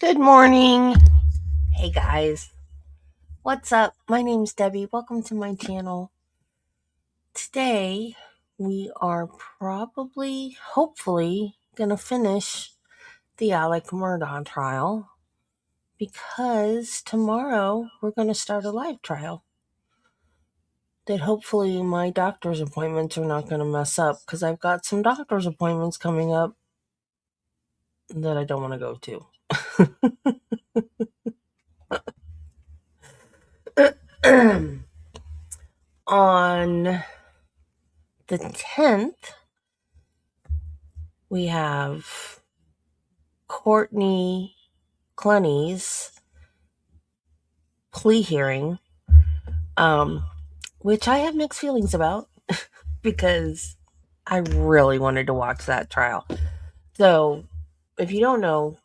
Good morning. Hey guys. What's up? My name's Debbie. Welcome to my channel. Today we are hopefully, gonna finish the Alex Murdaugh trial because tomorrow we're gonna start a live trial that hopefully my doctor's appointments are not gonna mess up because I've got some doctor's appointments coming up that I don't want to go to. On the 10th, we have Courtney Clenny's plea hearing, which I have mixed feelings about because I really wanted to watch that trial. So, if you don't know,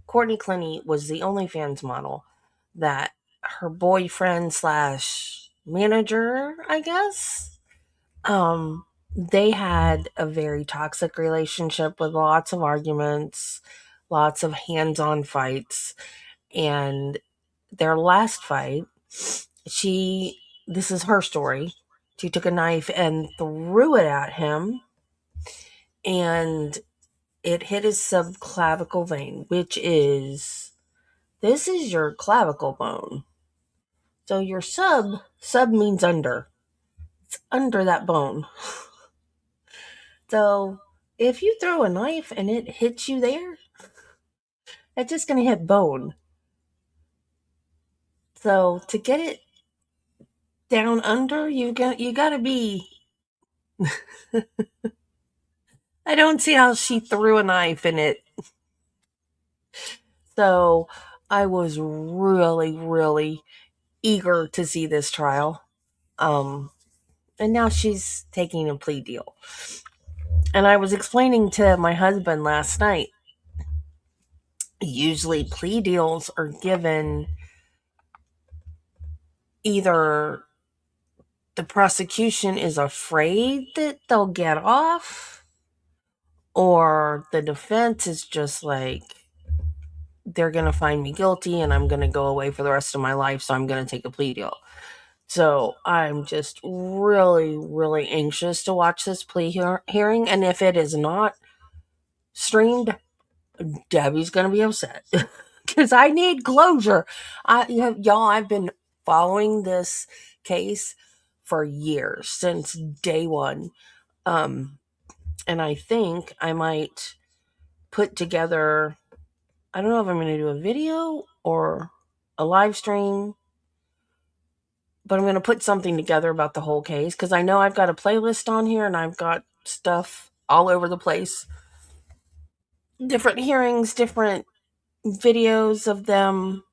Courtney Clenny was the OnlyFans model that her boyfriend slash manager, I guess, they had a very toxic relationship with lots of arguments, lots of hands-on fights, and their last fight, this is her story. She took a knife and threw it at him, and it hit his subclavicle vein, this is your clavicle bone. So your sub means under. It's under that bone. So if you throw a knife and it hits you there, it's just going to hit bone. So to get it down under, you got to be. I don't see how she threw a knife in it. So I was really, really eager to see this trial. And now she's taking a plea deal. And I was explaining to my husband last night, usually plea deals are given either the prosecution is afraid that they'll get off, or the defense is just like, they're going to find me guilty and I'm going to go away for the rest of my life, so I'm going to take a plea deal. So I'm just really, really anxious to watch this plea hearing. And if it is not streamed, Debbie's going to be upset because I need closure. I've been following this case for years, since day one. And I think I might put together, I don't know if I'm going to do a video or a live stream, but I'm going to put something together about the whole case because I know I've got a playlist on here and I've got stuff all over the place. Different hearings, different videos of them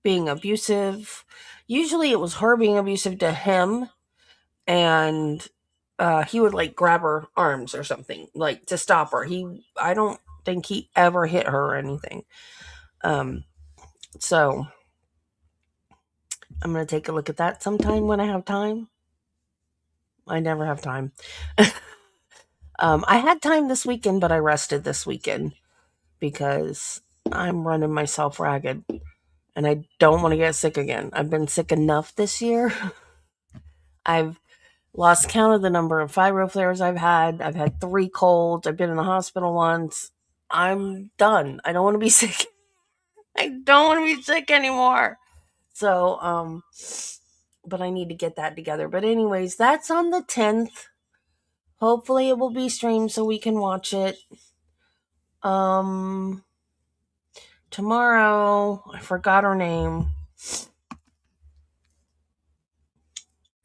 being abusive. Usually it was her being abusive to him, and he would like grab her arms or something, like to stop her. I don't think he ever hit her or anything. So I'm going to take a look at that sometime when I have time. I never have time. I had time this weekend, but I rested this weekend because I'm running myself ragged and I don't want to get sick again. I've been sick enough this year. I've lost count of the number of fibro flares I've had. I've had 3 colds. I've been in the hospital once. I'm done. I don't want to be sick. I don't want to be sick anymore. So, but I need to get that together. But anyways, that's on the 10th. Hopefully it will be streamed so we can watch it. Tomorrow, I forgot her name.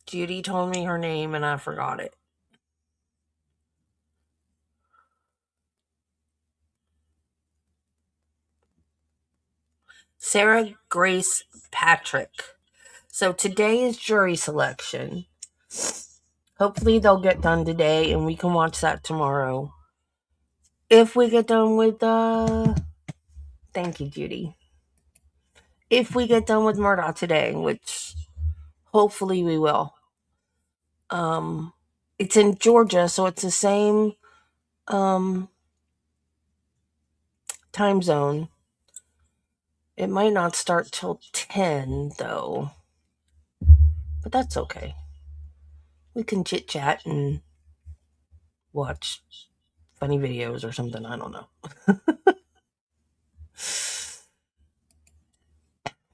Judy told me her name and I forgot it. Sarah Grace Patrick. So today is jury selection. Hopefully they'll get done today and we can watch that tomorrow. If we get done with thank you, Judy. If we get done with Murdaugh today, which hopefully we will. It's in Georgia, so it's the same time zone. It might not start till 10, though. But that's okay. We can chit chat and watch funny videos or something. I don't know.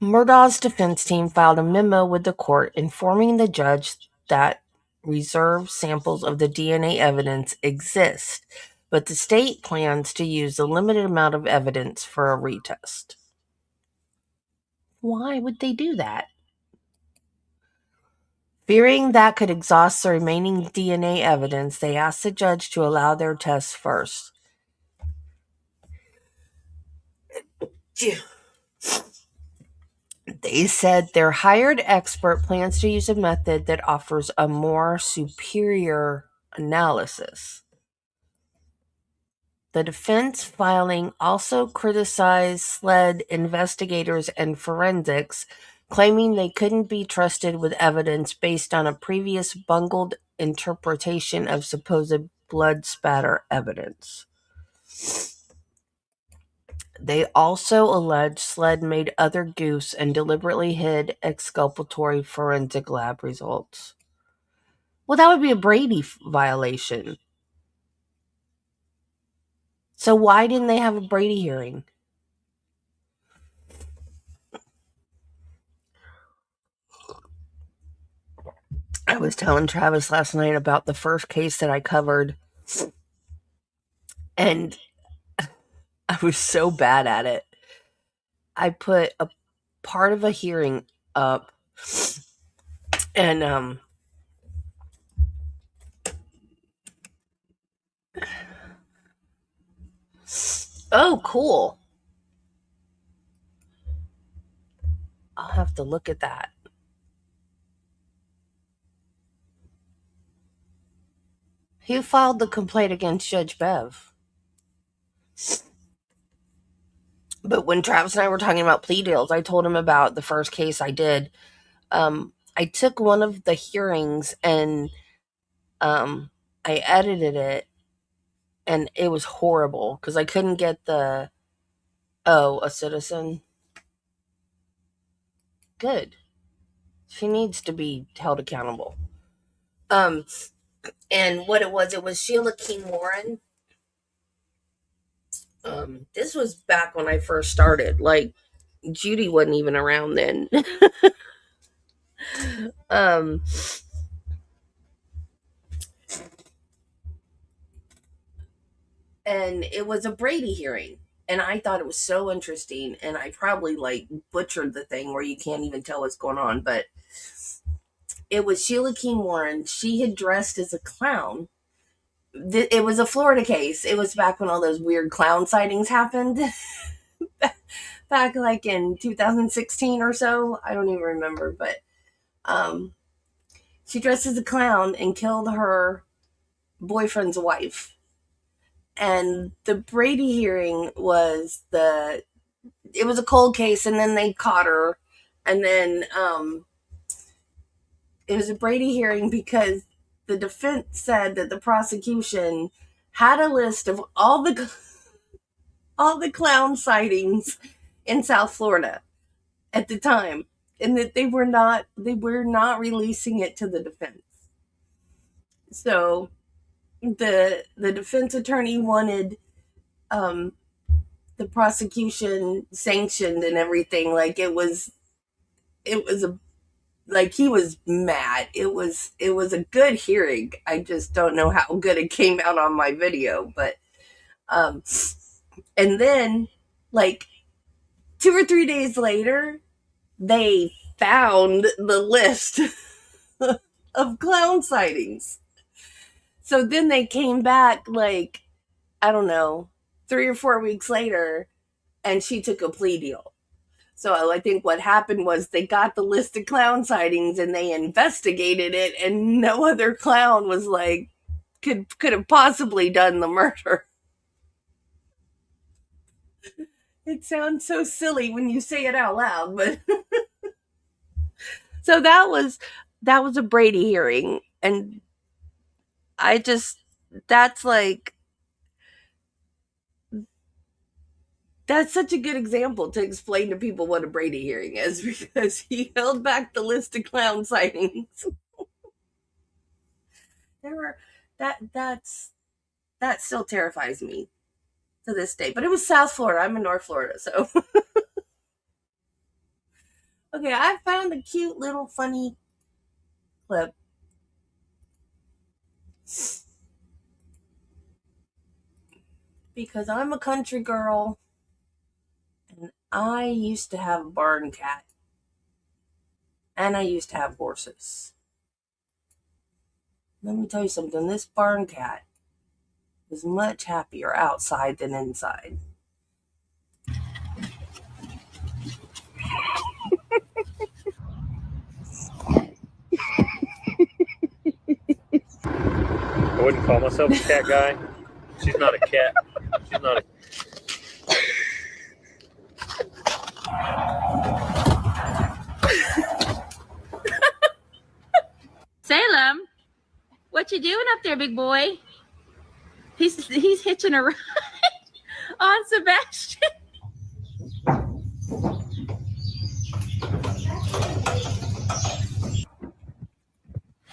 Murdaugh's defense team filed a memo with the court informing the judge that reserved samples of the DNA evidence exist, but the state plans to use the limited amount of evidence for a retest. Why would they do that? Fearing that could exhaust the remaining DNA evidence, they asked the judge to allow their tests first. They said their hired expert plans to use a method that offers a more superior analysis. The defense filing also criticized SLED investigators and forensics, claiming they couldn't be trusted with evidence based on a previous bungled interpretation of supposed blood spatter evidence. They also alleged SLED made other goofs and deliberately hid exculpatory forensic lab results. Well, that would be a Brady violation. So why didn't they have a Brady hearing? I was telling Travis last night about the first case that I covered, and I was so bad at it. I put a part of a hearing up, and oh, cool. I'll have to look at that. Who filed the complaint against Judge Bev? But when Travis and I were talking about plea deals, I told him about the first case I did. I took one of the hearings and I edited it, and it was horrible because I couldn't get a citizen. Good. She needs to be held accountable. And what it was Sheila King Warren. This was back when I first started. Like, Judy wasn't even around then. um, and it was a Brady hearing. And I thought it was so interesting. And I probably like butchered the thing where you can't even tell what's going on. But it was Sheila King Warren. She had dressed as a clown. It was a Florida case. It was back when all those weird clown sightings happened. Back like in 2016 or so. I don't even remember. But she dressed as a clown and killed her boyfriend's wife. And the Brady hearing was it was a cold case, and then they caught her, and then it was a Brady hearing because the defense said that the prosecution had a list of all the clown sightings in South Florida at the time, and that they were not releasing it to the defense. So the defense attorney wanted the prosecution sanctioned and everything. Like, it was a like, he was mad. It was a good hearing. I just don't know how good it came out on my video, but and then like 2 or 3 days later, they found the list of clown sightings. So then they came back, like, I don't know, 3 or 4 weeks later, and she took a plea deal. So I think what happened was they got the list of clown sightings and they investigated it, and no other clown was like could have possibly done the murder. It sounds so silly when you say it out loud, but so that was a Brady hearing, and that's like That's such a good example to explain to people what a Brady hearing is, because he held back the list of clown sightings. There were that still terrifies me to this day. But it was South Florida. I'm in North Florida, so okay. I found a cute little funny clip. Because I'm a country girl and I used to have a barn cat and I used to have horses. Let me tell you something, this barn cat was much happier outside than inside. I wouldn't call myself a cat guy. She's not a cat. She's not a. Salem, what you doing up there, big boy? He's hitching a ride on Sebastian.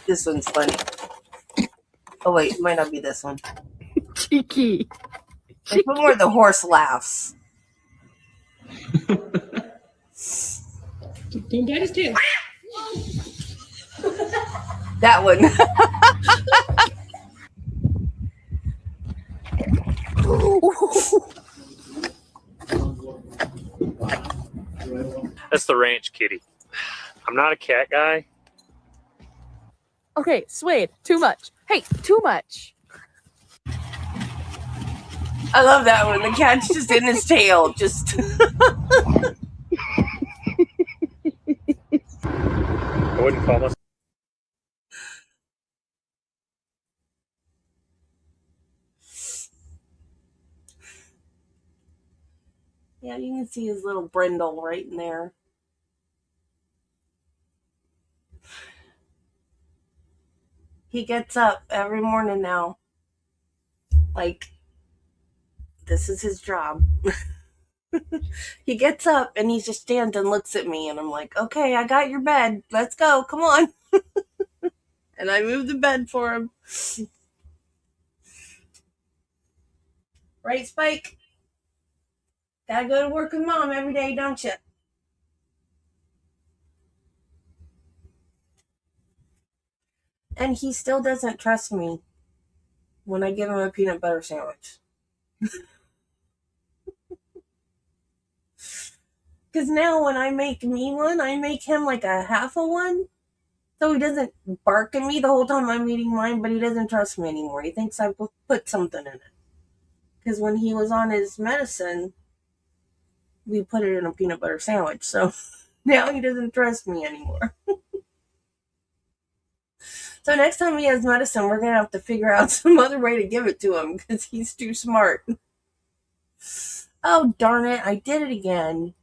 This one's funny. Oh wait, it might not be this one. Cheeky. There's one where the horse laughs. Don't bite his tail. That one. That's the ranch kitty. I'm not a cat guy. Okay, Suede, too much. Hey, too much. I love that one. The cat's just in his tail. Just. I wouldn't call myself. Yeah, you can see his little brindle right in there. He gets up every morning now. Like, this is his job. He gets up and he just stands and looks at me and I'm like, okay, I got your bed. Let's go. Come on. And I move the bed for him. Right, Spike? Gotta go to work with Mom every day, don't you? And he still doesn't trust me when I give him a peanut butter sandwich. Because now when I make me one, I make him like a half a one. So he doesn't bark at me the whole time I'm eating mine, but he doesn't trust me anymore. He thinks I put something in it. Because when he was on his medicine, we put it in a peanut butter sandwich. So now he doesn't trust me anymore. So next time he has medicine, we're going to have to figure out some other way to give it to him because he's too smart. Oh, darn it. I did it again.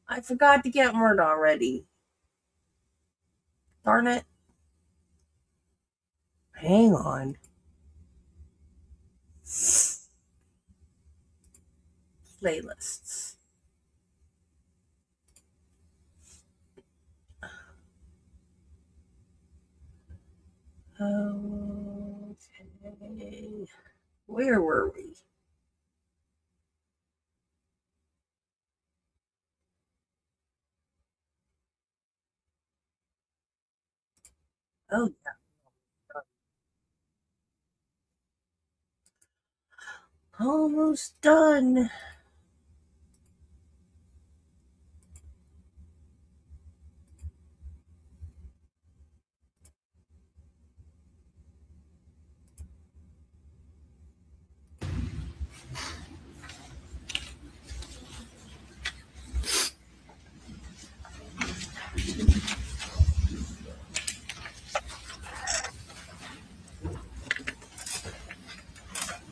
I forgot to get Murdaugh ready. Darn it. Hang on. Playlists. Okay. Where were we? Oh, yeah. Almost done.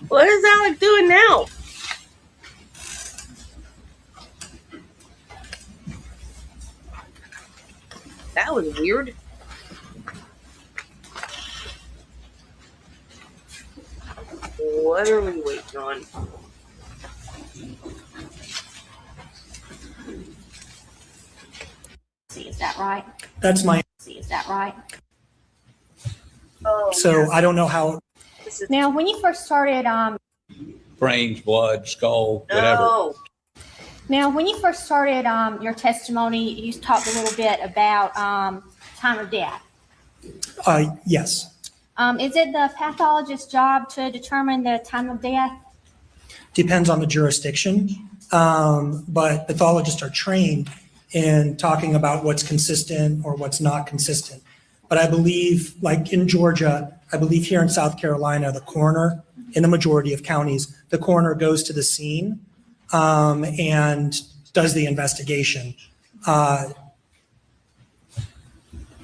What is Alex doing now? That was weird. What are we waiting on? that right? That's my, Is that right? so I don't know how, Now, when you first started, Brains, blood, skull, whatever. now when you first started your testimony, you talked a little bit about time of death. yes, Is it the pathologist's job to determine the time of death? depends on the jurisdiction. But pathologists are trained in talking about what's consistent or what's not consistent. But I believe, like in Georgia, I believe here in South Carolina, the coroner, in the majority of counties, the coroner goes to the scene and does the investigation.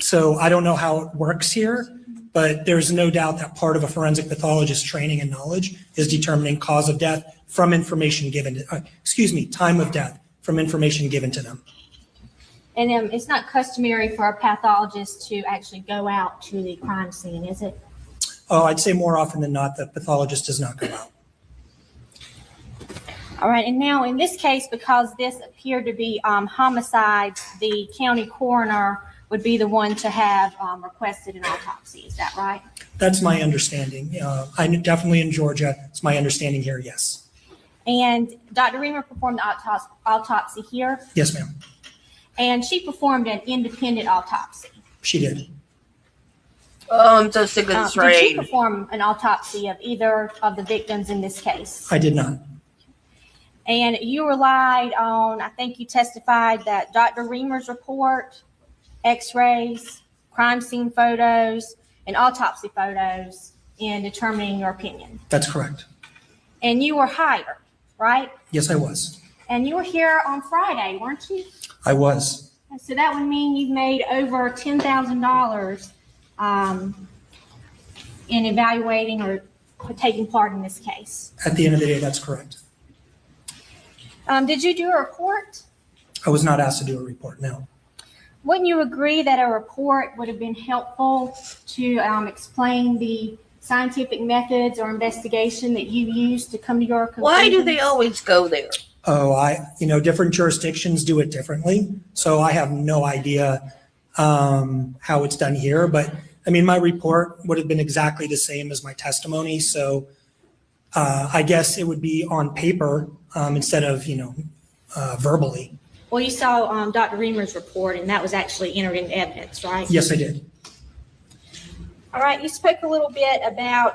So I don't know how it works here, but there's no doubt that part of a forensic pathologist's training and knowledge is determining cause of death from information given to, time of death from information given to them. And it's not customary for a pathologist to actually go out to the crime scene, is it? Oh, I'd say more often than not, the pathologist does not go out. All right, and now in this case, because this appeared to be homicide, the county coroner would be the one to have requested an autopsy. Is that right? That's my understanding. I'm definitely in Georgia. It's my understanding here, yes. And Dr. Reamer performed the autopsy here, Yes, ma'am. and she performed an independent autopsy. She did. Oh, I'm so sick of this Did she rain. perform an autopsy of either of the victims in this case? I did not. And you relied on, I think you testified that Dr. Reamer's report, x-rays, crime scene photos, and autopsy photos in determining your opinion. That's correct. And you were hired, right? Yes, I was. And you were here on Friday, weren't you? I was. So that would mean you've made over $10,000 in evaluating or taking part in this case. At the end of the day, that's correct. Did you do a report? I was not asked to do a report, no. Wouldn't you agree that a report would have been helpful to explain the scientific methods or investigation that you used to come to your conclusions? Why do they always go there? Oh, different jurisdictions do it differently. So I have no idea how it's done here. But I mean, my report would have been exactly the same as my testimony. So I guess it would be on paper instead of, verbally. Well, you saw Dr. Reamer's report, and that was actually entered into evidence, right? Yes, I did. All right. You spoke a little bit about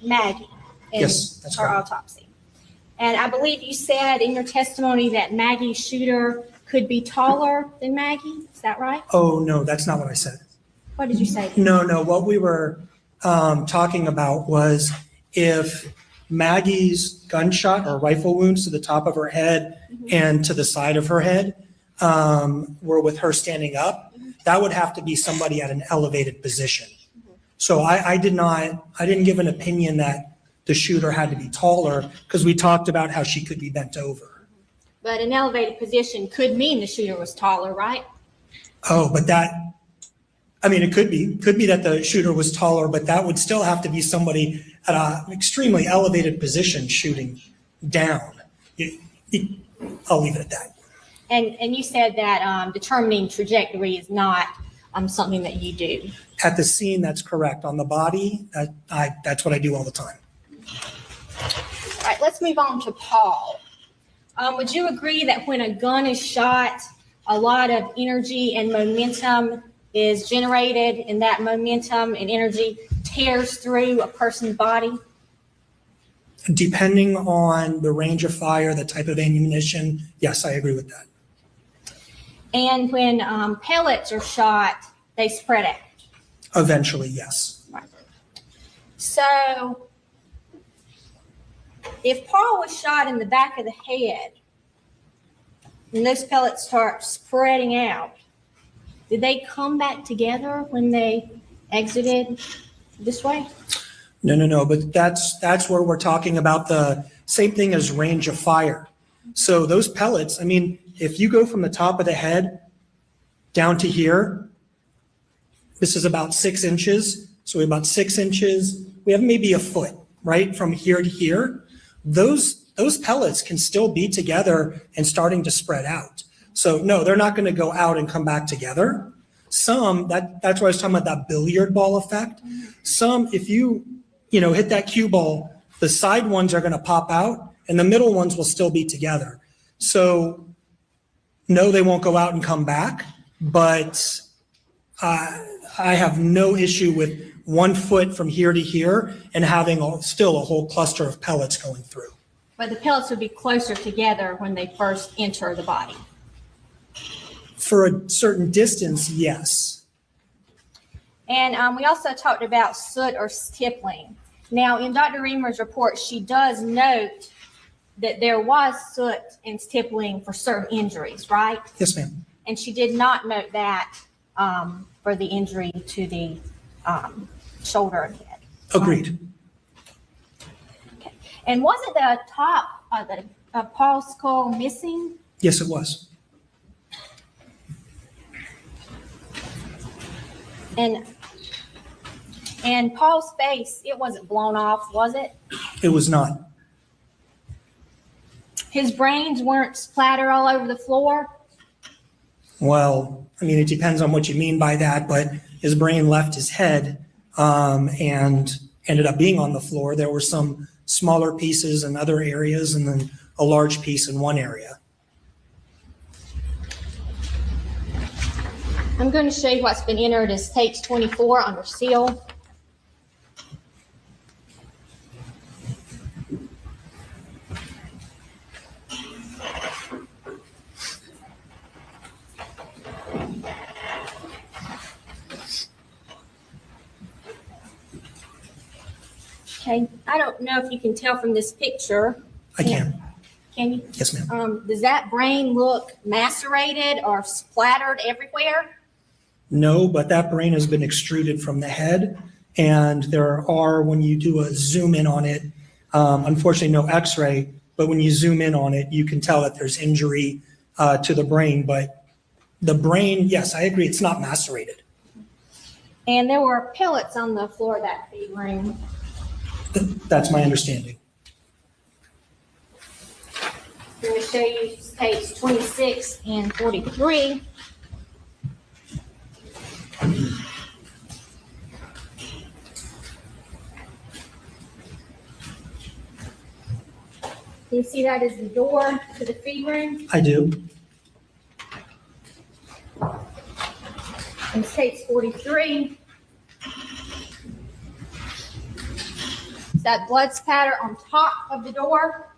Maggie and Yes, that's her correct. autopsy. And I believe you said in your testimony that Maggie's shooter could be taller than Maggie. Is that right? Oh, no, that's not what I said. What did you say? No. What we were talking about was if Maggie's gunshot or rifle wounds to the top of her head and to the side of her head were with her standing up, that would have to be somebody at an elevated position. So I didn't give an opinion that the shooter had to be taller because we talked about how she could be bent over. But an elevated position could mean the shooter was taller, right? Oh, but it could be that the shooter was taller, but that would still have to be somebody at an extremely elevated position shooting down. I'll leave it at that. And you said that determining trajectory is not something that you do. At the scene, that's correct. On the body, that's what I do all the time. All right, let's move on to Paul. Would you agree that when a gun is shot, a lot of energy and momentum is generated, and that momentum and energy tears through a person's body? Depending on the range of fire, the type of ammunition, yes, I agree with that. And when pellets are shot, they spread out. Eventually, yes. Right. So if Paul was shot in the back of the head and those pellets start spreading out, did they come back together when they exited this way? No. But that's where we're talking about the same thing as range of fire. So those pellets, if you go from the top of the head down to here, this is about 6 inches. So we have about 6 inches. We have maybe a foot, right? From here to here. Those pellets can still be together and starting to spread out. So no, they're not going to go out and come back together. Some, that's why I was talking about that billiard ball effect. Some, if you hit that cue ball, the side ones are going to pop out and the middle ones will still be together. So no, they won't go out and come back, but I have no issue with 1 foot from here to here and having still a whole cluster of pellets going through. But the pellets would be closer together when they first enter the body. For a certain distance, yes. And we also talked about soot or stippling. Now, in Dr. Reamer's report, she does note that there was soot and stippling for certain injuries, right? Yes, ma'am. And she did not note that for the injury to the shoulder and head. Agreed. Okay. And wasn't the top of Paul's skull missing? Yes, it was. And Paul's face, it wasn't blown off, was it? It was not. His brains weren't splattered all over the floor? Well, I mean, it depends on what you mean by that, but his brain left his head and ended up being on the floor. There were some smaller pieces in other areas and then a large piece in one area. I'm going to show you what's been entered as tapes 24 under seal. Okay, I don't know if you can tell from this picture. I can. Can you? Yes, ma'am. Does that brain look macerated or splattered everywhere? No, but that brain has been extruded from the head. And there are, when you do a zoom in on it, unfortunately no x-ray, but when you zoom in on it, you can tell that there's injury to the brain. But the brain, yes, I agree, it's not macerated. And there were pellets on the floor of that feed room. That's my understanding. I'm going to show you tapes 26 and 43. Can you see that is the door to the feed room? I do. And tapes 43. Is that blood spatter on top of the door?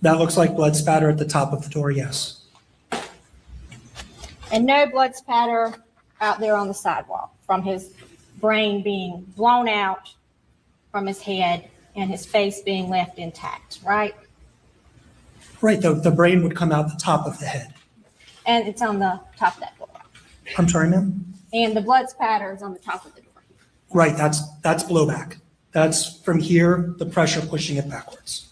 That looks like blood spatter at the top of the door, yes. And no blood spatter out there on the sidewalk from his brain being blown out from his head and his face being left intact, right? Right, the brain would come out the top of the head. And it's on the top of that door. I'm sorry, ma'am? And the blood spatter is on the top of the door. Right, that's blowback. That's from here, the pressure pushing it backwards.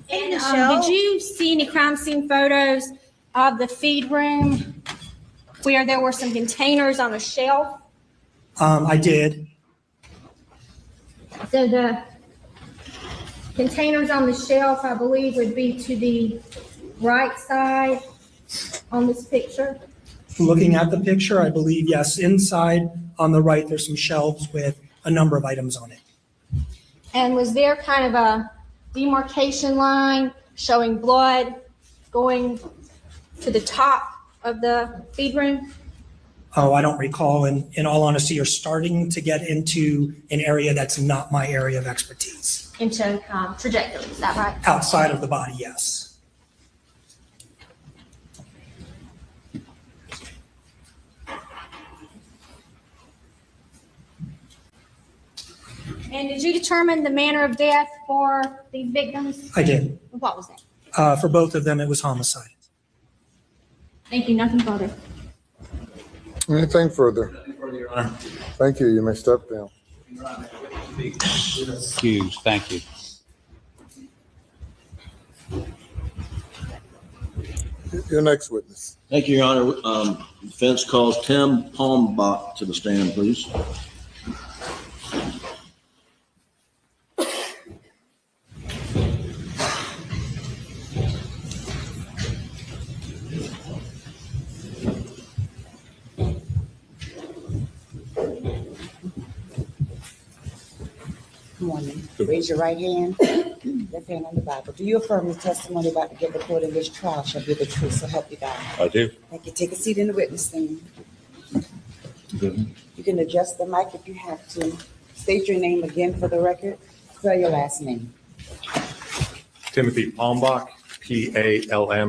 And did you see any crime scene photos of the feed room where there were some containers on a shelf? I did. So the containers on the shelf, I believe, would be to the right side on this picture. Looking at the picture, I believe, yes, inside on the right, there's some shelves with a number of items on it. And was there kind of a demarcation line showing blood going to the top of the feed room? Oh, I don't recall. In all honesty, you're starting to get into an area that's not my area of expertise. Into trajectory, is that right? Outside of the body, yes. And did you determine the manner of death for these victims? I did. What was that? For both of them, it was homicide. Thank you, nothing further. Anything further? Thank you. You may step down. Excuse, thank you. Your next witness. Thank you, Your Honor. Defense calls Tim Palmbach to the stand, please. Good morning. Raise your right hand. Left hand on the Bible. Do you affirm the testimony about to give the court in this trial shall be the truth? So help you God. I do. Thank you. Take a seat in the witness stand. You can adjust the mic if you have to. State your name again for the record. Spell your last name. Timothy Palmbach, Palmbach.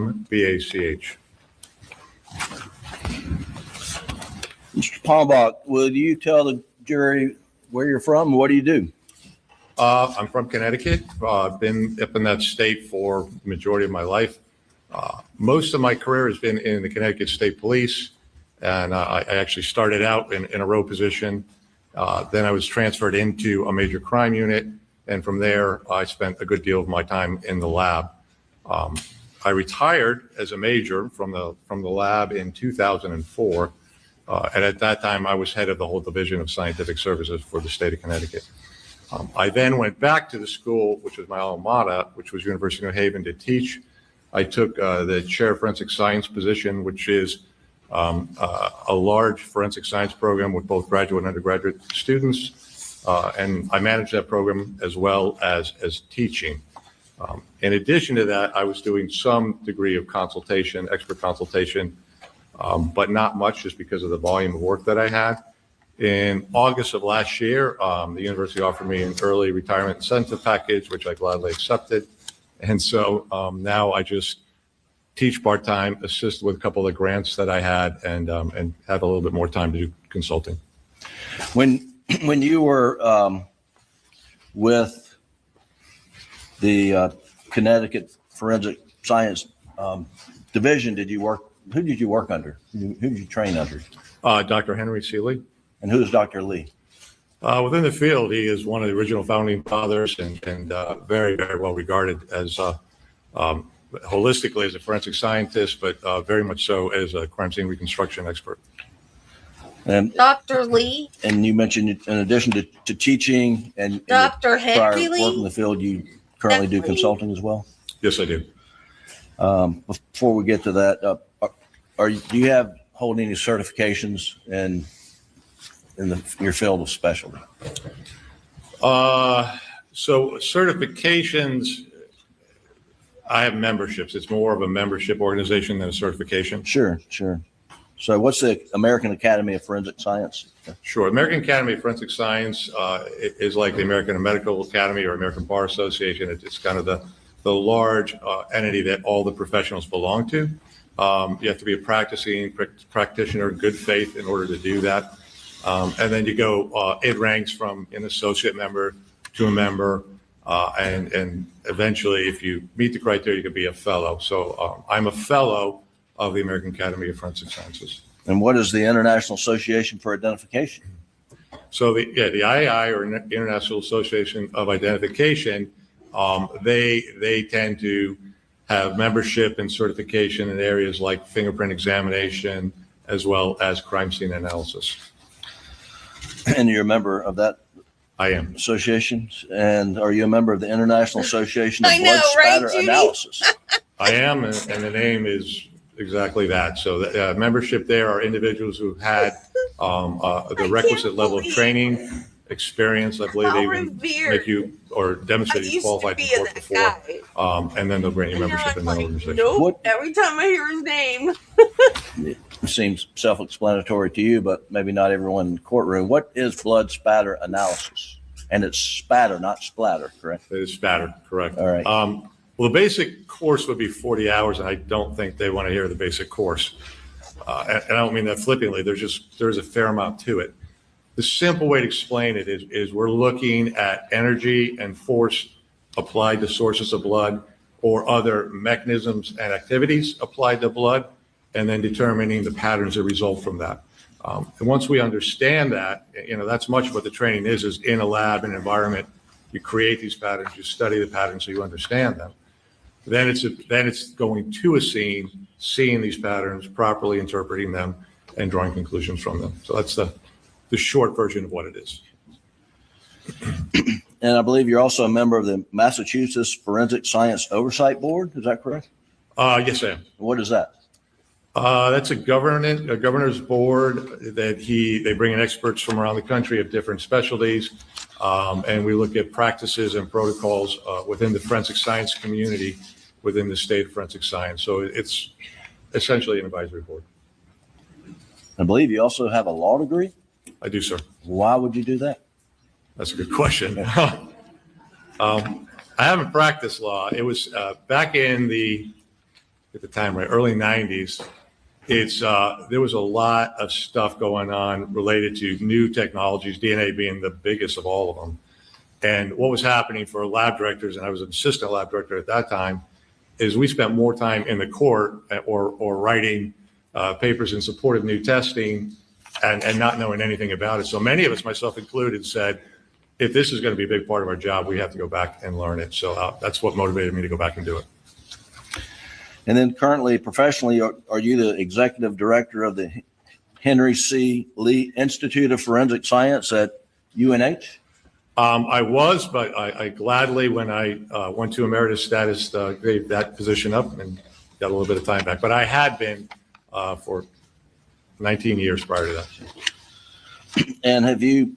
Mr. Palmbach, will you tell the jury where you're from and what do you do? I'm from Connecticut. I've been up in that state for the majority of my life. Most of my career has been in the Connecticut State Police, and I actually started out in a row position. Then I was transferred into a major crime unit, and from there, I spent a good deal of my time in the lab. I retired as a major from the lab in 2004, and at that time, I was head of the whole division of scientific services for the state of Connecticut. I then went back to the school, which was my alma mater, which was University of New Haven, to teach. I took the chair of forensic science position, which is a large forensic science program with both graduate and undergraduate students. And I managed that program as well as teaching. In addition to that, I was doing some degree of consultation, expert consultation, but not much just because of the volume of work that I had. In August of last year, the university offered me an early retirement incentive package, which I gladly accepted. And so now I just teach part-time, assist with a couple of the grants that I had, and have a little bit more time to do consulting. When you were with the Connecticut Forensic Science Division, who did you work under? Who did you train under? Dr. Henry Seeley. And who is Dr. Lee? Within the field, he is one of the original founding fathers and very, very well regarded as holistically as a forensic scientist, but very much so as a crime scene reconstruction expert. And Dr. Lee, And you mentioned, in addition to teaching and Dr. prior Henry work in Lee. the field, you currently do Henry. consulting as well? Yes, I do. Before we get to that, do you hold any certifications in your field of specialty? So certifications, I have memberships. It's more of a membership organization than a certification. Sure. So what's the American Academy of Forensic Science? Sure. American Academy of Forensic Science is like the American Medical Academy or American Bar Association. It's kind of the large entity that all the professionals belong to. You have to be a practicing practitioner in good faith in order to do that. And then you go, it ranks from an associate member to a member. And eventually, if you meet the criteria, you can be a fellow. So I'm a fellow of the American Academy of Forensic Sciences. And what is the International Association for Identification? So the IAI, or International Association of Identification, they tend to have membership and certification in areas like fingerprint examination, as well as crime scene analysis. And you're a member of that I am. association? And are you a member of the International Association of I know, Blood right, Spatter Judy? Analysis? I am, and the name is exactly that. So the membership there are individuals who had the requisite level of training, experience. I believe they even make you or demonstrate you qualified for court before, and then they'll grant you membership in that organization. Nope. Every time I hear his name. It seems self-explanatory to you, but maybe not everyone in the courtroom. What is blood spatter analysis? And it's spatter, not splatter, correct? It is spatter, correct. All right. Well, the basic course would be 40 hours, and I don't think they want to hear the basic course. And I don't mean that flippantly. There's a fair amount to it. The simple way to explain it is we're looking at energy and force applied to sources of blood or other mechanisms and activities applied to blood, and then determining the patterns that result from that. And once we understand that, that's much what the training is in a lab, an environment. You create these patterns, you study the patterns so you understand them. Then it's going to a scene, seeing these patterns, properly interpreting them, and drawing conclusions from them. So that's the short version of what it is. And I believe you're also a member of the Massachusetts Forensic Science Oversight Board. Is that correct? Yes, I am. What is that? That's a governor's board that they bring in experts from around the country of different specialties. And we look at practices and protocols within the forensic science community within the state of forensic science. So it's essentially an advisory board. I believe you also have a law degree. I do, sir. Why would you do that? That's a good question. I haven't practiced law. It was back in at the time, right, early 90s. There was a lot of stuff going on related to new technologies, DNA being the biggest of all of them. And what was happening for lab directors, and I was an assistant lab director at that time, is we spent more time in the court or writing papers in support of new testing and not knowing anything about it. So many of us, myself included, said, if this is going to be a big part of our job, we have to go back and learn it. So that's what motivated me to go back and do it. And then currently, professionally, are you the executive director of the Henry C. Lee Institute of Forensic Science at UNH? I was, but I gladly, when I went to emeritus status, gave that position up and got a little bit of time back. But I had been for 19 years prior to that. And have you,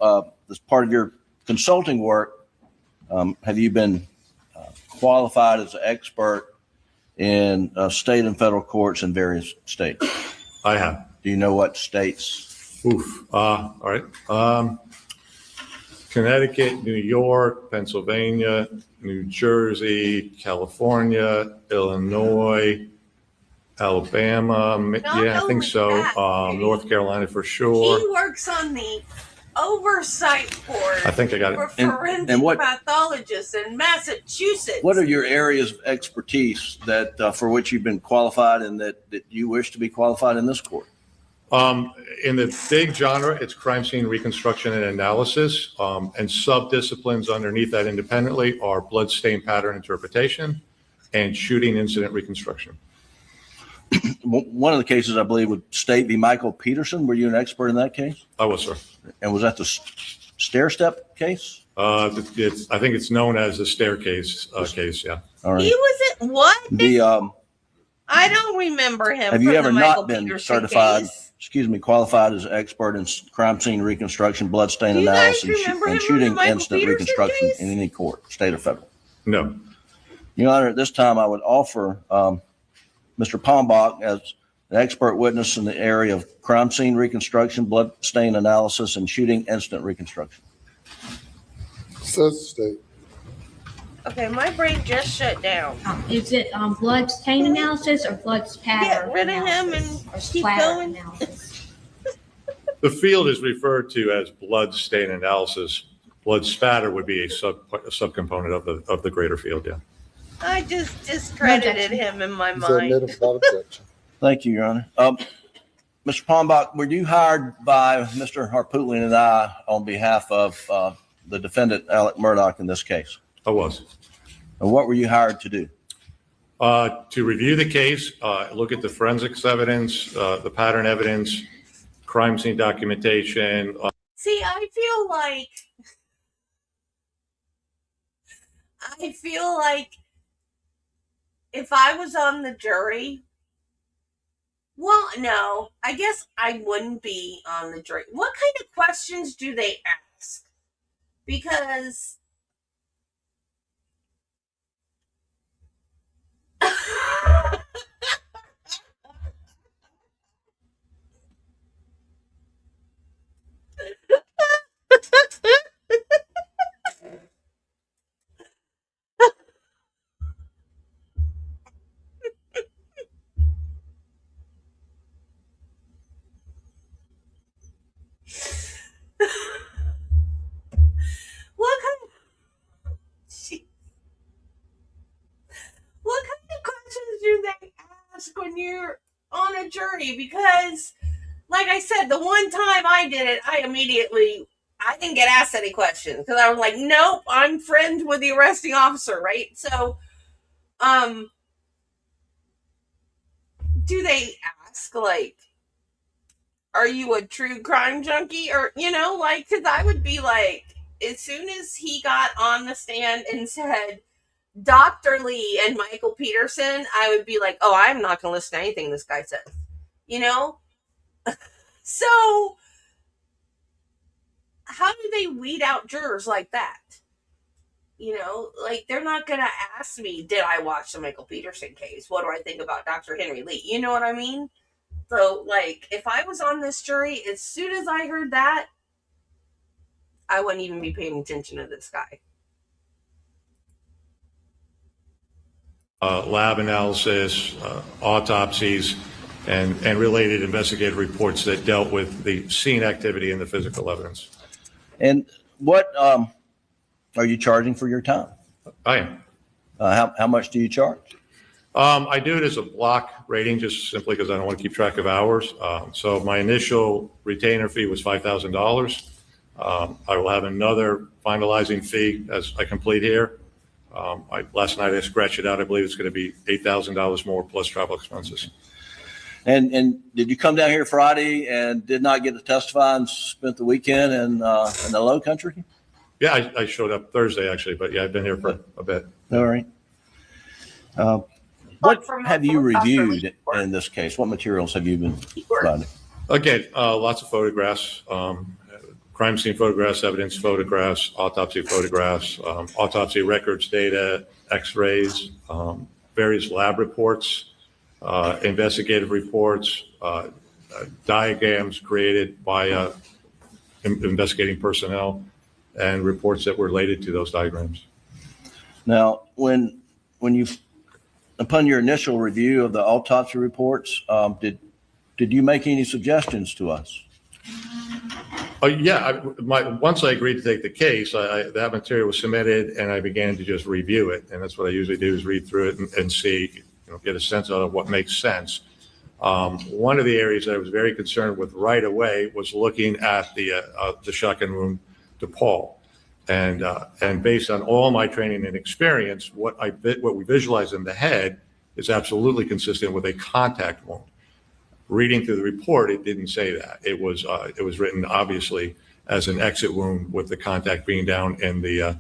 as part of your consulting work, have you been qualified as an expert in state and federal courts in various states? I have. Do you know what states? All right. Connecticut, New York, Pennsylvania, New Jersey, California, Illinois, Alabama. I think so. North Carolina for sure. He works on the oversight board. I think I got it. For forensic pathologists in Massachusetts. What are your areas of expertise that for which you've been qualified and that you wish to be qualified in this court? In the big genre, it's crime scene reconstruction and analysis, and subdisciplines underneath that independently are blood stain pattern interpretation and shooting incident reconstruction. One of the cases, I believe, would State v. Michael Peterson. Were you an expert in that case? I was, sir. And was that the stair step case? I think it's known as the staircase case. Yeah. All right. He was at what? I don't remember him. Have you from ever the not Michael been Peterson certified, case. qualified as an expert in crime scene reconstruction, blood stain Do you guys analysis, remember him and from the shooting Michael incident Peterson reconstruction case? in any court, state or federal? No. Your Honor, at this time, I would offer Mr. Pombach as an expert witness in the area of crime scene reconstruction, blood stain analysis, and shooting incident reconstruction. Says the state. Okay, my brain just shut down. Is it blood stain analysis or blood spatter? Get rid of him and or keep splatter going. analysis? The field is referred to as blood stain analysis. Blood spatter would be a subcomponent of the greater field. Yeah. I just discredited him in my Is mind. that without objection? Thank you, Your Honor. Mr. Pombach, were you hired by Mr. Harpootlian and I on behalf of the defendant, Alex Murdaugh, in this case? I was. And what were you hired to do? To review the case, look at the forensics evidence, the pattern evidence, crime scene documentation. See, I feel like if I was on the jury, well, no, I guess I wouldn't be on the jury. What kind of questions do they ask? Because what kind of questions do they ask when you're on a jury? Because, like I said, the one time I did it, I didn't get asked any questions because I was like, nope, I'm friends with the arresting officer, right? So, do they ask, like, are you a true crime junkie? Or, like, because I would be like, as soon as he got on the stand and said Dr. Lee and Michael Peterson, I would be like, oh, I'm not going to listen to anything this guy says, So, how do they weed out jurors like that? Like, they're not going to ask me, did I watch the Michael Peterson case? What do I think about Dr. Henry Lee? You know what I mean? So, like, if I was on this jury, as soon as I heard that, I wouldn't even be paying attention to this guy. Lab analysis, autopsies, and related investigative reports that dealt with the scene activity and the physical evidence. And what are you charging for your time? I am. How much do you charge? I do it as a block rating, just simply because I don't want to keep track of hours. So my initial retainer fee was $5,000. I will have another finalizing fee as I complete here. Last night I scratched it out. I believe it's going to be $8,000 more plus travel expenses. And did you come down here Friday and did not get to testify and spent the weekend in the Low Country? Yeah, I showed up Thursday actually, but yeah, I've been here for a bit. All right. What have you reviewed in this case? What materials have you been finding? Again, lots of photographs, crime scene photographs, evidence photographs, autopsy photographs, autopsy records, data, x-rays, various lab reports, investigative reports, diagrams created by investigating personnel, and reports that were related to those diagrams. Now, when you, upon your initial review of the autopsy reports, did you make any suggestions to us? Yeah, once I agreed to take the case, that material was submitted and I began to just review it. And that's what I usually do, is read through it and see, get a sense of what makes sense. One of the areas that I was very concerned with right away was looking at the shotgun wound to Paul. And based on all my training and experience, what we visualize in the head is absolutely consistent with a contact wound. Reading through the report, it didn't say that. It was written obviously as an exit wound, with the contact being down in the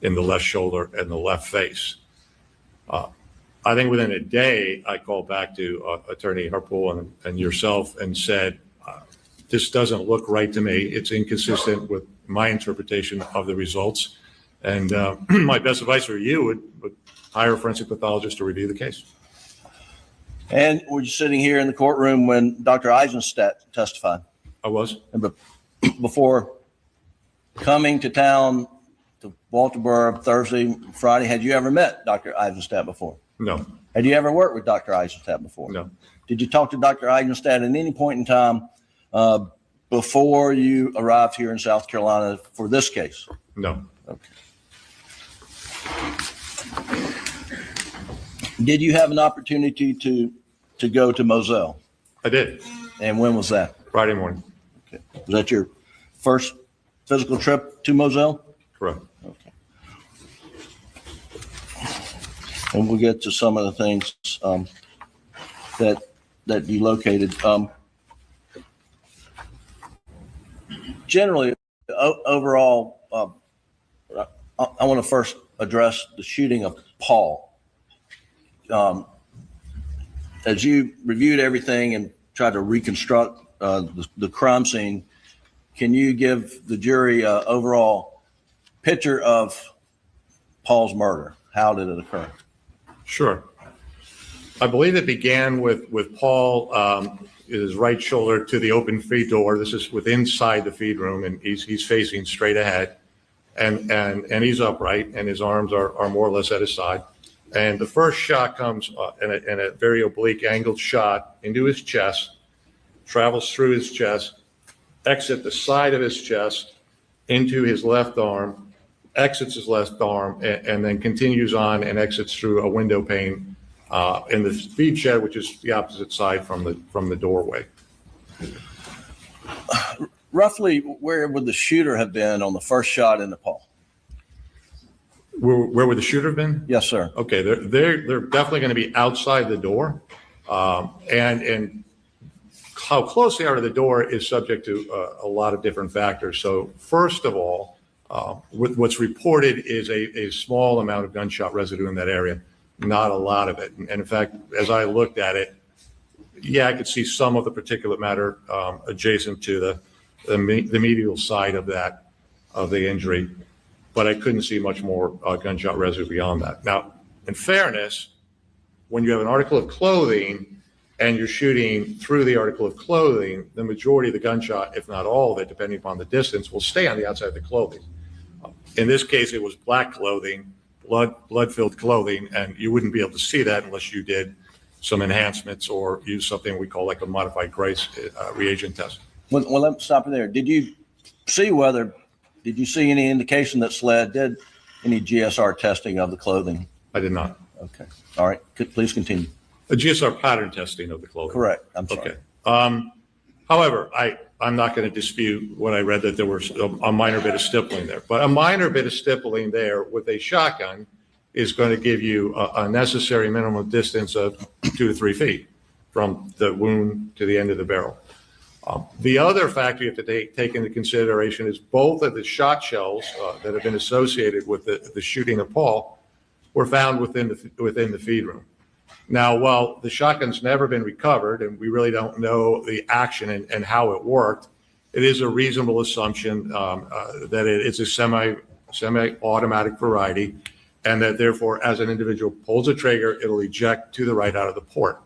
left shoulder and the left face. I think within a day, I called back to Attorney Harpool and yourself and said, this doesn't look right to me. It's inconsistent with my interpretation of the results. And my best advice for you would hire a forensic pathologist to review the case. And were you sitting here in the courtroom when Dr. Eisenstadt testified? I was. And before coming to town to Walterboro Thursday, Friday, had you ever met Dr. Eisenstadt before? No. Had you ever worked with Dr. Eisenstadt before? No. Did you talk to Dr. Eisenstadt at any point in time before you arrived here in South Carolina for this case? No. Okay. Did you have an opportunity to go to Moselle? I did. And when was that? Friday morning. Okay. Was that your first physical trip to Moselle? Correct. Okay. And we'll get to some of the things that you located. Generally, overall, I want to first address the shooting of Paul. As you reviewed everything and tried to reconstruct the crime scene, can you give the jury an overall picture of Paul's murder? How did it occur? Sure. I believe it began with Paul, his right shoulder to the open feed door. This is inside the feed room, and he's facing straight ahead, and he's upright, and his arms are more or less at his side. And the first shot comes in a very oblique angled shot into his chest, travels through his chest, exits the side of his chest into his left arm, exits his left arm, and then continues on and exits through a window pane in the feed shed, which is the opposite side from the doorway. Roughly, where would the shooter have been on the first shot into Paul? Where would the shooter have been? Yes, sir. Okay, they're definitely going to be outside the door. And how close they are to the door is subject to a lot of different factors. So first of all, what's reported is a small amount of gunshot residue in that area, not a lot of it. And in fact, as I looked at it, yeah, I could see some of the particulate matter adjacent to the medial side of the injury, but I couldn't see much more gunshot residue beyond that. Now, in fairness, when you have an article of clothing and you're shooting through the article of clothing, the majority of the gunshot, if not all of it, depending upon the distance, will stay on the outside of the clothing. In this case, it was black clothing, blood-filled clothing, and you wouldn't be able to see that unless you did some enhancements or use something we call like a modified Grice reagent test. Well, let me stop you there. Did you see any indication that SLED did any GSR testing of the clothing? I did not. Okay. All right. Please continue. A GSR pattern testing of the clothing. Correct. I'm sorry. Okay. However, I'm not going to dispute what I read, that there was a minor bit of stippling there. But a minor bit of stippling there with a shotgun is going to give you a necessary minimum distance of 2 to 3 feet from the wound to the end of the barrel. The other factor you have to take into consideration is both of the shot shells that have been associated with the shooting of Paul were found within the feed room. Now, while the shotgun's never been recovered and we really don't know the action and how it worked, it is a reasonable assumption that it's a semi-automatic variety, and that therefore, as an individual pulls a trigger, it'll eject to the right out of the port.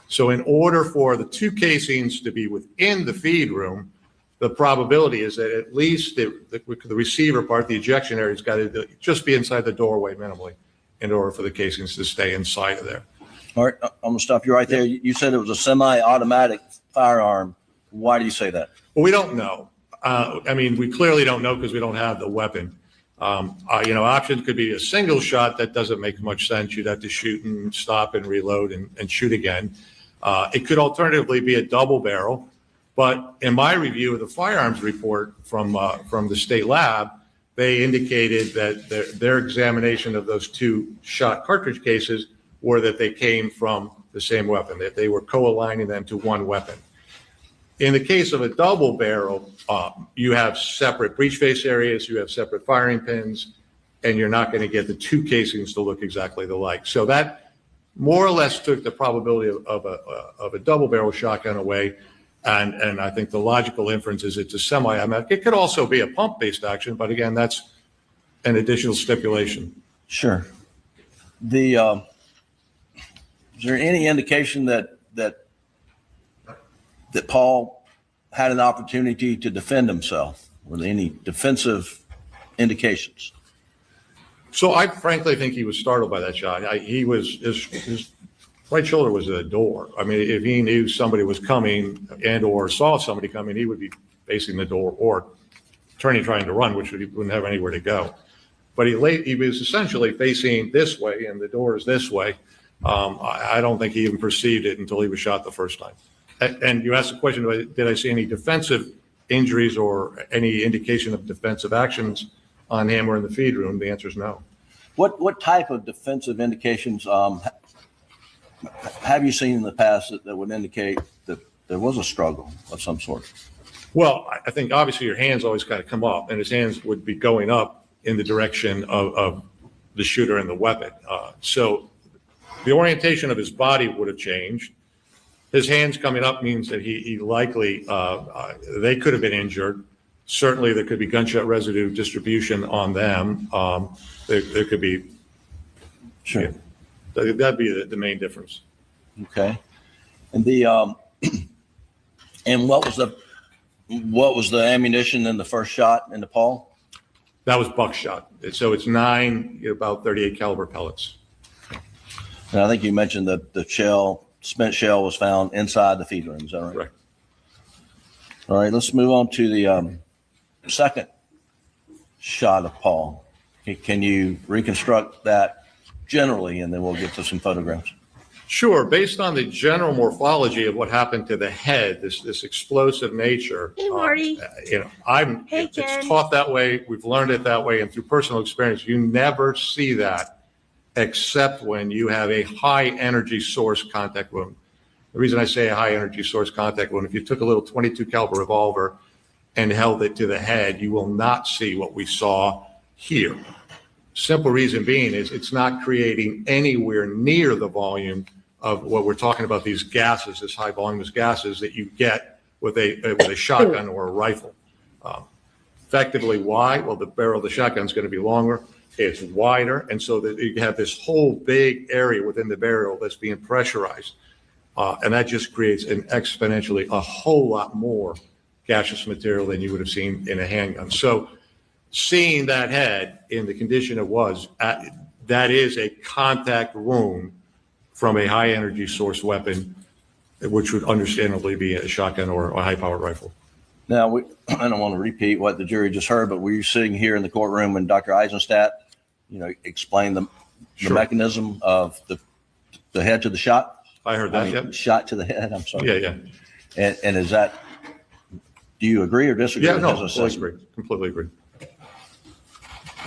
So in order for the 2 casings to be within the feed room, the probability is that at least the receiver part, the ejection area, has got to just be inside the doorway minimally in order for the casings to stay inside of there. All right. I'm going to stop you right there. You said it was a semi-automatic firearm. Why do you say that? Well, we don't know. I mean, we clearly don't know because we don't have the weapon. Options could be a single shot. That doesn't make much sense. You'd have to shoot and stop and reload and shoot again. It could alternatively be a double barrel. But in my review of the firearms report from the state lab, they indicated that their examination of those 2 shot cartridge cases were that they came from the same weapon, that they were co-aligning them to one weapon. In the case of a double barrel, you have separate breech face areas, you have separate firing pins, and you're not going to get the 2 casings to look exactly alike. So that more or less took the probability of a double barrel shotgun away. And I think the logical inference is it's a semi-automatic. It could also be a pump-based action, but again, that's an additional stipulation. Sure. Is there any indication that Paul had an opportunity to defend himself? Were there any defensive indications? So I frankly think he was startled by that shot. His right shoulder was at the door. I mean, if he knew somebody was coming and or saw somebody coming, he would be facing the door or trying to run, which he wouldn't have anywhere to go. But he was essentially facing this way, and the door is this way. I don't think he even perceived it until he was shot the first time. And you asked the question, did I see any defensive injuries or any indication of defensive actions on him or in the feed room? The answer is no. What type of defensive indications have you seen in the past that would indicate that there was a struggle of some sort? Well, I think obviously your hands always kind of come up, and his hands would be going up in the direction of the shooter and the weapon. So the orientation of his body would have changed. His hands coming up means that he likely, they could have been injured. Certainly there could be gunshot residue distribution on them. There could be, sure. That'd be the main difference. Okay. And and what was the ammunition in the first shot into Paul? That was buckshot. So it's 9, about 38 caliber pellets. And I think you mentioned that the spent shell was found inside the feed room. Is that right? Correct. All right, let's move on to the second shot of Paul. Can you reconstruct that generally, and then we'll get to some photographs? Sure. Based on the general morphology of what happened to the head, this explosive nature. Hey, Marty. It's taught that way. We've learned it that way, and through personal experience, you never see that except when you have a high energy source contact wound. The reason I say a high energy source contact wound, if you took a little 22 caliber revolver and held it to the head, you will not see what we saw here. Simple reason being is it's not creating anywhere near the volume of what we're talking about, these gases, this high voluminous gases that you get with a shotgun or a rifle. Effectively, why? Well, the barrel of the shotgun is going to be longer, it's wider, and so that you have this whole big area within the barrel that's being pressurized. And that just creates an exponentially a whole lot more gaseous material than you would have seen in a handgun. So seeing that head in the condition it was, that is a contact wound from a high energy source weapon, which would understandably be a shotgun or a high powered rifle. Now, I don't want to repeat what the jury just heard, but were you sitting here in the courtroom when Dr. Eisenstadt, explained the Sure. mechanism of the head to the shot? I heard that, yep. Shot to the head, I'm sorry. Yeah. And is that, do you agree or disagree? Yeah, with no, his fully assessment? agree, completely agree.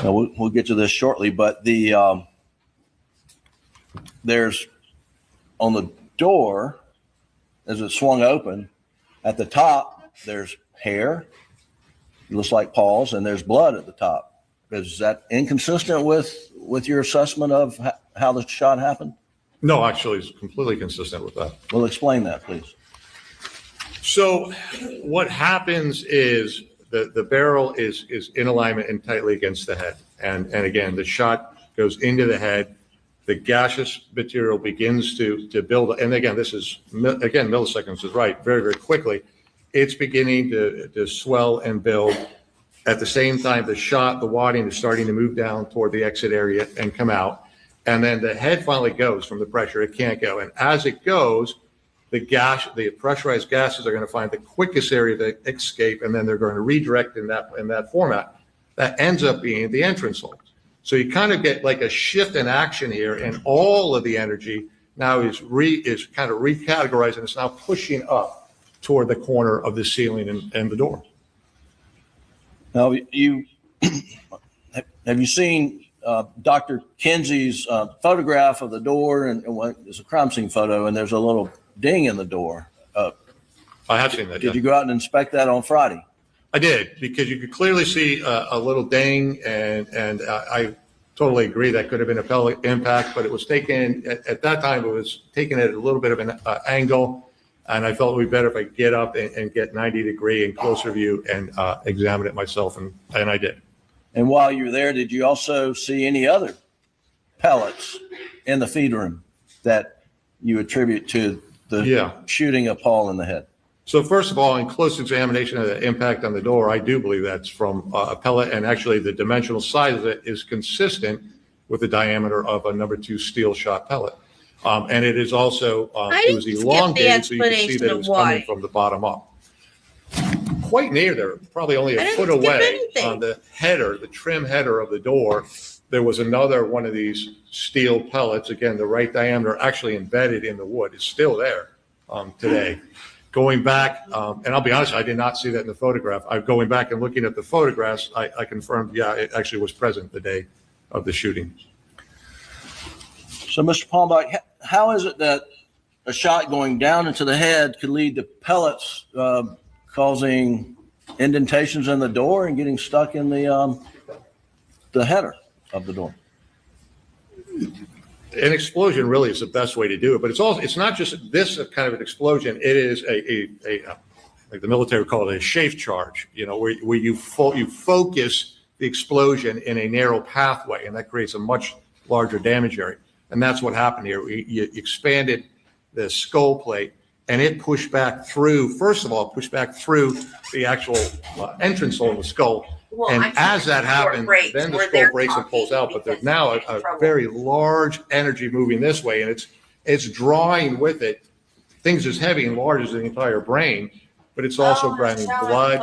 We'll get to this shortly, but there's on the door, as it swung open, at the top, there's hair, it looks like paws, and there's blood at the top. Is that inconsistent with your assessment of how the shot happened? No, actually, it's completely consistent with that. Well, explain that, please. So what happens is the barrel is in alignment and tightly against the head. And again, the shot goes into the head. The gaseous material begins to build. And again, this is, again, milliseconds is right, very, very quickly. It's beginning to swell and build. At the same time, the wadding is starting to move down toward the exit area and come out. And then the head finally goes from the pressure. It can't go. And as it goes, the pressurized gases are going to find the quickest area to escape, and then they're going to redirect in that format. That ends up being the entrance hole. So you kind of get like a shift in action here, and all of the energy now is kind of recategorized, and it's now pushing up toward the corner of the ceiling and the door. Now, have you seen Dr. Kinsey's photograph of the door? And it's a crime scene photo, and there's a little ding in the door. I have seen that. Did you go out and inspect that on Friday? I did, because you could clearly see a little ding, and I totally agree that could have been a pellet impact, but it was taken at that time. It was taken at a little bit of an angle, and I felt it would be better if I get up and get 90-degree and closer view and examine it myself, and I did. And while you were there, did you also see any other pellets in the feed room that you attribute to the shooting of Paul in the head? So first of all, in close examination of the impact on the door, I do believe that's from a pellet, and actually the dimensional size of it is consistent with the diameter of a number 2 steel shot pellet. And it is also, it was elongated, so you can see that it was coming from the bottom up. Quite near there, probably only a foot away on the header, the trim header of the door, there was another one of these steel pellets. Again, the right diameter actually embedded in the wood. It's still there today. Going back, and I'll be honest, I did not see that in the photograph. Going back and looking at the photographs, I confirmed, it actually was present the day of the shooting. So, Mr. Palmbach, how is it that a shot going down into the head could lead to pellets causing indentations in the door and getting stuck in the header of the door? An explosion really is the best way to do it, but it's not just this kind of an explosion. It is a like the military would call it a chafe charge, where you focus the explosion in a narrow pathway, and that creates a much larger damage area. And that's what happened here. You expanded the skull plate, and it pushed back through, first of all, the actual entrance hole in the skull. Well, and as that happens, then the skull breaks and pulls out. But there's now a very large energy moving this way, and it's drawing with it things as heavy and large as the entire brain. But it's also grabbing blood,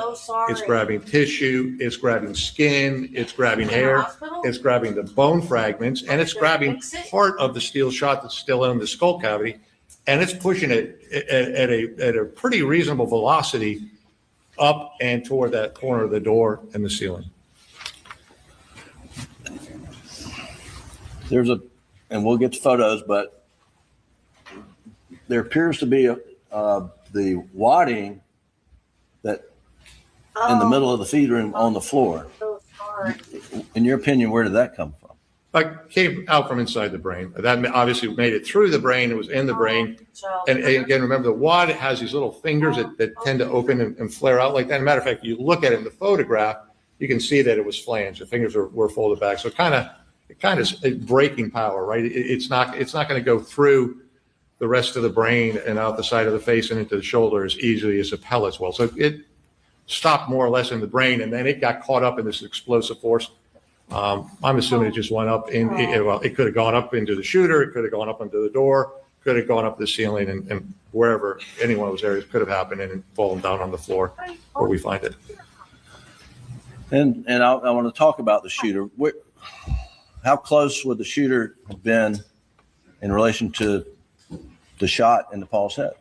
it's grabbing tissue, it's grabbing skin, it's grabbing hair, it's grabbing the bone fragments, and it's grabbing part of the steel shot that's still in the skull cavity, and it's pushing it at a pretty reasonable velocity up and toward that corner of the door and the ceiling. And we'll get to photos, but there appears to be the wadding that in the middle of the feed room on the floor. In your opinion, where did that come from? It came out from inside the brain. That obviously made it through the brain. It was in the brain. And again, remember the wad has these little fingers that tend to open and flare out like that. As a matter of fact, you look at it in the photograph, you can see that it was flanged. The fingers were folded back. So it kind of is breaking power, right? It's not going to go through the rest of the brain and out the side of the face and into the shoulder as easily as a pellets will. So it stopped more or less in the brain, and then it got caught up in this explosive force. I'm assuming it just went up it could have gone up into the shooter. It could have gone up into the door, could have gone up the ceiling and wherever any one of those areas could have happened and fallen down on the floor where we find it. And I want to talk about the shooter. How close would the shooter have been in relation to the shot into Paul's head?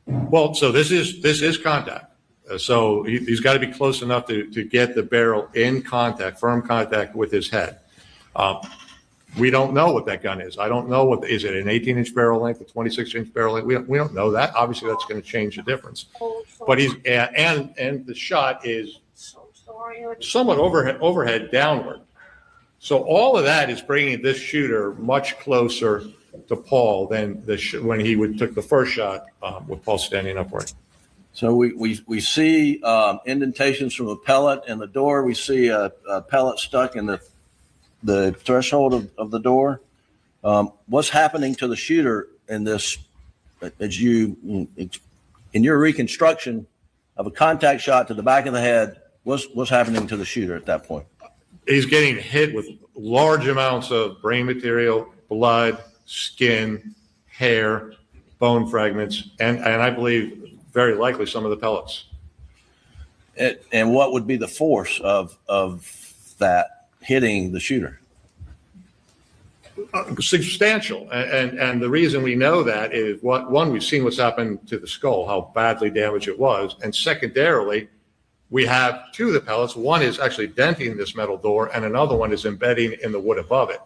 Well, so this is contact. So he's got to be close enough to get the barrel in contact, firm contact with his head. We don't know what that gun is. I don't know is it an 18-inch barrel length, a 26-inch barrel length? We don't know that. Obviously, that's going to change the difference. But and the shot is somewhat overhead downward. So all of that is bringing this shooter much closer to Paul than when he took the first shot with Paul standing upright. So we see indentations from a pellet in the door. We see a pellet stuck in the threshold of the door. What's happening to the shooter in this, in your reconstruction of a contact shot to the back of the head? What's happening to the shooter at that point? He's getting hit with large amounts of brain material, blood, skin, hair, bone fragments, and I believe very likely some of the pellets. And what would be the force of that hitting the shooter? Substantial. And the reason we know that is one, we've seen what's happened to the skull, how badly damaged it was. And secondarily, we have two of the pellets. One is actually denting this metal door and another one is embedding in the wood above it.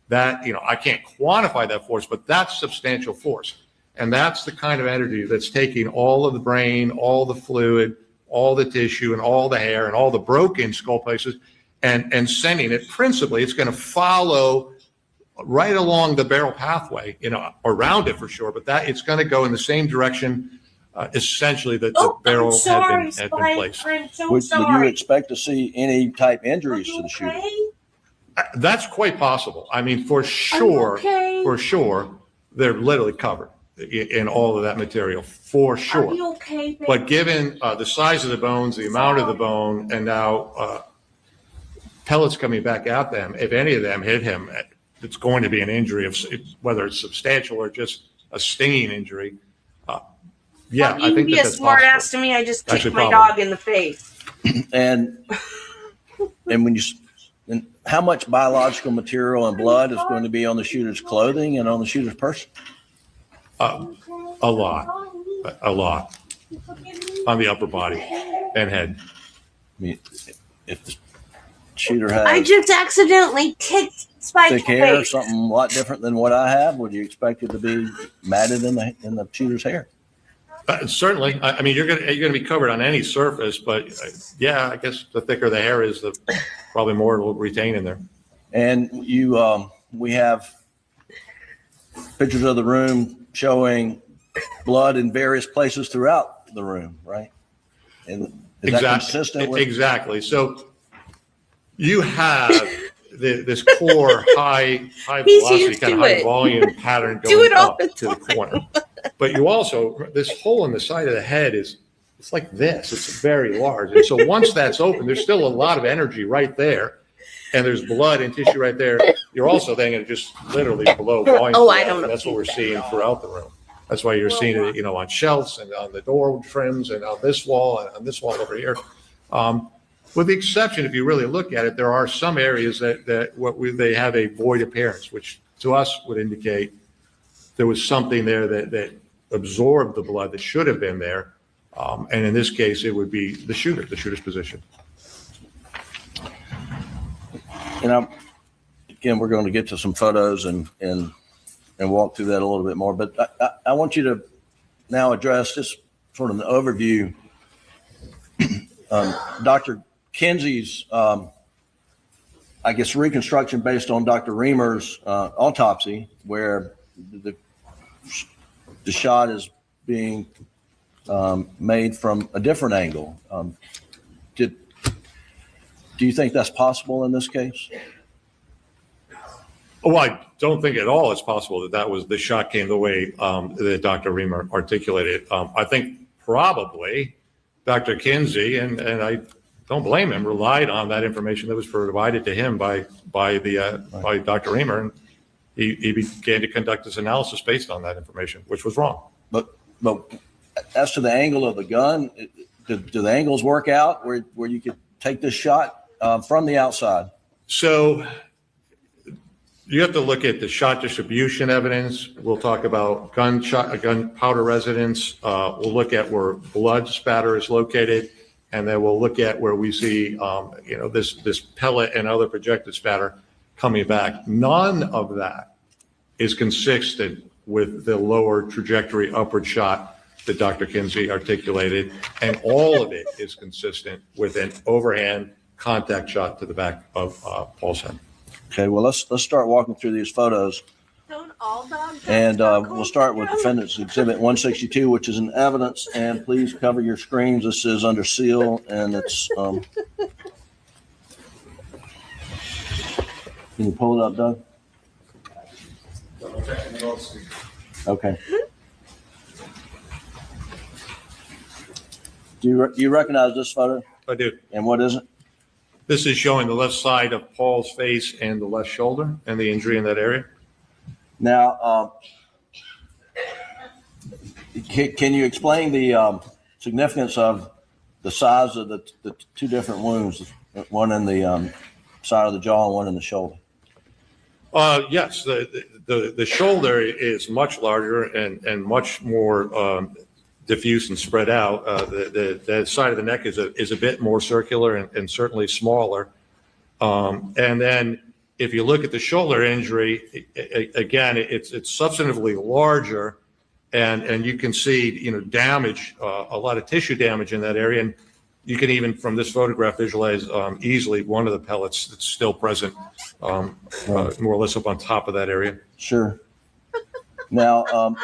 That, I can't quantify that force, but that's substantial force. And that's the kind of energy that's taking all of the brain, all the fluid, all the tissue, and all the hair, and all the broken skull places, and sending it. Principally, it's going to follow right along the barrel pathway, around it for sure, but that it's going to go in the same direction, essentially, that the barrel had been placed. Would you expect to see any type injuries to the shooter? That's quite possible. I mean, for sure, they're literally covered in all of that material, for sure. Are you okay, baby? But given the size of the bones, the amount of the bone, and now pellets coming back at them, if any of them hit him, it's going to be an injury, whether it's substantial or just a stinging injury. Yeah, you I think be a smart ass to me. I just kicked my dog in the face. And and how much biological material and blood is going to be on the shooter's clothing and on the shooter's person? A lot on the upper body and head. I mean, if the shooter has I just accidentally kicked Spike's thick hair, face. something a lot different than what I have, would you expect it to be matted in the shooter's hair? Certainly. I mean, you're gonna be covered on any surface, but yeah, I guess the thicker the hair is, the probably more it will retain in there. And we have pictures of the room showing blood in various places throughout the room, right? And is that consistent with? Exactly. So you have this core high velocity, kind of high volume pattern going up to the corner. But you also, this hole in the side of the head it's like this. It's very large. And so once that's open, there's still a lot of energy right there. And there's blood and tissue right there. You're also then going to just literally blow volume. Oh, I don't know. And that's what we're seeing throughout the room. That's why you're seeing it, on shelves and on the door trims and on this wall and on this wall over here. With the exception, if you really look at it, there are some areas that they have a void appearance, which to us would indicate there was something there that absorbed the blood that should have been there. And in this case, it would be the shooter's position. And again, we're going to get to some photos and walk through that a little bit more. But I want you to now address just sort of an overview. Dr. Kinsey's, I guess, reconstruction based on Dr. Reamer's autopsy, where the shot is being made from a different angle. Do you think that's possible in this case? Oh, I don't think at all it's possible that was the shot came the way that Dr. Reamer articulated. I think probably Dr. Kinsey, and I don't blame him, relied on that information that was provided to him by Dr. Reamer, and he began to conduct his analysis based on that information, which was wrong. But as to the angle of the gun, do the angles work out where you could take this shot from the outside? So you have to look at the shot distribution evidence. We'll talk about gunpowder residence. We'll look at where blood spatter is located, and then we'll look at where we see, this pellet and other projected spatter coming back. None of that is consistent with the lower trajectory upward shot that Dr. Kinsey articulated, and all of it is consistent with an overhand contact shot to the back of Paul's head. Okay, well, let's start walking through these photos. Don't all dogs And we'll start with Defendant's Exhibit 162, which is an evidence. And please cover your screens. This is under seal, and it's. Can you pull it up, Doug? Okay. Do you recognize this photo? I do. And what is it? This is showing the left side of Paul's face and the left shoulder and the injury in that area. Now, can you explain the significance of the size of the two different wounds, one in the side of the jaw and one in the shoulder? Yes, the shoulder is much larger and much more diffuse and spread out. The side of the neck is a bit more circular and certainly smaller. And then if you look at the shoulder injury, again, it's substantively larger, and you can see damage, a lot of tissue damage in that area. And you can even from this photograph visualize easily one of the pellets that's still present, more or less up on top of that area. Sure. Now,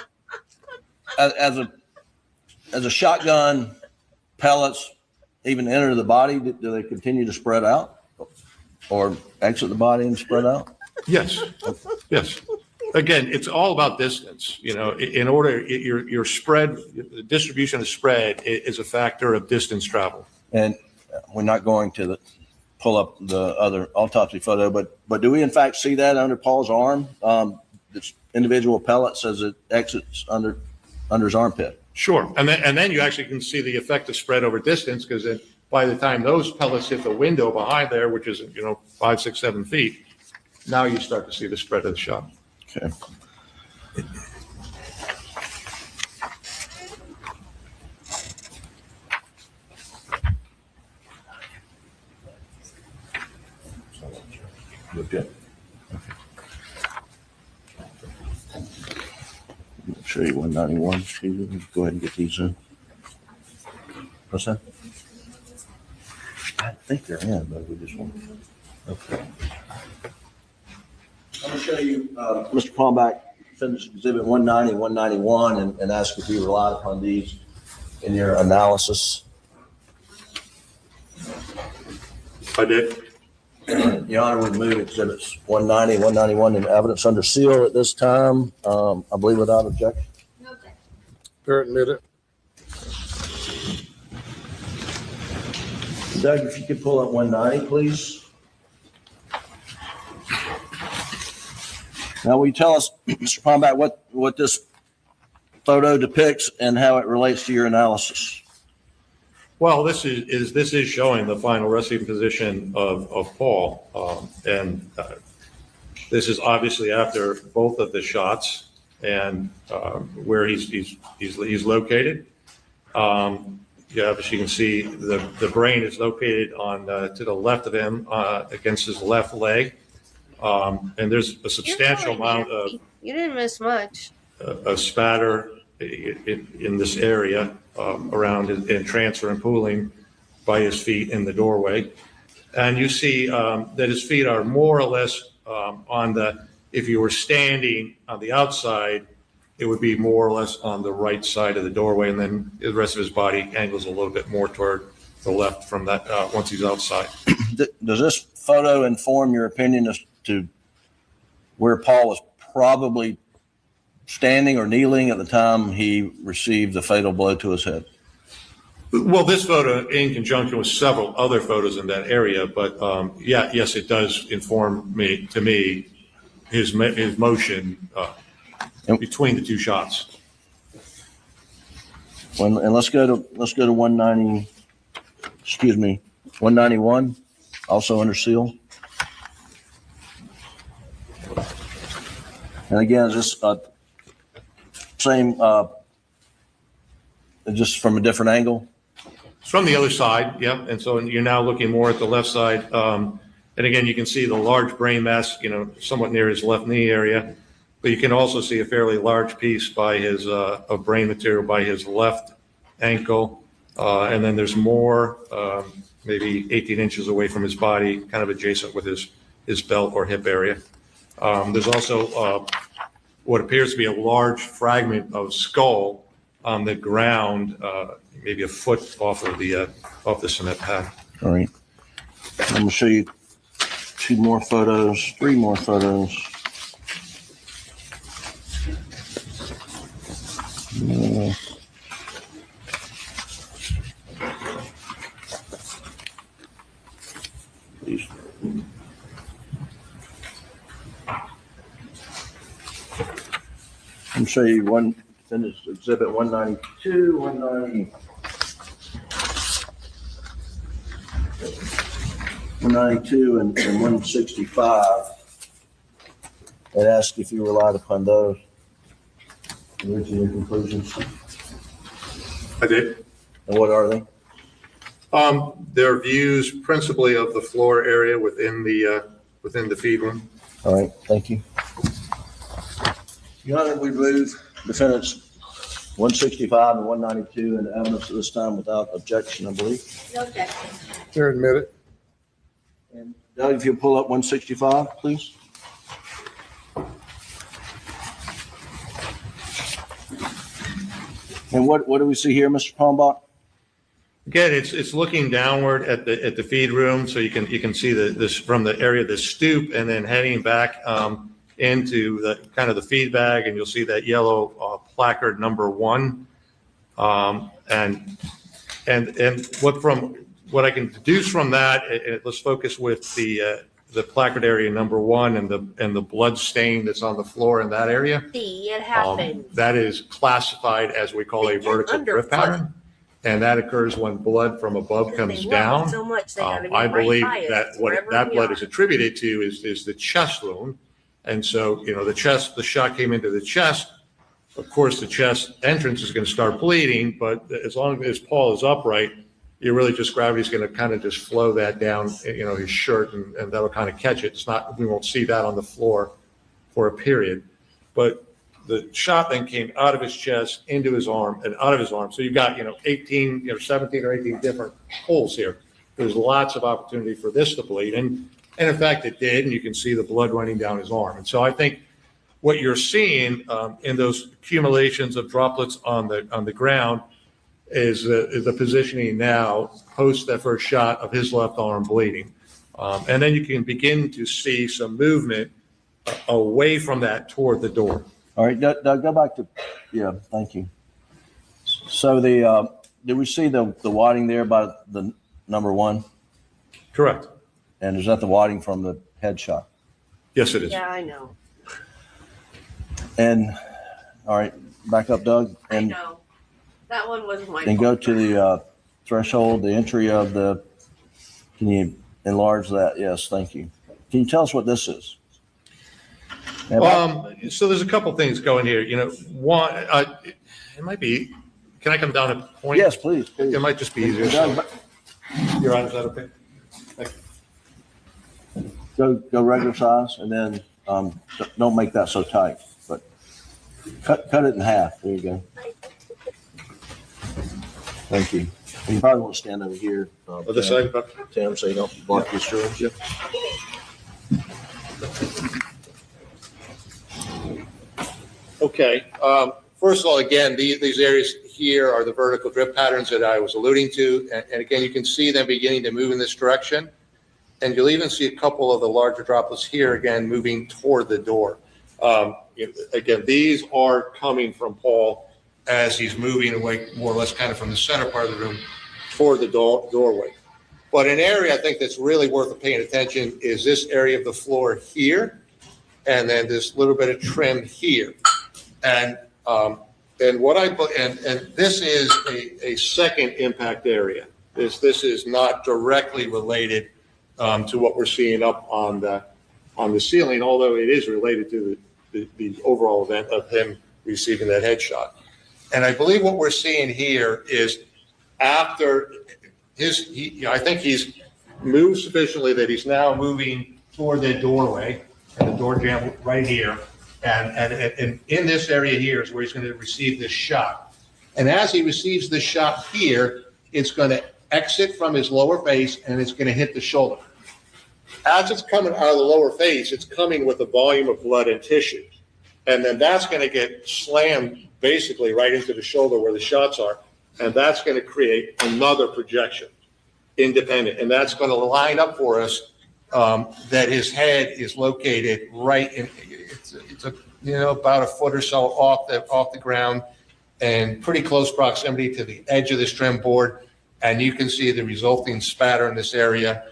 as a shotgun, pellets even enter the body, do they continue to spread out or exit the body and spread out? Yes, yes. Again, it's all about distance. In order, your spread, the distribution of spread is a factor of distance travel. And we're not going to pull up the other autopsy photo, but do we in fact see that under Paul's arm? This individual pellets as it exits under his armpit. Sure, and then you actually can see the effect of spread over distance, because then by the time those pellets hit the window behind there, which is 5, 6, 7 feet, now you start to see the spread of the shot. Okay. Good. I'll show you 191. Go ahead and get these in. What's that? I think they're in, but we just want. Okay. I'm going to show you, Mr. Palmbach, Defendant's Exhibit 190, 191, and ask if you relied upon these in your analysis. I did. Your Honor, we move Exhibits 190, 191 in evidence under seal at this time. I believe without objection. No objection. They're admitted. Doug, if you could pull up 190, please. Now, will you tell us, Mr. Palmbach, what this photo depicts and how it relates to your analysis? Well, this is showing the final resting position of Paul, and this is obviously after both of the shots and where he's located. As you can see, the brain is located on to the left of him against his left leg, and there's a substantial amount of You didn't miss much. spatter in this area around and transfer and pooling by his feet in the doorway. And you see that his feet are more or less on the, if you were standing on the outside, it would be more or less on the right side of the doorway, and then the rest of his body angles a little bit more toward the left from that once he's outside. Does this photo inform your opinion as to where Paul was probably standing or kneeling at the time he received the fatal blow to his head? Well, this photo in conjunction with several other photos in that area, but yes, it does inform me his motion between the two shots. And let's go to 191, also under seal. And again, just same, just from a different angle. It's from the other side, yeah. And so you're now looking more at the left side. And again, you can see the large brain mass, somewhat near his left knee area. But you can also see a fairly large piece by his of brain material by his left ankle. And then there's more, maybe 18 inches away from his body, kind of adjacent with his belt or hip area. There's also what appears to be a large fragment of skull on the ground, maybe a foot off of the cement pad. All right. I'm going to show you three more photos. I'm show you one. Finish exhibit 192, 192, and 165. I'd ask if you relied upon those in reaching your conclusions. I did. And what are they? They're views principally of the floor area within the feed room. All right, thank you. Your Honor, we move defendants 165 and 192 into evidence at this time without objection, I believe. No objection. They're admitted. And Doug, if you'll pull up 165, please. And what do we see here, Mr. Palmbach? Again, it's looking downward at the feed room, so you can see this from the area of the stoop, and then heading back into the kind of the feed bag, and you'll see that yellow placard number 1. And what I can deduce from that, let's focus with the placard area number 1 and the blood stain that's on the floor in that area. See, it happened. That is classified as we call a vertical drip pattern. And that occurs when blood from above comes down. So much they gotta be I right believe by us, that what wherever that we blood are. is attributed to is the chest wound. And so, the shot came into the chest. Of course, the chest entrance is going to start bleeding, but as long as Paul is upright, you really just gravity's going to kind of just flow that down, his shirt, and that'll kind of catch it. We won't see that on the floor for a period. But the shot then came out of his chest, into his arm, and out of his arm. So you've got, 17 or 18 different holes here. There's lots of opportunity for this to bleed. And in fact, it did, and you can see the blood running down his arm. And so I think what you're seeing in those accumulations of droplets on the ground is the positioning now post that first shot of his left arm bleeding. And then you can begin to see some movement away from that toward the door. All right, Doug, go back to, thank you. So did we see the wadding there by the number 1? Correct. And is that the wadding from the headshot? Yes, it is. Yeah, I know. And, all right, back up, Doug. I know. That one was my And go to the threshold, the entry of can you enlarge that? Yes, thank you. Can you tell us what this is? So there's a couple things going here. One, it might be, can I come down a point? Yes, please. It might just be easier. Your Honor, is that okay? Thank you. Go regular size, and then don't make that so tight. But Cut it in half. There you go. Thank you. And you probably want to stand over here, Other side, Tim, so you don't block your stroke. Yep. Okay. First of all, again, these areas here are the vertical drip patterns that I was alluding to. And again, you can see them beginning to move in this direction. And you'll even see a couple of the larger droplets here, again, moving toward the door. Again, these are coming from Paul as he's moving away more or less kind of from the center part of the room toward the doorway. But an area I think that's really worth paying attention is this area of the floor here, and then this little bit of trim here. And this is a second impact area. This is not directly related to what we're seeing up on the ceiling, although it is related to the overall event of him receiving that headshot. And I believe what we're seeing here is after I think he's moved sufficiently that he's now moving toward the doorway, and the door jamb right here. And in this area here is where he's going to receive this shot. And as he receives this shot here, it's going to exit from his lower face and it's going to hit the shoulder. As it's coming out of the lower face, it's coming with a volume of blood and tissue. And then that's going to get slammed basically right into the shoulder where the shots are. And that's going to create another projection, independent. And that's going to line up for us that his head is located right in, it's about a foot or so off the ground and pretty close proximity to the edge of this trim board. And you can see the resulting spatter in this area,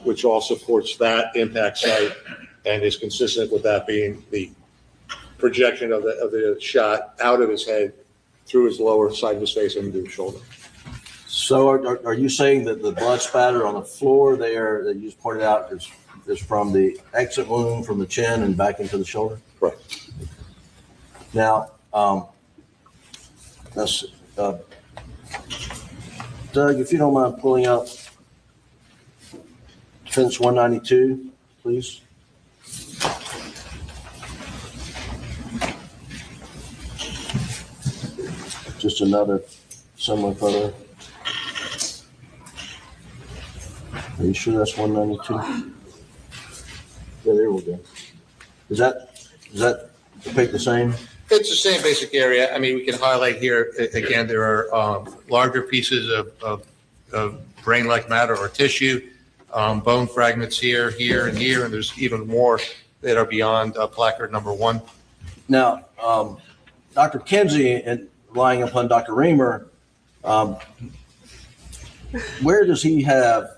which all supports that impact site and is consistent with that being the projection of the shot out of his head through his lower side of his face and into the shoulder. So are you saying that the blood spatter on the floor there that you just pointed out is from the exit wound from the chin and back into the shoulder? Correct. Now, that's Doug, if you don't mind pulling up Defense 192, please. Just another similar photo. Are you sure that's 192? Yeah, there we go. Does that depict the same? It's the same basic area. I mean, we can highlight here, again, there are larger pieces of brain-like matter or tissue, bone fragments here, and here, and there's even more that are beyond placard number 1. Now, Dr. Kinsey, and relying upon Dr. Reamer, where does he have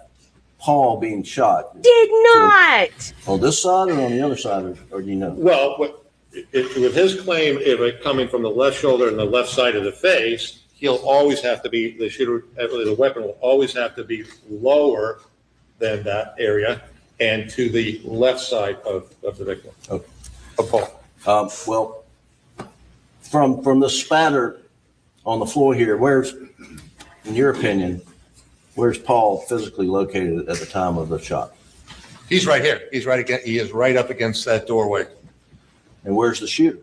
Paul being shot? Did not. On this side or on the other side, or do you know? Well, with his claim, if it coming from the left shoulder and the left side of the face, he'll always have to be, the weapon will always have to be lower than that area and to the left side of the victim, Okay. of Paul. Well, from the spatter on the floor here, where's, in your opinion, where's Paul physically located at the time of the shot? He's right here. He is right up against that doorway. And where's the shooter?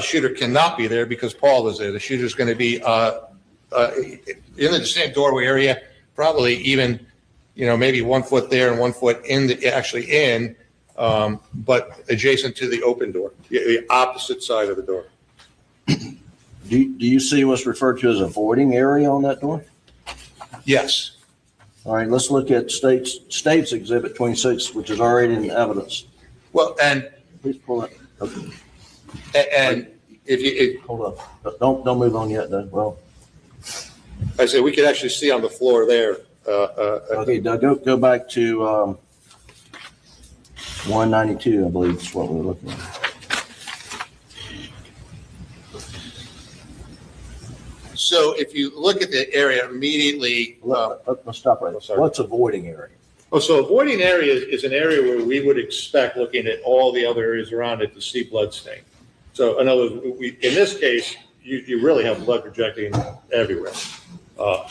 Shooter cannot be there because Paul is there. The shooter's going to be in the same doorway area, probably even, maybe 1 foot there and 1 foot but adjacent to the open door, the opposite side of the door. Do you see what's referred to as a voiding area on that door? Yes. All right, let's look at State's Exhibit 26, which is already in evidence. Well, and Please pull it. Okay. and if Hold up. Don't move on yet, though. Well, I said we could actually see on the floor there. okay, Doug, go back to 192, I believe is what we're looking at. So if you look at the area immediately. Let's stop right there. What's a voiding area? So a voiding area is an area where we would expect, looking at all the other areas around it, to see blood stain. So in other words, in this case, you really have blood projecting everywhere,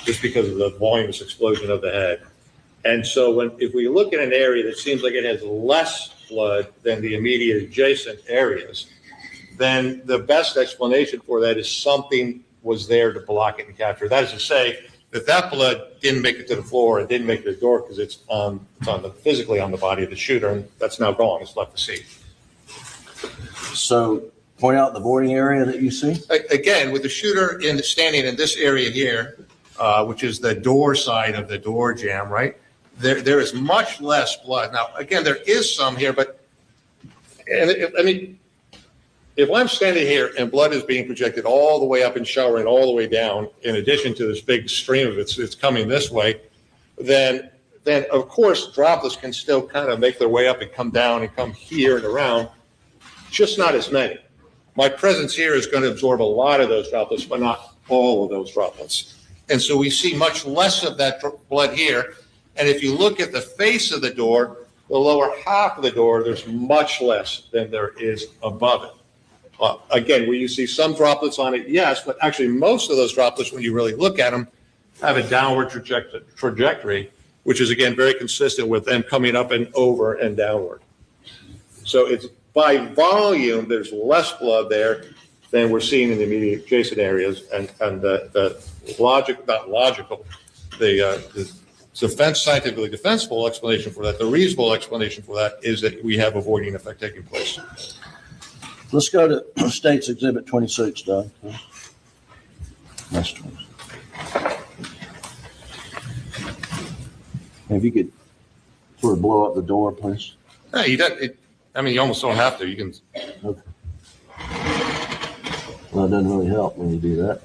just because of the voluminous explosion of the head. And so if we look at an area that seems like it has less blood than the immediate adjacent areas, then the best explanation for that is something was there to block it and capture. That is to say that that blood didn't make it to the floor and didn't make it to the door because it's physically on the body of the shooter, and that's now gone. It's left to see. So point out the voiding area that you see. Again, with the shooter standing in this area here, which is the door side of the door jamb, right? There is much less blood. Now, again, there is some here, but if I'm standing here and blood is being projected all the way up and showering all the way down, in addition to this big stream of it's coming this way, then of course droplets can still kind of make their way up and come down and come here and around, just not as many. My presence here is going to absorb a lot of those droplets, but not all of those droplets. And so we see much less of that blood here. And if you look at the face of the door, the lower half of the door, there's much less than there is above it. Again, where you see some droplets on it, yes, but actually most of those droplets, when you really look at them, have a downward trajectory, which is, again, very consistent with them coming up and over and downward. So it's by volume, there's less blood there than we're seeing in the immediate adjacent areas. And the scientifically defensible explanation for that, the reasonable explanation for that is that we have a voiding effect taking place. Let's go to State's Exhibit 26, Doug. Nice. If you could sort of blow up the door, please. No, you almost don't have to. You can. Okay. Well, it doesn't really help when you do that.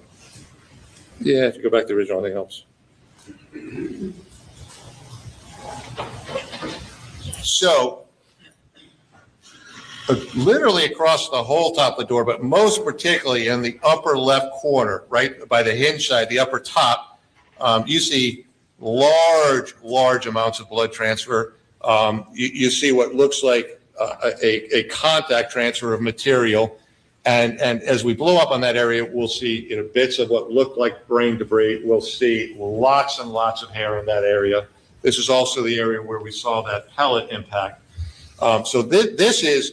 Yeah, if you go back to the original, I think it helps. So, literally across the whole top of the door, but most particularly in the upper left corner, right by the hinge side, the upper top, you see large amounts of blood transfer. You see what looks like a contact transfer of material. And as we blow up on that area, we'll see bits of what look like brain debris. We'll see lots and lots of hair in that area. This is also the area where we saw that pellet impact. So this is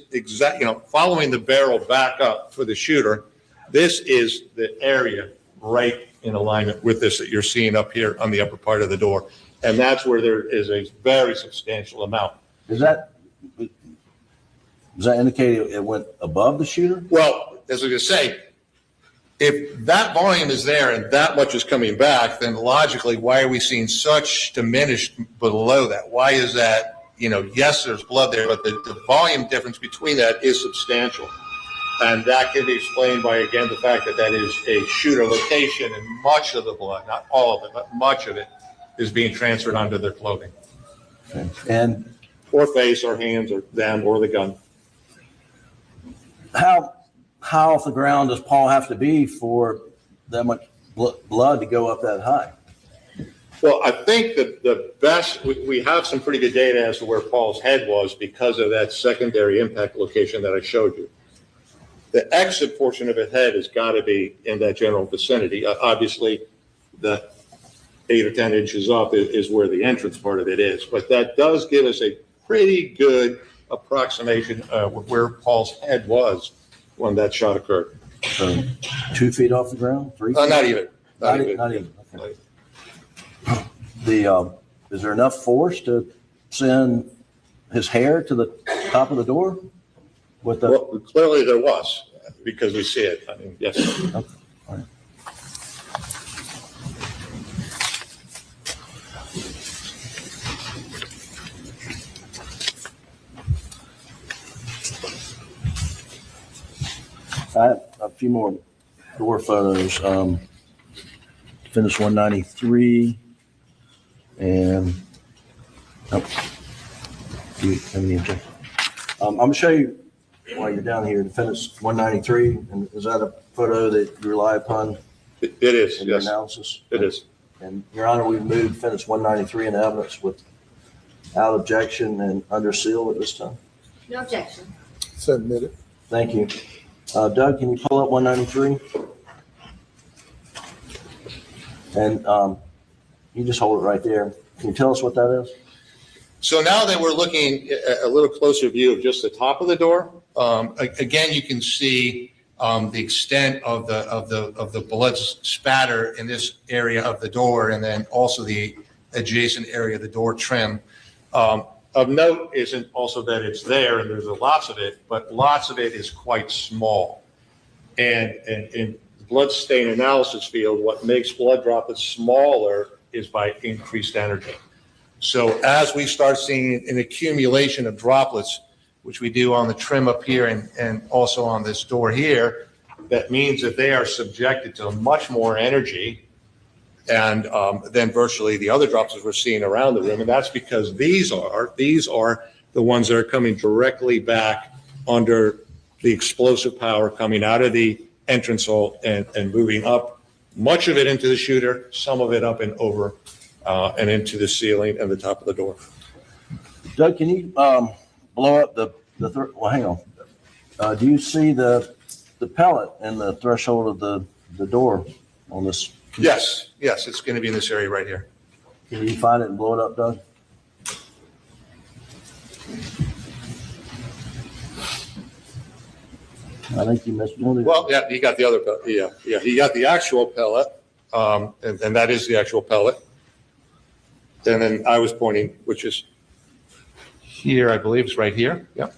following the barrel back up for the shooter. This is the area right in alignment with this that you're seeing up here on the upper part of the door. And that's where there is a very substantial amount. Does that indicate it went above the shooter? Well, as I was going to say, if that volume is there and that much is coming back, then logically, why are we seeing such diminished below that? Why is that? Yes, there's blood there, but the volume difference between that is substantial. And that can be explained by, again, the fact that that is a shooter location and much of the blood, not all of it, but much of it is being transferred onto their clothing. Okay. Or face or hands or them or the gun. How off the ground does Paul have to be for that much blood to go up that high? Well, I think that the best, we have some pretty good data as to where Paul's head was because of that secondary impact location that I showed you. The exit portion of his head has got to be in that general vicinity. Obviously, the 8 or 10 inches up is where the entrance part of it is. But that does give us a pretty good approximation of where Paul's head was when that shot occurred. 2 feet off the ground? 3 feet? Not even. Not even. Okay. Is there enough force to send his hair to the top of the door? Well, clearly there was, because we see it. Yes. Okay. All right. I have a few more door photos. Finish 193 and do you have any objection? I'm going to show you while you're down here to finish 193. And is that a photo that you rely upon? It is, in your yes. analysis? It is. And Your Honor, we've moved finish 193 in evidence without objection and under seal at this time. No objection. Submitted. Thank you. Doug, can you pull up 193? And you just hold it right there. Can you tell us what that is? So now that we're looking at a little closer view of just the top of the door, again, you can see the extent of the blood spatter in this area of the door, and then also the adjacent area of the door trim. Of note isn't also that it's there and there's lots of it, but lots of it is quite small. And in blood stain analysis field, what makes blood droplets smaller is by increased energy. So as we start seeing an accumulation of droplets, which we do on the trim up here and also on this door here, that means that they are subjected to much more energy and then virtually the other droplets we're seeing around the room. And that's because these are the ones that are coming directly back under the explosive power coming out of the entrance hole and moving up, much of it into the shooter, some of it up and over and into the ceiling and the top of the door. Doug, can you blow up well, hang on. Do you see the pellet in the threshold of the door on this? Yes, it's going to be in this area right here. Can you find it and blow it up, Doug? I think you missed one. Well, yeah, he got the other pellet. Yeah, he got the actual pellet, and that is the actual pellet. And then I was pointing, which is here, I believe it's right here. Yep.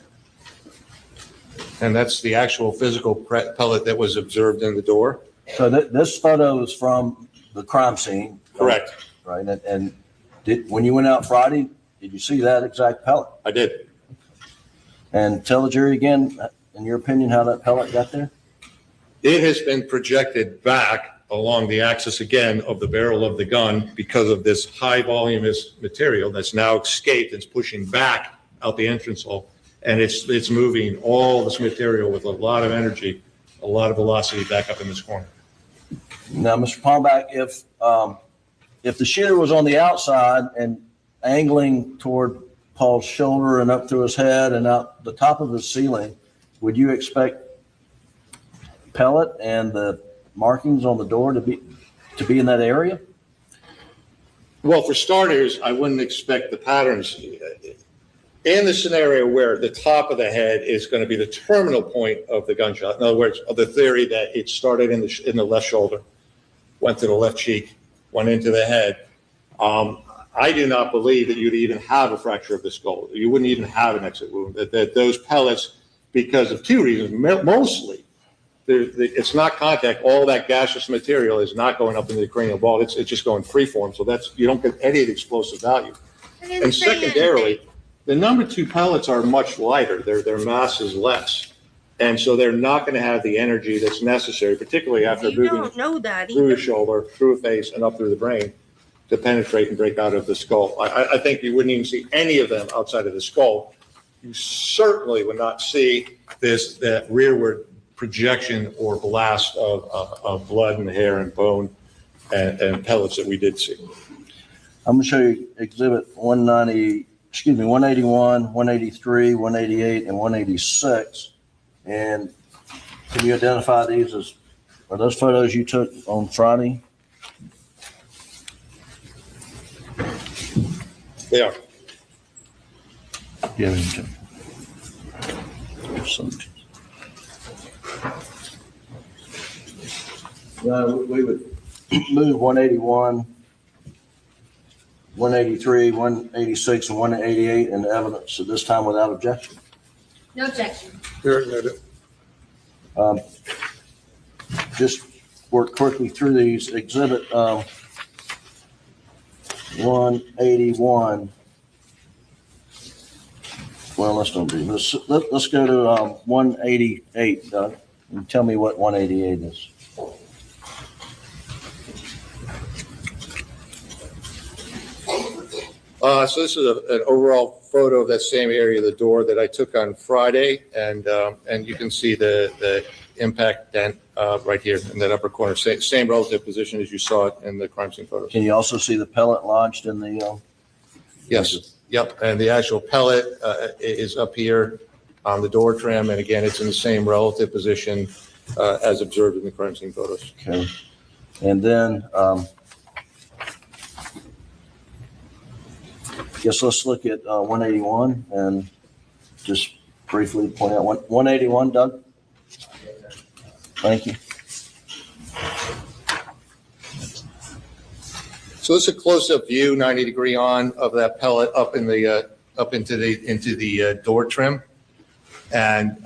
And that's the actual physical pellet that was observed in the door. So this photo is from the crime scene. Correct. Right. And when you went out Friday, did you see that exact pellet? I did. And tell the jury again, in your opinion, how that pellet got there? It has been projected back along the axis again of the barrel of the gun because of this high voluminous material that's now escaped. It's pushing back out the entrance hole, and it's moving all this material with a lot of energy, a lot of velocity back up in this corner. Now, Mr. Palmbach, if the shooter was on the outside and angling toward Paul's shoulder and up through his head and out the top of his ceiling, would you expect pellet and the markings on the door to be in that area? Well, for starters, I wouldn't expect the patterns. In the scenario where the top of the head is going to be the terminal point of the gunshot, in other words, of the theory that it started in the left shoulder, went to the left cheek, went into the head, I do not believe that you'd even have a fracture of the skull. You wouldn't even have an exit wound. That those pellets, because of two reasons, mostly, it's not contact. All that gaseous material is not going up into the cranial ball. It's just going freeform. So you don't get any explosive value. And secondarily, the number 2 pellets are much lighter. Their mass is less. And so they're not going to have the energy that's necessary, particularly after moving through the shoulder, through the face, and up through the brain to penetrate and break out of the skull. I think you wouldn't even see any of them outside of the skull. You certainly would not see that rearward projection or blast of blood and hair and bone and pellets that we did see. I'm going to show you exhibit 181, 183, 188, and 186. And can you identify these are those photos you took on Friday? They are. Yeah, we would move 181, 183, 186, and 188 in evidence at this time without objection. No objection. Here, noted. Just work quickly through these. Exhibit 181. Well, let's don't do this. Let's go to 188, Doug, and tell me what 188 is. So this is an overall photo of that same area of the door that I took on Friday, and you can see the impact dent right here in that upper corner, same relative position as you saw it in the crime scene photos. Can you also see the pellet lodged in the? Yes. Yep. And the actual pellet is up here on the door trim, and again, it's in the same relative position as observed in the crime scene photos. Okay. And then Guess let's look at 181 and just briefly point out 181, Doug. Thank you. So this is a close-up view, 90-degree on of that pellet up in the up into the door trim, and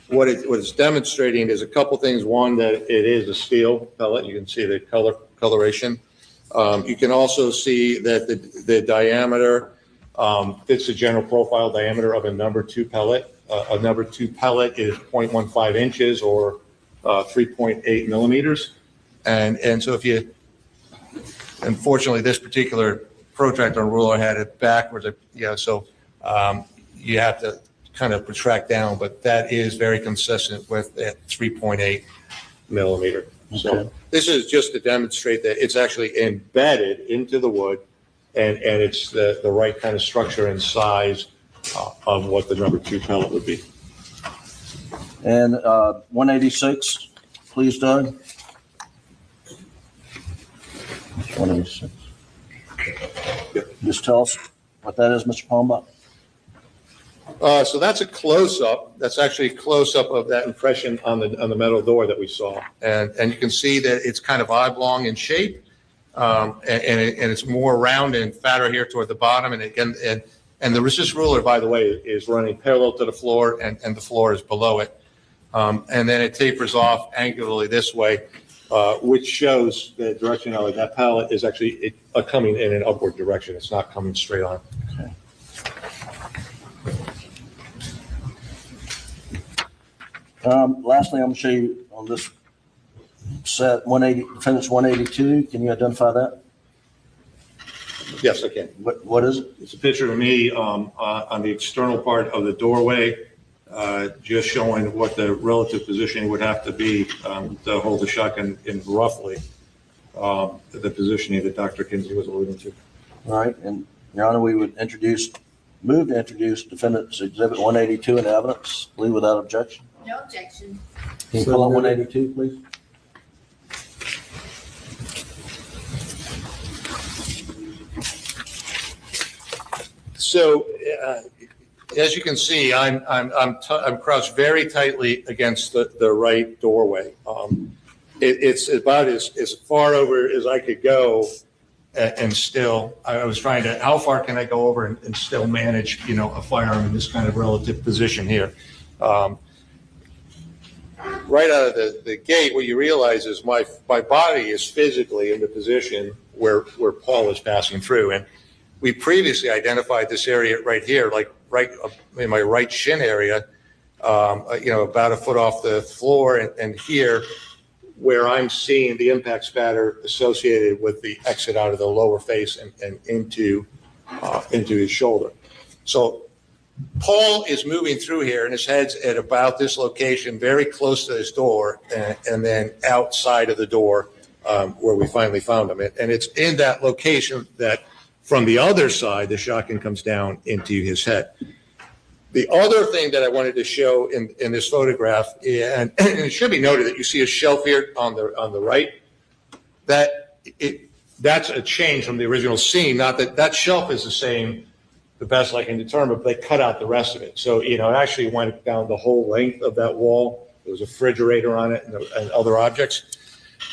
what it's demonstrating is a couple things. One, that it is a steel pellet. You can see the coloration. You can also see that the diameter fits the general profile diameter of a number 2 pellet. A number 2 pellet is 0.15 inches or 3.8 millimeters, and so if you, unfortunately, this particular protractor and ruler had it backwards, so you have to kind of protract down, but that is very consistent with that 3.8 millimeter. So this is just to demonstrate that it's actually embedded into the wood, and it's the right kind of structure and size of what the number 2 pellet would be. And 186, please, Doug. 186. Just tell us what that is, Mr. Palmbach. So that's a close-up. That's actually a close-up of that impression on the metal door that we saw, and you can see that it's kind of oblong in shape, and it's more round and fatter here toward the bottom. And again, and the resist ruler, by the way, is running parallel to the floor, and the floor is below it, and then it tapers off angularly this way, which shows the directionality. That pallet is actually coming in an upward direction. It's not coming straight on. Okay. Lastly, I'm going to show you on this set 180, defendant's 182. Can you identify that? Yes, I can. What is it? It's a picture of me on the external part of the doorway, just showing what the relative positioning would have to be to hold the shotgun in roughly the positioning that Dr. Kinsey was alluding to. All right, and Your Honor, we would move to introduce defendant's exhibit 182 in evidence. Please, without objection. No objection. Can you pull up 182, please? So, as you can see, I'm crouched very tightly against the right doorway. It's about as far over as I could go, and still, I was trying to, how far can I go over and still manage, a firearm in this kind of relative position here. Right out of the gate, what you realize is my body is physically in the position where Paul is passing through, and we previously identified this area right here, like right in my right shin area, about a foot off the floor, and here where I'm seeing the impact spatter associated with the exit out of the lower face and into his shoulder. So Paul is moving through here, and his head's at about this location, very close to this door, and then outside of the door where we finally found him. And it's in that location that from the other side, the shotgun comes down into his head. The other thing that I wanted to show in this photograph, and it should be noted that you see a shelf here on the right, that's a change from the original scene. Not that shelf is the same, the best I can determine, but they cut out the rest of it. So, it actually went down the whole length of that wall. There was a refrigerator on it and other objects.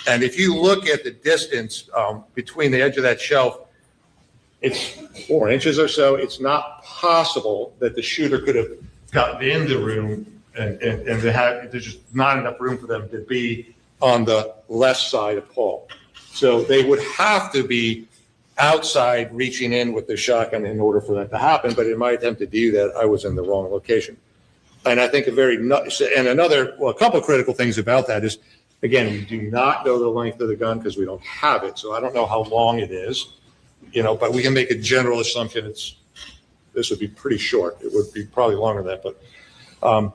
And if you look at the distance between the edge of that shelf, it's 4 inches or so. It's not possible that the shooter could have gotten in the room and there's just not enough room for them to be on the left side of Paul. So they would have to be outside reaching in with the shotgun in order for that to happen. But in my attempt to do that, I was in the wrong location. And I think a couple of critical things about that is, again, we do not know the length of the gun because we don't have it. So I don't know how long it is. But we can make a general assumption this would be pretty short. It would be probably longer than that, but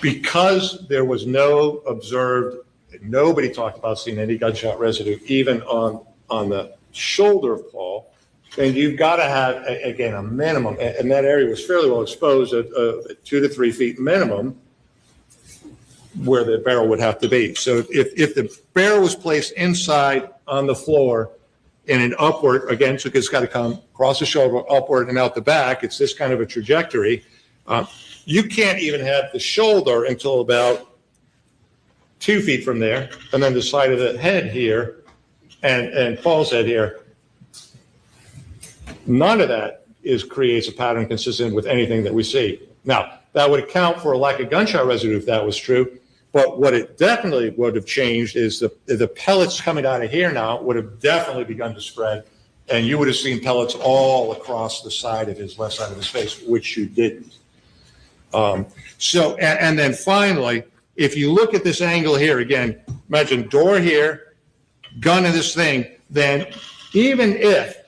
because there was no observed, nobody talked about seeing any gunshot residue, even on the shoulder of Paul, then you've got to have, again, a minimum, and that area was fairly well exposed at 2 to 3 feet minimum where the barrel would have to be. So if the barrel was placed inside on the floor, in an upward, again, so it's got to come across the shoulder, upward and out the back. It's this kind of a trajectory. You can't even have the shoulder until about 2 feet from there, and then the side of the head here, and Paul's head here. None of that creates a pattern consistent with anything that we see. Now, that would account for a lack of gunshot residue if that was true, but what it definitely would have changed is the pellets coming out of here now would have definitely begun to spread, and you would have seen pellets all across the side of his left side of his face, which you didn't. And then finally, if you look at this angle here, again, imagine door here, gun in this thing, then even if,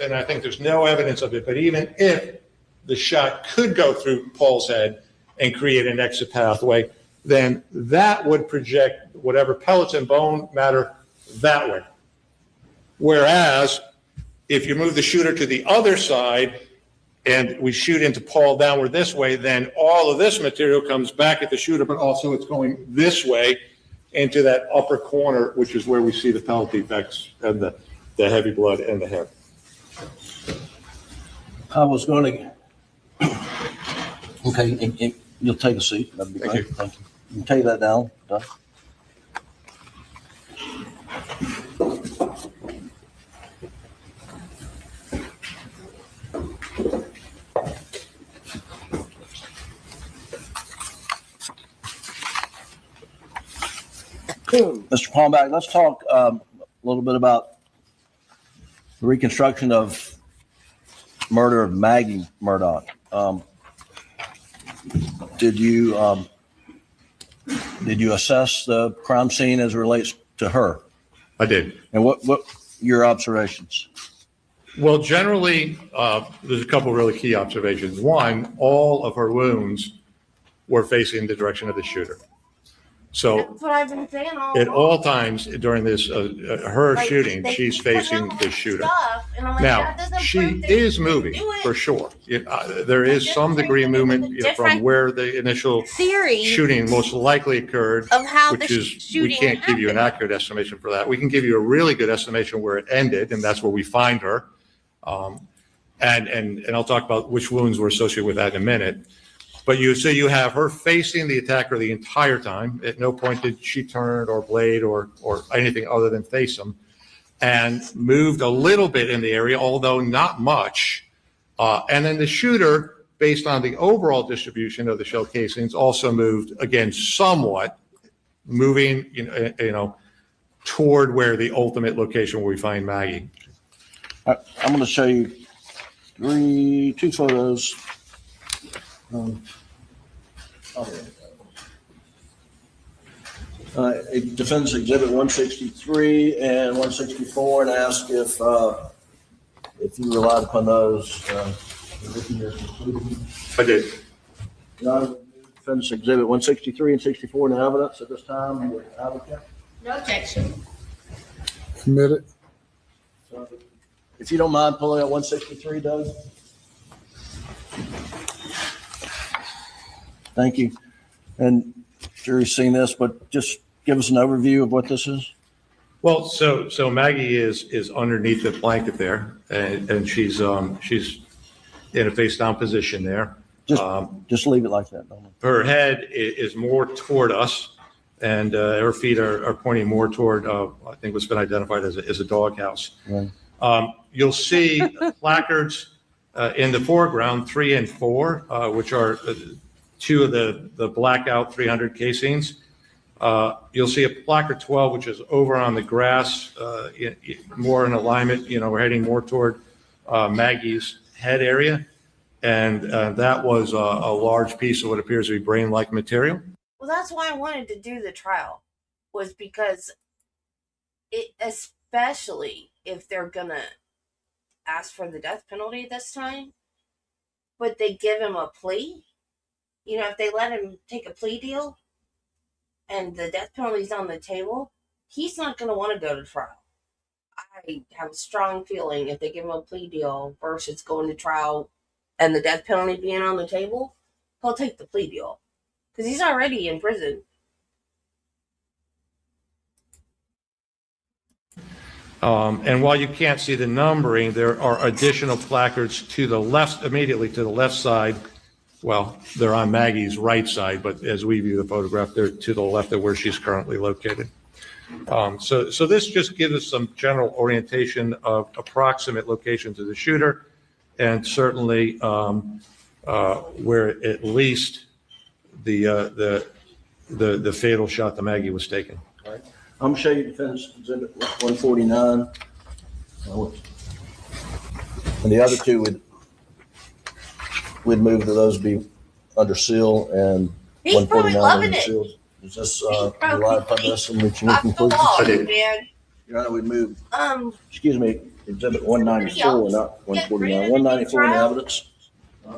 and I think there's no evidence of it, but even if the shot could go through Paul's head and create an exit pathway, then that would project whatever pellets and bone matter that way. Whereas if you move the shooter to the other side and we shoot into Paul downward this way, then all of this material comes back at the shooter, but also it's going this way into that upper corner, which is where we see the pellet defects and the heavy blood and the hair. I was going to. Okay, and you'll take a seat. That'd be great. Thank you. You can take that down. Done. Mr. Palmbach, let's talk a little bit about the reconstruction of murder of Maggie Murdaugh. Did you assess the crime scene as it relates to her? I did. And what your observations? Well, generally, there's a couple really key observations. One, all of her wounds were facing the direction of the shooter. So That's what I've been saying all at along. all times during this, her Like, shooting, they she's keep putting facing all the this shooter. stuff, and I'm like, Now, that doesn't she prove that is you moving do it. for sure. There is Just some degree of bring it with movement a from different where the initial theory shooting most likely occurred, of how the which is, shooting we can't give you an happened. accurate estimation for that. We can give you a really good estimation where it ended, and that's where we find her. And I'll talk about which wounds were associated with that in a minute. But you have her facing the attacker the entire time. At no point did she turn or blade or anything other than face him, and moved a little bit in the area, although not much. And then the shooter, based on the overall distribution of the shell casings, also moved again somewhat, moving toward where the ultimate location where we find Maggie. I'm going to show you two photos. Defense Exhibit 163 and 164, and ask if you relied upon those. I did. Defense Exhibit 163 and 64 in evidence at this time. No objection. Committed. So, if you don't mind pulling out 163, Doug. Thank you. And jury's seen this, but just give us an overview of what this is. Well, so Maggie is underneath the blanket there, and she's in a face down position there. Just leave it like that. Don't it? Her head is more toward us, and her feet are pointing more toward I think what's been identified as a doghouse. Right. You'll see placards in the foreground, 3 and 4, which are two of the blackout 300 casings. You'll see a placard 12, which is over on the grass, more in alignment. We're heading more toward Maggie's head area. And that was a large piece of what appears to be brain-like material. Well, that's why I wanted to do the trial, was because especially if they're gonna ask for the death penalty this time, but they give him a plea. If they let him take a plea deal and the death penalty's on the table, he's not going to want to go to trial. I have a strong feeling if they give him a plea deal versus going to trial and the death penalty being on the table, he'll take the plea deal because he's already in prison. And while you can't see the numbering, there are additional placards to the left, immediately to the left side. Well, they're on Maggie's right side, but as we view the photograph, they're to the left of where she's currently located. So this just gives us some general orientation of approximate locations of the shooter, and certainly where at least the fatal shot to Maggie was taken. All right. I'm gonna show you Defense Exhibit 149. And the other two would move to those be under seal, and He's probably 149 loving under it. seal. Is this probably rely upon this and reaching a Off the conclusion? wall, I did. man. Your Honor, we move, Excuse me, Exhibit 194, not 149. 194 in evidence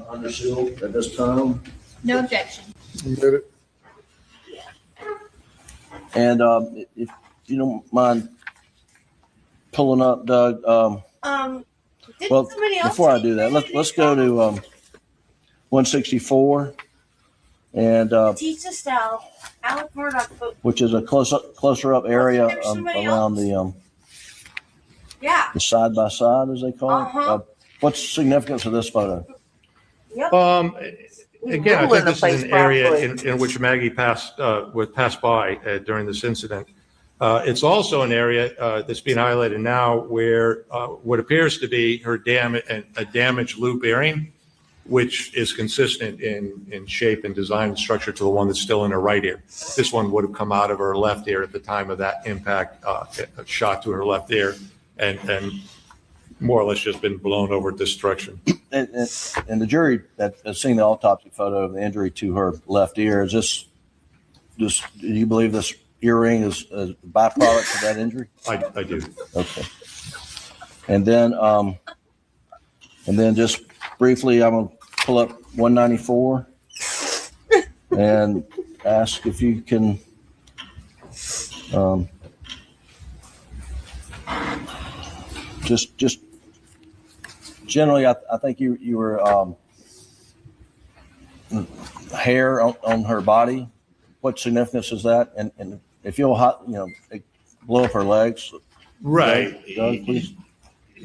under seal at this time. No objection. You did it. And if you don't mind pulling up, Doug. Didn't Well, somebody else before I take do that, credit? let's go to 164, and Teach us style. Alex Murdaugh. which is a closer up area There's somebody around Yeah. the side by side, as they call it. Uh-huh. What's the significance of this photo? Yep. Again, I Ruling think the this place is an area properly. in which Maggie passed by during this incident. It's also an area that's being highlighted now where what appears to be a damaged loop bearing, which is consistent in shape and design and structure to the one that's still in her right ear. This one would have come out of her left ear at the time of that impact, shot to her left ear, and more or less just been blown over destruction. And the jury that has seen the autopsy photo of the injury to her left ear, do you believe this earring is a byproduct of that injury? I do. Okay. And then just briefly, I'm gonna pull up 194 and ask if you can just generally, I think you were hair on her body. What significance is that? And if you'll blow up her legs. Right. Doug, please.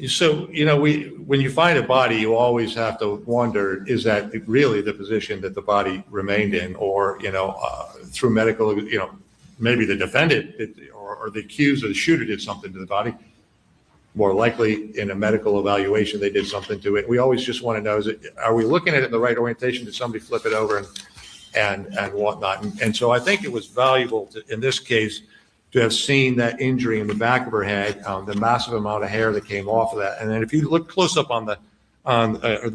So, when you find a body, you always have to wonder, is that really the position that the body remained in? Or, through medical, maybe the defendant or the accused or the shooter did something to the body. More likely in a medical evaluation, they did something to it. We always just want to know, are we looking at it in the right orientation? Did somebody flip it over and whatnot? And so I think it was valuable in this case to have seen that injury in the back of her head, the massive amount of hair that came off of that. And then if you look close up on the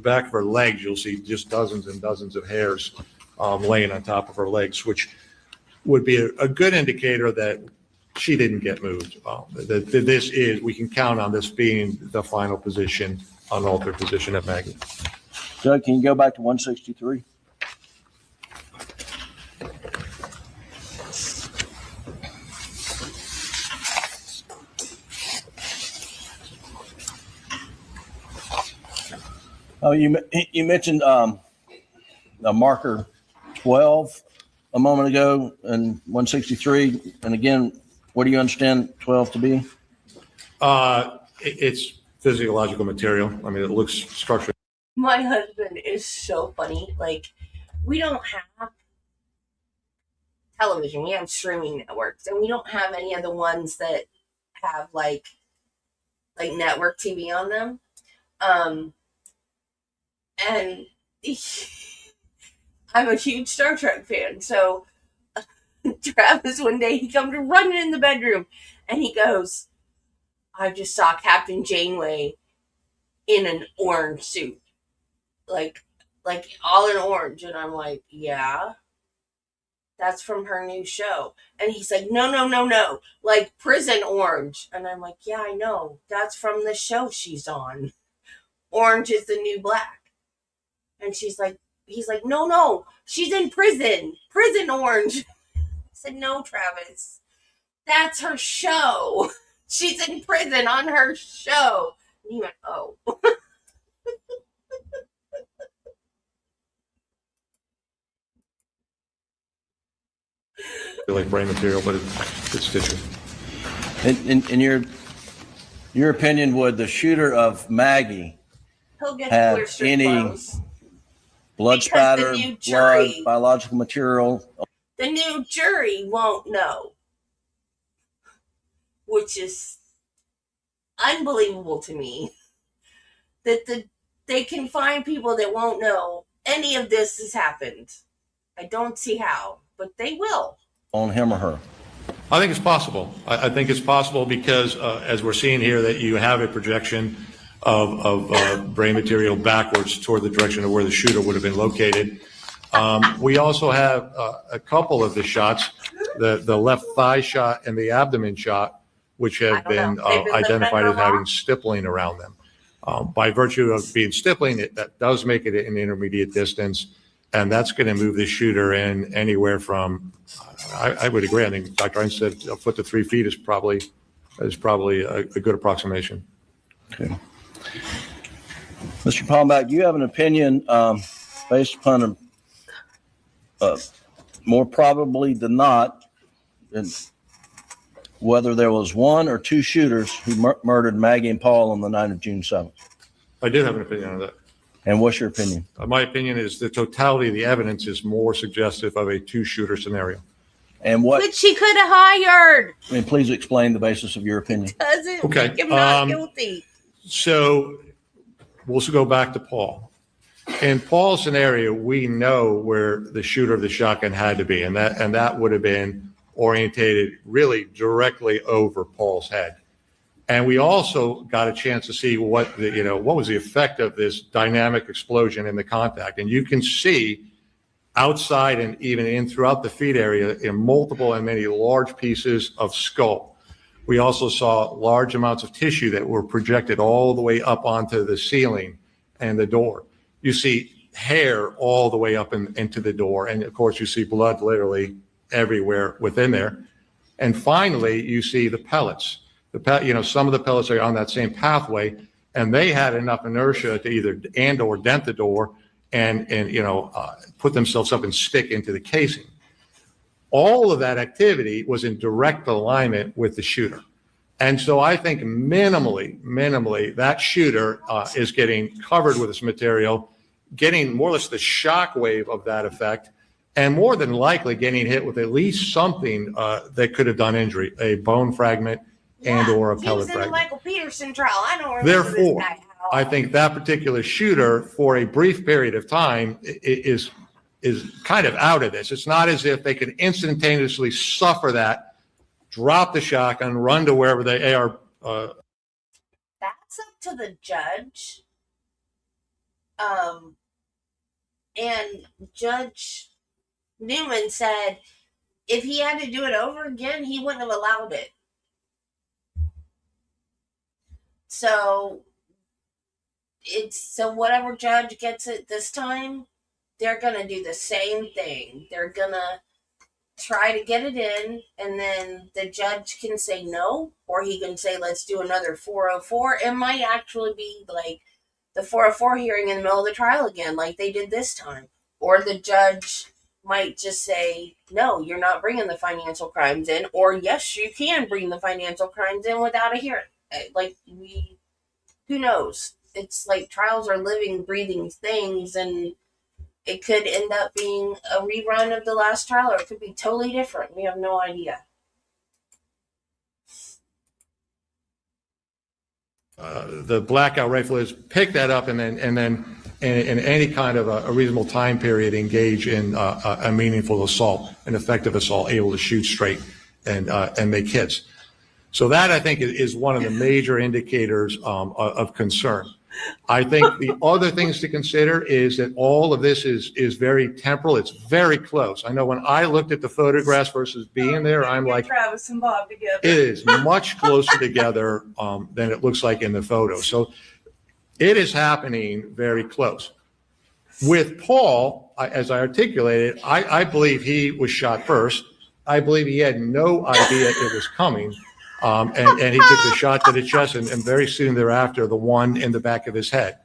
back of her legs, you'll see just dozens and dozens of hairs laying on top of her legs, which would be a good indicator that she didn't get moved. We can count on this being the final position, unaltered position of Maggie. Doug, can you go back to 163? Oh, you mentioned a marker 12 a moment ago in 163, and again, what do you understand 12 to be? It's physiological material. I mean, it looks structured. My husband is so funny. Like, we don't have television. We have streaming networks, and we don't have any of the ones that have like network TV on them. And I'm a huge Star Trek fan, so Travis one day he comes running in the bedroom, and he goes, "I just saw Captain Janeway in an orange suit, like all in orange," and I'm like, "Yeah, that's from her new show." And he's like, no, like prison orange, and I'm like, "Yeah, I know, that's from the show she's on. Orange is the new black." And he's like, no, she's in prison orange. I said, "No, Travis, that's her show. She's in prison on her show." And he went, "Oh." Like brain material, but it's tissue. And Your opinion, would the shooter of Maggie He'll get to have wear street any clothes. blood Because spatter, the new blood, jury, biological material? the new jury won't know, which is unbelievable to me. That they can find people that won't know any of this has happened. I don't see how, but they will. On him or her? I think it's possible. I think it's possible because, as we're seeing here, that you have a projection of brain material backwards toward the direction of where the shooter would have been located. We also have a couple of the shots, the left thigh shot and the abdomen shot, which have been identified as having stippling around them. By virtue of being stippling, that does make it an intermediate distance, and that's going to move the shooter in anywhere from, I would agree, I think Dr. Einstein said a foot to 3 feet is probably a good approximation. Okay. Mr. Palmbach, do you have an opinion based upon more probably than not, whether there was one or two shooters who murdered Maggie and Paul on the night of June 7th? I do have an opinion on that. And what's your opinion? My opinion is the totality of the evidence is more suggestive of a two-shooter scenario. And what? Which she could have hired. I mean, please explain the basis of your opinion. Doesn't Okay, make him not guilty. So we'll go back to Paul. In Paul's scenario, we know where the shooter of the shotgun had to be, and that would have been orientated really directly over Paul's head. And we also got a chance to see what was the effect of this dynamic explosion in the contact. And you can see outside and even in throughout the feet area in multiple and many large pieces of skull. We also saw large amounts of tissue that were projected all the way up onto the ceiling and the door. You see hair all the way up into the door. And of course, you see blood literally everywhere within there. And finally, you see the pellets. Some of the pellets are on that same pathway, and they had enough inertia to either or dent the door and put themselves up and stick into the casing. All of that activity was in direct alignment with the shooter. And so I think minimally, that shooter is getting covered with this material, getting more or less the shock wave of that effect, and more than likely getting hit with at least something that could have done injury, a bone fragment and or a pellet fragment. He was in the Michael Peterson trial. I don't remember Therefore, this guy. I think that particular shooter, for a brief period of time, is kind of out of this. It's not as if they could instantaneously suffer that, drop the shotgun, run to wherever they are. That's up to the judge. And Judge Newman said if he had to do it over again, he wouldn't have allowed it. So whatever judge gets it this time, they're going to do the same thing. They're going to try to get it in, and then the judge can say no, or he can say, let's do another 404. It might actually be like the 404 hearing in the middle of the trial again, like they did this time. Or the judge might just say, no, you're not bringing the financial crimes in, or yes, you can bring the financial crimes in without a hearing. Who knows? It's like trials are living, breathing things, and it could end up being a rerun of the last trial, or it could be totally different. We have no idea. The blackout rifle is pick that up and then in any kind of a reasonable time period engage in a meaningful assault, an effective assault, able to shoot straight and make hits. So that, I think, is one of the major indicators of concern. I think the other things to consider is that all of this is very temporal. It's very close. I know when I looked at the photographs versus being there, I'm like, Travis and Bob together. it is much closer together than it looks like in the photo. So it is happening very close. With Paul, as I articulated, I believe he was shot first. I believe he had no idea it was coming. And he took the shot to the chest and very soon thereafter, the one in the back of his head.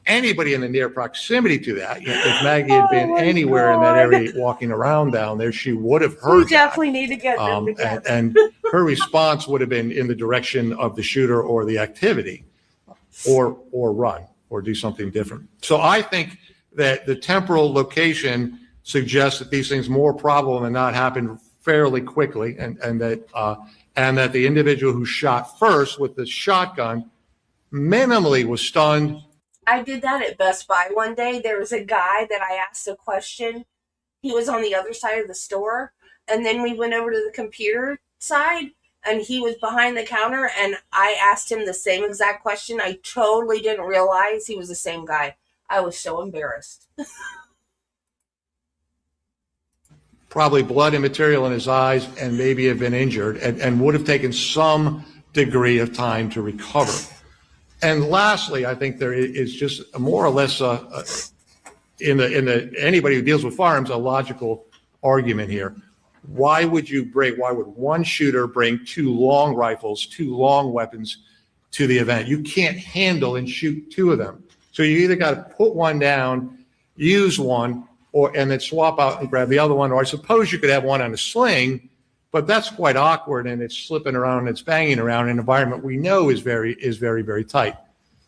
anybody in the near proximity to that. If Maggie had been anywhere in that area walking around down there, she would have heard We definitely need to get them that. together. And her response would have been in the direction of the shooter or the activity, or run, or do something different. So I think that the temporal location suggests that these things more probable than not happen fairly quickly, and that the individual who shot first with the shotgun minimally was stunned. I did that at Best Buy one day. There was a guy that I asked a question. He was on the other side of the store. And then we went over to the computer side and he was behind the counter and I asked him the same exact question. I totally didn't realize he was the same guy. I was so embarrassed. Probably blood and material in his eyes and maybe have been injured and would have taken some degree of time to recover. And lastly, I think there is just a more or less anybody who deals with firearms, a logical argument here. Why would one shooter bring two long rifles, two long weapons to the event? You can't handle and shoot two of them. So you either got to put one down, use one, and then swap out and grab the other one. Or I suppose you could have one on a sling, but that's quite awkward and it's slipping around and it's banging around in an environment we know is very, very tight.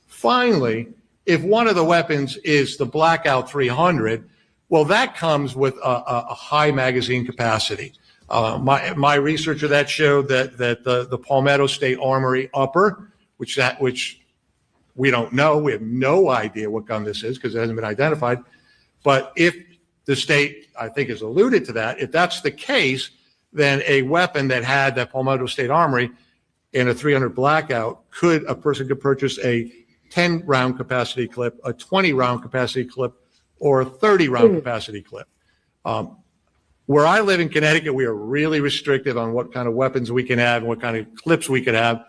Finally, if one of the weapons is the Blackout 300, well, that comes with a high magazine capacity. My research of that showed that the Palmetto State Armory upper, which we don't know, we have no idea what gun this is because it hasn't been identified. But if the state, I think, has alluded to that, if that's the case, then a weapon that had that Palmetto State Armory in a 300 Blackout, a person could purchase a 10-round capacity clip, a 20-round capacity clip, or a 30-round capacity clip. Where I live in Connecticut, we are really restrictive on what kind of weapons we can have and what kind of clips we could have.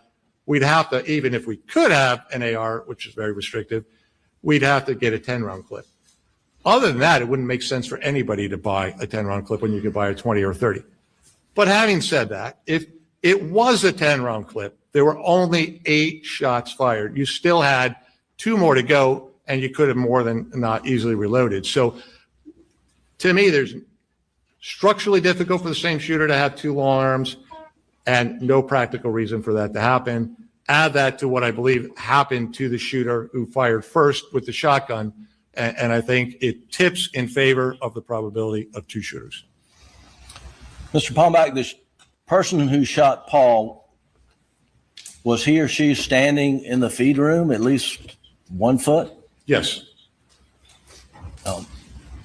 We'd have to, even if we could have an AR, which is very restrictive, we'd have to get a 10-round clip. Other than that, it wouldn't make sense for anybody to buy a 10-round clip when you could buy a 20 or 30. But having said that, if it was a 10-round clip, there were only 8 shots fired. You still had 2 more to go, and you could have more than not easily reloaded. So to me, there's structurally difficult for the same shooter to have 2 long arms and no practical reason for that to happen. Add that to what I believe happened to the shooter who fired first with the shotgun, and I think it tips in favor of the probability of 2 shooters. Mr. Palmbach, the person who shot Paul, was he or she standing in the feed room at least 1 foot? Yes.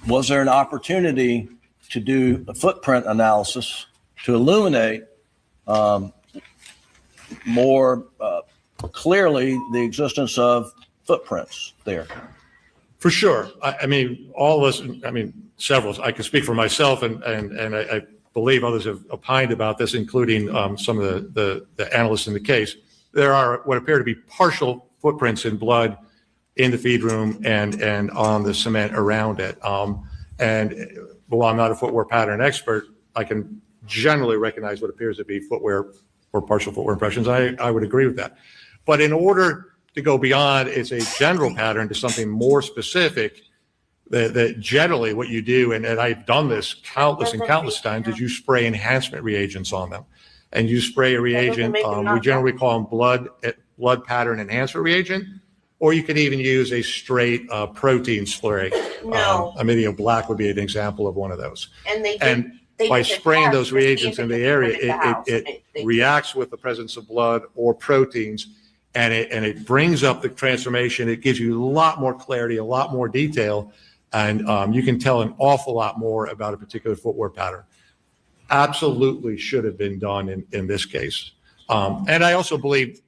Was there an opportunity to do a footprint analysis to illuminate more clearly the existence of footprints there? For sure. I mean, all of us, several, I can speak for myself and I believe others have opined about this, including some of the analysts in the case. There are what appear to be partial footprints in blood in the feed room and on the cement around it. And while I'm not a footwear pattern expert, I can generally recognize what appears to be footwear or partial footwear impressions. I would agree with that. But in order to go beyond it's a general pattern to something more specific, that generally what you do, and I've done this countless times, is you spray enhancement reagents on them. And you spray a reagent, we generally call them blood pattern enhancer reagent, or you could even use a straight protein spray. No. Amidio black would be an example of one of those. And by spraying those reagents in the area, it reacts with the presence of blood or proteins, and it brings up the transformation. It gives you a lot more clarity, a lot more detail, and you can tell an awful lot more about a particular footwear pattern. Absolutely should have been done in this case. And I also believe,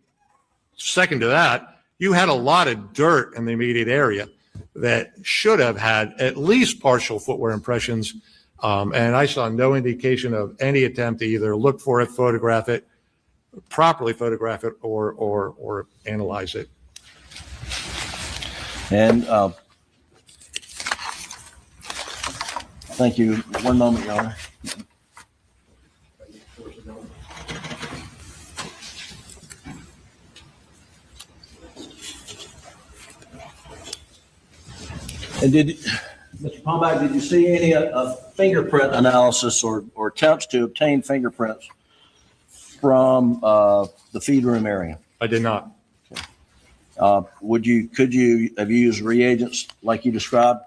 second to that, you had a lot of dirt in the immediate area that should have had at least partial footwear impressions. And I saw no indication of any attempt to either look for it, photograph it, properly photograph it, or analyze it. And thank you. One moment, Your Honor. And Mr. Palmbach, did you see any fingerprint analysis or attempts to obtain fingerprints from the feed room area? I did not. Could you have used reagents like you described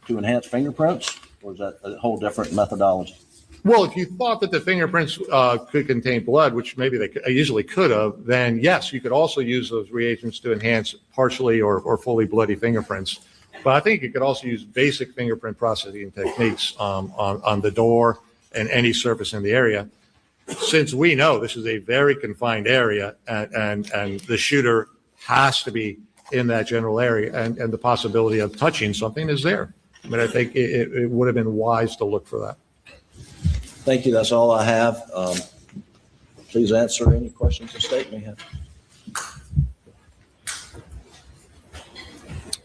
to enhance fingerprints, or is that a whole different methodology? Well, if you thought that the fingerprints could contain blood, which maybe they easily could have, then yes, you could also use those reagents to enhance partially or fully bloody fingerprints. But I think you could also use basic fingerprint processing techniques on the door and any surface in the area. Since we know this is a very confined area and the shooter has to be in that general area and the possibility of touching something is there. I mean, I think it would have been wise to look for that. Thank you. That's all I have. Please answer any questions the state may have.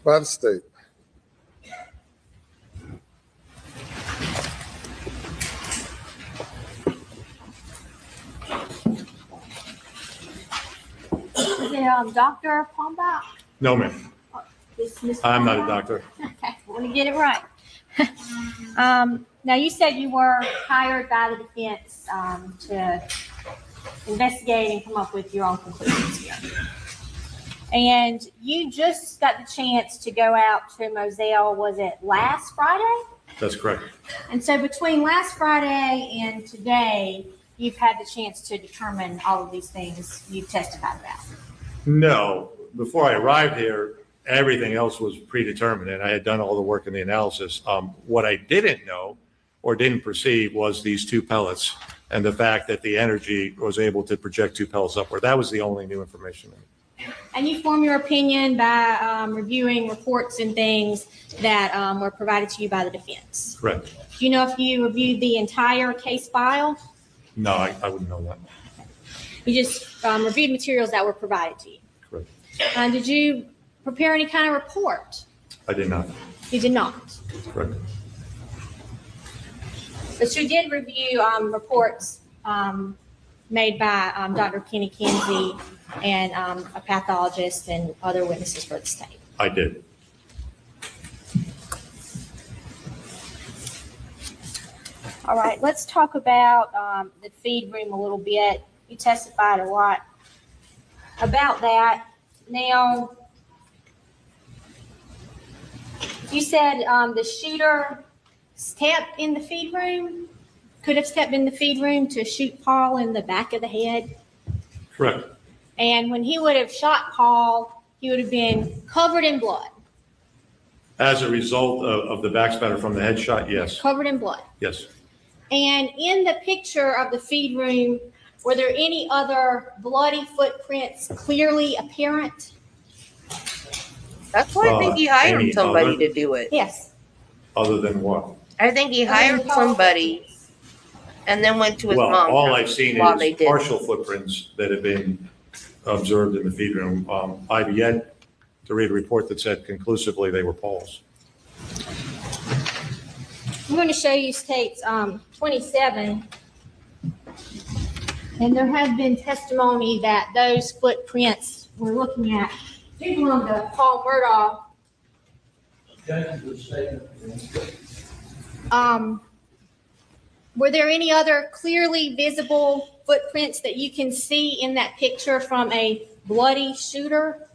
By the state. Is it Dr. Palmbach? No, ma'am. This Mr. I'm not a Palmbach? doctor. Okay, I want to get it right. Now, you said you were hired by the defense to investigate and come up with your own conclusions here. And you just got the chance to go out to Moselle, was it last Friday? That's correct. And so between last Friday and today, you've had the chance to determine all of these things you've testified about. No, before I arrived here, everything else was predetermined and I had done all the work in the analysis. What I didn't know or didn't perceive was these two pellets and the fact that the energy was able to project two pellets upward. That was the only new information. And you form your opinion by reviewing reports and things that were provided to you by the defense. Correct. Do you know if you reviewed the entire case file? No, I wouldn't know that. You just reviewed materials that were provided to you. Correct. Did you prepare any kind of report? I did not. You did not. Correct. But you did review reports made by Dr. Kenny Kinsey and a pathologist and other witnesses for the state. I did. All right, let's talk about the feed room a little bit. You testified a lot about that. Now, you said the shooter stepped in the feed room, could have stepped in the feed room to shoot Paul in the back of the head. Correct. And when he would have shot Paul, he would have been covered in blood. As a result of the backspatter from the headshot, yes. Covered in blood. Yes. And in the picture of the feed room, were there any other bloody footprints clearly apparent? That's why I think he hired any somebody other- to do it. Yes. Other than what? I think he hired somebody and then went to his Well, mom's all house I've seen while they is did. partial footprints that have been observed in the feed room. I've yet to read a report that said conclusively they were Paul's. I'm going to show you states 27. And there has been testimony that those footprints we're looking at do belong to Paul Murdaugh. Were there any other clearly visible footprints that you can see in that picture from a bloody shooter?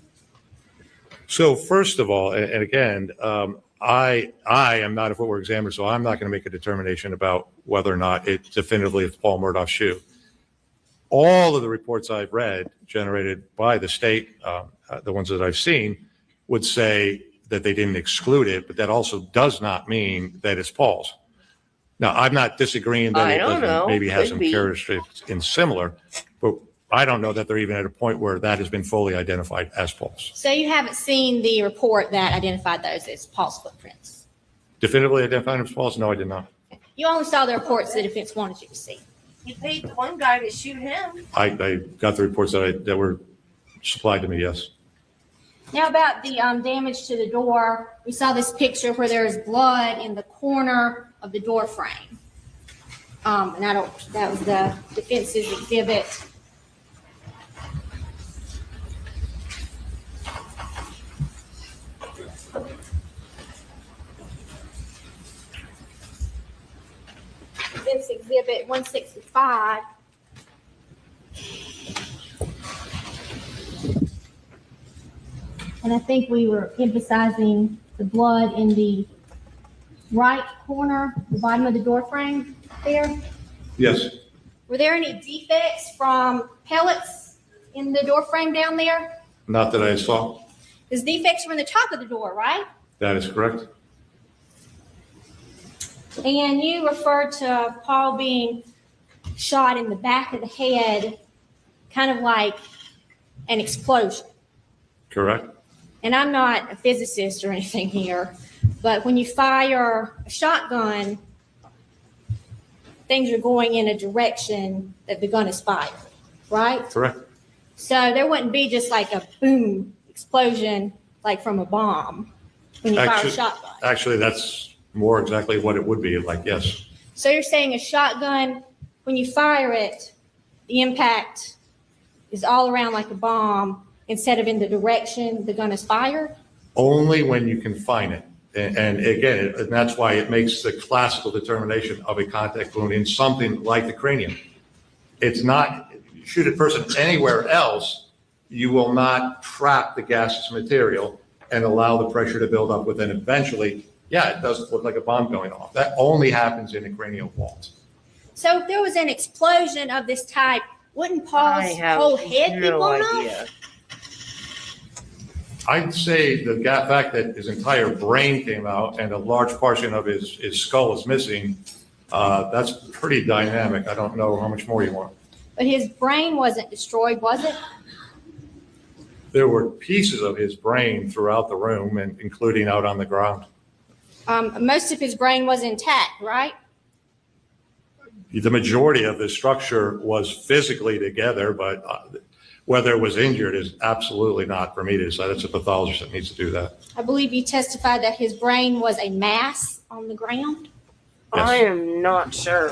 So first of all, and again, I am not a footwear examiner, so I'm not going to make a determination about whether or not it definitively is Paul Murdaugh's shoe. All of the reports I've read generated by the state, the ones that I've seen, would say that they didn't exclude it, but that also does not mean that it's Paul's. Now, I'm not disagreeing that I it don't doesn't know. maybe have Could some be. characteristics in similar, but I don't know that they're even at a point where that has been fully identified as Paul's. So you haven't seen the report that identified those as Paul's footprints? Definitively identified as Paul's? No, I did not. You only saw the reports the defense wanted you to see. You paid the one guy to shoot him. I got the reports that were supplied to me, yes. Now about the damage to the door, we saw this picture where there is blood in the corner of the door frame. And that was the defense's exhibit. Exhibit 165. And I think we were emphasizing the blood in the right corner, the bottom of the door frame there. Yes, Were there any defects from pellets in the door frame down there? not that I saw. Those defects were in the top of the door, right? That is correct. And you referred to Paul being shot in the back of the head, kind of like an explosion. Correct. And I'm not a physicist or anything here, but when you fire a shotgun, things are going in a direction that the gun is fired, right? Correct. So there wouldn't be just like a boom explosion like from a bomb when you fire a shotgun. Actually, that's more exactly what it would be like, yes. So you're saying a shotgun, when you fire it, the impact is all around like a bomb instead of in the direction the gun is fired? Only when you confine it. And again, and that's why it makes the classical determination of a contact wound in something like the cranium. It's not, you shoot a person anywhere else, you will not trap the gaseous material and allow the pressure to build up within eventually. Yeah, it does look like a bomb going off. That only happens in the cranial vault. So if there was an explosion of this type, wouldn't Paul's whole head be blown off? I'd say the fact that his entire brain came out and a large portion of his skull is missing, that's pretty dynamic. I don't know how much more you want. But his brain wasn't destroyed, was it? There were pieces of his brain throughout the room, and including out on the ground. Most of his brain was intact, right? The majority of the structure was physically together, but whether it was injured is absolutely not for me to decide. It's a pathologist that needs to do that. I believe you testified that his brain was a mass on the ground. Yes. I am not sure.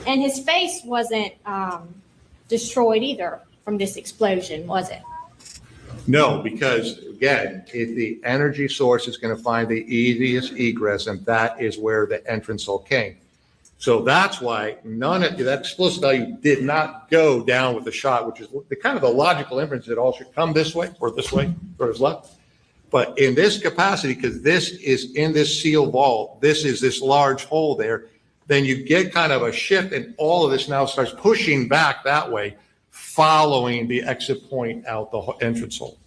And his face wasn't destroyed either from this explosion, was it? No, because again, the energy source is going to find the easiest egress, and that is where the entrance hole came. So that's why none of that explosive value did not go down with the shot, which is the kind of the logical inference that all should come this way or his left. But in this capacity, because this is in this seal vault, this is this large hole there, then you get kind of a shift, and all of this now starts pushing back that way, following the exit point out the entrance hole.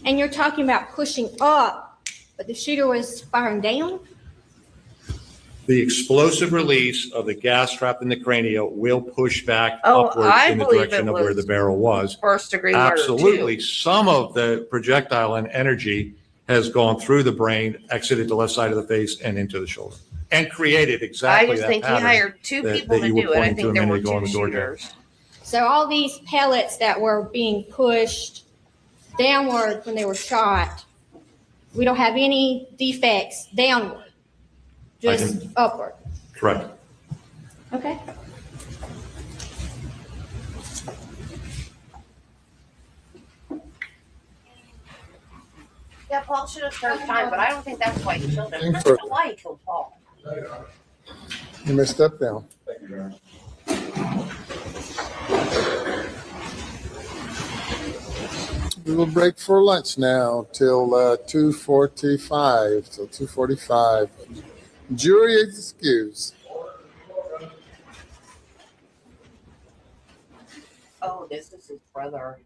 And you're talking about pushing up, but the shooter was firing down? The explosive release of the gas trapped in the cranial will push back Oh, upwards I in the believe direction it of where was the barrel was. First degree murder, Absolutely. too. Some of the projectile and energy has gone through the brain, exited the left side of the face and into the shoulder, and created I exactly just that think he pattern hired two that- people that to you were do it. I pointing to think a there were minute ago on two the door jam. shooters. So all these pellets that were being pushed downward when they were shot, we don't have any defects downward, just upward. Correct. Okay. Yeah, Paul should have served time, but I don't think that's why he killed him. Thanks That's for- not why he killed Paul. You may step down. We will break for lunch now till 2:45. Till 2:45. Jury is excused. Oh, this is his brother.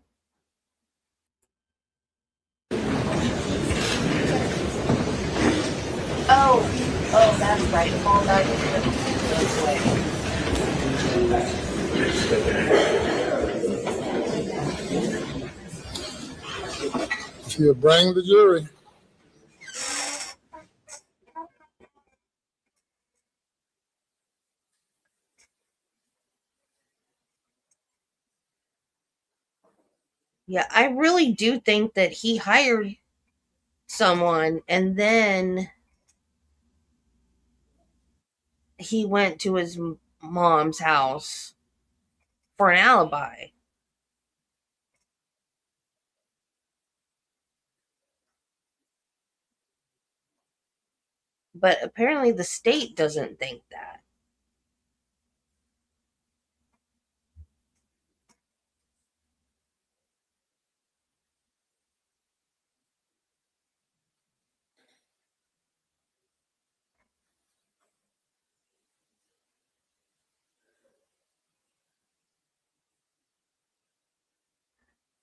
Oh, that's right. Paul died this way. She'll bring the jury. Yeah, I really do think that he hired someone and then he went to his mom's house for an alibi. But apparently the state doesn't think that.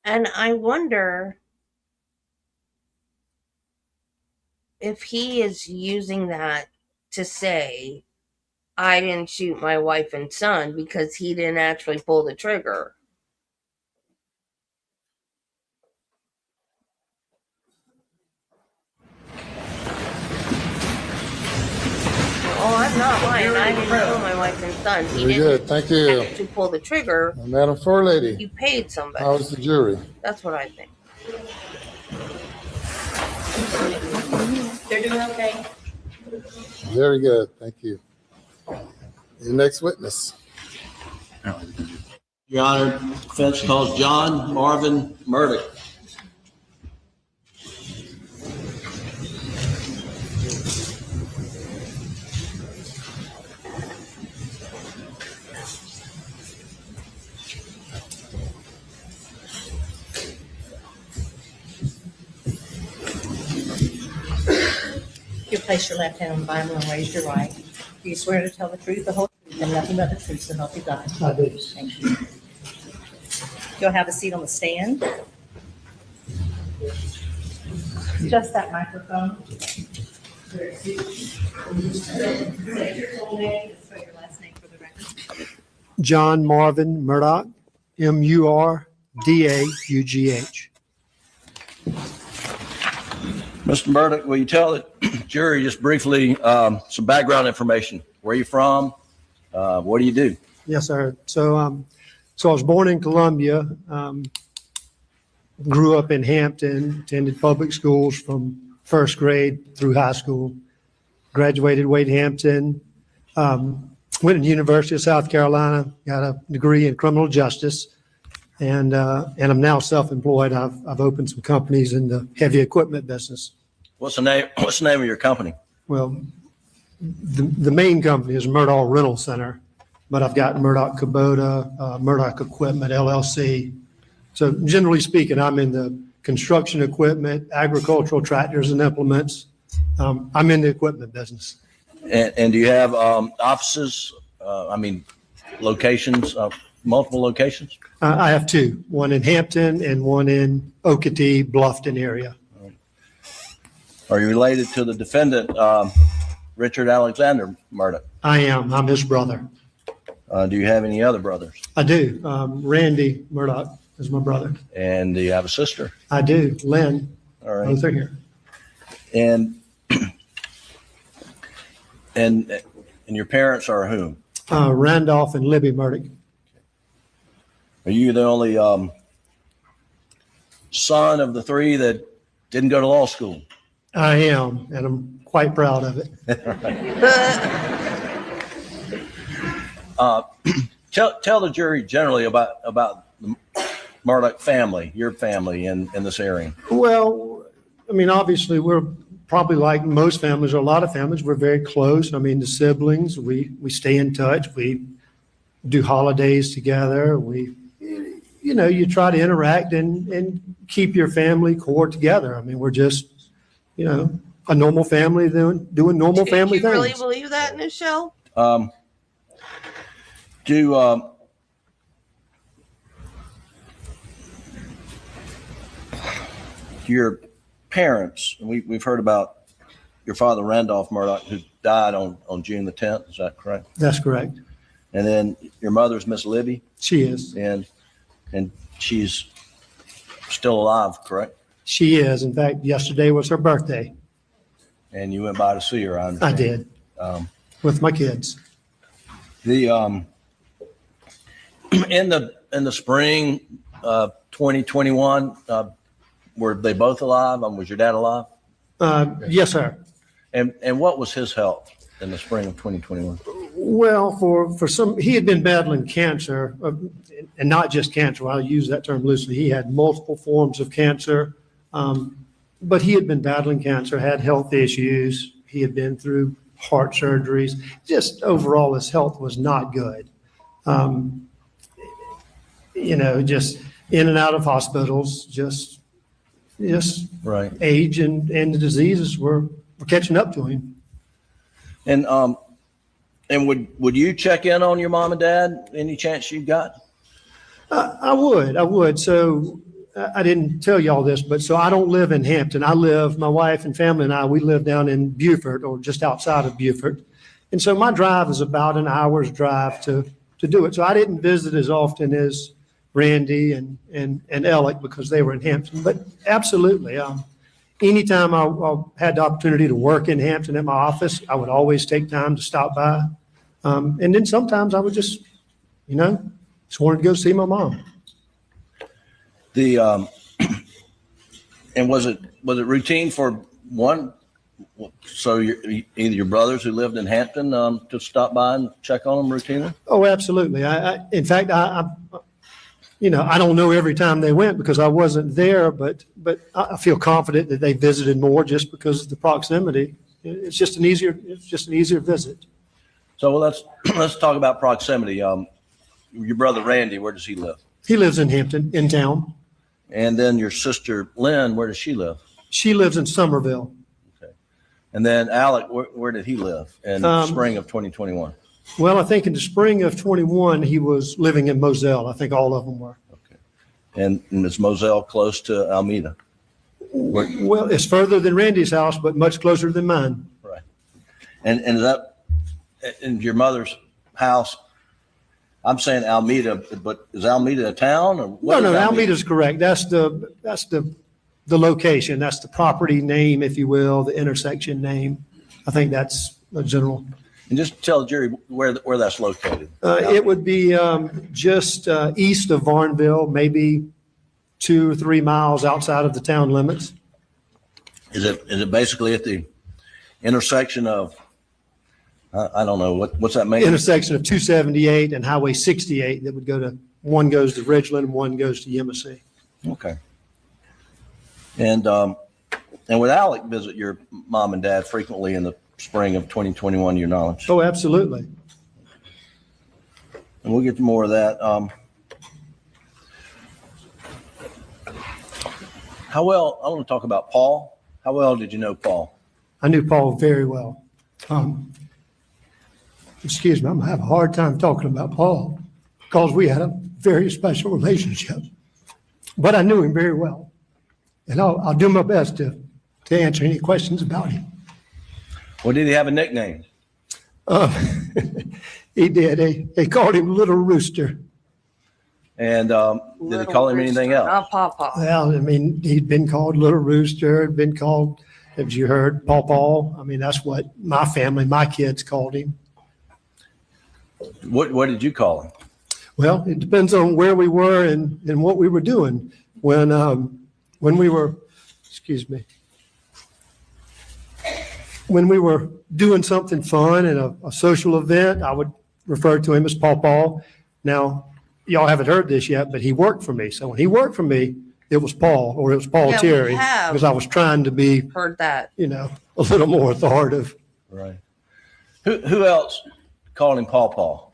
And I wonder if he is using that to say, I didn't shoot my wife and son because he didn't actually pull the trigger. Oh, I'm not lying. I didn't kill my wife and son. He Very didn't good. Thank you. actually pull the trigger. Madam Forlady, You paid somebody. how's the jury? That's what I think. They're doing okay. Very good. Thank you. Your next witness. Your Honor, defense calls John Marvin Murdaugh. You place your left hand on the Bible and raise your right. Do you swear to tell the truth, the whole truth, and nothing but the truth, so help you God? I do. Thank you. You'll have a seat on the stand. Just that microphone. Say your full name, spell your last name for the record. John Marvin Murdaugh, Murdaugh. Mr. Murdaugh, will you tell the jury just briefly some background information? Where are you from? What do you do? Yes, sir. So I was born in Columbia, grew up in Hampton, attended public schools from first grade through high school, graduated Wade Hampton, went to the University of South Carolina, got a degree in criminal justice, and I'm now self-employed. I've opened some companies in the heavy equipment business. What's the name of your company? Well, the main company is Murdaugh Rental Center, but I've got Murdaugh Kubota, Murdaugh Equipment LLC. So generally speaking, I'm in the construction equipment, agricultural tractors and implements. I'm in the equipment business. And do you have offices? Locations, multiple locations? I have two, one in Hampton and one in Okatee, Bluffton area. Are you related to the defendant, Richard Alexander Murdaugh? I am. I'm his brother. Do you have any other brothers? I do. Randy Murdaugh is my brother. And do you have a sister? I do. Lynn. All right. Both are here. And your parents are whom? Randolph and Libby Murdaugh. Are you the only son of the three that didn't go to law school? I am, and I'm quite proud of it. Tell the jury generally about the Murdaugh family, your family in this area. Well, obviously we're probably like most families or a lot of families, we're very close. The siblings, we stay in touch. We do holidays together. You try to interact and keep your family core together. We're just, a normal family doing normal family things. Do you really believe that, Michelle? Your parents, we've heard about your father, Randolph Murdaugh, who died on June the 10th. Is that correct? That's correct. And then your mother's Miss Libby? She is. And she's still alive, correct? She is. In fact, yesterday was her birthday. And you went by to see her, I understand. I did. With my kids. In the spring of 2021, were they both alive? Was your dad alive? Yes, sir. And what was his health in the spring of 2021? Well, he had been battling cancer, and not just cancer. I'll use that term loosely. He had multiple forms of cancer, but he had been battling cancer, had health issues. He had been through heart surgeries. Just overall, his health was not good. Just in and out of hospitals, just Right. age and the diseases were catching up to him. And would you check in on your mom and dad any chance you got? I would. So I didn't tell you all this, but so I don't live in Hampton. My wife and family and we live down in Beaufort or just outside of Beaufort. And so my drive is about an hour's drive to do it. So I didn't visit as often as Randy and Alec because they were in Hampton. But absolutely, anytime I had the opportunity to work in Hampton at my office, I would always take time to stop by. And then sometimes I would just wanted to go see my mom. And was it routine for one? So either your brothers who lived in Hampton to stop by and check on them routinely? Oh, absolutely. In fact, I don't know every time they went because I wasn't there, but I feel confident that they visited more just because of the proximity. It's just an easier visit. So let's talk about proximity. Your brother Randy, where does he live? He lives in Hampton, in town. And then your sister Lynn, where does she live? She lives in Somerville. Okay. And then Alec, where did he live in spring of 2021? Well, I think in the spring of 21, he was living in Moselle. I think all of them were. Okay. And is Moselle close to Almeda? Well, it's further than Randy's house, but much closer than mine. Right. And is that in your mother's house? I'm saying Almeda, but is Almeda a town or what? No, Almeda's correct. That's the location. That's the property name, if you will, the intersection name. I think that's a general. And just tell the jury where that's located. It would be just east of Varnville, maybe 2 or 3 miles outside of the town limits. Is it basically at the intersection of I don't know what's that mean? Intersection of 278 and Highway 68 that would one goes to Ridgeland and one goes to Yemassee. Okay. And would Alec visit your mom and dad frequently in the spring of 2021, your knowledge? Oh, absolutely. And we'll get to more of that. I want to talk about Paul. How well did you know Paul? I knew Paul very well. Excuse me, I'm gonna have a hard time talking about Paul because we had a very special relationship. But I knew him very well. And I'll do my best to answer any questions about him. Well, did he have a nickname? He did. They called him Little Rooster. And did they call him anything else? Not Pawpaw. Well, I mean, he'd been called Little Rooster, had been called, as you heard, Pawpaw. I mean, that's what my family, my kids called him. What did you call him? Well, it depends on where we were and what we were doing. When we were, when we were doing something fun and a social event, I would refer to him as Pawpaw. Now, y'all haven't heard this yet, but he worked for me. So when he worked for me, it was Paul, or it was Paul Terry, because I was trying to be, Heard that. a little more authoritative. Right. Who else called him Pawpaw?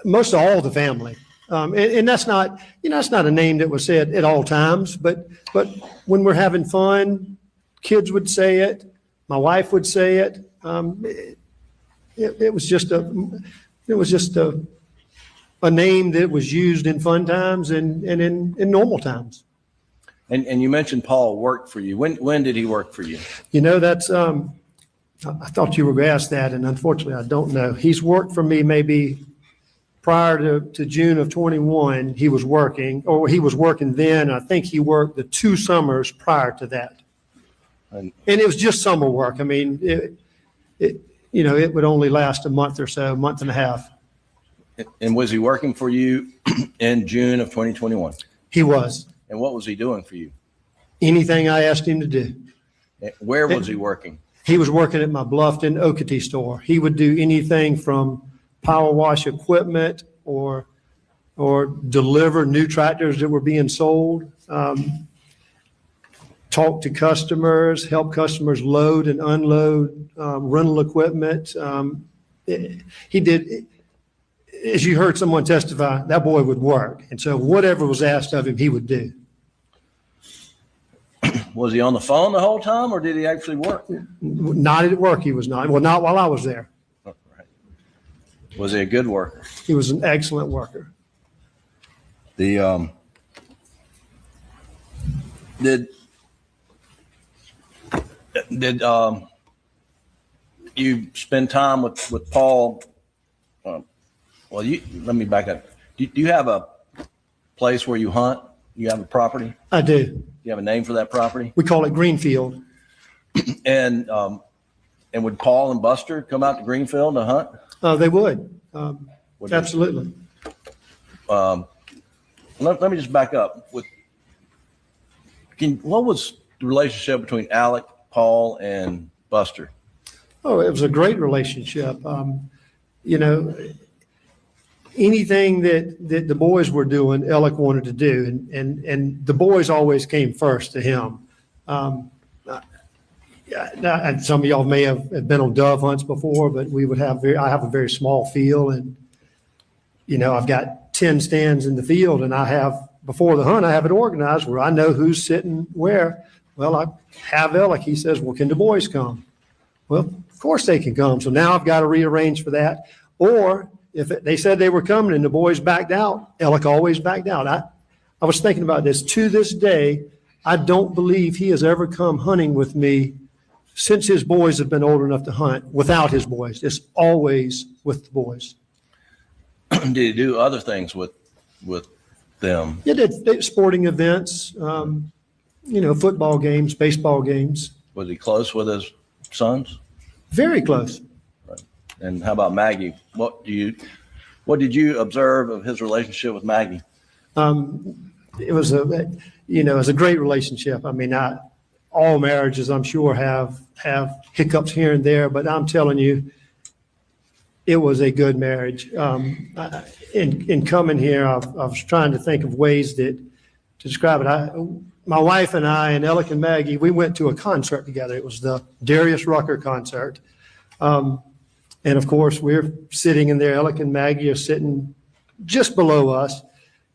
Most of all the family. And that's not, that's not a name that was said at all times, but when we're having fun, kids would say it. My wife would say it. It was just a name that was used in fun times and in normal times. And you mentioned Paul worked for you. When did he work for you? That's, I thought you were going to ask that, and unfortunately I don't know. He's worked for me maybe prior to June of 21. He was working then. I think he worked the 2 summers prior to that. And it was just summer work. I mean, it would only last a month or so, a month and a half. And was he working for you in June of 2021? He was. And what was he doing for you? Anything I asked him to do. Where was he working? He was working at my Bluffton Oakety store. He would do anything from power wash equipment or deliver new tractors that were being sold. talk to customers, help customers load and unload rental equipment. He did, as you heard someone testify, that boy would work. And so whatever was asked of him, he would do. Was he on the phone the whole time, or did he actually work? Not at work, he was not. Well, not while I was there. Oh, right. Was he a good worker? He was an excellent worker. The did you spend time with Paul? Well, let me back up. Do you have a place where you hunt? You have a property? I do. Do you have a name for that property? We call it Greenfield. And would Paul and Buster come out to Greenfield to hunt? They would. Absolutely. Let me just back up. What was the relationship between Alec, Paul, and Buster? Oh, it was a great relationship. Anything that the boys were doing, Alec wanted to do, and the boys always came first to him. And some of y'all may have been on dove hunts before, but I have a very small field, and I've got 10 stands in the field, and before the hunt, I have it organized where I know who's sitting where. Well, I have Alec. He says, well, can the boys come? Well, of course they can come. So now I've got to rearrange for that. Or if they said they were coming and the boys backed out, Alec always backed out. I was thinking about this. To this day, I don't believe he has ever come hunting with me since his boys have been old enough to hunt without his boys. It's always with the boys. Did he do other things with them? Yeah, did sporting events, football games, baseball games. Was he close with his sons? Very close. Right. And how about Maggie? What did you observe of his relationship with Maggie? It was a great relationship. I mean, all marriages, I'm sure, have hiccups here and there, but I'm telling you, it was a good marriage. In coming here, I was trying to think of ways to describe it. My wife and I and Alec and Maggie, we went to a concert together. It was the Darius Rucker concert. And of course, we're sitting in there. Alec and Maggie are sitting just below us.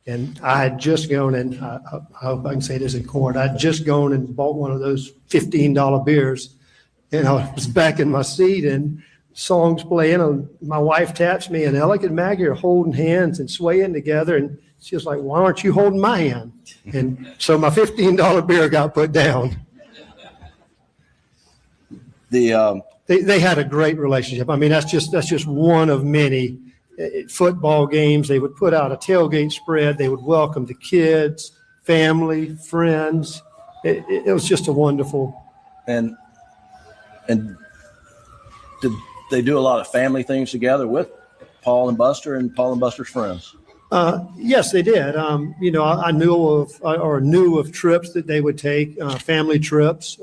And I had just gone, and I hope I can say this in court, I'd just gone and bought one of those $15 beers. And I was back in my seat, and songs playing, and my wife taps me, and Alec and Maggie are holding hands and swaying together, and she was like, why aren't you holding my hand? And so my $15 beer got put down. They had a great relationship. I mean, that's just one of many. Football games, they would put out a tailgate spread. They would welcome the kids, family, friends. It was just a wonderful. And did they do a lot of family things together with Paul and Buster and Paul and Buster's friends? Yes, they did. I knew of trips that they would take, family trips,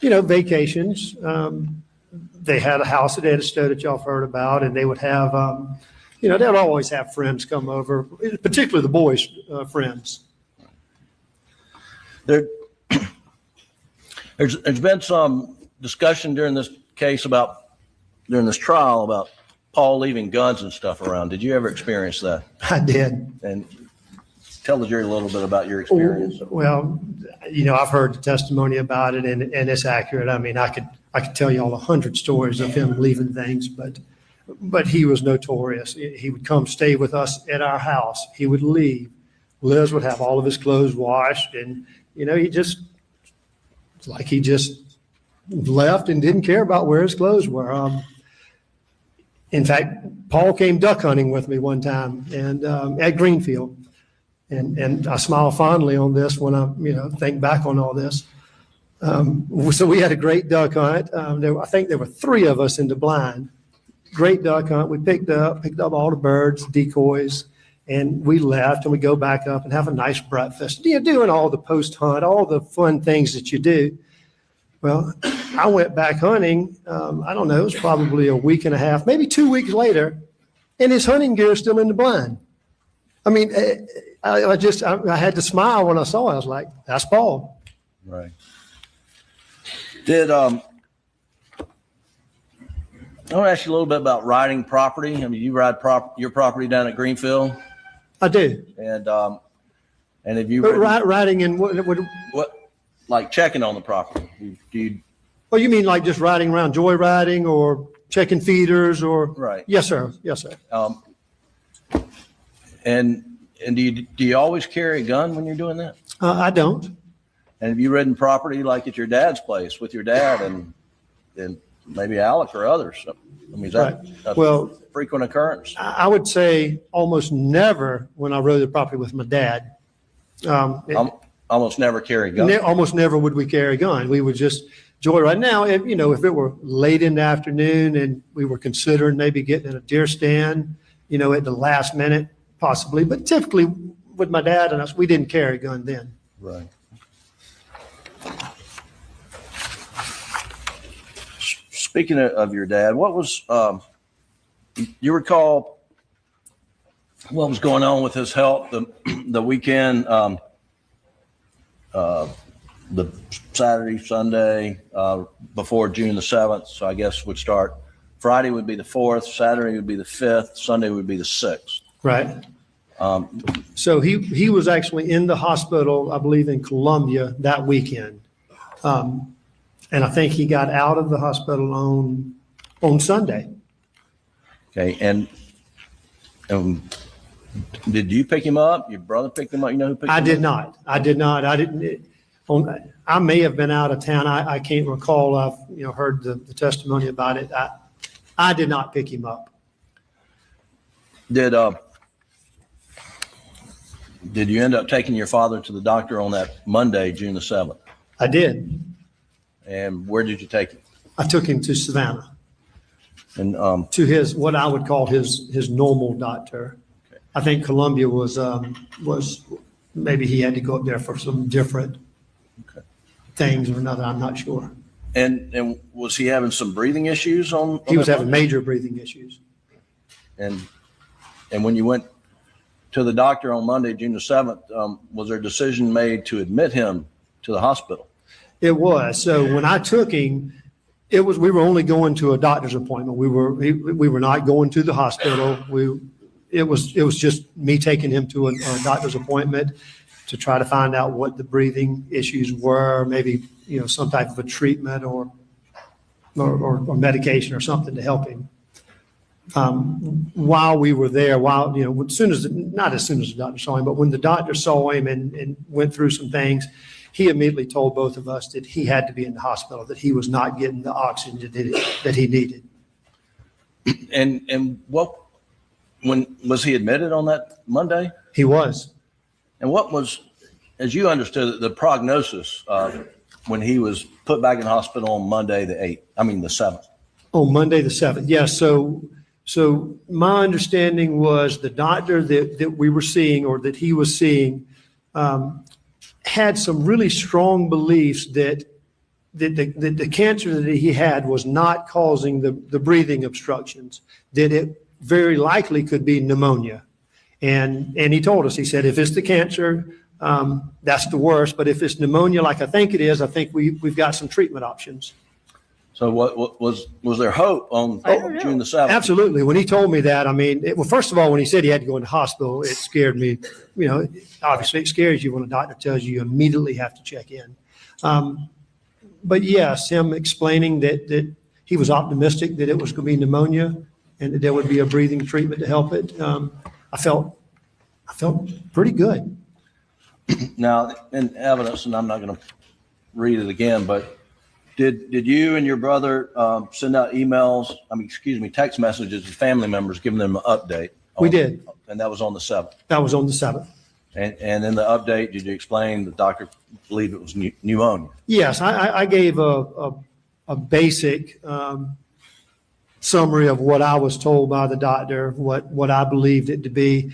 vacations. They had a house at Edisto that y'all have heard about, and they would have, they'd always have friends come over, particularly the boys' friends. There's been some discussion during this trial about Paul leaving guns and stuff around. Did you ever experience that? I did. And tell the jury a little bit about your experience. Well, I've heard the testimony about it, and it's accurate. I mean, I could tell you all 100 stories of him leaving things, but he was notorious. He would come stay with us at our house. He would leave. Liz would have all of his clothes washed, and he just left and didn't care about where his clothes were. In fact, Paul came duck hunting with me one time, and at Greenfield, and I smile fondly on this when I think back on all this. So we had a great duck hunt. I think there were 3 of us in the blind. Great duck hunt. We picked up all the birds, decoys, and we left, and we go back up and have a nice breakfast. Doing all the post hunt, all the fun things that you do. Well, I went back hunting. I don't know, it was probably a week and a half, maybe 2 weeks later, and his hunting gear is still in the blind. I mean, I had to smile when I saw it. I was like, that's Paul. Right. Did I want to ask you a little bit about riding property? I mean, you ride your property down at Greenfield, I do. and have you But ridden- riding in what, like checking on the property? Do you well, you mean like just riding around joyriding or checking feeders or? Right. Yes, sir. Yes, sir. And do you always carry a gun when you're doing that? I don't. And have you ridden property like at your dad's place with your dad and maybe Alec or others? I mean, is that Right. a Well, frequent occurrence? I would say almost never when I rode the property with my dad. Almost never carry a gun. Almost never would we carry a gun. We would just joyride. Now, if it were late in the afternoon and we were considering maybe getting in a deer stand, at the last minute, possibly. But typically with my dad and us, we didn't carry a gun then. Right. Speaking of your dad, what was, you recall what was going on with his health the weekend, the Saturday, Sunday, before June the 7th? So I guess would start, Friday would be the 4th, Saturday would be the 5th, Sunday would be the 6th. Right. So he was actually in the hospital, I believe in Columbia that weekend. And I think he got out of the hospital on Sunday. Okay. And did you pick him up? Your brother picked him up? You know who picked him up? I did not. I didn't. I may have been out of town. I can't recall. I've heard the testimony about it. I did not pick him up. Did you end up taking your father to the doctor on that Monday, June the 7th? I did. And where did you take him? I took him to Savannah, And to his, what I would call his normal doctor. Okay. I think Columbia was maybe he had to go up there for some different things or another. I'm not sure. and was he having some breathing issues on He was that having Monday? major breathing issues. And when you went to the doctor on Monday, June the 7th, was there a decision made to admit him to the hospital? It was. So when I took him, we were only going to a doctor's appointment. We were not going to the hospital. It was just me taking him to a doctor's appointment to try to find out what the breathing issues were, maybe, some type of a treatment or medication or something to help him. While we were there, not as soon as the doctor saw him, but when the doctor saw him and went through some things, he immediately told both of us that he had to be in the hospital, that he was not getting the oxygen that he needed. And when was he admitted on that Monday? He was. And what was, as you understood it, the prognosis when he was put back in hospital on Monday, the 7th? On Monday, the 7th. Yes. So my understanding was the doctor that we were seeing, or that he was seeing, had some really strong beliefs that the cancer that he had was not causing the breathing obstructions, that it very likely could be pneumonia. And he told us, he said, if it's the cancer, that's the worst. But if it's pneumonia, like I think it is, I think we've got some treatment options. So what was there hope on June the 7th? Absolutely. When he told me that, first of all, when he said he had to go into hospital, it scared me. Obviously it scares you when a doctor tells you immediately have to check in. But yes, him explaining that he was optimistic that it was going to be pneumonia and that there would be a breathing treatment to help it. I felt pretty good. Now, in evidence, and I'm not going to read it again, but did you and your brother send out text messages to family members giving them an update? We did. And that was on the 7th? That was on the 7th. And in the update, did you explain the doctor believed it was pneumonia? Yes, I gave a basic summary of what I was told by the doctor, what I believed it to be.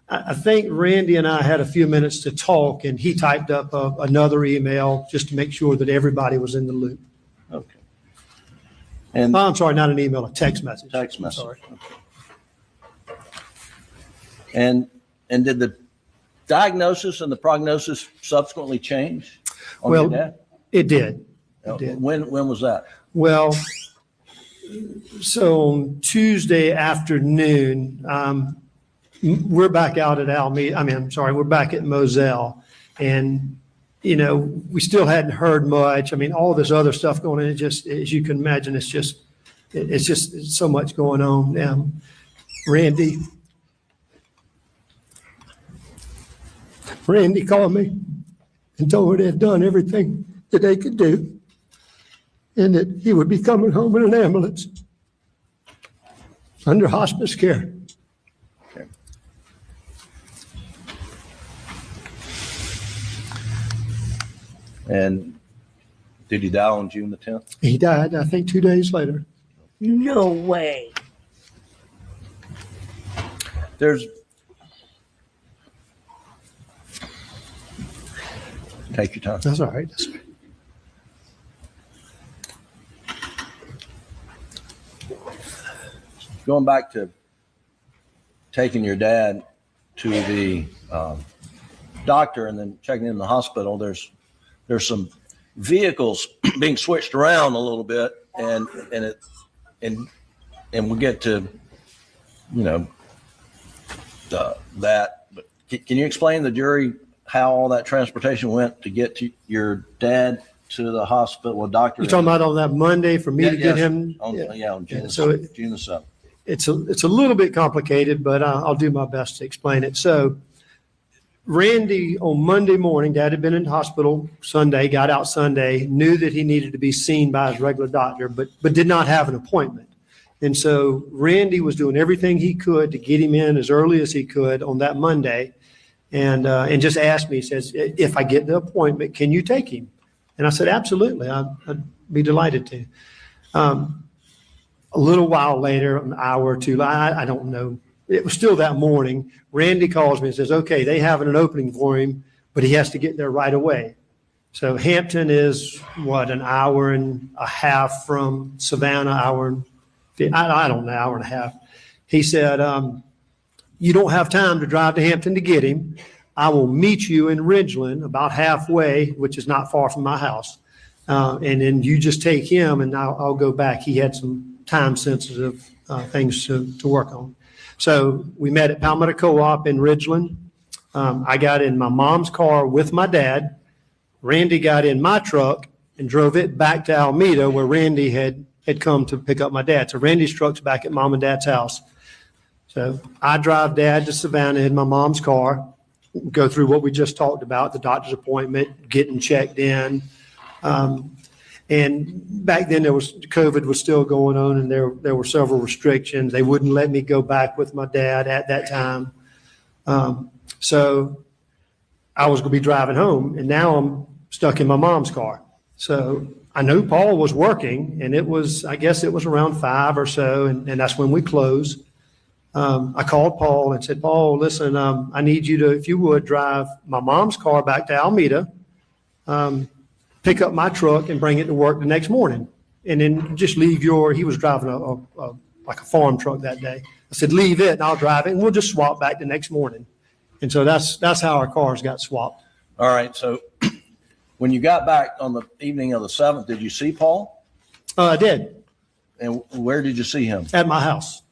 I think Randy and I had a few minutes to talk, and he typed up another email just to make sure that everybody was in the loop. Okay. And I'm sorry, not an email, a text message. Text message. Sorry. Okay. And did the diagnosis and the prognosis subsequently change? on your Well, dad? it did. It did. When was that? Well, so on Tuesday afternoon, we're back out at Alameda. I'm sorry, we're back at Moselle. And, you know, we still hadn't heard much. I mean, all this other stuff going on, it just, as you can imagine, it's just so much going on. Randy called me and told me they had done everything that they could do and that he would be coming home in an ambulance under hospice care. Okay. And did he die on June the 10th? He died, I think, 2 days later. No way. There's, take your time. That's all right. That's all right. Going back to taking your dad to the doctor and then checking in the hospital, there's some vehicles being switched around a little bit, and we'll get to, you know, that. But can you explain to the jury how all that transportation went to get to your dad to the hospital? Well, doctor. You're talking about on that Monday for me to get him? On June, June the 7th. It's a little bit complicated, but I'll do my best to explain it. So Randy, on Monday morning, Dad had been in the hospital Sunday, got out Sunday, knew that he needed to be seen by his regular doctor, but did not have an appointment. And so Randy was doing everything he could to get him in as early as he could on that Monday, and just asked me, he says, if I get the appointment, can you take him? And I said, absolutely, I'd be delighted to. A little while later, an hour or two, I don't know, it was still that morning, Randy calls me and says, okay, they have an opening for him, but he has to get there right away. So Hampton is, an hour and a half from Savannah, I don't know, hour and a half. He said, you don't have time to drive to Hampton to get him. I will meet you in Ridgeland about halfway, which is not far from my house. And then you just take him and I'll go back. He had some time-sensitive things to work on. So we met at Palmetto Co-op in Ridgeland. I got in my mom's car with my dad. Randy got in my truck and drove it back to Alameda where Randy had come to pick up my dad. So Randy's truck's back at mom and dad's house. So I drive dad to Savannah in my mom's car, go through what we just talked about, the doctor's appointment, getting checked in. And back then COVID was still going on and there were several restrictions. They wouldn't let me go back with my dad at that time. So I was going to be driving home and now I'm stuck in my mom's car. So I knew Paul was working and I guess it was around 5 or so. And that's when we closed. I called Paul and said, Paul, listen, I need you to, if you would, drive my mom's car back to Alameda, pick up my truck and bring it to work the next morning. And then just leave he was driving like a farm truck that day. I said, leave it and I'll drive it and we'll just swap back the next morning. And so that's how our cars got swapped. All right. So when you got back on the evening of the 7th, did you see Paul? I did. And where did you see him? At my house.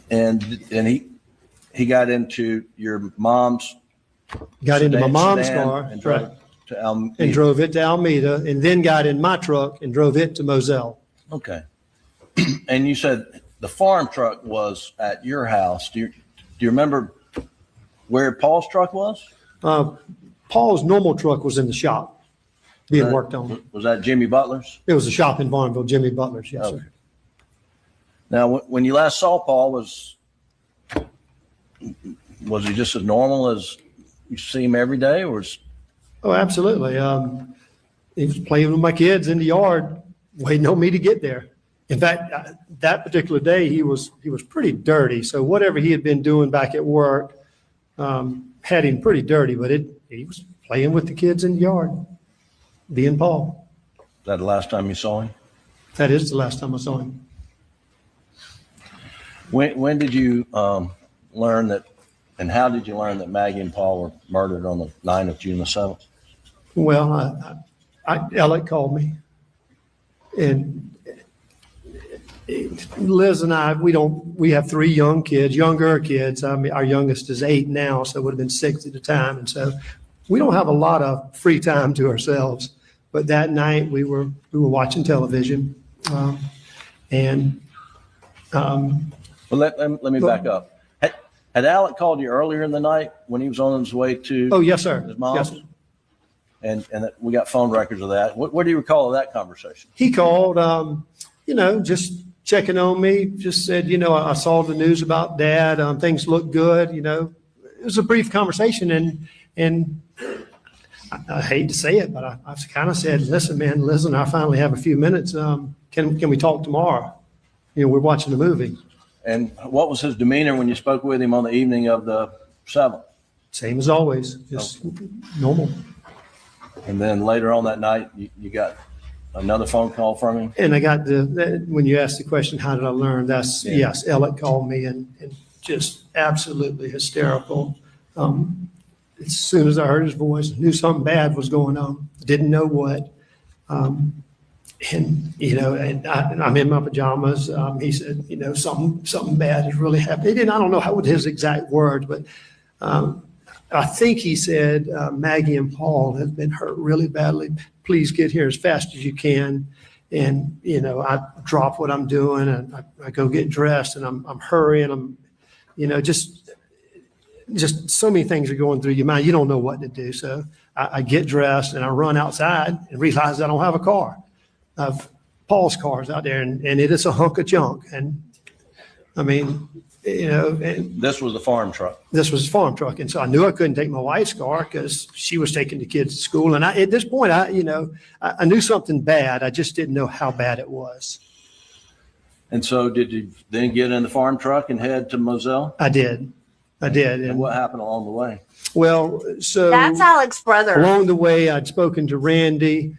And he got into your mom's. Got into my mom's sedan car. And drove to Alameda. And drove it to Alameda and then got in my truck and drove it to Moselle. Okay. And you said the farm truck was at your house. Do you remember where Paul's truck was? Paul's normal truck was in the shop being worked on. Was that Jimmy Butler's? It was a shop in Varnville, Jimmy Butler's, yes, Okay. sir. Now, when you last saw Paul, was he just as normal as you see him every day, or was? Oh, absolutely. He was playing with my kids in the yard, waiting on me to get there. In fact, that particular day, he was pretty dirty. So whatever he had been doing back at work had him pretty dirty, but he was playing with the kids in the yard, being Paul. Is that the last time you saw him? That is the last time I saw him. When did you learn that, and how did you learn that Maggie and Paul were murdered on the night of June the 7th? Well, Alec called me, and Liz and I, we have 3 younger kids. I mean, our youngest is 8 now, so it would have been 6 at the time. And so we don't have a lot of free time to ourselves. But that night we were watching television. Well, let me back up. Had Alec called you earlier in the night when he was on his way to Oh, yes, sir. his mom's? Yes, sir. And we got phone records of that. What do you recall of that conversation? He called, just checking on me, just said, I saw the news about Dad. Things look good. It was a brief conversation, and I hate to say it, but I kind of said, listen, man, Liz and I finally have a few minutes. Can we talk tomorrow? We're watching the movie. And what was his demeanor when you spoke with him on the evening of the 7th? Same as always, just normal. And then later on that night, you got another phone call from him? And I got when you asked the question, how did I learn? Yes, Alec called me and just absolutely hysterical. As soon as I heard his voice, I knew something bad was going on. Didn't know what. And I'm in my pajamas. He said, something bad is really happening. And I don't know what his exact words, but I think he said, Maggie and Paul have been hurt really badly. Please get here as fast as you can. And, I drop what I'm doing and I go get dressed and I'm hurrying. I'm, just so many things are going through your mind. You don't know what to do. So I get dressed and I run outside and realize I don't have a car. Paul's car's out there and it is a hunk of junk. And I mean, and this was the farm truck. This was a farm truck. And so I knew I couldn't take my wife's car because she was taking the kids to school. And at this point, I knew something bad. I just didn't know how bad it was. And so did you then get in the farm truck and head to Moselle? I did. And what happened along the way? Well, so That's Alex's brother. Along the way, I'd spoken to Randy.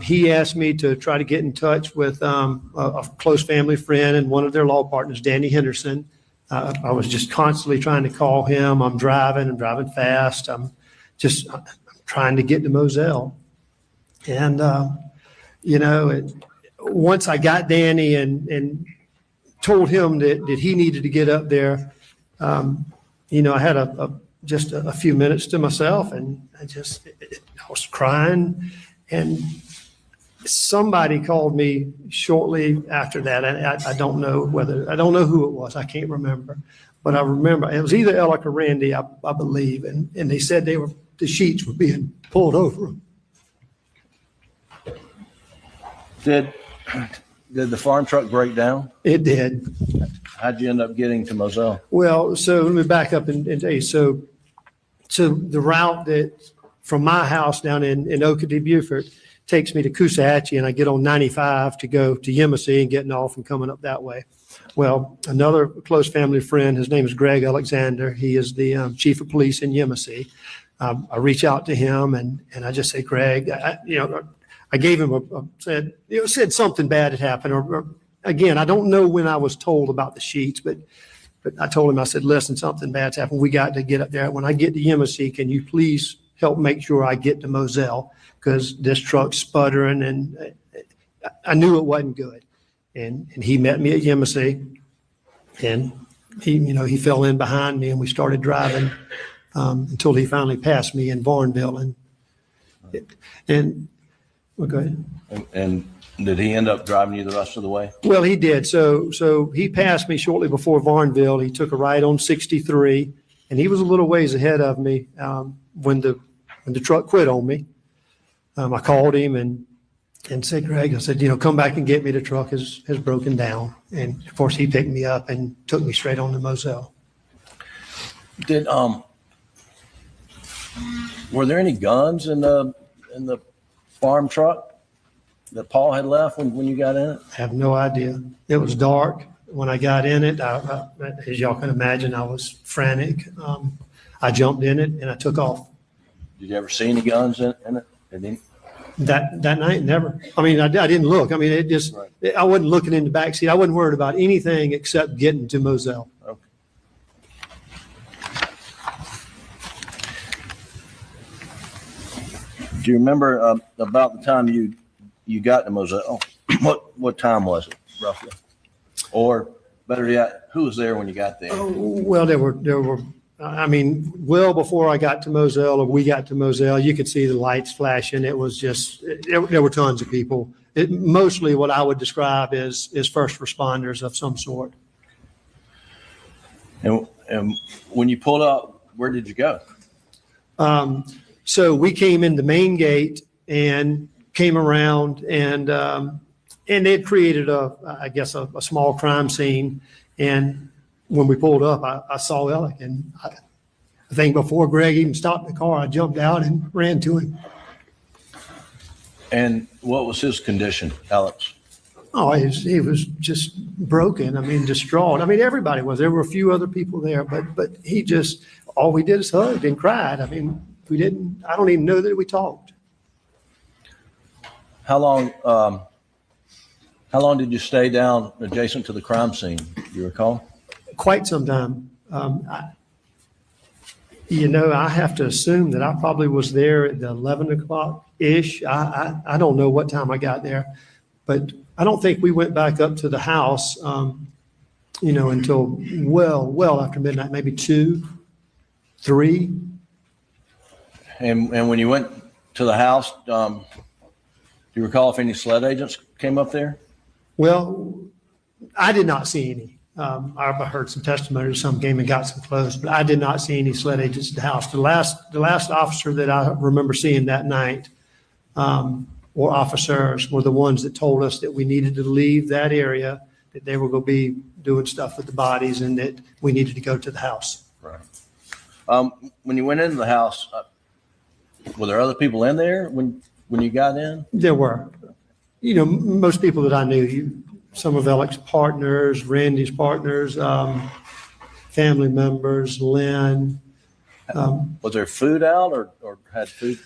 He asked me to try to get in touch with a close family friend and one of their law partners, Danny Henderson. I was just constantly trying to call him. I'm driving fast. I'm trying to get to Moselle. And, once I got Danny and told him that he needed to get up there, I had just a few minutes to myself and I was crying. And somebody called me shortly after that. And I don't know who it was. I can't remember. But I remember it was either Alec or Randy, I believe. And they said the sheets were being pulled over them. Did the farm truck break down? It did. How'd you end up getting to Moselle? Well, so let me back up and tell you. So the route that from my house down in Okatee, Beaufort, takes me to Coosawhatchee, and I get on 95 to go to Yemassee and getting off and coming up that way. Well, another close family friend, his name is Greg Alexander. He is the chief of police in Yemassee. I reach out to him and I just say, Greg, I gave him said something bad had happened. Or again, I don't know when I was told about the sheets, but I told him, I said, listen, something bad's happened. We got to get up there. When I get to Yemassee, can you please help make sure I get to Moselle? Because this truck's sputtering and I knew it wasn't good. And he met me at Yemassee and he fell in behind me and we started driving until he finally passed me in Varnville. Well, go ahead. And did he end up driving you the rest of the way? Well, he did. So he passed me shortly before Varnville. He took a right on 63 and he was a little ways ahead of me when the truck quit on me. I called him and said, Greg, I said, come back and get me. The truck has broken down. And of course he picked me up and took me straight on to Moselle. Were there any guns in the farm truck that Paul had left when you got in it? I have no idea. It was dark when I got in it. As y'all can imagine, I was frantic. I jumped in it and I took off. Did you ever see any guns in it? That night, never. I mean, I didn't look. I mean, I wasn't looking in the backseat. I wasn't worried about anything except getting to Moselle. Okay. Do you remember about the time you got to Moselle? What time was it roughly? Or better yet, who was there when you got there? Well, there were, I mean, well before I got to Moselle or we got to Moselle, you could see the lights flashing. It was just, there were tons of people. Mostly what I would describe is first responders of some sort. And when you pulled up, where did you go? So we came in the main gate and came around and they had created a small crime scene. And when we pulled up, I saw Alec, and I think before Greg even stopped the car, I jumped out and ran to him. And what was his condition, Alex? Oh, he was just broken. I mean, distraught. I mean, everybody was. There were a few other people there, but he just, all we did is hugged and cried. I mean, I don't even know that we talked. How long did you stay down adjacent to the crime scene? Do you recall? Quite some time. I have to assume that I probably was there at the 11 o'clock-ish. I don't know what time I got there, but I don't think we went back up to the house, until well after midnight, maybe 2, 3. And when you went to the house, do you recall if any SLED agents came up there? Well, I did not see any. I heard some testimony, some came and got some clothes, but I did not see any SLED agents at the house. The last officer that I remember seeing that night, or officers, were the ones that told us that we needed to leave that area, that they were going to be doing stuff with the bodies, and that we needed to go to the house. Right. When you went into the house, were there other people in there when you got in? There were. Most people that I knew, some of Alex's partners, Randy's partners, family members, Lynn. Was there food out or had food?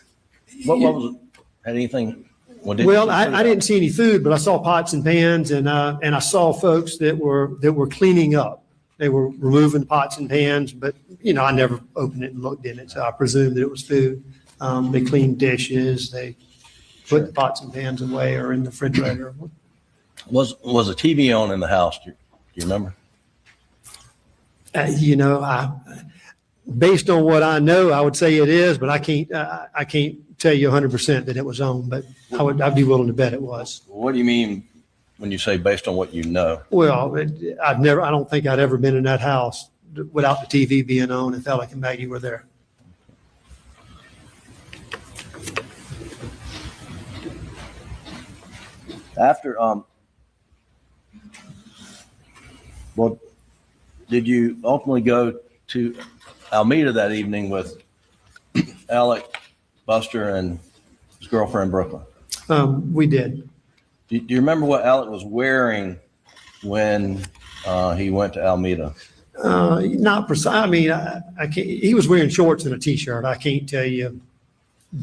What was it? Had anything? Well, I didn't see any food, but I saw pots and pans, and I saw folks that were cleaning up. They were removing pots and pans, but I never opened it and looked in it, so I presumed that it was food. They cleaned dishes. They put the pots and pans away or in the refrigerator. Was a TV on in the house? Do you remember? Based on what I know, I would say it is, but I can't tell you 100% that it was on, but I'd be willing to bet it was. What do you mean when you say based on what you know? Well, I don't think I'd ever been in that house without the TV being on if Alec and Maggie were there. After, did you ultimately go to Alameda that evening with Alec, Buster, and his girlfriend, Brooklyn? We did. Do you remember what Alec was wearing when he went to Alameda? Not precise. I mean, I can't, he was wearing shorts and a t-shirt. I can't tell you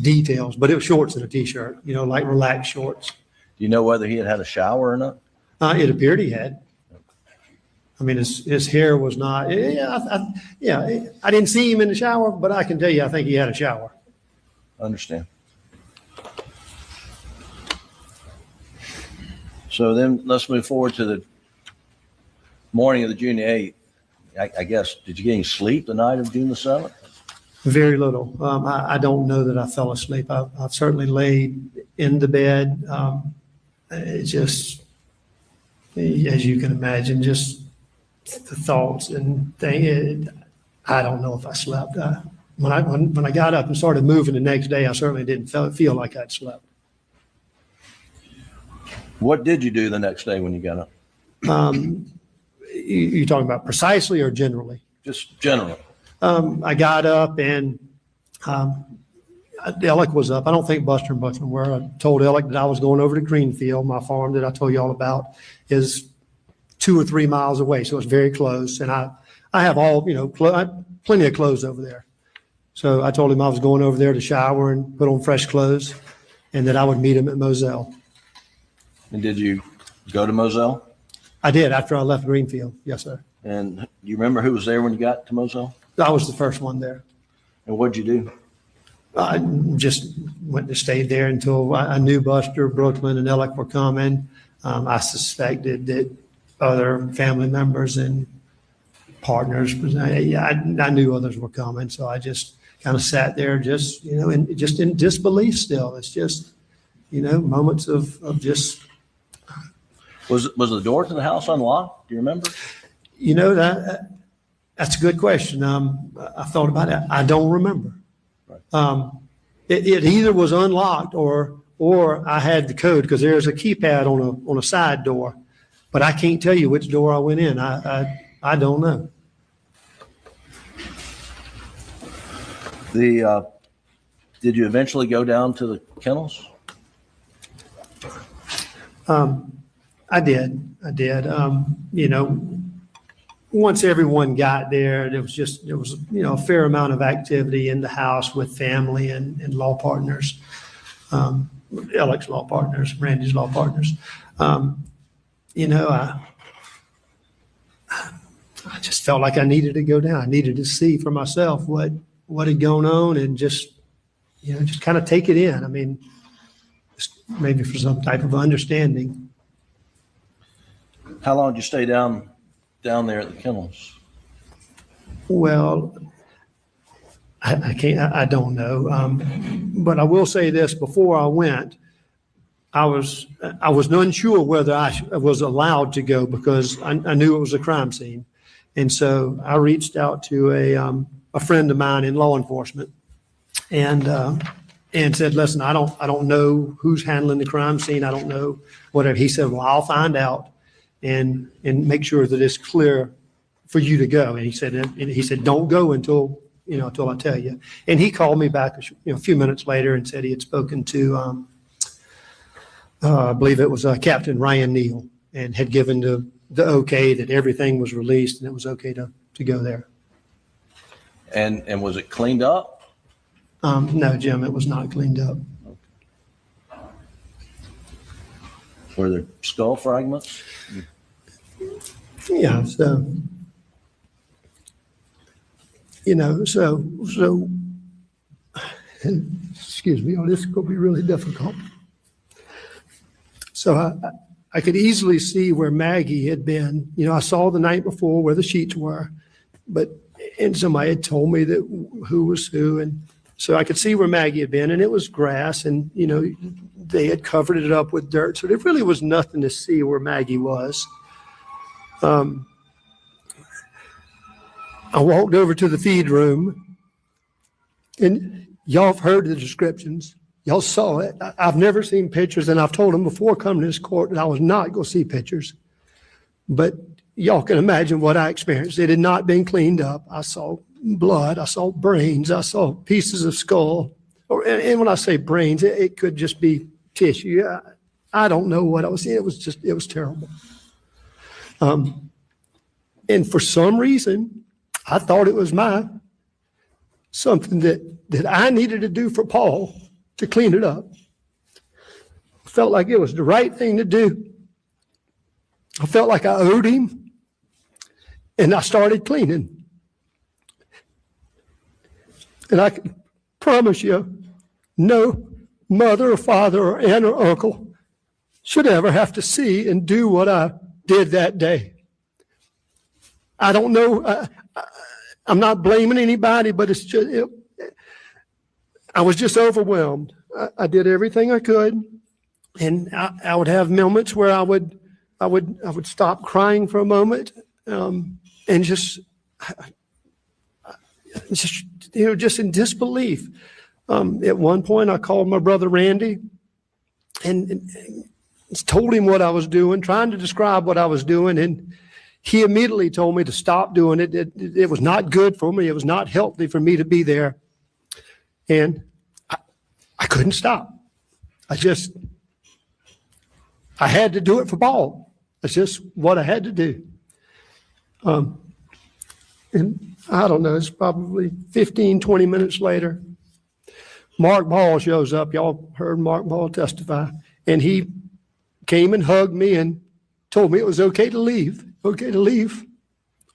details, but it was shorts and a t-shirt, like relaxed shorts. Do you know whether he had a shower or not? It appeared he had. I mean, his hair was not, I didn't see him in the shower, but I can tell you, I think he had a shower. I understand. So then let's move forward to the morning of the June 8th. I guess, did you get any sleep the night of June the 7th? Very little. I don't know that I fell asleep. I've certainly laid in the bed. It just, as you can imagine, just the thoughts and things. I don't know if I slept. When I got up and started moving the next day, I certainly didn't feel like I'd slept. What did you do the next day when you got up? You talking about precisely or generally? Just generally. I got up and Alec was up. I don't think Buster and Buckland were. I told Alec that I was going over to Greenfield. My farm that I told you all about is 2 or 3 miles away, so it's very close. And I have all, plenty of clothes over there. So I told him I was going over there to shower and put on fresh clothes, and that I would meet him at Moselle. And did you go to Moselle? I did after I left Greenfield. Yes, sir. And do you remember who was there when you got to Moselle? I was the first one there. And what'd you do? I just went to stay there until I knew Buster, Brooklyn, and Alec were coming. I suspected that other family members and partners, I knew others were coming, so I just kind of sat there just, just in disbelief still. It's just, moments of just. Was the door to the house unlocked? Do you remember? That's a good question. I thought about it. I don't remember. It either was unlocked or I had the code, because there's a keypad on a side door, but I can't tell you which door I went in. I don't know. Did you eventually go down to the kennels? I did. Once everyone got there, there was a fair amount of activity in the house with family and law partners, Alex's law partners, Randy's law partners. I just felt like I needed to go down. I needed to see for myself what had gone on and just kind of take it in. I mean, just maybe for some type of understanding. How long did you stay down there at the kennels? Well, I don't know. But I will say this: before I went, I was unsure whether I was allowed to go, because I knew it was a crime scene. And so I reached out to a friend of mine in law enforcement and said, listen, I don't know who's handling the crime scene. I don't know whatever. He said, well, I'll find out and make sure that it's clear for you to go. And he said, don't go until I tell you. And he called me back a few minutes later and said he had spoken to, I believe it was Captain Ryan Neal, and had given the okay that everything was released and it was okay to go there. And was it cleaned up? No, Jim, it was not cleaned up. Were there skull fragments? Yeah, so excuse me, this is going to be really difficult. So I could easily see where Maggie had been. I saw the night before where the sheets were, and somebody had told me that who was who. And so I could see where Maggie had been, and it was grass, and, they had covered it up with dirt. So there really was nothing to see where Maggie was. I walked over to the feed room, and y'all have heard the descriptions. Y'all saw it. I've never seen pictures, and I've told them before coming to this court that I was not going to see pictures. But y'all can imagine what I experienced. It had not been cleaned up. I saw blood. I saw brains. I saw pieces of skull. And when I say brains, it could just be tissue. I don't know what I was seeing. It was terrible. And for some reason, I thought it was something that I needed to do for Paul to clean it up. I felt like it was the right thing to do. I felt like I owed him, and I started cleaning. And I can promise you, no mother or father or aunt or uncle should ever have to see and do what I did that day. I don't know. I'm not blaming anybody, but it's just, I was just overwhelmed. I did everything I could, and I would have moments where I would stop crying for a moment, and just in disbelief. At one point, I called my brother Randy and told him what I was doing, trying to describe what I was doing, and he immediately told me to stop doing it. It was not good for me. It was not healthy for me to be there. And I couldn't stop. I had to do it for Paul. That's just what I had to do. And I don't know, it's probably 15, 20 minutes later. Mark Ball shows up. Y'all heard Mark Ball testify. And he came and hugged me and told me it was okay to leave. Okay to leave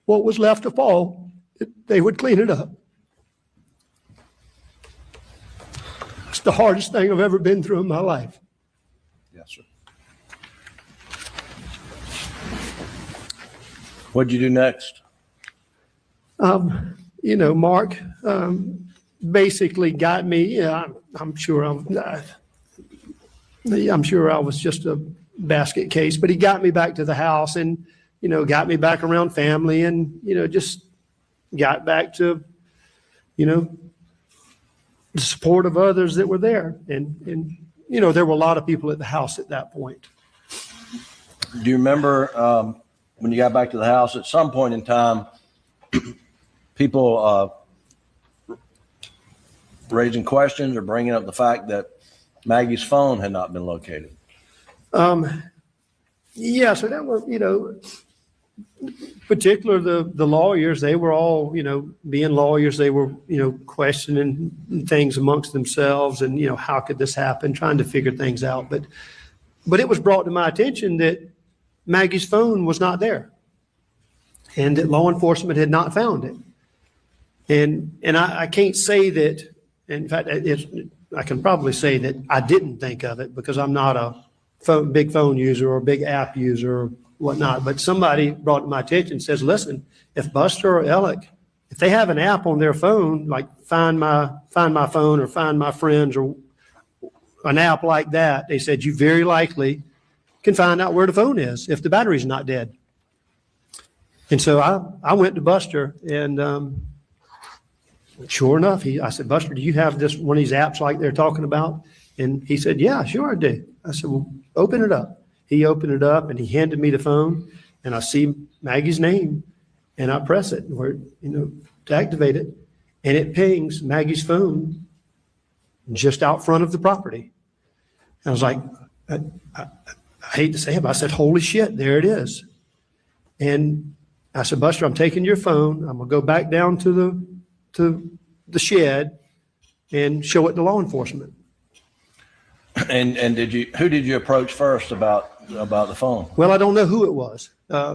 what was left of Paul. They would clean it up. the hardest thing I've ever been through in my life. Yes, sir. What'd you do next? Mark basically got me. I'm sure I was just a basket case, but he got me back to the house and, got me back around family and, just got back to, the support of others that were there. And there were a lot of people at the house at that point. Do you remember when you got back to the house at some point in time, people raising questions or bringing up the fact that Maggie's phone had not been located? Yeah, so that was, particular the lawyers, they were all, being lawyers, they were, questioning things amongst themselves and, how could this happen, trying to figure things out. But it was brought to my attention that Maggie's phone was not there and that law enforcement had not found it. And I can't say that, in fact, I can probably say that I didn't think of it because I'm not a big phone user or a big app user or whatnot. But somebody brought to my attention and says, listen, if Buster or Alec, if they have an app on their phone, like Find My Phone or Find My Friends or an app like that, they said you very likely can find out where the phone is if the battery's not dead. And so I went to Buster and sure enough, I said, Buster, do you have this one of these apps like they're talking about? And he said, yeah, sure I do. I said, well, open it up. He opened it up and he handed me the phone and I see Maggie's name and I press it where, to activate it. And it pings Maggie's phone just out front of the property. And I was like, I hate to say it, but I said, holy shit, there it is. And I said, Buster, I'm taking your phone. I'm going to go back down to the shed and show it to law enforcement. And who did you approach first about the phone? Well, I don't know who it was.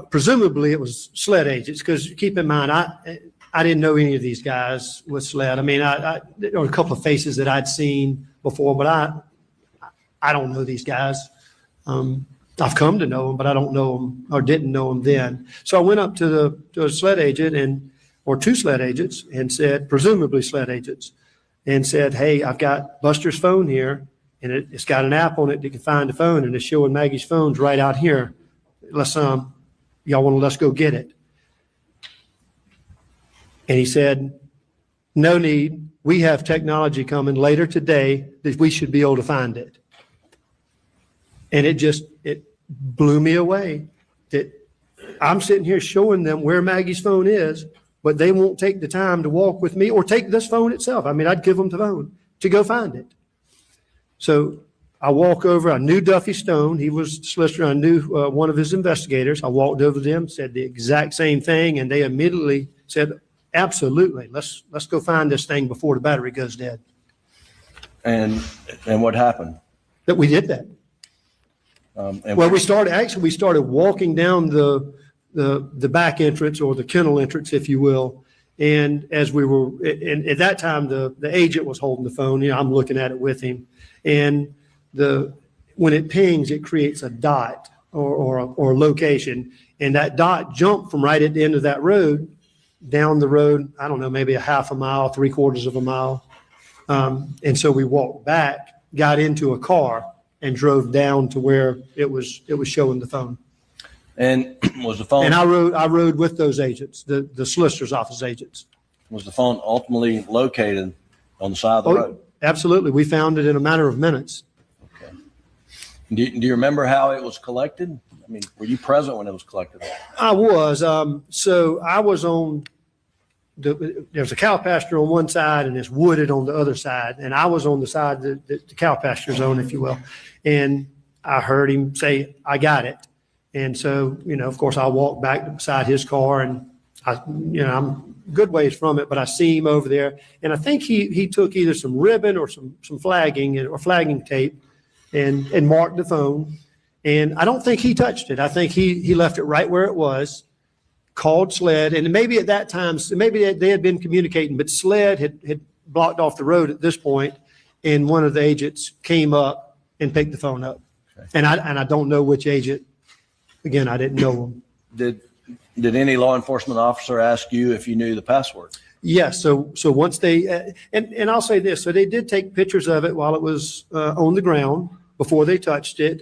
Presumably it was SLED agents because keep in mind, I didn't know any of these guys with SLED. I mean, there were a couple of faces that I'd seen before, but I don't know these guys. I've come to know them, but I don't know them or didn't know them then. So I went up to a SLED agent or two SLED agents and said, presumably SLED agents, and said, hey, I've got Buster's phone here and it's got an app on it that can find the phone and it's showing Maggie's phone's right out here. Y'all let's go get it. And he said, no need. We have technology coming later today that we should be able to find it. And it blew me away that I'm sitting here showing them where Maggie's phone is, but they won't take the time to walk with me or take this phone itself. I mean, I'd give them the phone to go find it. So I walk over, I knew Duffy Stone. He was the solicitor. I knew one of his investigators. I walked over to them, said the exact same thing, and they immediately said, absolutely, let's go find this thing before the battery goes dead. And what happened? That we did that. We started walking down the back entrance or the kennel entrance, if you will. And as we were, and at that time, the agent was holding the phone. I'm looking at it with him. And when it pings, it creates a dot or location. And that dot jumped from right at the end of that road down the road, I don't know, maybe a half a mile, 3/4 of a mile. And so we walked back, got into a car, and drove down to where it was showing the phone. And was the phone? And I rode with those agents, the solicitor's office agents. Was the phone ultimately located on the side of the road? Absolutely. We found it in a matter of minutes. Okay. Do you remember how it was collected? I mean, were you present when it was collected? I was. So I was on there's a cow pasture on one side and it's wooded on the other side. And I was on the side that the cow pasture zone, if you will. And I heard him say, I got it. And so, of course, I walked back beside his car and I'm good ways from it, but I see him over there. And I think he took either some ribbon or some flagging or flagging tape and marked the phone. And I don't think he touched it. I think he left it right where it was, called SLED. And maybe at that time, maybe they had been communicating, but SLED had blocked off the road at this point. and one of the agents came up and picked the phone up. Okay. And I don't know which agent. Again, I didn't know them. Did any law enforcement officer ask you if you knew the password? Yes. So once they, and I'll say this, so they did take pictures of it while it was on the ground before they touched it.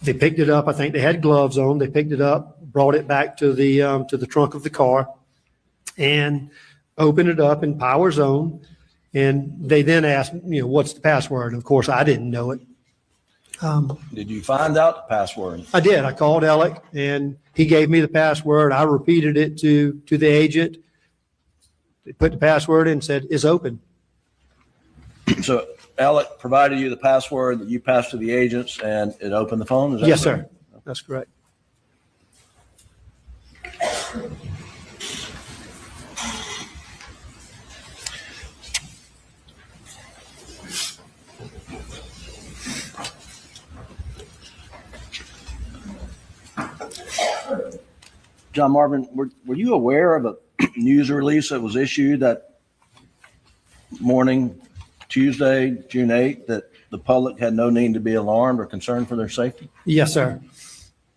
They picked it up. I think they had gloves on. They picked it up, brought it back to the trunk of the car, and opened it up in power zone. And they then asked, what's the password? Of course, I didn't know it. Did you find out the password? I did. I called Alex, and he gave me the password. I repeated it to the agent. They put the password in and said, "It's open." So Alex provided you the password that you passed to the agents, and it opened the phone? Is that Yes, correct? sir. That's correct. John Marvin, were you aware of a news release that was issued that morning, Tuesday, June 8th, that the public had no need to be alarmed or concerned for their safety? Yes, sir.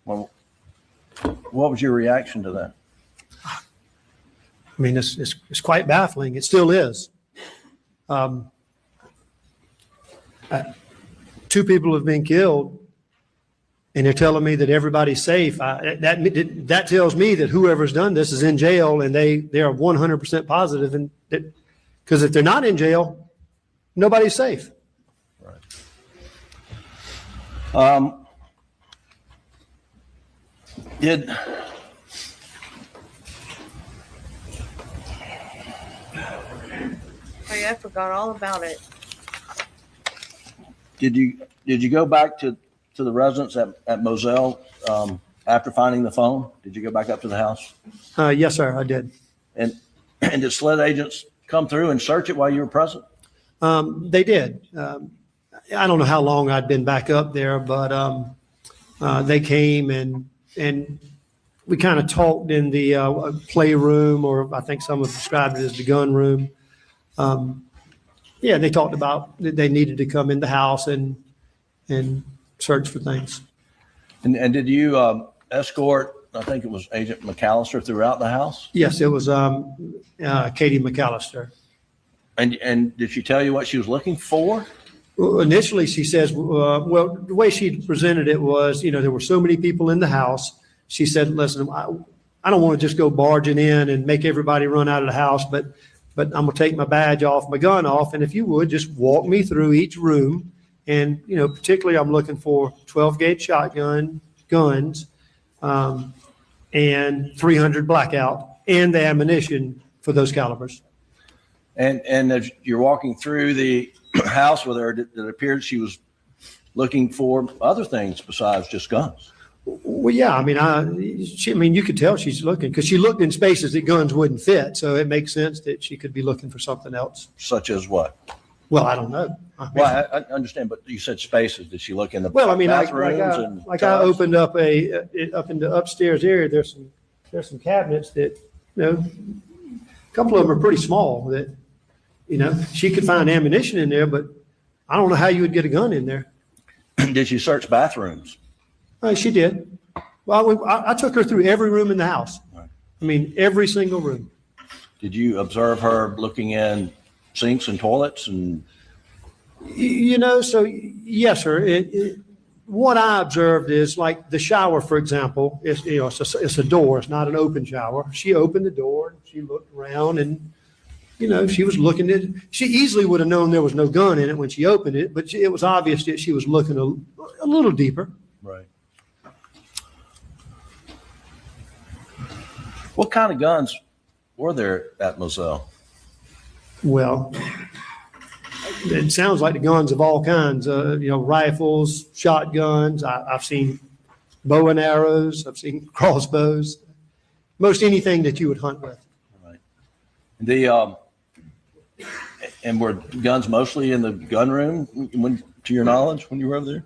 Well, what was your reaction to that? I mean, it's quite baffling. It still is. 2 people have been killed, and they're telling me that everybody's safe. That tells me that whoever's done this is in jail, and they are 100% positive. And because if they're not in jail, nobody's safe. I forgot all about it. Did you go back to the residence at Moselle after finding the phone? Did you go back up to the house? Yes, sir, I did. And did SLED agents come through and search it while you were present? They did. I don't know how long I'd been back up there, but they came and we kind of talked in the playroom, or I think some have described it as the gun room. They talked about that they needed to come in the house and search for things. And did you escort, I think it was Agent McAllister, throughout the house? Yes, it was Katie McAllister. And did she tell you what she was looking for? Well, initially, she says, well, the way she presented it was, there were so many people in the house. She said, listen, I don't want to just go barging in and make everybody run out of the house, but I'm going to take my badge off, my gun off. And if you would, just walk me through each room. And, particularly I'm looking for 12-gauge shotgun guns and 300 blackout and the ammunition for those calibers. And as you're walking through the house with her, it appeared she was looking for other things besides just guns. Well, yeah, I mean, you could tell she's looking because she looked in spaces that guns wouldn't fit. So it makes sense that she could be looking for something else. Such as what? Well, I don't know. Well, I understand, but you said spaces. Did she look in the bathrooms? Like I opened up up in the upstairs area. There's some cabinets that, a couple of them are pretty small that, she could find ammunition in there, but I don't know how you would get a gun in there. Did you search bathrooms? She did. Well, I took her through every room in the house. Right. I mean, every single room. Did you observe her looking in sinks and toilets and? So yes, sir. What I observed is like the shower, for example, it's a door. It's not an open shower. She opened the door and she looked around and, she was looking at it. She easily would have known there was no gun in it when she opened it, but it was obvious that she was looking a little deeper. Right. What kind of guns were there at Moselle? Well, it sounds like the guns of all kinds, rifles, shotguns. I've seen bow and arrows. I've seen crossbows, most anything that you would hunt with. Right. And were guns mostly in the gun room, to your knowledge, when you were over there?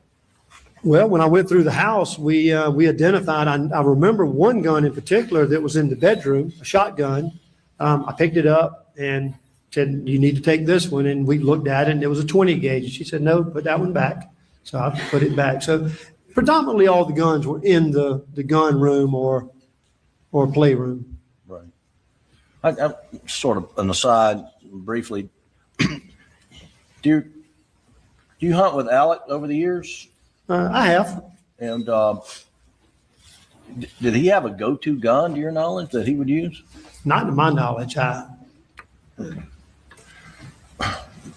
Well, when I went through the house, we identified, I remember one gun in particular that was in the bedroom, a shotgun. I picked it up and said, you need to take this one. And we looked at it and it was a 20 gauge. And she said, no, put that one back. So I put it back. So predominantly all the guns were in the gun room or playroom. Right. I sort of an aside briefly. Do you hunt with Alec over the years? I have. And did he have a go-to gun, to your knowledge, that he would use? Not to my knowledge.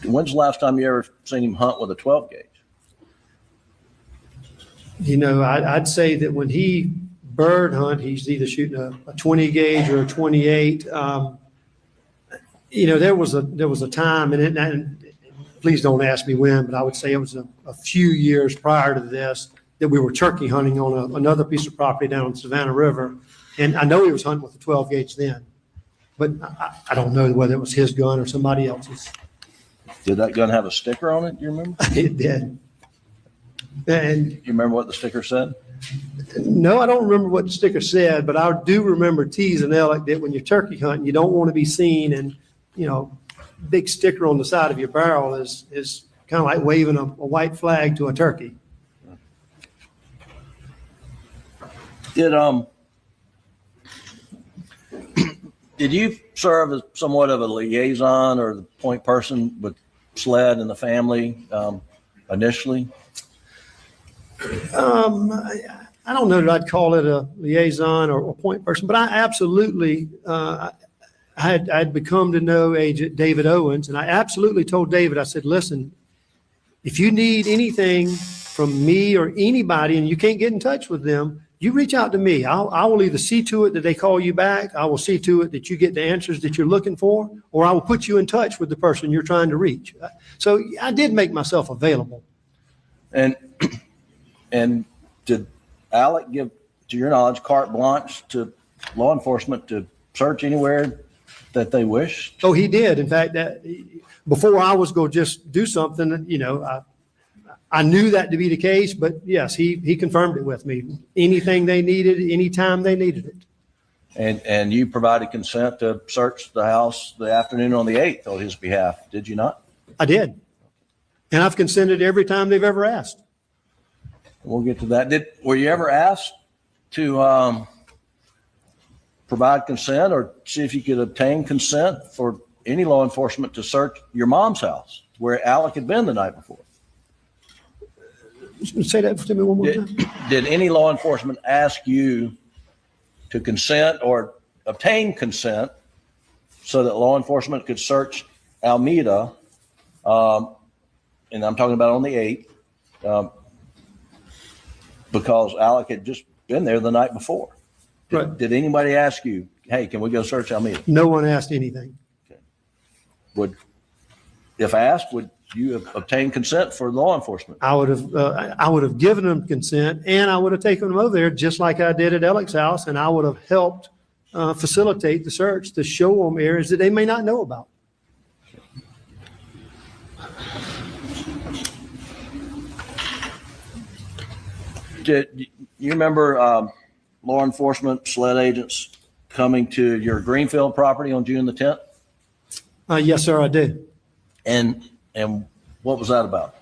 When's the last time you ever seen him hunt with a 12 gauge? You know, I'd say that when he bird hunt, he's either shooting a 20 gauge or a 28. You know, there was a time, and please don't ask me when, but I would say it was a few years prior to this that we were turkey hunting on another piece of property down on Savannah River. And I know he was hunting with a 12 gauge then, but I don't know whether it was his gun or somebody else's. Did that gun have a sticker on it? Do you remember? It did. And you remember what the sticker said? No, I don't remember what the sticker said, but I do remember teasing Alec that when you're turkey hunting, you don't want to be seen, and, you know, big sticker on the side of your barrel is kind of like waving a white flag to a turkey. Did you serve as somewhat of a liaison or the point person with SLED and the family initially? I don't know that I'd call it a liaison or a point person, but I absolutely, I'd become to know Agent David Owens, and I absolutely told David, I said, listen, if you need anything from me or anybody and you can't get in touch with them, you reach out to me. I will either see to it that they call you back, I will see to it that you get the answers that you're looking for, or I will put you in touch with the person you're trying to reach. So I did make myself available. And did Alec give, to your knowledge, carte blanche to law enforcement to search anywhere that they wish? Oh, he did. In fact, that before I was going to just do something, you know, I knew that to be the case, but yes, he confirmed it with me. Anything they needed, anytime they needed it. And you provided consent to search the house the afternoon on the 8th on his behalf, did you not? I did. And I've consented every time they've ever asked. We'll get to that. Were you ever asked to provide consent or see if you could obtain consent for any law enforcement to search your mom's house where Alec had been the night before? Say that to me one more time. Did any law enforcement ask you to consent or obtain consent so that law enforcement could search Almeda? And I'm talking about on the 8th, because Alec had just been there the night before. Right. Did anybody ask you, hey, can we go search Almeda? No one asked anything. Okay. If asked, would you have obtained consent for law enforcement? I would have given them consent, and I would have taken them over there just like I did at Alec's house, and I would have helped facilitate the search to show them areas that they may not know about. Did you remember law enforcement SLED agents coming to your Greenfield property on June the 10th? Yes, sir, I do. And what was that about?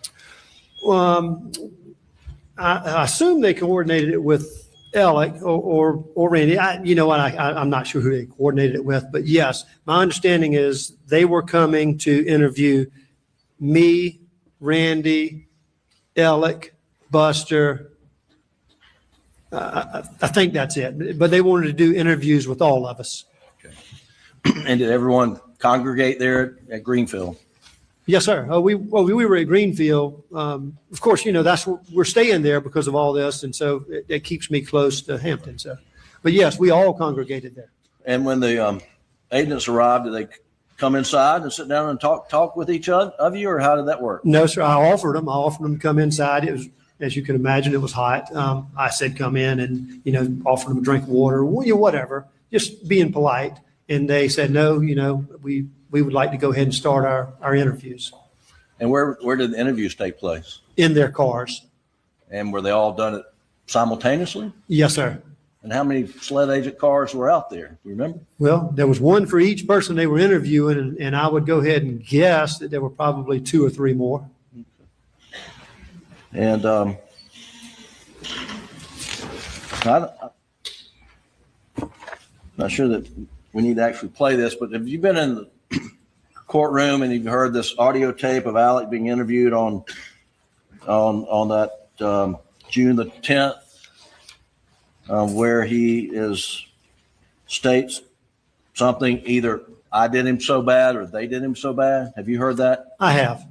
I assume they coordinated it with Alec or Randy. I'm not sure who they coordinated it with, but yes, my understanding is they were coming to interview me, Randy, Alec, Buster. I think that's it, but they wanted to do interviews with all of us. Okay. And did everyone congregate there at Greenfield? Yes, sir. We were at Greenfield. Of course, that's where we're staying there because of all this, and so it keeps me close to Hampton. So, but yes, we all congregated there. And when the agents arrived, did they come inside and sit down and talk with each other of you, or how did that work? No, sir. I offered them to come inside. It was, as you can imagine, it was hot. I said, come in and, offered them a drink of water, whatever, just being polite. And they said, no, we would like to go ahead and start our interviews. And where did the interviews take place? In their cars. And were they all done simultaneously? Yes, sir. And how many sled agent cars were out there? You remember? Well, there was one for each person they were interviewing, and I would go ahead and guess that there were probably 2 or 3 more. And I'm not sure that we need to actually play this, but have you been in the courtroom and you've heard this audio tape of Alec being interviewed on that June the 10th, where he states something, either I did him so bad or they did him so bad? Have you heard that? I have.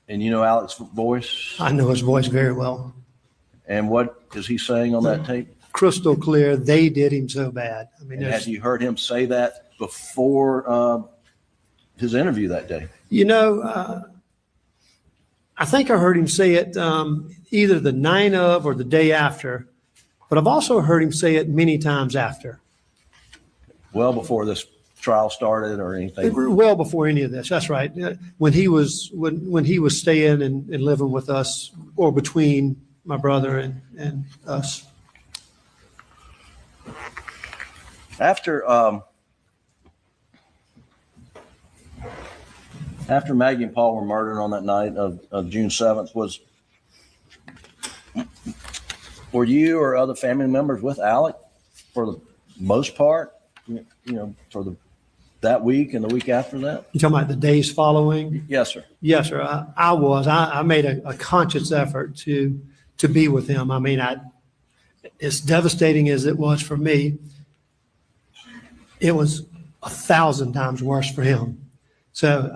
And you know Alex's voice? I know his voice very well. And what is he saying on that tape? Crystal clear, they did him so bad. I mean, And have you heard him say that before his interview that day? You know, I think I heard him say it either the night of or the day after, but I've also heard him say it many times after. Well before this trial started or anything? Well before any of this, that's right. When he was staying and living with us, or between my brother and us. After Maggie and Paul were murdered on that night of June 7th, were you or other family members with Alec for the most part, you know, for that week and the week after that? You talking about the days following? Yes, sir. Yes, sir. I was. I made a conscious effort to be with him. I mean, as devastating as it was for me, it was 1,000 times worse for him. So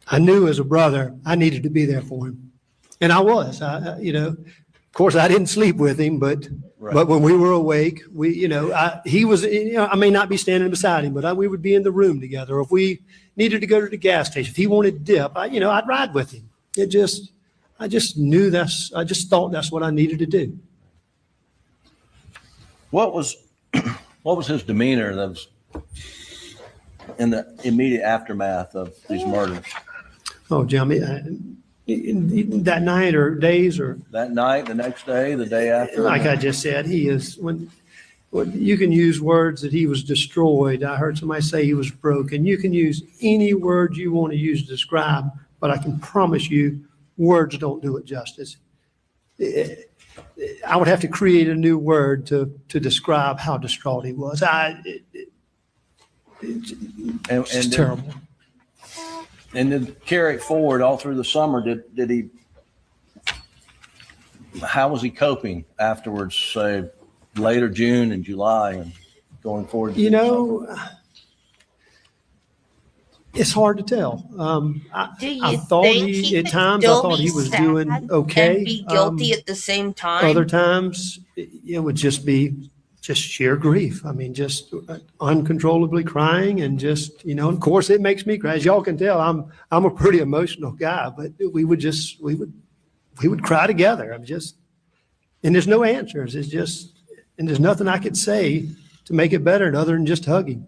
I knew as a brother, I needed to be there for him. And I was, you know, of course I didn't sleep with him, but when we were awake, he was, I may not be standing beside him, but we would be in the room together. Or if we needed to go to the gas station, if he wanted dip, I'd ride with him. I just knew I just thought that's what I needed to do. What was his demeanor that was in the immediate aftermath of these murders? Oh, Jimmy, that night or days or? That night, the next day, the day after? Like I just said, he is, when you can use words that he was destroyed. I heard somebody say he was broken. You can use any word you want to use to describe, but I can promise you words don't do it justice. I would have to create a new word to describe how distraught he was. It's terrible. And then carry it forward all through the summer. Did he? How was he coping afterwards? Say later June and July and going forward. You know, it's hard to tell. I thought at times I thought he was doing okay. And be guilty at the same time. Other times it would just be sheer grief. I mean, just uncontrollably crying and just, of course it makes me cry. As y'all can tell, I'm a pretty emotional guy, but we would cry together. And there's no answers. And there's nothing I could say to make it better other than just hugging.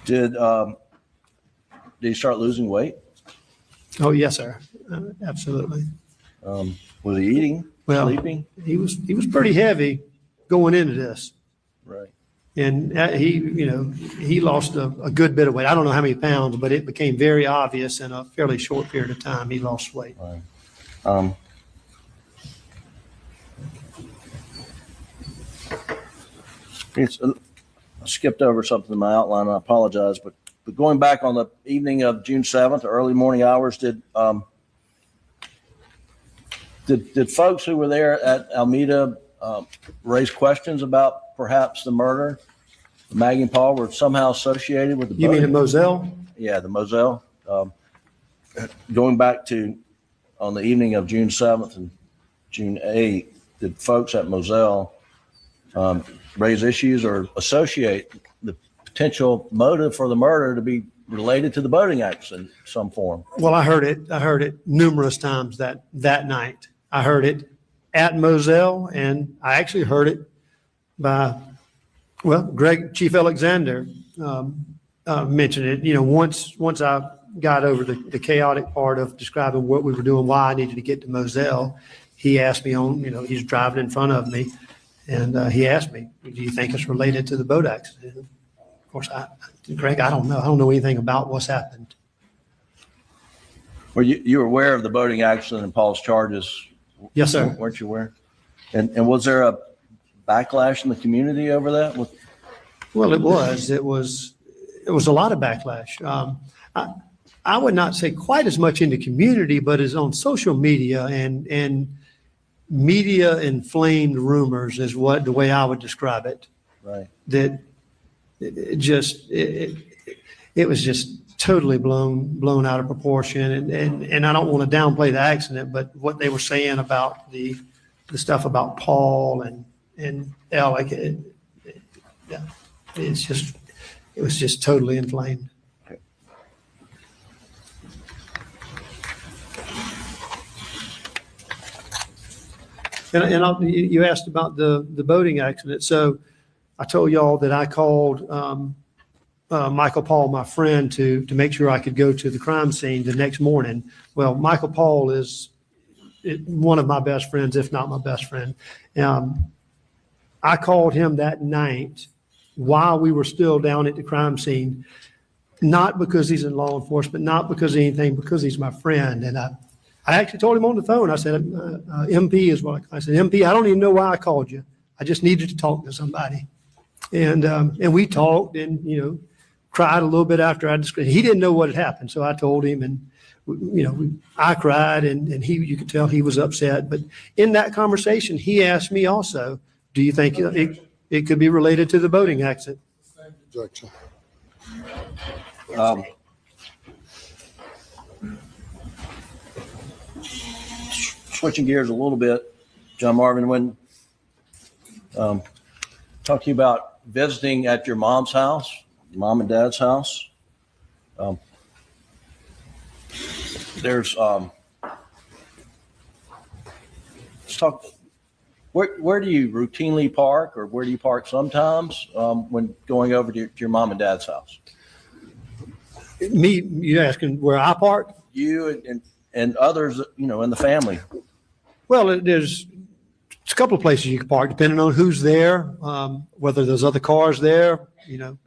Did he start losing weight? Oh, yes, sir. Absolutely. Was he eating, sleeping? He was pretty heavy going into this. Right. And he lost a good bit of weight. I don't know how many pounds, but it became very obvious in a fairly short period of time. He lost weight. Right. I skipped over something in my outline. I apologize, but going back on the evening of June 7th, early morning hours, did folks who were there at Alameda raise questions about perhaps the murder? Maggie and Paul were somehow associated with the You mean at Moselle? Yeah, the Moselle. Going back to on the evening of June 7th and June 8th, did folks at Moselle raise issues or associate the potential motive for the murder to be related to the boating accident in some form? Well, I heard it numerous times that night. I heard it at Moselle, and I actually heard it by, Chief Alexander mentioned it. Once I got over the chaotic part of describing what we were doing, why I needed to get to Moselle, he asked me he's driving in front of me, and he asked me, do you think it's related to the boat accident? Of course, Greg, I don't know. I don't know anything about what's happened. Were you were aware of the boating accident and Paul's charges? Yes, sir. Weren't you aware? And was there a backlash in the community over that? Well, it was a lot of backlash. I would not say quite as much in the community, but as on social media and media inflamed rumors is the way I would describe it. Right. That it was just totally blown out of proportion. And I don't want to downplay the accident, but what they were saying about the stuff about Paul and Alec, it was just totally inflamed. Okay. And you asked about the boating accident. So I told y'all that I called Michael Paul, my friend, to make sure I could go to the crime scene the next morning. Well, Michael Paul is one of my best friends, if not my best friend. I called him that night while we were still down at the crime scene, not because he's in law enforcement, not because of anything, because he's my friend. And I actually told him on the phone, I said, MP is what I said, MP, I don't even know why I called you. I just needed to talk to somebody. And we talked and, cried a little bit after I described. He didn't know what had happened. So I told him and, I cried and you could tell he was upset. But in that conversation, he asked me also, do you think it could be related to the boating accident? Objection. Switching gears a little bit, John Marvin, when talk to you about visiting at your mom's house, mom and dad's house. There's let's talk. Where do you routinely park, or where do you park sometimes when going over to your mom and dad's house? Me, you asking where I park? You and others, in the family. Well, there's a couple of places you can park, depending on who's there, whether there's other cars there. You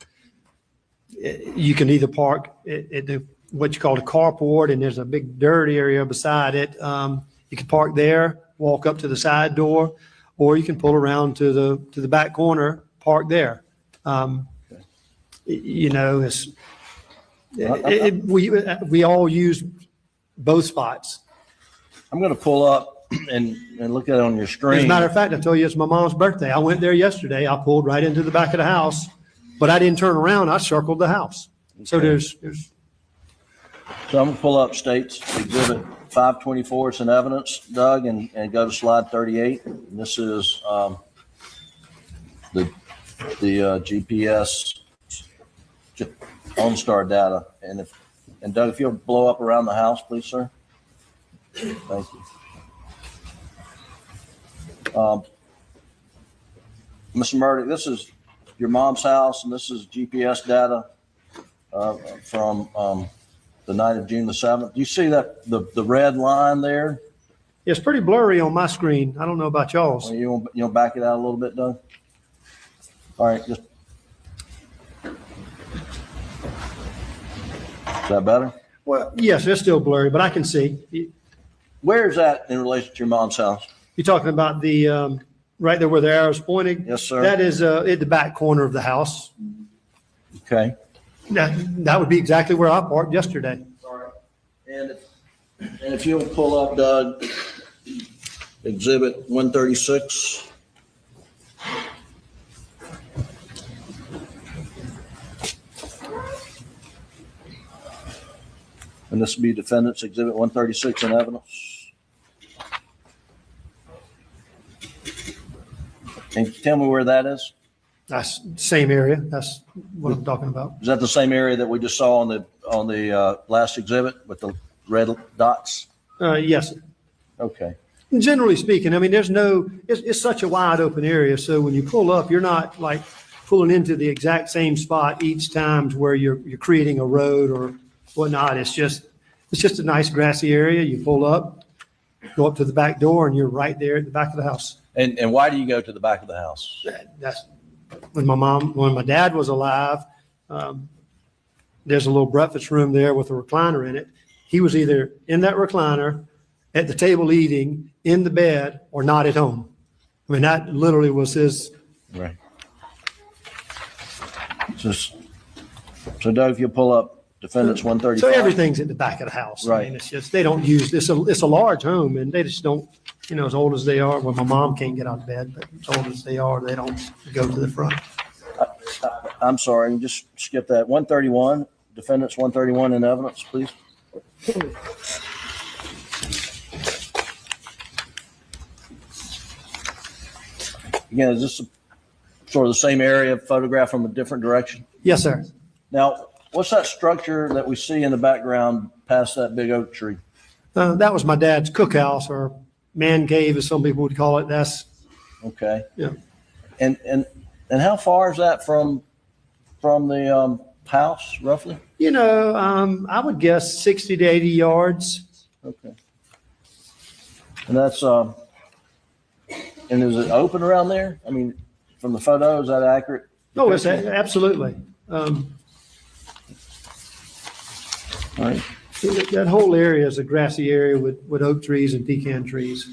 can either park at what you call the carport, and there's a big dirt area beside it. You can park there, walk up to the side door, or you can pull around to the back corner, park there. We all use both spots. I'm going to pull up and look at it on your screen. As a matter of fact, I told you it's my mom's birthday. I went there yesterday. I pulled right into the back of the house, but I didn't turn around. I circled the house. Okay. So there's. So I'm going to pull up State's Exhibit 524. It's an evidence, Doug, and go to slide 38. And this is the GPS OnStar data. And Doug, if you'll blow up around the house, please, sir. Thank you. Mr. Murdaugh, this is your mom's house, and this is GPS data from the night of June the 7th. Do you see that the red line there? It's pretty blurry on my screen. I don't know about y'all's. Well, you want back it out a little bit, Doug? All right, just. Is that better? Well, yes, it's still blurry, but I can see. Where is that in relation to your mom's house? You're talking about the right there where the arrow's pointing? Yes, sir. That is at the back corner of the house. Okay. That would be exactly where I parked yesterday. Sorry. And if you'll pull up, Doug, Exhibit 136. And this will be Defendant's Exhibit 136 in evidence. Can you tell me where that is? That's the same area. That's what I'm talking about. Is that the same area that we just saw on the last exhibit with the red dots? Yes. Okay. Generally speaking, I mean, it's such a wide open area. So when you pull up, you're not like pulling into the exact same spot each time to where you're creating a road or whatnot. It's just a nice grassy area. You pull up, go up to the back door, and you're right there at the back of the house. And why do you go to the back of the house? That's when my dad was alive. There's a little breakfast room there with a recliner in it. He was either in that recliner, at the table eating, in the bed, or not at home. I mean, that literally was his. Right. So Doug, if you pull up defendants 135. So everything's at the back of the house. Right. I mean, it's just, they don't use this. It's a large home, and they just don't, as old as they are, well, my mom can't get out of bed, but as old as they are, they don't go to the front. I'm sorry, just skip that. 131, defendants 131 in evidence, please. Again, is this sort of the same area photographed from a different direction? Yes, sir. Now, what's that structure that we see in the background past that big oak tree? That was my dad's cookhouse, or man cave, as some people would call it. That's okay. Yeah. And how far is that from the house, roughly? I would guess 60 to 80 yards. Okay. And that's and is it open around there? I mean, from the photo, is that accurate? Oh, it's absolutely. All right. That whole area is a grassy area with oak trees and pecan trees.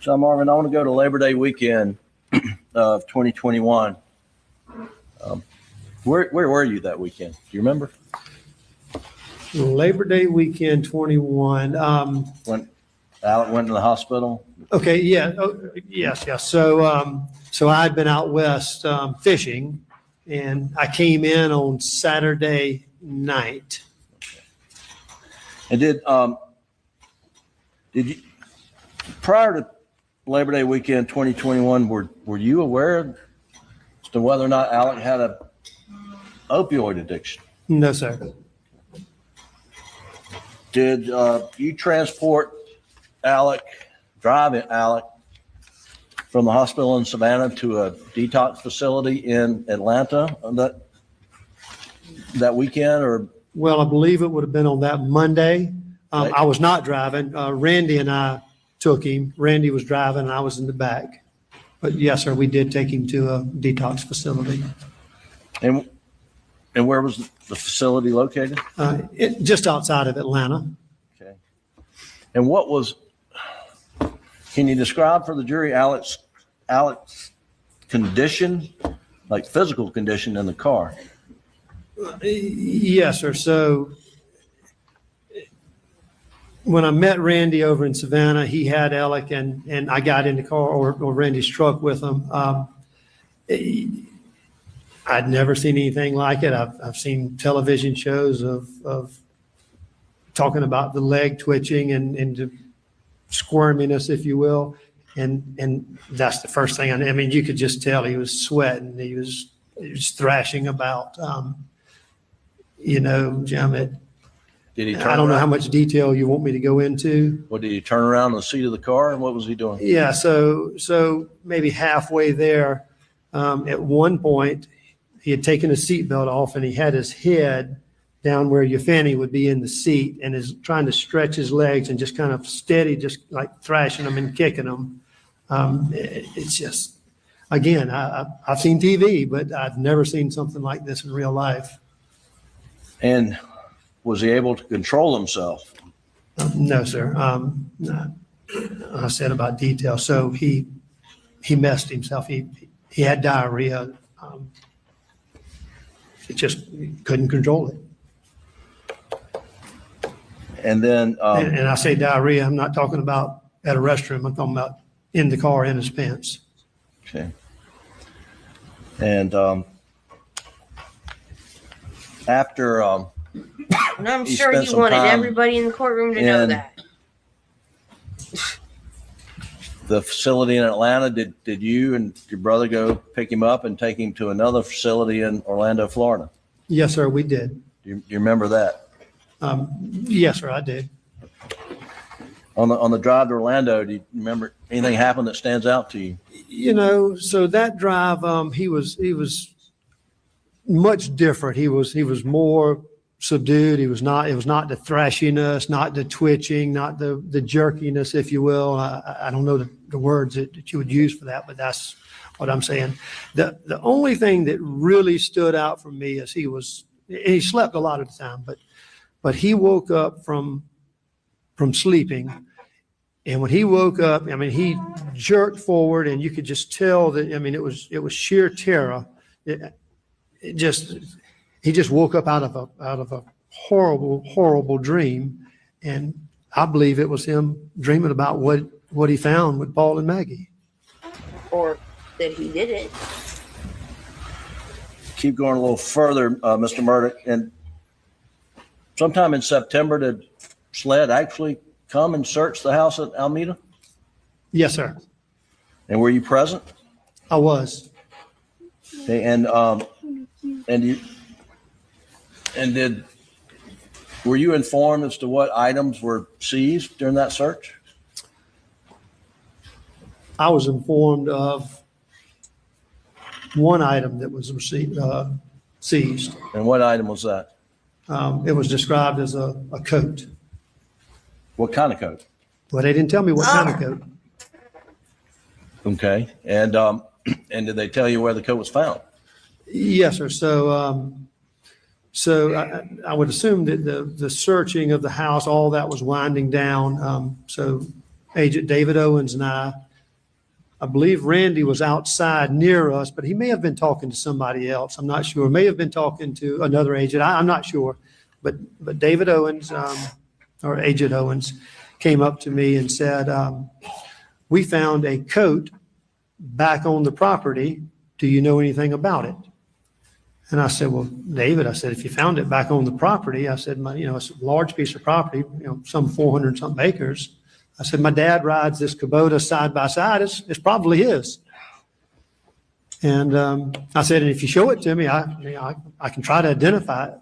So, Marvin, I want to go to Labor Day weekend of 2021. Where were you that weekend? Do you remember? Labor Day weekend 21. When Alec went to the hospital? Okay, yeah. Oh, yes. So I'd been out west fishing, and I came in on Saturday night. And did you, prior to Labor Day weekend 2021, were you aware as to whether or not Alec had a opioid addiction? No, sir. Did you transport Alec, drive Alec from the hospital in Savannah to a detox facility in Atlanta on that weekend, or? Well, I believe it would have been on that Monday. Right. I was not driving. Randy and I took him. Randy was driving, and I was in the back. But yes, sir, we did take him to a detox facility. And where was the facility located? Just outside of Atlanta. Okay. And can you describe for the jury Alec's condition, like physical condition in the car? Yes, sir. So when I met Randy over in Savannah, he had Alec, and I got in the car or Randy's truck with him. I'd never seen anything like it. I've seen television shows of talking about the leg twitching and the squirminess, if you will. And that's the first thing. I mean, you could just tell he was sweating. He was thrashing about. Jim, Did he? I don't know how much detail you want me to go into. What, did he turn around in the seat of the car, and what was he doing? Yeah, so maybe halfway there, at one point, he had taken his seatbelt off, and he had his head down where your fanny would be in the seat, and is trying to stretch his legs and just kind of steady, just like thrashing them and kicking them. It's just, again, I've seen TV, but I've never seen something like this in real life. And was he able to control himself? No, sir. I said about detail. So he messed himself. He had diarrhea. He just couldn't control it. And then, and I say diarrhea, I'm not talking about at a restroom. I'm talking about in the car in his pants. Okay. And after And I'm he sure spent you some wanted time everybody in the courtroom to know in that. the facility in Atlanta, did you and your brother go pick him up and take him to another facility in Orlando, Florida? Yes, sir, we did. Do you remember that? Yes, sir, I did. On the drive to Orlando, do you remember anything happened that stands out to you? You know, so that drive, he was much different. He was more subdued. It was not the thrashiness, not the twitching, not the jerkiness, if you will. I don't know the words that you would use for that, but that's what I'm saying. The only thing that really stood out for me is he slept a lot of the time, but he woke up from sleeping. And when he woke up, I mean, he jerked forward and you could just tell that, I mean, it was sheer terror. He just woke up out of a horrible dream. And I believe it was him dreaming about what he found with Paul and Maggie. Or that he did it. Keep going a little further, Mr. Murdaugh. And sometime in September, did SLED actually come and search the house at Alameda? Yes, sir. And were you present? I was. Okay, were you informed as to what items were seized during that search? I was informed of one item that was seized. And what item was that? It was described as a coat. What kind of coat? Well, they didn't tell me what kind of coat. Okay. And did they tell you where the coat was found? Yes, sir. So I would assume that the searching of the house, all that was winding down. So Agent David Owens and I believe Randy was outside near us, but he may have been talking to somebody else. I'm not sure. May have been talking to another agent. I'm not sure. But David Owens, or Agent Owens, came up to me and said, we found a coat back on the property. Do you know anything about it? And I said, well, David, I said, if you found it back on the property, I said, it's a large piece of property, some 400 something acres. I said, my dad rides this Kubota side by side. It's probably his. And I said, and if you show it to me, I can try to identify it.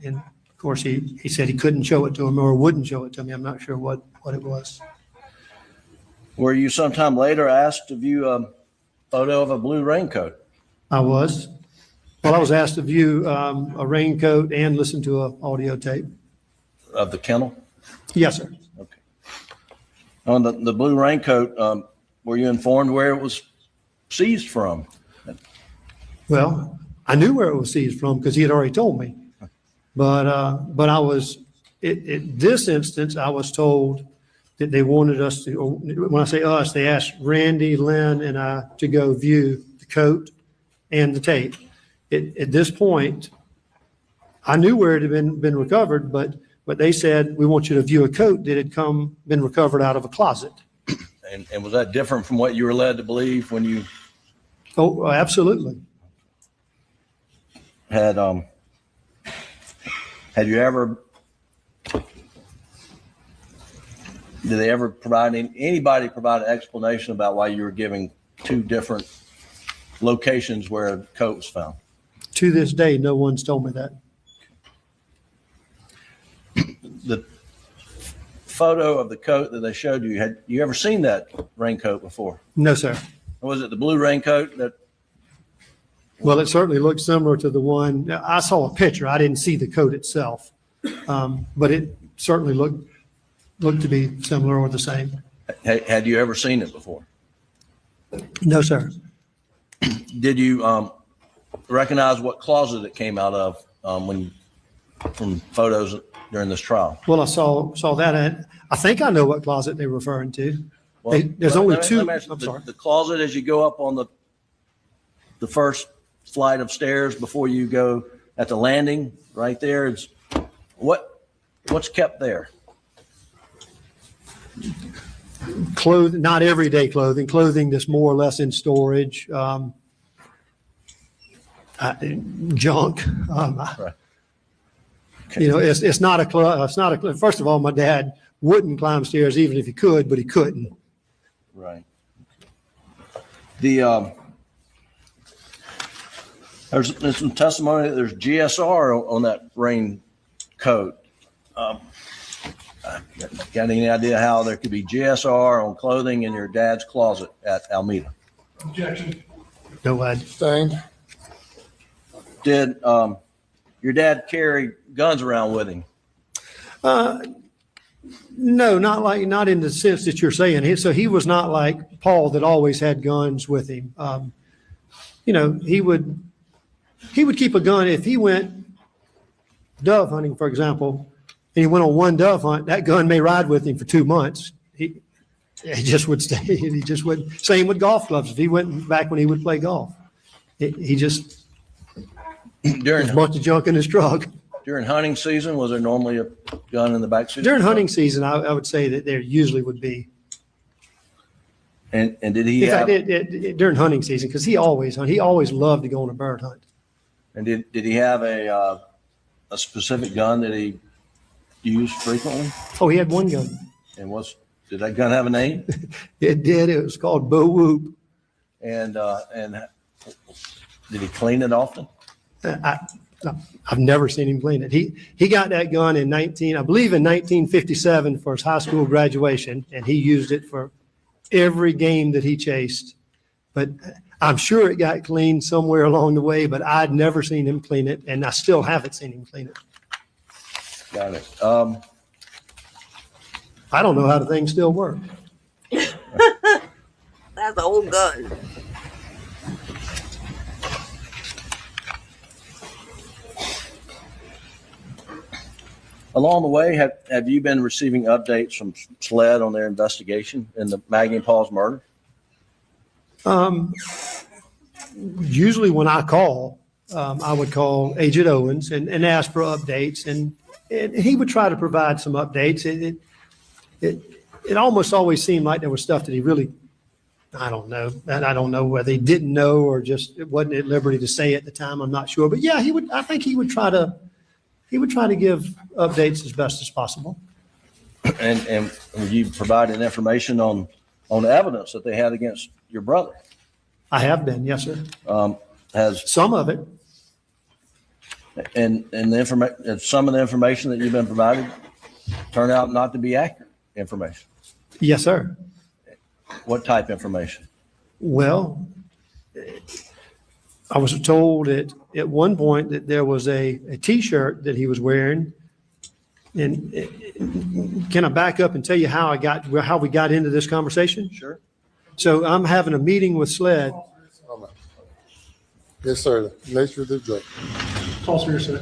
And of course, he said he couldn't show it to him or wouldn't show it to me. I'm not sure what it was. Were you sometime later asked to view a photo of a blue raincoat? I was. Well, I was asked to view a raincoat and listen to an audio tape. Of the kennel? Yes, sir. Okay. On the blue raincoat, were you informed where it was seized from? Well, I knew where it was seized from because he had already told me. But I was, in this instance, I was told that they wanted us to, or when I say us, they asked Randy, Lynn, and I to go view the coat and the tape. At this point, I knew where it had been recovered, but they said, we want you to view a coat that had been recovered out of a closet. And was that different from what you were led to believe when you? Oh, absolutely. Had you ever, did they ever anybody provide an explanation about why you were giving two different locations where a coat was found? To this day, no one's told me that. The photo of the coat that they showed you, had you ever seen that raincoat before? No, sir. Was it the blue raincoat that? Well, it certainly looked similar to the one, I saw a picture. I didn't see the coat itself. But it certainly looked to be similar or the same. Had you ever seen it before? No, sir. Did you recognize what closet it came out of from photos during this trial? Well, I saw that. And I think I know what closet they're referring to. Well, There's only two. I'm sorry. The closet as you go up on the first flight of stairs before you go at the landing right there. It's what's kept there? Clothing, not everyday clothing that's more or less in storage. Junk. Right. Okay. It's not a first of all, my dad wouldn't climb stairs even if he could, but he couldn't. Right. There's some testimony that there's GSR on that raincoat. Got any idea how there could be GSR on clothing in your dad's closet at Almeda? Objection. No, I. Abstain. Did your dad carry guns around with him? No, not in the sense that you're saying. So he was not like Paul that always had guns with him. He would keep a gun if he went dove hunting, for example, and he went on one dove hunt. That gun may ride with him for 2 months. He just would stay. He just would. Same with golf clubs. If he went back when he would play golf, he just During a bunch of junk in his truck. During hunting season, was there normally a gun in the back seat? During hunting season, I would say that there usually would be. And did he In have? fact, during hunting season, because he always hunt. He always loved to go on a bird hunt. And did he have a specific gun that he used frequently? Oh, he had one gun. And did that gun have a name? It did. It was called Bo Whoop. And did he clean it often? I've never seen him clean it. He got that gun in 1957 for his high school graduation, and he used it for every game that he chased. But I'm sure it got cleaned somewhere along the way, but I'd never seen him clean it, and I still haven't seen him clean it. Got it. I don't know how the thing still works. That's an old gun. Along the way, have you been receiving updates from SLED on their investigation in the Maggie and Paul's murder? Usually when I call, I would call Agent Owens and ask for updates, and he would try to provide some updates. It almost always seemed like there was stuff that he really, I don't know, and I don't know whether he didn't know or just it wasn't at liberty to say at the time. I'm not sure, but yeah, I think he would try to give updates as best as possible. And were you providing information on the evidence that they had against your brother? I have been, yes, sir. Has some of it, and some of the information that you've been provided turned out not to be accurate information? Yes, sir. What type information? Well, I was told at one point that there was a T-shirt that he was wearing. And can I back up and tell you how we got into this conversation? Sure. So I'm having a meeting with SLED. Yes, sir. Nature of the joke. Call for your sir.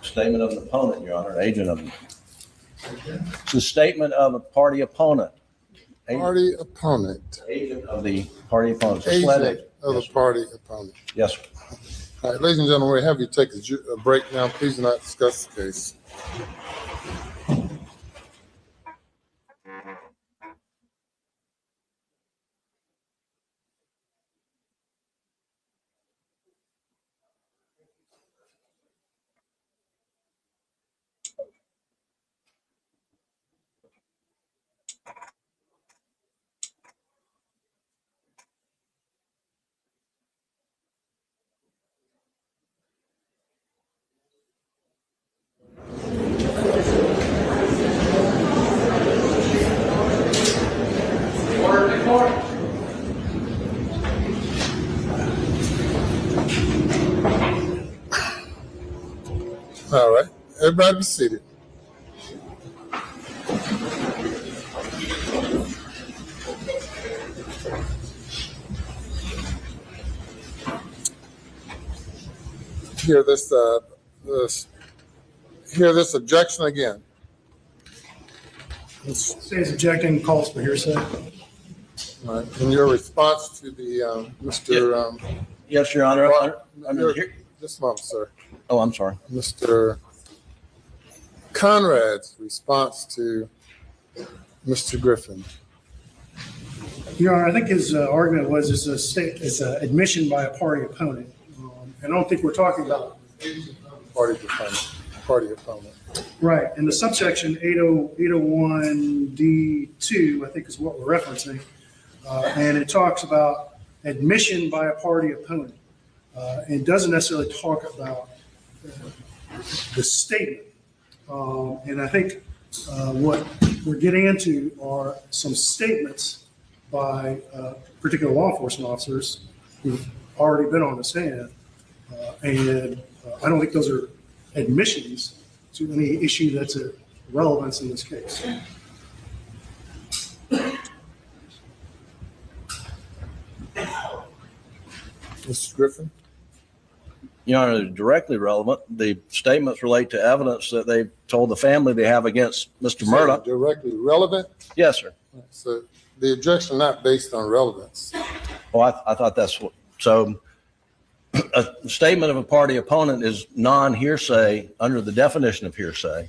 Statement of an opponent, Your Honor, agent of. It's a statement of a party opponent. Party opponent. Agent of the party opponent. Agent of the party opponent. Yes, sir. All right, ladies and gentlemen, we have you take a break now. Please do not discuss the case. All right, everybody be seated. Hear this objection again. Stays objecting, calls for hearsay. All right, in your response to the Mr. Yes, Your Honor. Just a moment, sir. Oh, I'm sorry. Mr. Conrad's response to Mr. Griffin. Your Honor, I think his argument was it's an admission by a party opponent. And I don't think we're talking about Party opponent. right. And the subsection 801D2, I think is what we're referencing. And it talks about admission by a party opponent. And doesn't necessarily talk about the statement. And I think what we're getting into are some statements by particular law enforcement officers who've already been on the stand. And I don't think those are admissions to any issue that's of relevance in this case. Mr. Griffin? Your Honor, they're directly relevant. The statements relate to evidence that they've told the family they have against Mr. Murdaugh. Directly relevant? Yes, sir. So the objection not based on relevance. Well, I thought that's what, so a statement of a party opponent is non-hearsay under the definition of hearsay.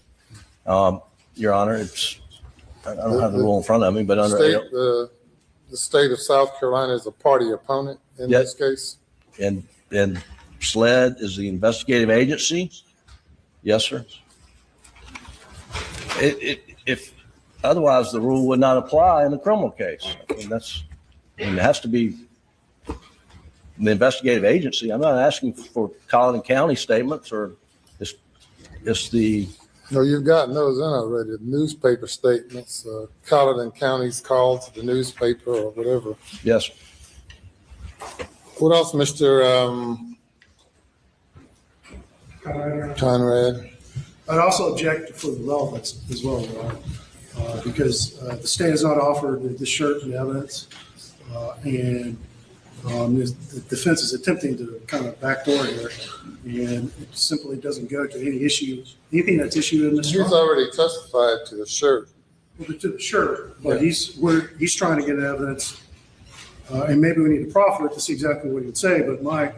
Your Honor, it's, I don't have the rule in front of me, but under. The state of South Carolina is a party opponent in this case? And SLED is the investigative agency. Yes, sir. If otherwise, the rule would not apply in a criminal case. I mean, it has to be the investigative agency. I'm not asking for Colleton County statements or it's the. No, you've gotten those in already. Newspaper statements, Colleton County's call to the newspaper or whatever. Yes. What else, Mr. Conrad? I'd also object for the relevance as well, Your Honor, because the state has not offered the shirt and evidence, and the defense is attempting to kind of backdoor here, and it simply doesn't go to any issue, anything that's issued in this. He's already testified to the shirt. To the shirt, but he's trying to get evidence, and maybe we need to proffer it to see exactly what he would say. But my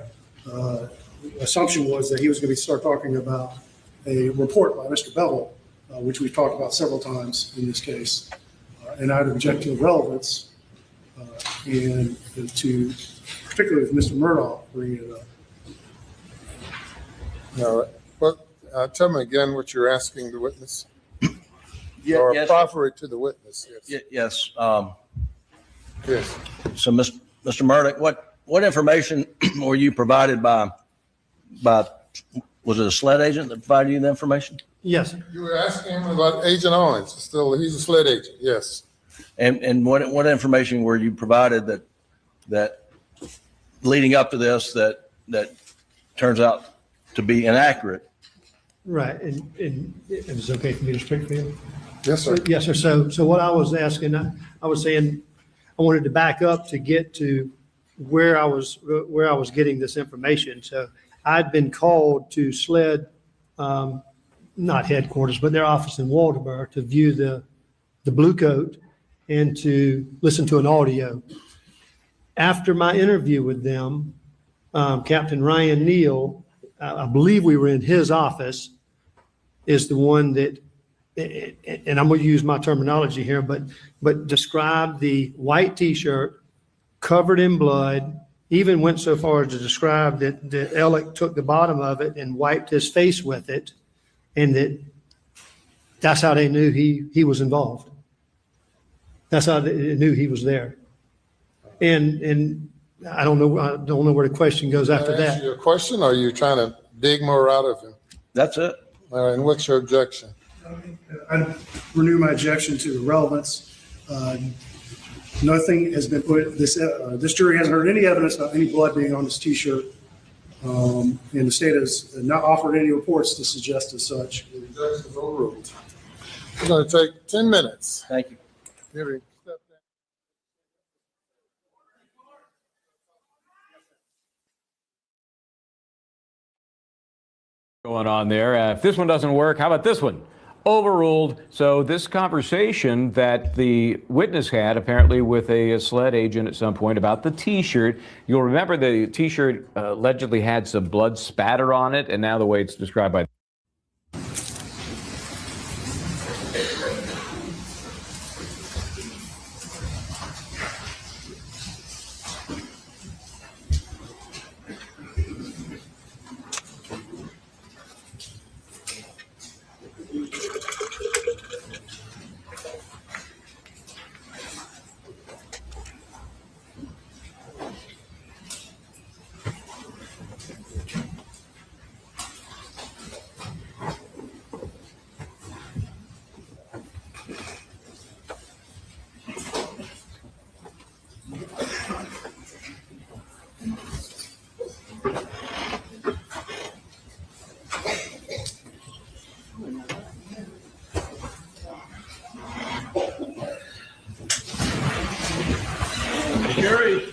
assumption was that he was going to start talking about a report by Mr. Bevel, which we've talked about several times in this case, and I'd object to the relevance and to particularly with Mr. Murdaugh bringing it up. All right. Well, tell me again what you're asking the witness. Yeah, or yes. proffer it to the witness. Yes. Yes. Yes. So, Mr. Murdaugh, what information were you provided by? Was it a SLED agent that provided you the information? Yes. You were asking him about Agent Owens. He's a SLED agent. Yes. And what information were you provided that leading up to this that turns out to be inaccurate? Right. And it was okay for me to speak for you? Yes, sir. Yes, sir. So what I was asking, I was saying, I wanted to back up to get to where I was getting this information. So I'd been called to SLED, not headquarters, but their office in Waldoboro to view the Blue Coat and to listen to an audio. After my interview with them, Captain Ryan Neal, I believe we were in his office, is the one that, and I'm going to use my terminology here, but described the white T-shirt covered in blood, even went so far as to describe that Alec took the bottom of it and wiped his face with it, and that's how they knew he was involved. That's how they knew he was there. And I don't know where the question goes after that. Answer your question, or are you trying to dig more out of him? That's it. All right. And what's your objection? I renew my objection to the relevance. Nothing has been put, this jury hasn't heard any evidence of any blood being on this T-shirt. And the state has not offered any reports to suggest as such. The objection is overruled. We're going to take 10 minutes. Thank you. Here going on there. If this one doesn't work, how about this one? Overruled. So this conversation that the witness had apparently with a SLED agent at some point about the T-shirt, you'll remember the T-shirt allegedly had some blood spatter on it, and now the way it's described by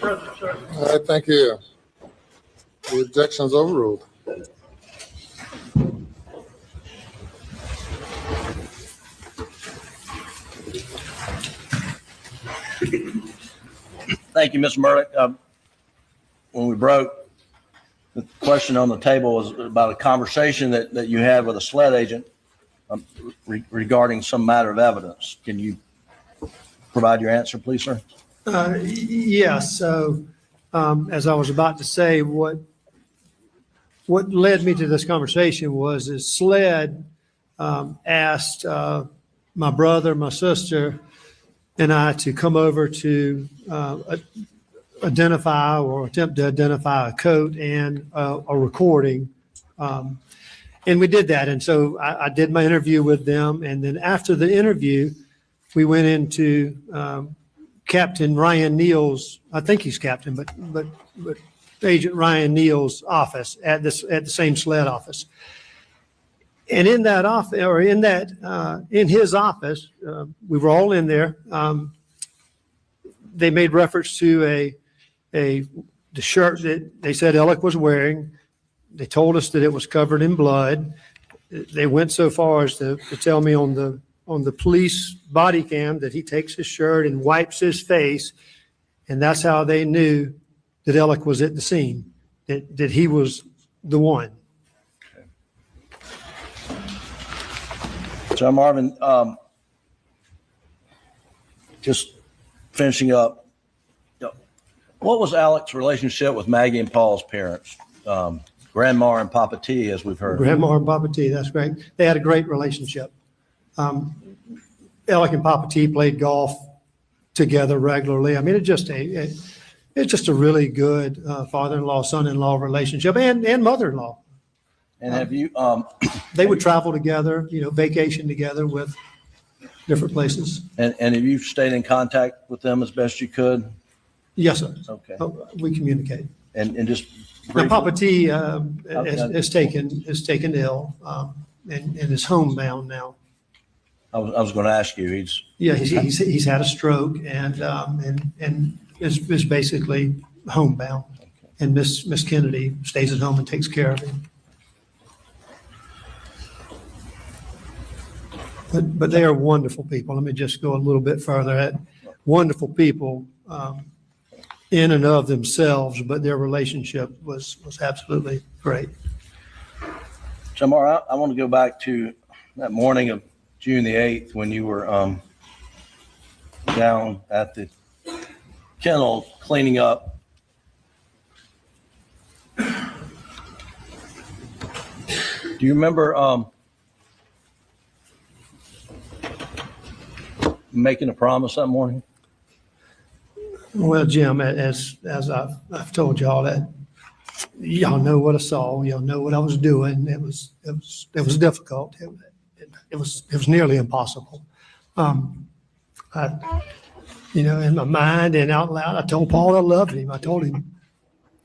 present, sir. All right, thank you. The objection's overruled. Thank you, Mr. Murdaugh. When we broke, the question on the table was about a conversation that you had with a SLED agent regarding some matter of evidence. Can you provide your answer, please, sir? Yes. So, as I was about to say, what led me to this conversation was SLED asked my brother, my sister, and I to come over to identify or attempt to identify a coat and a recording. And we did that. And so I did my interview with them. And then after the interview, we went into Captain Ryan Neal's, I think he's captain, but Agent Ryan Neal's office at the same SLED office. And in that office, or in his office, we were all in there. They made reference to the shirt that they said Alec was wearing. They told us that it was covered in blood. They went so far as to tell me on the police body cam that he takes his shirt and wipes his face, and that's how they knew that Alec was at the scene, that he was the one. So Marvin, just finishing up, what was Alex's relationship with Maggie and Paul's parents? Grandma and Papa T, as we've heard. Grandma and Papa T, that's great. They had a great relationship. Alec and Papa T played golf together regularly. I mean, it's just a really good father-in-law, son-in-law relationship, and mother-in-law. And have you? They would travel together, vacation together with different places. And have you stayed in contact with them as best you could? Yes, sir. Okay. We communicate. And just now, Papa T is taken ill and is homebound now. I was going to ask you. He's had a stroke and is basically homebound. Okay. And Miss Kennedy stays at home and takes care of him. But they are wonderful people. Let me just go a little bit further. Wonderful people in and of themselves, but their relationship was absolutely great. Jamar, I want to go back to that morning of June the 8th when you were down at the kennel cleaning up. Do you remember making a promise that morning? Well, Jim, as I've told y'all that y'all know what I saw, y'all know what I was doing. It was difficult. It was nearly impossible. In my mind and out loud, I told Paul I loved him. I told him,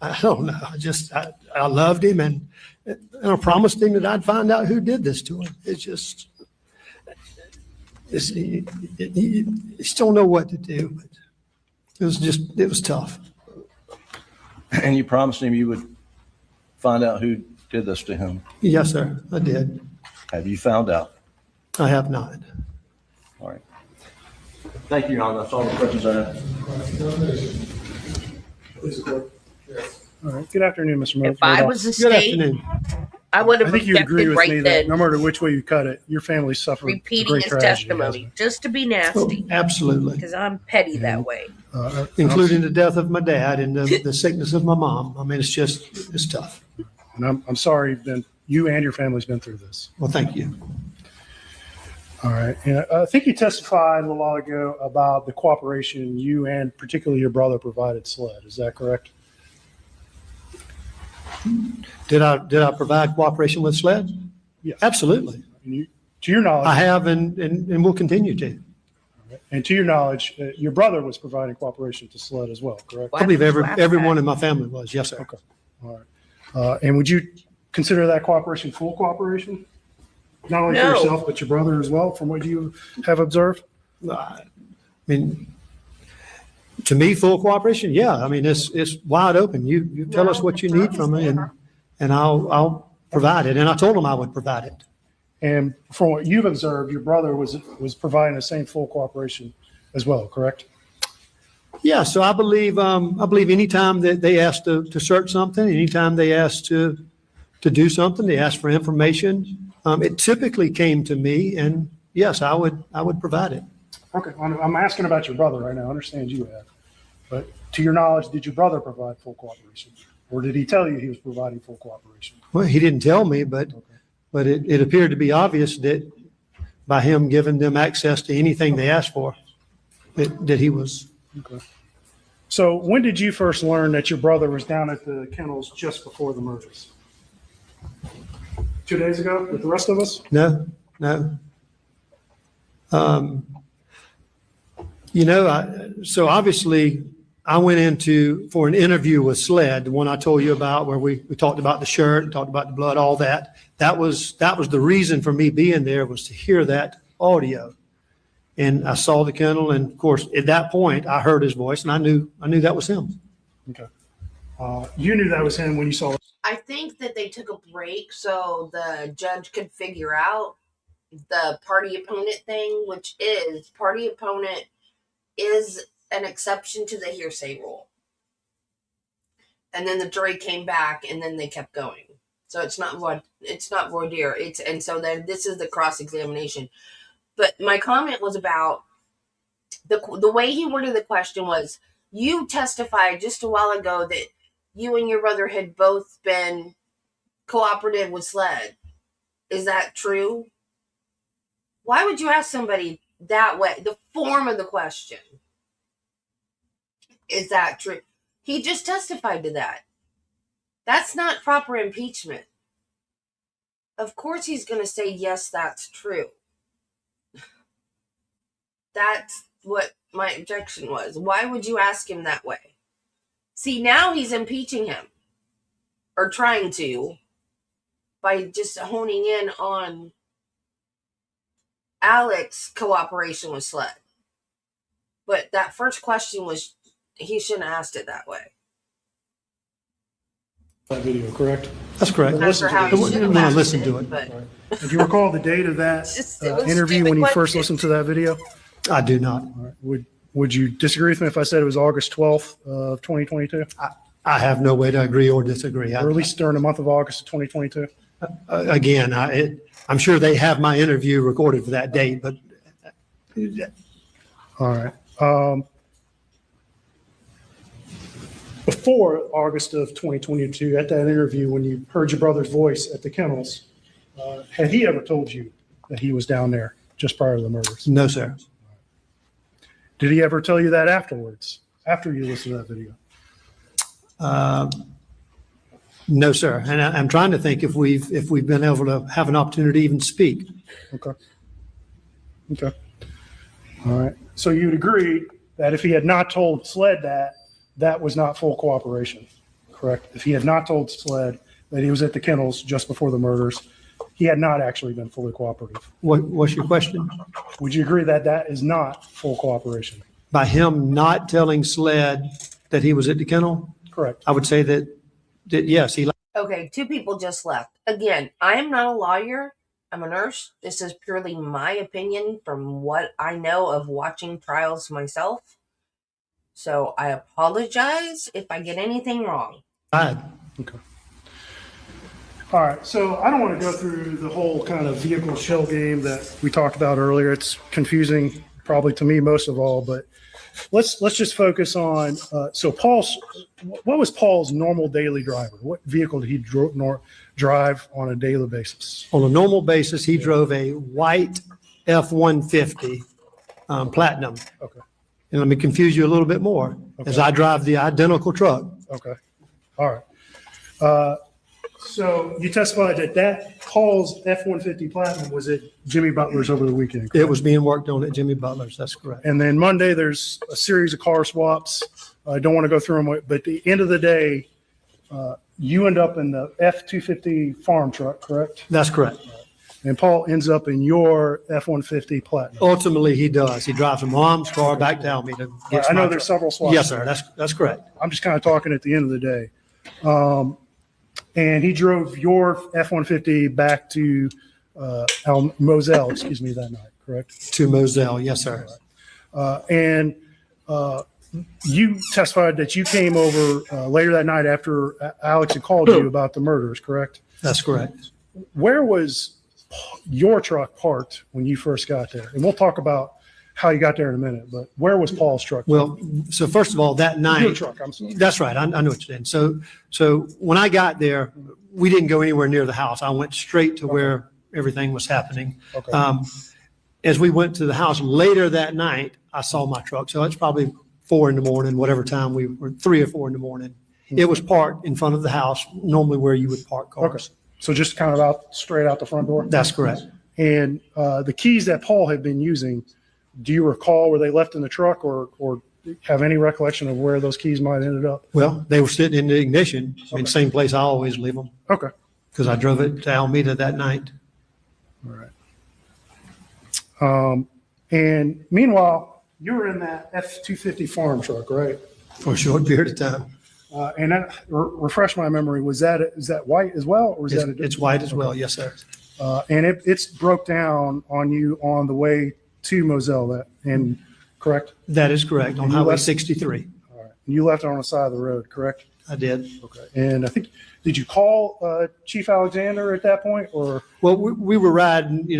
I don't know, I loved him, and I promised him that I'd find out who did this to him. You just don't know what to do, but it was tough. And you promised him you would find out who did this to him? Yes, sir, I did. Have you found out? I have not. All right. Thank you, Your Honor. That's all the questions I have. All right. Good afternoon, Mr. Murdaugh. If I was the Good state, afternoon. I would have I think you agree objected with right me that then, no matter which way you cut it, your family suffered a repeating great his tragedy, testimony, just to be Oh, nasty, absolutely. because I'm petty that way. Including the death of my dad and the sickness of my mom. I mean, it's tough. And I'm sorry you and your family's been through this. Well, thank you. All right. And I think you testified a little while ago about the cooperation you and particularly your brother provided SLED. Is that correct? Did I provide cooperation with SLED? Yes. Absolutely. And to your knowledge, I have and will continue to. And to your knowledge, your brother was providing cooperation to SLED as well, correct? I believe everyone in my family was. Yes, sir. Okay. All right. And would you consider that cooperation full cooperation? Not only for yourself, but your brother as well, from what you have observed? I mean, To me, full cooperation, yeah. I mean, it's wide open. You tell us what you need from me and I'll provide it. And I told him I would provide it. And from what you've observed, your brother was providing the same full cooperation as well, correct? Yeah, so I believe anytime that they ask to search something, anytime they ask to do something, they ask for information, it typically came to me, and yes, I would provide it. Okay, I'm asking about your brother right now. I understand you have. But to your knowledge, did your brother provide full cooperation? Or did he tell you he was providing full cooperation? Well, he didn't tell me, but it appeared to be obvious that by him giving them access to anything they asked for, that he was. Okay. So when did you first learn that your brother was down at the kennels just before the murders? 2 days ago with the rest of us? No. So obviously I went for an interview with SLED, the one I told you about, where we talked about the shirt, talked about the blood, all that. That was the reason for me being there, was to hear that audio. And I saw the kennel, and of course, at that point, I heard his voice, and I knew that was him. Okay. You knew that was him when you saw it. I think that they took a break so the judge could figure out the party opponent thing, which is party opponent is an exception to the hearsay rule. And then the jury came back, and then they kept going. So it's not voir dire. And so then this is the cross-examination. But my comment was about the way he worded the question was, you testified just a while ago that you and your brother had both been cooperative with SLED. Is that true? Why would you ask somebody that way? The form of the question. Is that true? He just testified to that. That's not proper impeachment. Of course he's going to say, yes, that's true. That's what my objection was. Why would you ask him that way? See, now he's impeaching him, or trying to, by just honing in on Alex's cooperation with SLED. But that first question was, he shouldn't have asked it that way. That video, correct? That's correct. Listen to it. Right. Do you recall the date of that interview when you first listened to that video? I do not. All right. Would you disagree with me if I said it was August 12th of 2022? I have no way to agree or disagree. Or at least during the month of August of 2022? Again, I'm sure they have my interview recorded for that date, but. All right. Before August of 2022, at that interview, when you heard your brother's voice at the kennels, had he ever told you that he was down there just prior to the murders? No, sir. Did he ever tell you that afterwards, after you listened to that video? No, sir. And I'm trying to think if we've been able to have an opportunity to even speak. Okay. All right. So you'd agree that if he had not told SLED that was not full cooperation, correct? If he had not told SLED that he was at the kennels just before the murders, he had not actually been fully cooperative. What's your question? Would you agree that is not full cooperation? By him not telling SLED that he was at the kennel? Correct. I would say that yes, he. Okay, two people just left. Again, I am not a lawyer. I'm a nurse. This is purely my opinion from what I know of watching trials myself. So I apologize if I get anything wrong. Okay. All right. So I don't want to go through the whole kind of vehicle shell game that we talked about earlier. It's confusing, probably to me most of all. But let's just focus on. So what was Paul's normal daily driver? What vehicle did he drive on a daily basis? On a normal basis, he drove a white F-150 Platinum. Okay. And let me confuse you a little bit more, as I drive the identical truck. Okay. All right. So you testified that Paul's F-150 Platinum was at Jimmy Butler's over the weekend, correct? It was being worked on at Jimmy Butler's. That's correct. And then Monday, there's a series of car swaps. I don't want to go through them, but at the end of the day, you end up in the F-250 farm truck, correct? That's correct. And Paul ends up in your F-150 Platinum. Ultimately, he does. He drives from mom's car back to Alameda. Gets I know my there's truck. several swaps. Yes, sir. That's correct. I'm just kind of talking at the end of the day. And he drove your F-150 back to Moselle, that night, correct? To Moselle, yes, sir. And you testified that you came over later that night after Alex had called you about the murders, correct? That's correct. Where was your truck parked when you first got there? And we'll talk about how you got there in a minute, but where was Paul's truck? Well, so first of all, that night. Your truck, I'm sorry. That's right. I know what you're saying. So when I got there, we didn't go anywhere near the house. I went straight to where everything was happening. Okay. As we went to the house later that night, I saw my truck. So it's probably 4 a.m, whatever time we were, 3 or 4 a.m. It was parked in front of the house, normally where you would park cars. Okay. So just kind of straight out the front door? That's correct. And the keys that Paul had been using, do you recall were they left in the truck or have any recollection of where those keys might have ended up? Well, they were sitting in the ignition. I mean, same place I always leave them. Okay. Because I drove it to Alameda that night. All right. And meanwhile, you were in that F-250 farm truck, right? For a short period of time. And that, refresh my memory, is that white as well? Or is that It's white as well, yes, sir. And it's broke down on you on the way to Moselle, correct? That is correct, on And you Highway left- 63. All right. You left it on the side of the road, correct? I did. Okay. And I think, did you call Chief Alexander at that point or? Well, we were riding, we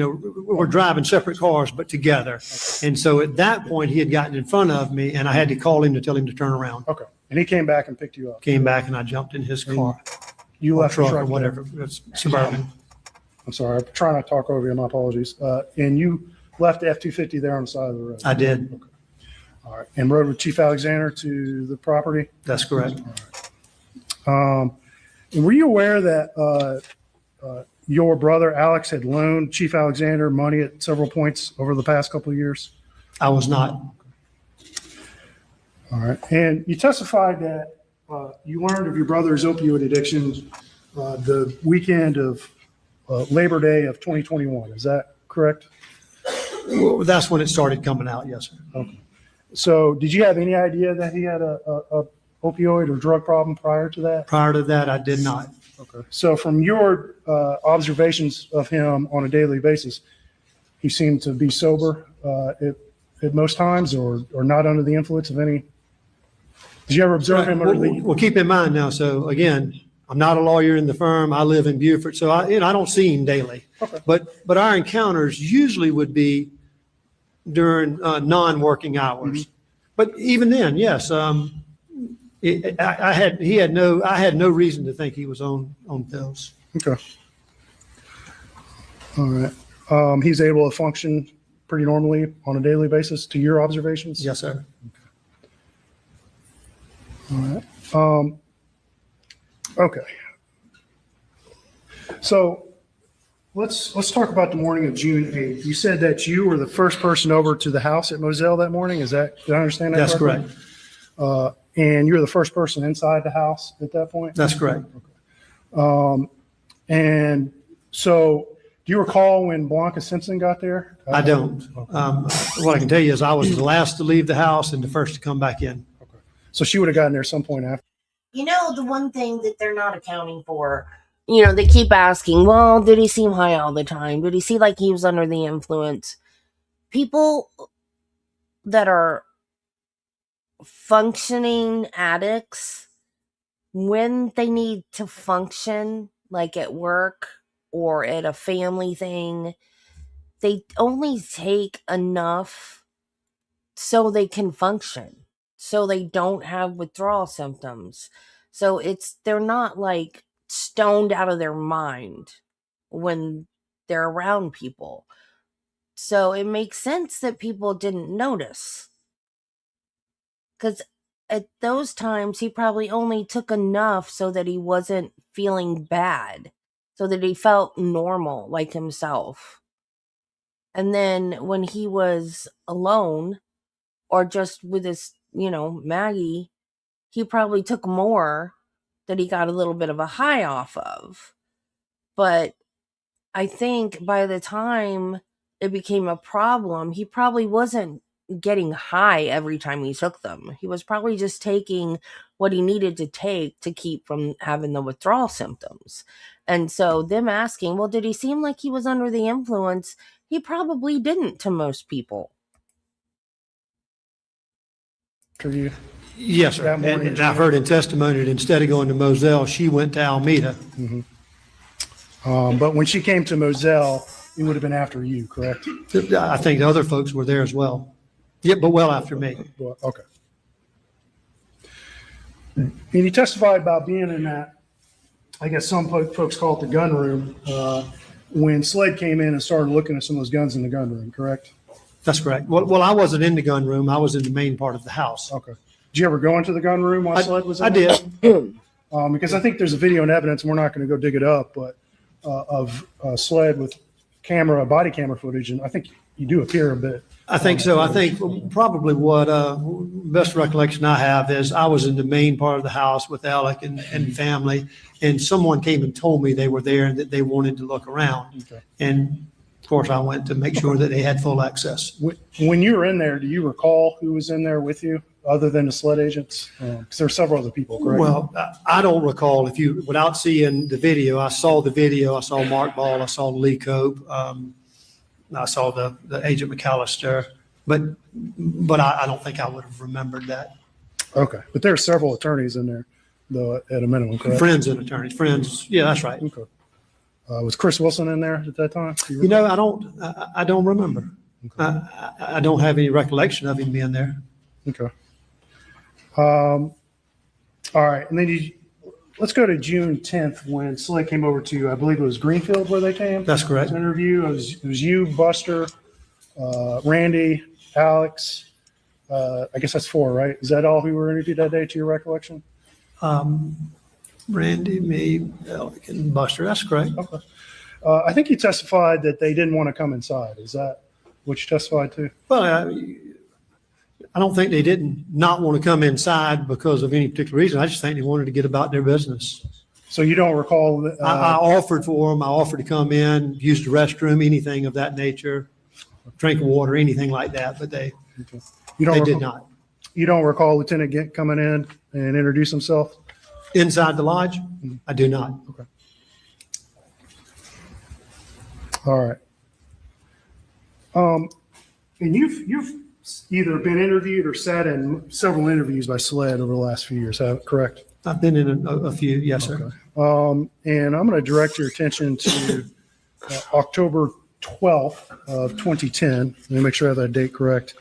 were driving separate cars, but together. And so at that point, he had gotten in front of me and I had to call him to tell him to turn around. Okay. And he came back and picked you up? Came back and I jumped in his car. You left the truck truck or whatever. It's Suburban. I'm sorry, I'm trying not to talk over you, my apologies. And you left the F-250 there on the side of the road? I did. Okay. All right. And rode with Chief Alexander to the property? That's correct. And were you aware that your brother Alex had loaned Chief Alexander money at several points over the past couple of years? I was not. All right. And you testified that you learned of your brother's opioid addiction the weekend of Labor Day of 2021. Is that correct? Well, that's when it started coming out, yes, sir. Okay. So did you have any idea that he had a opioid or drug problem prior to that? Prior to that, I did not. Okay. So from your observations of him on a daily basis, he seemed to be sober at most times or not under the influence of any? Did you ever observe him under the? Well, keep in mind now, so again, I'm not a lawyer in the firm. I live in Beaufort, so I don't see him daily. Okay. But our encounters usually would be during non-working hours. Mm-hmm. But even then, yes, I had no reason to think he was on pills. Okay. All right. He's able to function pretty normally on a daily basis to your observations? Yes, sir. All right. Okay. So let's talk about the morning of June 8th. You said that you were the first person over to the house at Moselle that morning. Did I understand that That's correctly? correct. And you're the first person inside the house at that point? That's correct. And so do you recall when Blanca Simpson got there? I don't. What I can tell you is I was the last to leave the house and the first to come back in. So she would have gotten there some point after. You know, the one thing that they're not accounting for, they keep asking, well, did he seem high all the time? Did he seem like he was under the influence? People that are functioning addicts, when they need to function, like at work or at a family thing, they only take enough so they can function, so they don't have withdrawal symptoms. So they're not like stoned out of their mind when they're around people. So it makes sense that people didn't notice. Because at those times, he probably only took enough so that he wasn't feeling bad, so that he felt normal, like himself. And then when he was alone, or just with his, Maggie, he probably took more that he got a little bit of a high off of. But I think by the time it became a problem, he probably wasn't getting high every time he took them. He was probably just taking what he needed to take to keep from having the withdrawal symptoms. And so, them asking, well, did he seem like he was under the influence? He probably didn't to most people. For you? Yes, sir. And I've heard in testimony that instead of going to Moselle, she went to Alameda. But when she came to Moselle, it would have been after you, correct? I think the other folks were there as well. Yeah, but well after me. Well, okay. And you testified about being in that, I guess some folks call it the gun room, when SLED came in and started looking at some of those guns in the gun room, correct? That's correct. Well, I wasn't in the gun room. I was in the main part of the house. Okay. Did you ever go into the gun room while SLED was in I there? did. Because I think there's a video and evidence, and we're not going to go dig it up, but of SLED with body camera footage, and I think you do appear a bit. I think so. I think probably what best recollection I have is I was in the main part of the house with Alec and family, and someone came and told me they were there and that they wanted to look around. Okay. And of course, I went to make sure that they had full access. When you were in there, do you recall who was in there with you other than the SLED agents? Because there are several other people, correct? Well, I don't recall without seeing the video. I saw the video. I saw Mark Ball. I saw Lee Cope. I saw the Agent McAllister, but I don't think I would have remembered that. Okay, but there are several attorneys in there, though, at a minimum, correct? Friends and attorneys. Friends. Yeah, that's right. Okay. Was Chris Wilson in there at that time? You know, I don't remember. Okay. I don't have any recollection of him being there. Okay. All right, and then let's go to June 10th when SLED came over to, I believe it was Greenfield where they came. That's correct. To interview. It was you, Buster, Randy, Alex. I guess that's 4, right? Is that all who were interviewed that day to your recollection? Randy, me, Alec, and Buster. That's correct. Okay. I think you testified that they didn't want to come inside. Is that what you testified to? Well, I don't think they didn't not want to come inside because of any particular reason. I just think they wanted to get about their business. So you don't recall? I offered for them. I offered to come in, use the restroom, anything of that nature, drink water, anything like that. But they did not. You don't recall Lieutenant Gint coming in and introduce himself? Inside the lodge? I do not. Okay. All right. And you've either been interviewed or sat in several interviews by SLED over the last few years, correct? I've been in a few, yes, sir. Okay. And I'm going to direct your attention to October 12th of 2010. Let me make sure I have that date correct.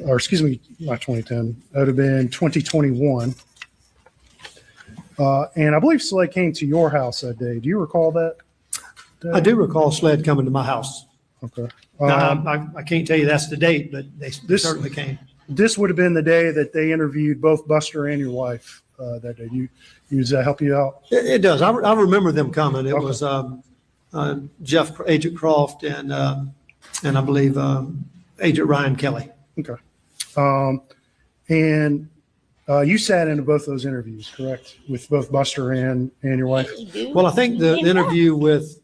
Or excuse me, not 2010. That would have been 2021. And I believe SLED came to your house that day. Do you recall that? I do recall SLED coming to my house. Okay. I can't tell you that's the date, but they certainly came. This would have been the day that they interviewed both Buster and your wife that day. Does that help you out? It does. I remember them coming. It was Jeff, Agent Croft, and I believe Agent Ryan Kelly. Okay. And you sat into both those interviews, correct? With both Buster and your wife? Well, I think the interview with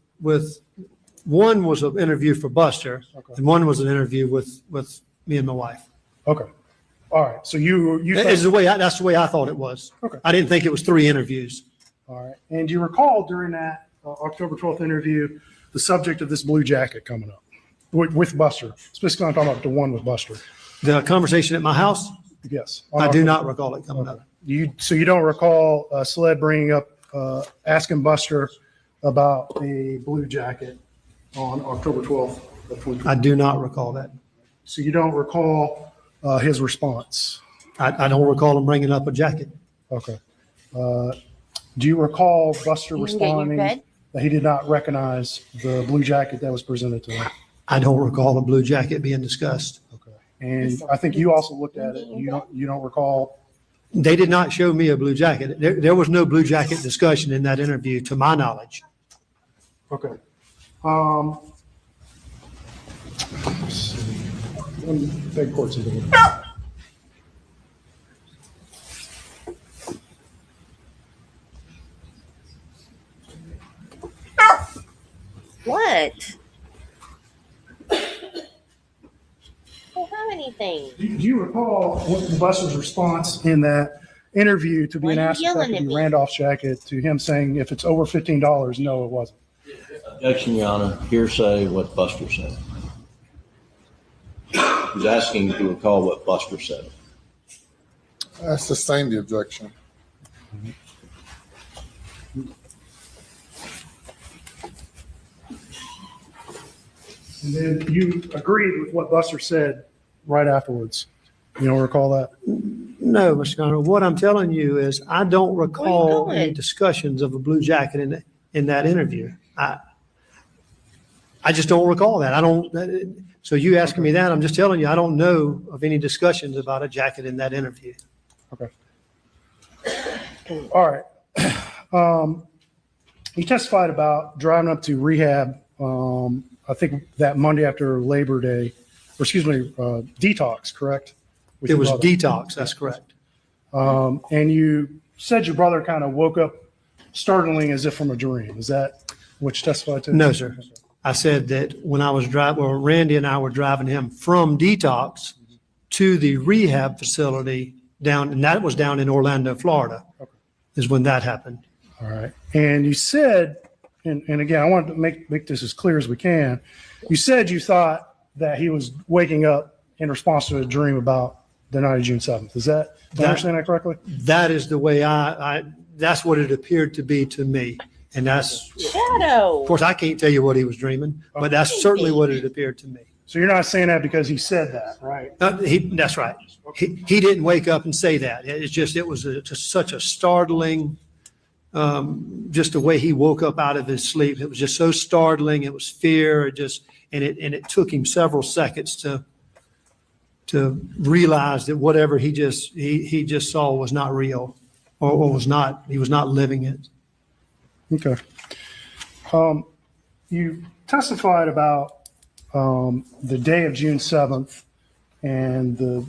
one was an interview for Buster, and one was an interview with me and my wife. Okay. All right. So that's the way I thought it was. Okay. I didn't think it was 3 interviews. All right. And do you recall during that October 12th interview the subject of this blue jacket coming up with Buster? Specifically, I'm talking about the one with Buster. The conversation at my house? Yes. I do not recall it coming up. So you don't recall SLED bringing up, asking Buster about a blue jacket on October 12th of 2020? I do not recall that. So you don't recall his response? I don't recall him bringing up a jacket. Okay. Do you recall Buster responding that he did not recognize the blue jacket that was presented to him? I don't recall a blue jacket being discussed. Okay. And I think you also looked at it. You don't recall? They did not show me a blue jacket. There was no blue jacket discussion in that interview, to my knowledge. Okay. Let's see. Beg court's in the anything. Do you recall what Buster's response in that interview to being Why you asked if that yelling could at be me? Randolph's jacket, to him saying if it's over $15, no, it wasn't? Objection, Your Honor. Hearsay, what Buster said. He's asking to recall what Buster said. I sustain the objection. And then you agreed with what Buster said right afterwards. You don't recall that? No, Mr. Connor, what I'm telling you is I don't recall going? any discussions of a blue jacket in that interview. I just don't recall that. I don't, so you asking me that, I'm just telling you, I don't know of any discussions about a jacket in that interview. Okay. All right. He testified about driving up to rehab, I think that Monday after Labor Day, or excuse me, detox, correct? With It your was brother. detox, that's correct. And you said your brother kind of woke up startling as if from a dream. Is that what you testified to? No, sir. I said that when I was driving, well, Randy and I were driving him from detox to the rehab facility down, and that was down in Orlando, Florida, is when that happened. All right. And you said, and again, I want to make this as clear as we can. You said you thought that he was waking up in response to a dream about the night of June 7th. Is that, do I understand that correctly? That is the way that's what it appeared to be to me. And that's, Shadow. of course, I can't tell you what he was dreaming, but that's certainly what it appeared to me. So you're not saying that because he said that, right? That's right. He didn't wake up and say that. It's just, it was just such a startling, just the way he woke up out of his sleep. It was just so startling. It was fear. And it took him several seconds to realize that whatever he just saw was not real, or he was not living it. Okay. You testified about the day of June 7th and the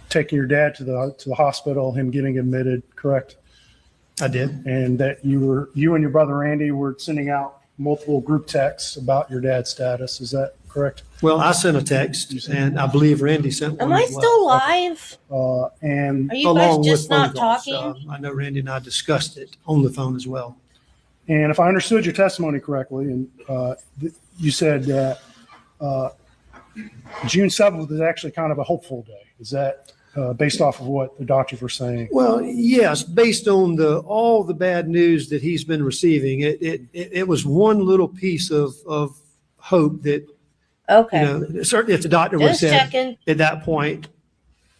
taking your dad to the hospital, him getting admitted, correct? I did. And that you and your brother Randy were sending out multiple group texts about your dad's status. Is that correct? Well, I sent a text, and I believe Randy sent one Am I as well. still live? And Are you guys Along just with phone not calls. talking? I know Randy and I discussed it on the phone as well. And if I understood your testimony correctly, and you said that June 7th is actually kind of a hopeful day. Is that based off of what the doctors were saying? Well, yes, based on all the bad news that he's been receiving, it was one little piece of hope that, Okay. certainly if the doctor would have Just said checking. at that point,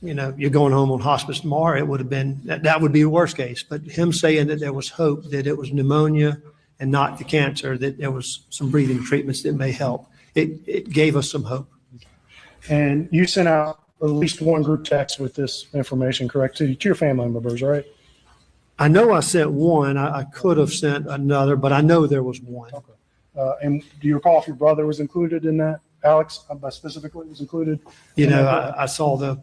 you're going home on hospice tomorrow, it would have been, that would be the worst case. But him saying that there was hope, that it was pneumonia and not the cancer, that there was some breathing treatments that may help, it gave us some hope. And you sent out at least one group text with this information, correct, to your family members, right? I know I sent one. I could have sent another, but I know there was one. Okay. And do you recall if your brother was included in that? Alex specifically was included? I saw the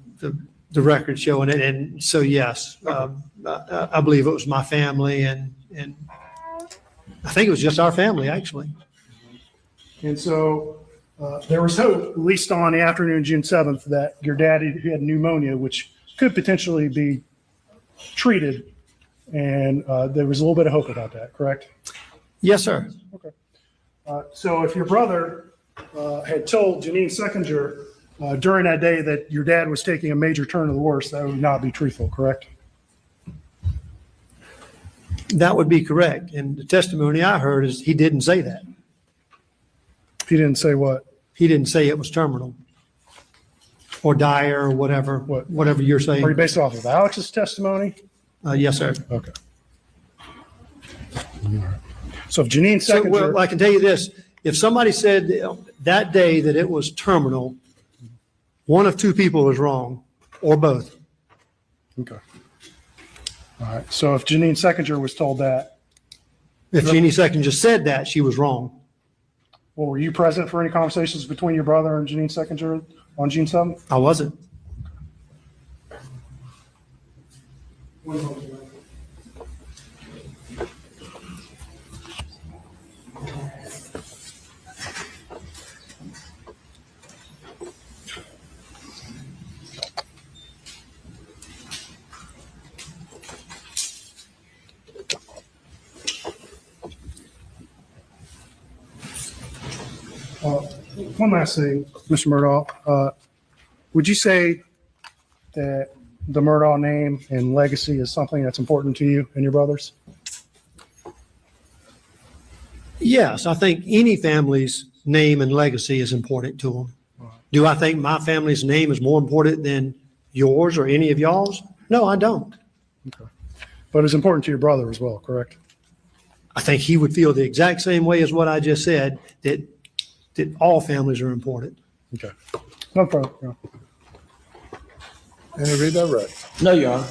record showing it, and so yes, I believe it was my family, and I think it was just our family actually. And so there was hope, at least on the afternoon of June 7th, that your dad had pneumonia, which could potentially be treated. And there was a little bit of hope about that, correct? Yes, sir. Okay. So if your brother had told Janine Seckinger during that day that your dad was taking a major turn to the worse, that would not be truthful, correct? That would be correct. And the testimony I heard is he didn't say that. He didn't say what? He didn't say it was terminal or dire or whatever you're saying. Are you based off of Alex's testimony? Yes, sir. Okay. So if Janine Seckinger. Well, I can tell you this. If somebody said that day that it was terminal, one of two people was wrong, or both. Okay. All right. So if Janine Seckinger was told that. If Jeannie Seckinger said that, she was wrong. Well, were you present for any conversations between your brother and Janine Seckinger on June 7th? I wasn't. One last thing, Mr. Murdaugh. Would you say that the Murdaugh name and legacy is something that's important to you and your brothers? Yes, I think any family's name and legacy is important to them. Do I think my family's name is more important than yours or any of y'all's? No, I don't. Okay. But it's important to your brother as well, correct? I think he would feel the exact same way as what I just said, that all families are important. Okay. No problem. No. Any redirect? No, Your Honor.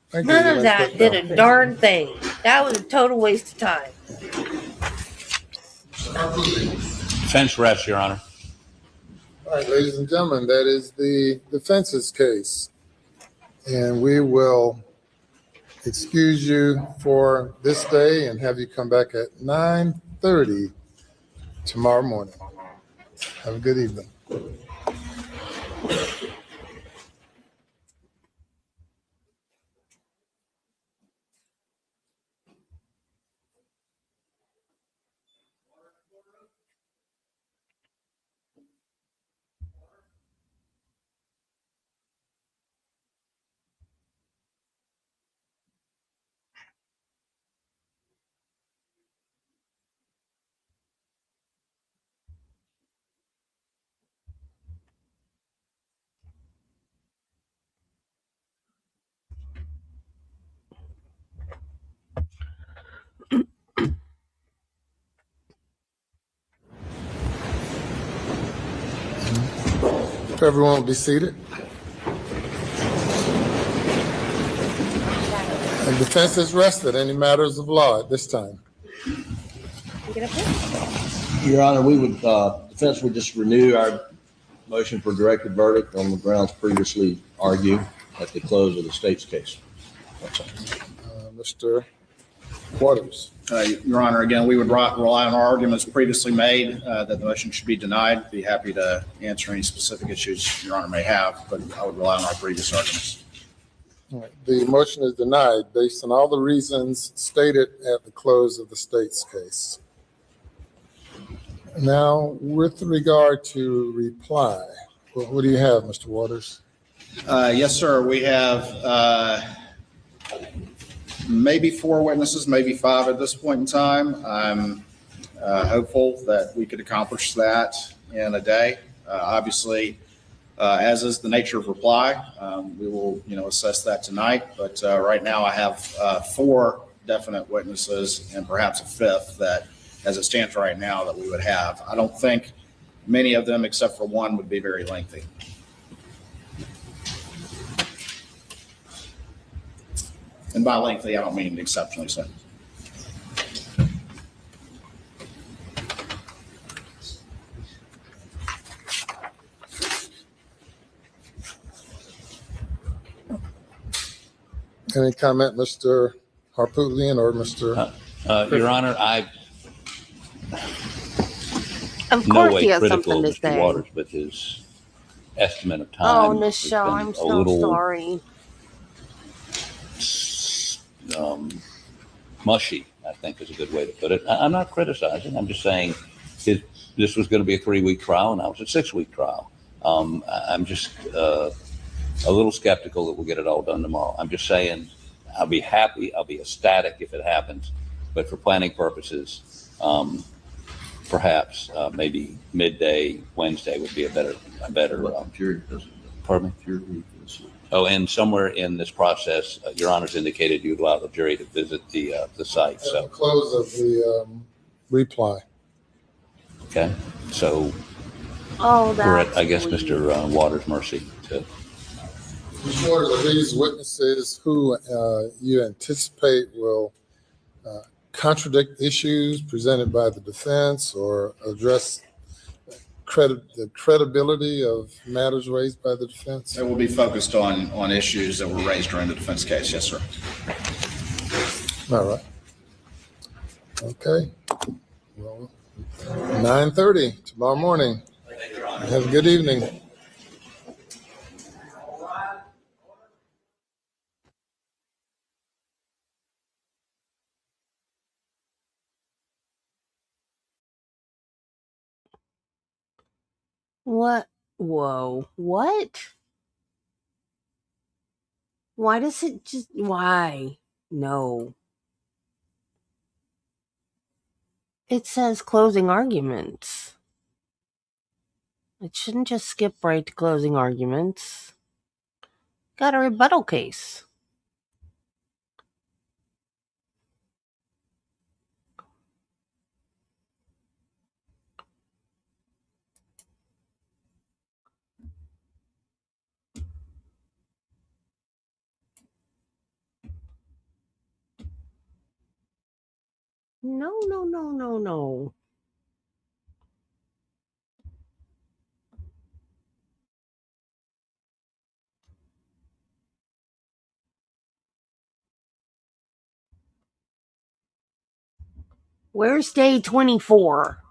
Thank you. None of that did a darn thing. That was a total waste of time. Defense rests, Your Honor. All right, ladies and gentlemen, that is the defense's case. And we will excuse you for this day and have you come back at 9:30 tomorrow morning. Have a good evening. If everyone will be seated. And defense is rested. Any matters of law at this time? Your Honor, we would, defense would just renew our motion for directed verdict on the grounds previously argued at the close of the state's case. That's all. Mr. Waters. Your Honor, again, we would rely on our arguments previously made that the motion should be denied. Be happy to answer any specific issues Your Honor may have, but I would rely on our previous arguments. All right. The motion is denied based on all the reasons stated at the close of the state's case. Now, with regard to reply, what do you have, Mr. Waters? Yes, sir. We have maybe 4 witnesses, maybe 5 at this point in time. I'm hopeful that we could accomplish that in a day. Obviously, as is the nature of reply, we will, assess that tonight. But right now, I have 4 definite witnesses and perhaps a 5th that, as it stands right now, that we would have. I don't think many of them, except for 1, would be very lengthy. And by lengthy, I don't mean exceptionally so. Any comment, Mr. Harpootlian or Mr. Your Honor, Of no course way he has critical something of to Mr. say. Waters, but his estimate of time. Oh, has Michelle, been I'm a so little, sorry. mushy, I think is a good way to put it. I'm not criticizing. I'm just saying this was going to be a 3-week trial, and now it's a 6-week trial. I'm just a little skeptical that we'll get it all done tomorrow. I'm just saying I'll be happy. I'll be ecstatic if it happens. But for planning purposes, perhaps maybe midday Wednesday would be a better. Pardon me? Oh, and somewhere in this process, Your Honor's indicated you'd allow the jury to visit the site. At So the close of the reply. okay, so Oh, we're at, that's I guess, sweet. Mr. Waters' mercy to. Mr. Waters, are these witnesses who you anticipate will contradict issues presented by the defense or address the credibility of matters raised by the defense? It will be focused on issues that were raised during the defense case. Yes, sir. All right. Okay. Well, 9:30 tomorrow morning. Have a good evening. What? Whoa. What? Why does it just. Why? No. It says closing arguments. It shouldn't just skip right to closing arguments. Got a rebuttal case. No, no, no, no, no. Where's day 24?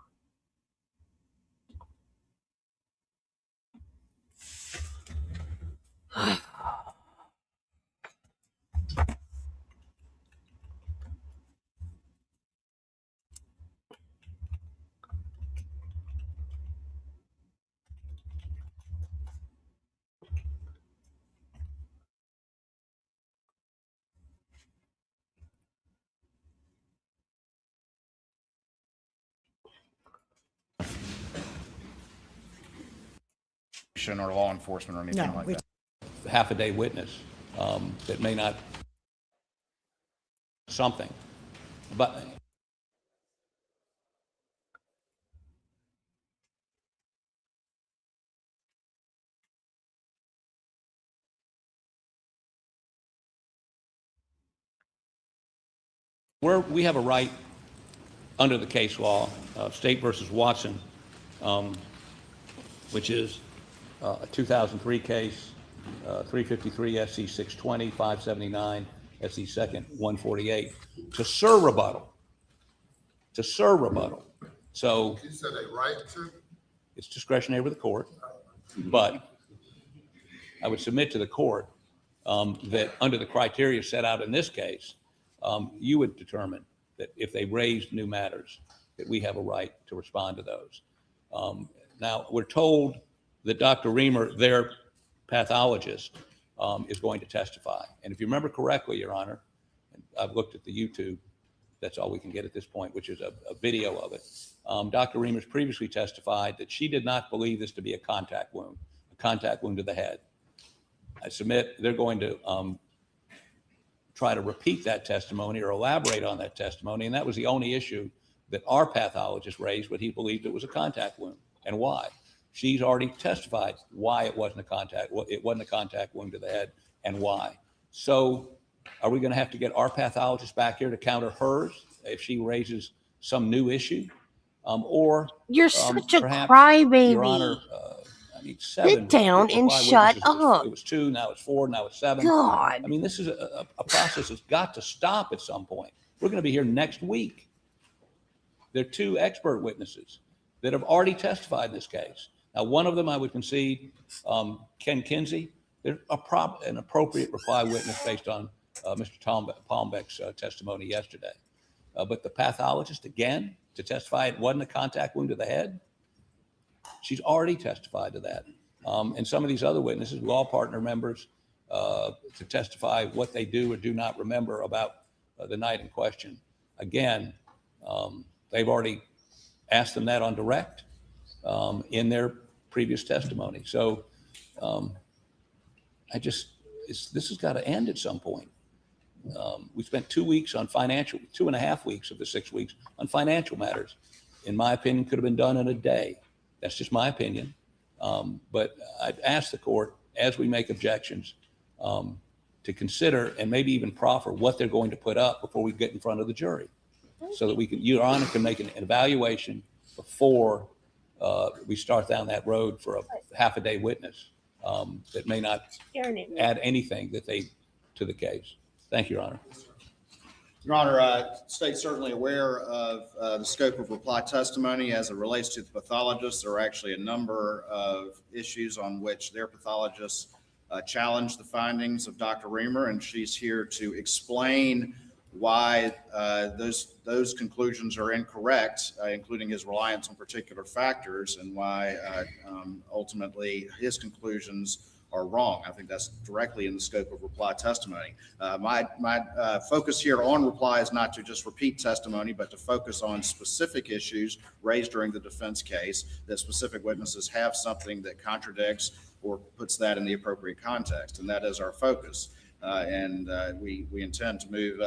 Or law enforcement or anything like that. Half a day witness that may not something, but we have a right under the case law, State versus Watson, which is a 2003 case, 353 SC 620, 579 SC 2nd 148, to serve rebuttal. So You said a right to? it's discretionary with the court, but I would submit to the court that under the criteria set out in this case, you would determine that if they raised new matters, that we have a right to respond to those. Now, we're told that Dr. Reamer, their pathologist, is going to testify. And if you remember correctly, Your Honor, I've looked at the YouTube, that's all we can get at this point, which is a video of it. Dr. Reamer's previously testified that she did not believe this to be a contact wound to the head. I submit they're going to try to repeat that testimony or elaborate on that testimony, and that was the only issue that our pathologist raised, but he believed it was a contact wound, and why. She's already testified why it wasn't a contact wound to the head, and why. So are we going to have to get our pathologist back here to counter hers if she raises some new issue? Or You're such a perhaps, crybaby. Your Honor, seven. Sit down and shut up. It was 2, now it's 4, now it's 7. God. I mean, this is a process that's got to stop at some point. We're going to be here next week. There are 2 expert witnesses that have already testified in this case. Now, one of them I would concede, Ken Kinsey, they're an appropriate reply witness based on Mr. Palmbeck's testimony yesterday. But the pathologist, again, to testify it wasn't a contact wound to the head, she's already testified to that. And some of these other witnesses, law partner members, to testify what they do or do not remember about the night in question. Again, they've already asked them that on direct in their previous testimony. So this has got to end at some point. We spent 2 weeks on 2.5 weeks of the 6 weeks on financial matters. In my opinion, could have been done in a day. That's just my opinion. But I'd ask the court, as we make objections, to consider and maybe even proffer what they're going to put up before we get in front of the jury, so that Your Honor can make an evaluation before we start down that road for a half a day witness that may not add anything to the case. Thank you, Your Honor. Your Honor, state's certainly aware of the scope of reply testimony as it relates to the pathologists. There are actually a number of issues on which their pathologists challenge the findings of Dr. Reamer, and she's here to explain why those conclusions are incorrect, including his reliance on particular factors, and why ultimately his conclusions are wrong. I think that's directly in the scope of reply testimony. My focus here on reply is not to just repeat testimony, but to focus on specific issues raised during the defense case, that specific witnesses have something that contradicts or puts that in the appropriate context, and that is our focus. We intend to move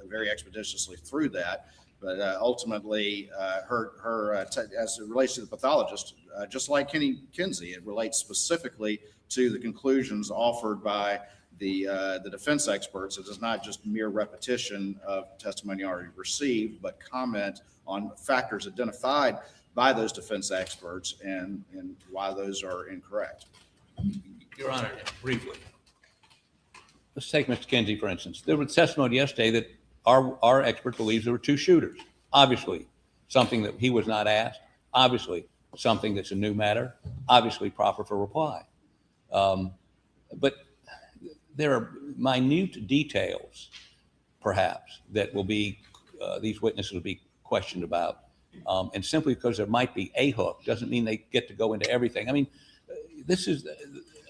very expeditiously through that. But ultimately, as it relates to the pathologist, just like Kenny Kinsey, it relates specifically to the conclusions offered by the defense experts. It is not just mere repetition of testimony already received, but comment on factors identified by those defense experts and why those are incorrect. Your Honor, briefly. Let's take Mr. Kinsey, for instance. There was testimony yesterday that our expert believes there were two shooters. Obviously, something that he was not asked. Obviously, something that's a new matter. Obviously, proper for reply. But there are minute details, perhaps, that will be, these witnesses will be questioned about. And simply because there might be a hook doesn't mean they get to go into everything. I mean, this is,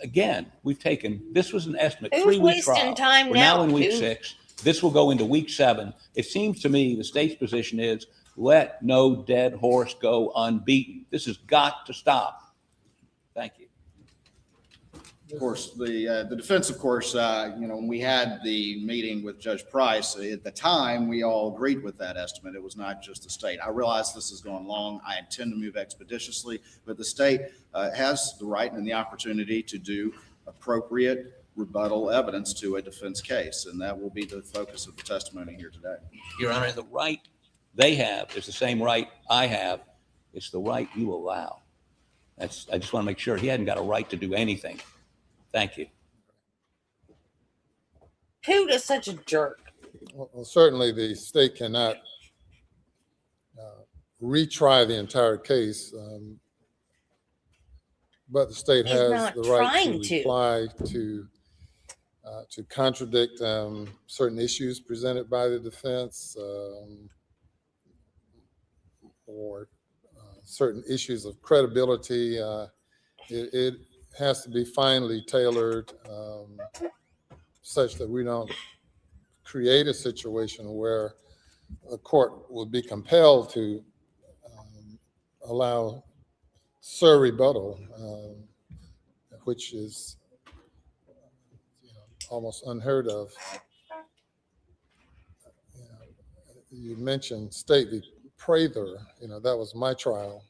again, this was an estimate, Who's 3-week trial. wasting time We're now, now in week dude? 6. This will go into week 7. It seems to me the state's position is let no dead horse go unbeaten. This has got to stop. Thank you. Of course, the defense, of course, when we had the meeting with Judge Price, at the time, we all agreed with that estimate. It was not just the state. I realize this is going long. I intend to move expeditiously, but the state has the right and the opportunity to do appropriate rebuttal evidence to a defense case, and that will be the focus of the testimony here today. Your Honor, the right they have is the same right I have. It's the right you allow. I just want to make sure he hadn't got a right to do anything. Thank you. Who is such a jerk? Well, certainly the state cannot retry the entire case, but the state He's has not the right trying to to. reply to contradict certain issues presented by the defense or certain issues of credibility. It has to be finely tailored such that we don't create a situation where a court will be compelled to allow sur rebuttal, which is almost unheard of. You mentioned State v. Prather. That was my trial.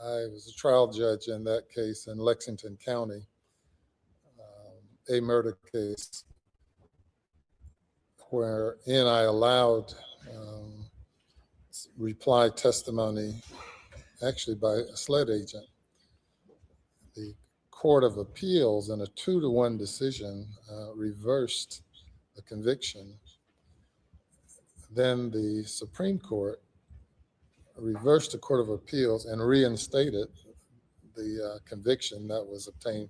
I was a trial judge in that case in Lexington County, a murder case, wherein I allowed reply testimony, actually by a SLED agent. The Court of Appeals, in a 2-1 decision, reversed the conviction. Then the Supreme Court reversed the Court of Appeals and reinstated the conviction that was obtained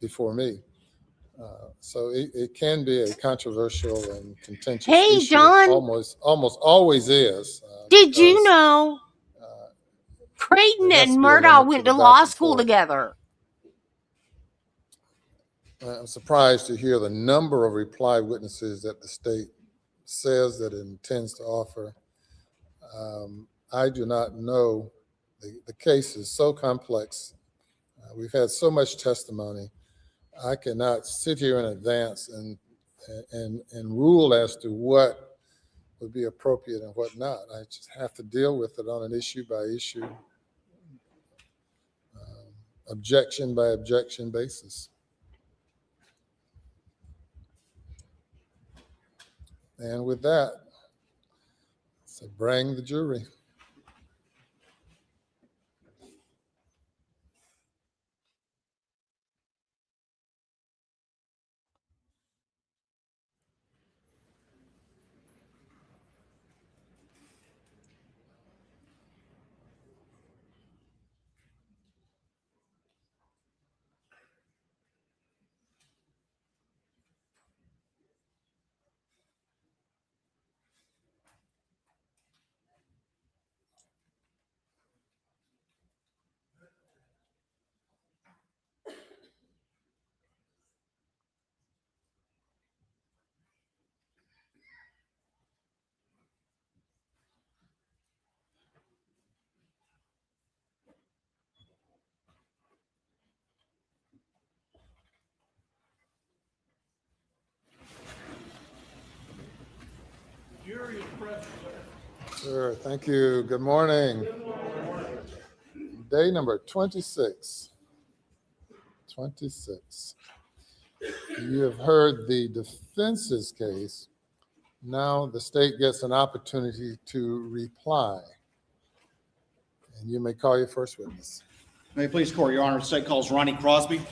before me. So it can be a controversial and contentious issue. Hey, John. Almost always is. Did you know Creighton there has and to be a limit Murdaugh to went the to back law and school forth. together? I'm surprised to hear the number of reply witnesses that the state says that it intends to offer. I do not know. The case is so complex. We've had so much testimony. I cannot sit here in advance and rule as to what would be appropriate and what not. I just have to deal with it on an issue by issue, objection by objection basis. And with that, so bring the jury. Sure, thank you. Good morning. Day number 26. 26. You have heard the defense's case. Now the state gets an opportunity to reply. And you may call your first witness. May it please the court, Your Honor, the state calls Ronnie Crosby.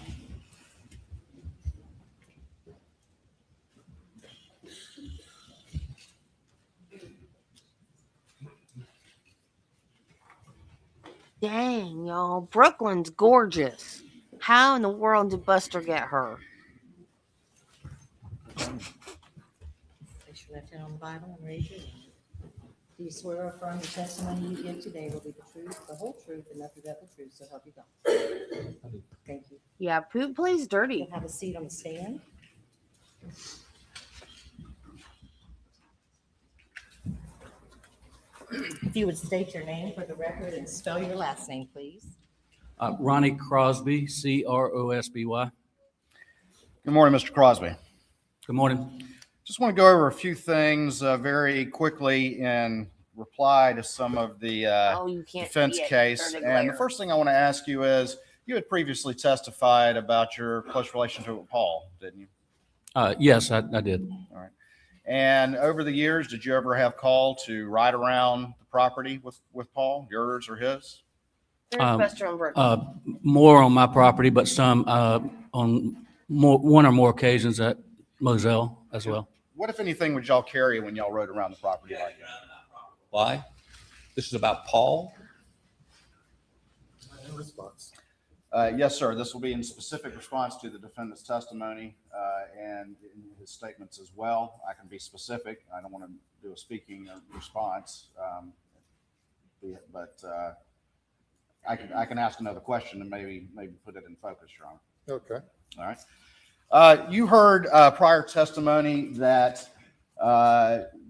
Dang, y'all. Brooklyn's gorgeous. How in the world did Buster get her? Place your left hand on the Bible and raise your hand. Do you swear or affirm the testimony you give today will be the truth, the whole truth, and nothing but the truth, so help you God? Thank you. Yeah, poop plays dirty. You'll have a seat on the stand. If you would state your name for the record and spell your last name, please. Ronnie Crosby, Crosby. Good morning, Mr. Crosby. Good morning. Just want to go over a few things very quickly in reply to some of the you can't defense see it. case. Turn the And the glare. first thing I want to ask you is, you had previously testified about your close relationship with Paul, didn't you? Yes, I did. All right. And over the years, did you ever have call to ride around the property with Paul, yours or his? There's Buster on Brooklyn. More on my property, but some on one or more occasions at Moselle as well. What, if anything, would y'all carry when y'all rode around the property like that? Why? This is about Paul? In response. Yes, sir. This will be in specific response to the defendant's testimony and in his statements as well. I can be specific. I don't want to do a speaking response, but I can ask another question and maybe put it in focus, Your Honor. Okay. All right. You heard prior testimony that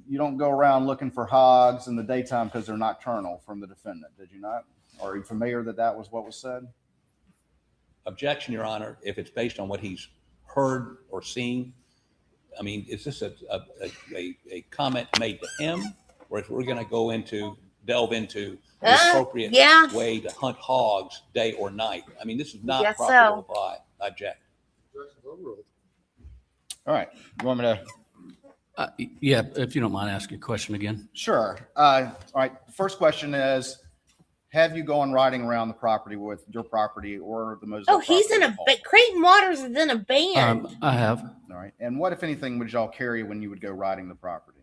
you don't go around looking for hogs in the daytime because they're nocturnal from the defendant, did you not? Are you familiar that that was what was said? Objection, Your Honor, if it's based on what he's heard or seen. I mean, is this a comment made to him, or if we're going to delve into the appropriate way to hunt hogs day or night? I mean, this is not proper reply. I object. All right. You want me to? Yeah, if you don't mind asking a question again. Sure. All right. The first question is, have you gone riding around the property with your property or the Moselle? Oh, he's in a Creighton Waters is in a band. I have. All right. And what, if anything, would y'all carry when you would go riding the property?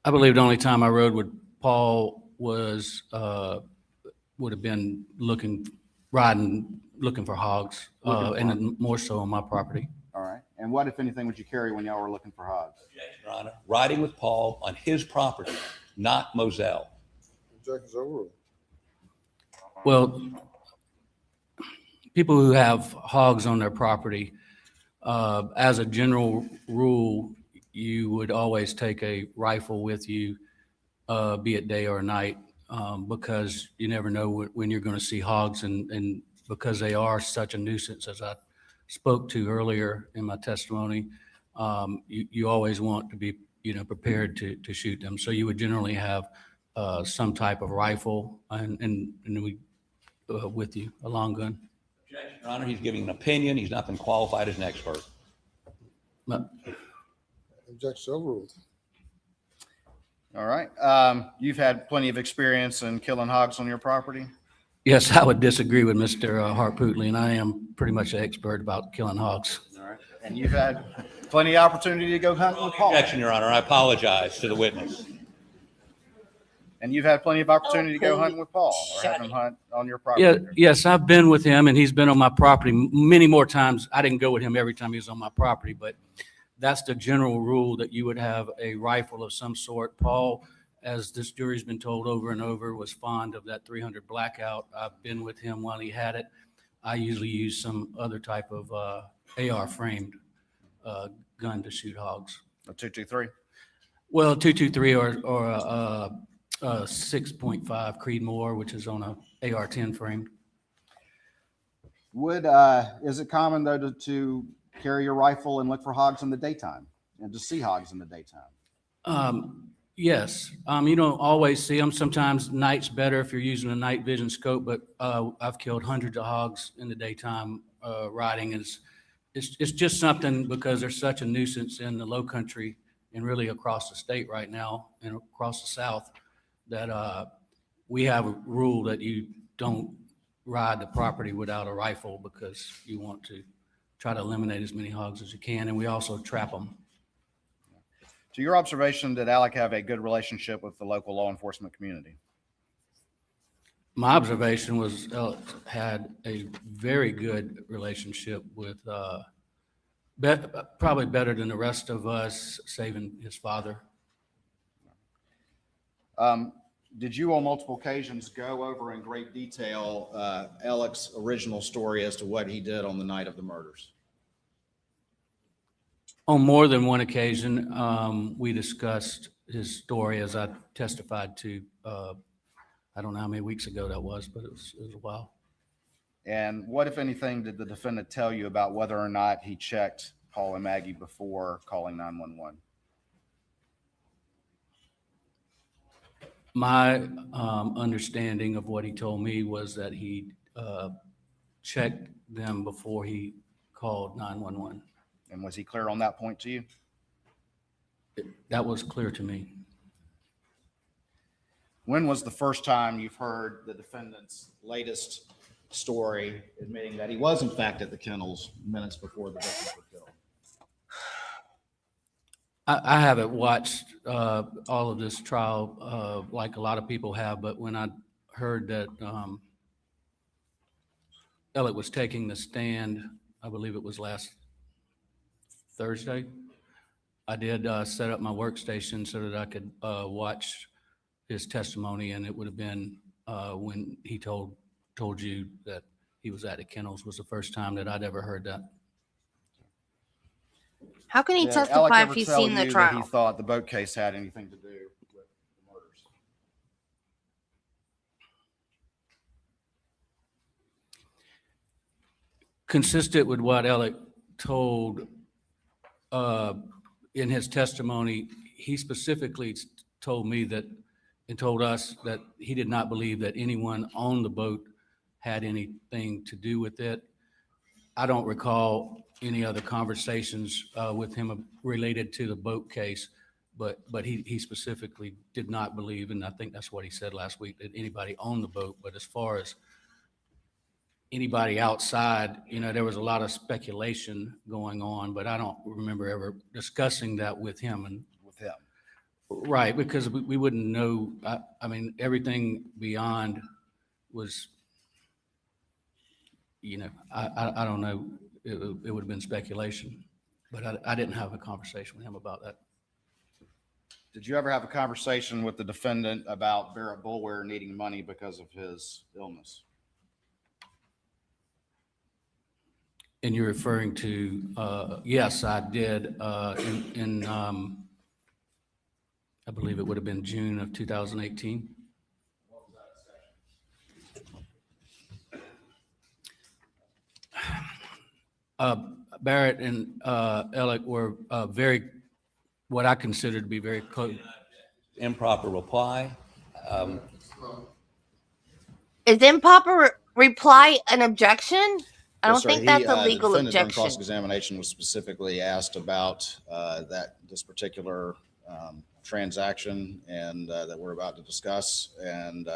I believe the only time I rode with Paul was would have been looking for hogs, and then more so on my property. All right. And what, if anything, would you carry when y'all were looking for hogs? Your Honor, riding with Paul on his property, not Moselle. Objection's overruled. Well, people who have hogs on their property, as a general rule, you would always take a rifle with you, be it day or night, because you never know when you're going to see hogs, and because they are such a nuisance, as I spoke to earlier in my testimony, you always want to be prepared to shoot them. So you would generally have some type of rifle and we with you, a long gun. Objection, Your Honor, he's giving an opinion. He's not been qualified as an expert. Objection overruled. All right. You've had plenty of experience in killing hogs on your property? Yes, I would disagree with Mr. Harpootly, and I am pretty much an expert about killing hogs. All right. And you've had plenty of opportunity to go hunting with Paul? Objection, Your Honor. I apologize to the witness. And you've had plenty of opportunity to go hunting with Paul or have him hunt on your property? Yeah, yes, I've been with him, and he's been on my property many more times. I didn't go with him every time he was on my property, but that's the general rule, that you would have a rifle of some sort. Paul, as this jury's been told over and over, was fond of that 300 Blackout. I've been with him while he had it. I usually use some other type of AR framed gun to shoot hogs. A 223? Well, 223 or a 6.5 Creedmoor, which is on a AR-10 frame. Is it common though to carry your rifle and look for hogs in the daytime and to see hogs in the daytime? Yes, you don't always see them. Sometimes night's better if you're using a night vision scope, but I've killed hundreds of hogs in the daytime riding. It's just something because there's such a nuisance in the low country and really across the state right now and across the South that we have a rule that you don't ride the property without a rifle because you want to try to eliminate as many hogs as you can, and we also trap them. To your observation, did Alec have a good relationship with the local law enforcement community? My observation was Alex had a very good relationship with, probably better than the rest of us, saving his father. Did you on multiple occasions go over in great detail Alec's original story as to what he did on the night of the murders? On more than one occasion, we discussed his story as I testified to, I don't know how many weeks ago that was, but it was a while. And what, if anything, did the defendant tell you about whether or not he checked Paul and Maggie before calling 911? My understanding of what he told me was that he checked them before he called 911. And was he clear on that point to you? That was clear to me. When was the first time you've heard the defendant's latest story admitting that he was in fact at the kennels minutes before the victims were killed? I haven't watched all of this trial like a lot of people have, but when I heard that Alec was taking the stand, I believe it was last Thursday, I did set up my workstation so that I could watch his testimony, and it would have been when he told you that he was at the kennels was the first time that I'd ever heard that. How can he Did testify Alec if ever he's tell seen the you that trial? he thought the boat case had anything to do with the murders? Consistent with what Alec told in his testimony, he specifically told me that and told us that he did not believe that anyone on the boat had anything to do with it. I don't recall any other conversations with him related to the boat case, but he specifically did not believe, and I think that's what he said last week, that anybody on the boat. But as far as anybody outside, there was a lot of speculation going on, but I don't remember ever discussing that with him. And with him, right? Because we wouldn't know. I mean, everything beyond was, I don't know. It would have been speculation, but I didn't have a conversation with him about that. Did you ever have a conversation with the defendant about Barrett Bulwer needing money because of his illness? And you're referring to, yes, I did in I believe it would have been June of 2018. What was that discussion? Barrett and Alec were what I consider to be very close. Improper reply. Is improper reply an objection? I don't Yes, sir. think that's a The legal defendant during objection. cross-examination was specifically asked about this particular transaction and that we're about to discuss. And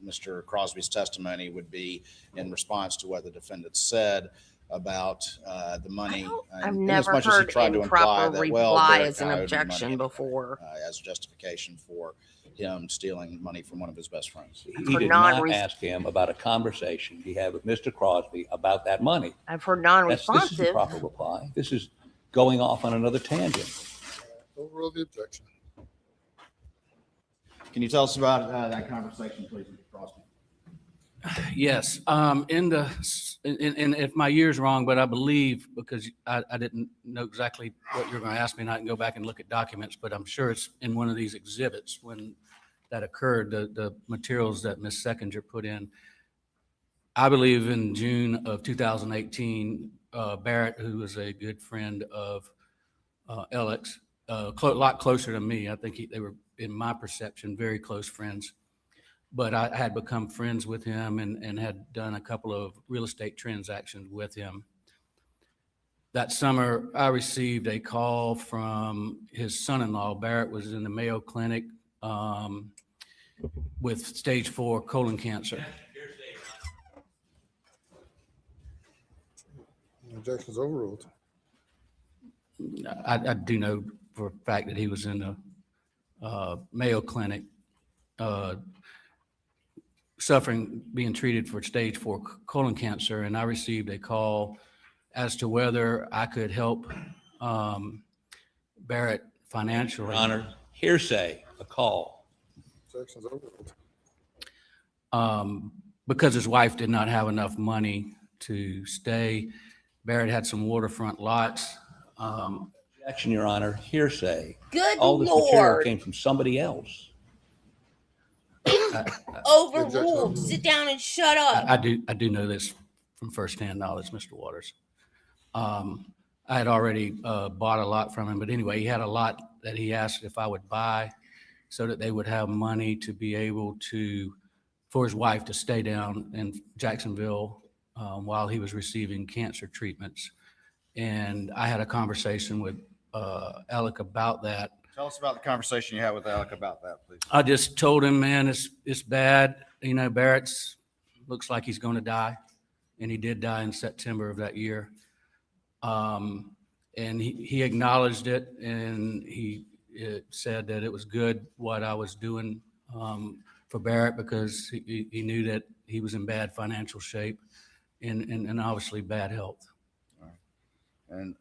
Mr. Crosby's testimony would be in response to what the defendant said about the money. I've never heard improper reply as an objection before. As justification for him stealing money from one of his best friends. He did not ask him about a conversation he had with Mr. Crosby about that money. I've heard This is non-responsive. improper reply. This is going off on another tangent. Overrule the objection. Can you tell us about that conversation, please, Mr. Crosby? Yes, and if my year's wrong, but I believe, because I didn't know exactly what you're going to ask me, and I can go back and look at documents, but I'm sure it's in one of these exhibits when that occurred, the materials that Ms. Seckinger put in. I believe in June of 2018, Barrett, who was a good friend of Alex, lot closer to me. I think they were, in my perception, very close friends. But I had become friends with him and had done a couple of real estate transactions with him. That summer, I received a call from his son-in-law. Barrett was in the Mayo Clinic with stage 4 colon cancer. Objection's overruled. I do know for a fact that he was in the Mayo Clinic suffering, being treated for stage 4 colon cancer, and I received a call as to whether I could help Barrett financially. Your Honor, hearsay, a call. Objection's overruled. Because his wife did not have enough money to stay. Barrett had some waterfront lots. Objection, Your Honor, hearsay. Good All this material Lord. came from somebody else. Overruled. Sit down and shut up. I do know this from firsthand knowledge, Mr. Waters. I had already bought a lot from him, but anyway, he had a lot that he asked if I would buy so that they would have money to be able to, for his wife to stay down in Jacksonville while he was receiving cancer treatments. And I had a conversation with Alec about that. Tell us about the conversation you had with Alec about that, please. I just told him, man, it's bad. You know, Barrett's looks like he's going to die. And he did die in September of that year. And he acknowledged it, and he said that it was good what I was doing for Barrett, because he knew that he was in bad financial shape and obviously bad health. All right. And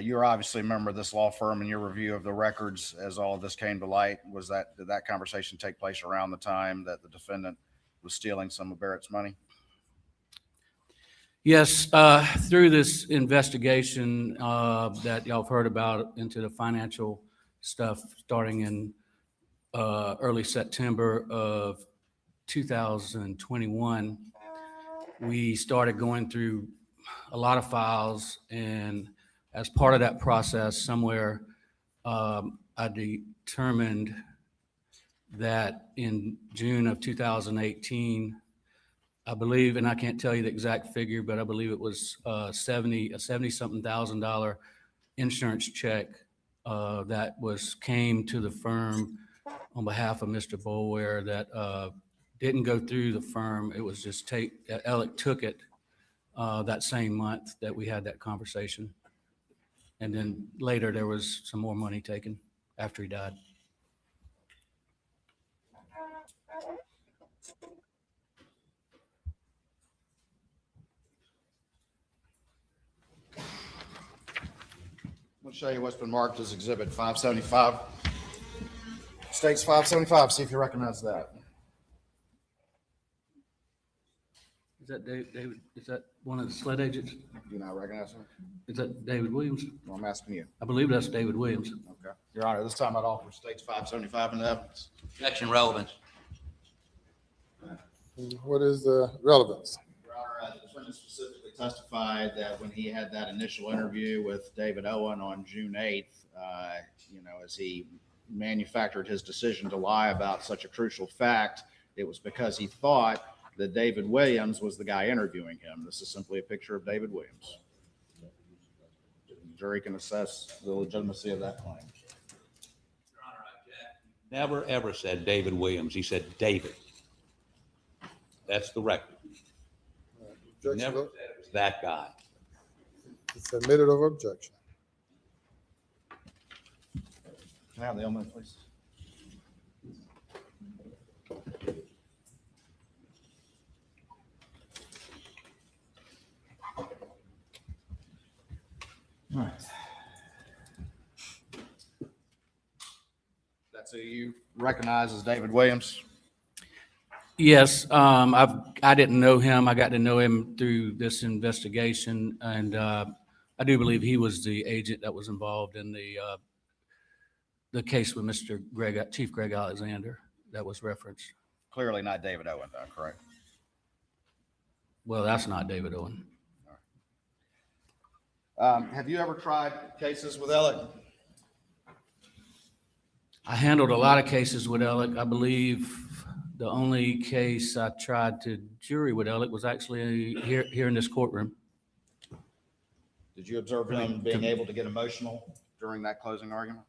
you're obviously a member of this law firm, and your review of the records as all of this came to light, did that conversation take place around the time that the defendant was stealing some of Barrett's money? Yes, through this investigation that y'all have heard about into the financial stuff starting in early September of 2021, we started going through a lot of files, and as part of that process, somewhere I determined that in June of 2018, I believe, and I can't tell you the exact figure, but I believe it was a $70-something thousand insurance check that came to the firm on behalf of Mr. Boulware that didn't go through the firm. It was just Alec took it that same month that we had that conversation. And then later there was some more money taken after he died. I'll show you what's been marked as Exhibit 575. States 575, see if you recognize that. Is that David? Is that one of the sled agents? Do you not recognize him? Is that David Williams? Well, I'm asking you. I believe that's David Williams. Okay. Your Honor, this time I'd offer States 575 in the evidence. Objection, relevance. What is the relevance? Your Honor, the defendant specifically testified that when he had that initial interview with David Owen on June 8th, as he manufactured his decision to lie about such a crucial fact, it was because he thought that David Williams was the guy interviewing him. This is simply a picture of David Williams. The jury can assess the legitimacy of that claim. Your Honor, I object. Never, ever said David Williams. He said David. That's the record. Objection Never vote. said it was that guy. It's admitted over objection. Can I have the element, please? All right. That's who you recognize as David Williams? Yes, I didn't know him. I got to know him through this investigation, and I do believe he was the agent that was involved in the case with Chief Greg Alexander that was referenced. Clearly not David Owen, though, correct? Well, that's not David Owen. Have you ever tried cases with Alec? I handled a lot of cases with Alec. I believe the only case I tried to jury with Alec was actually here in this courtroom. Did you observe him being able to get emotional during that closing argument?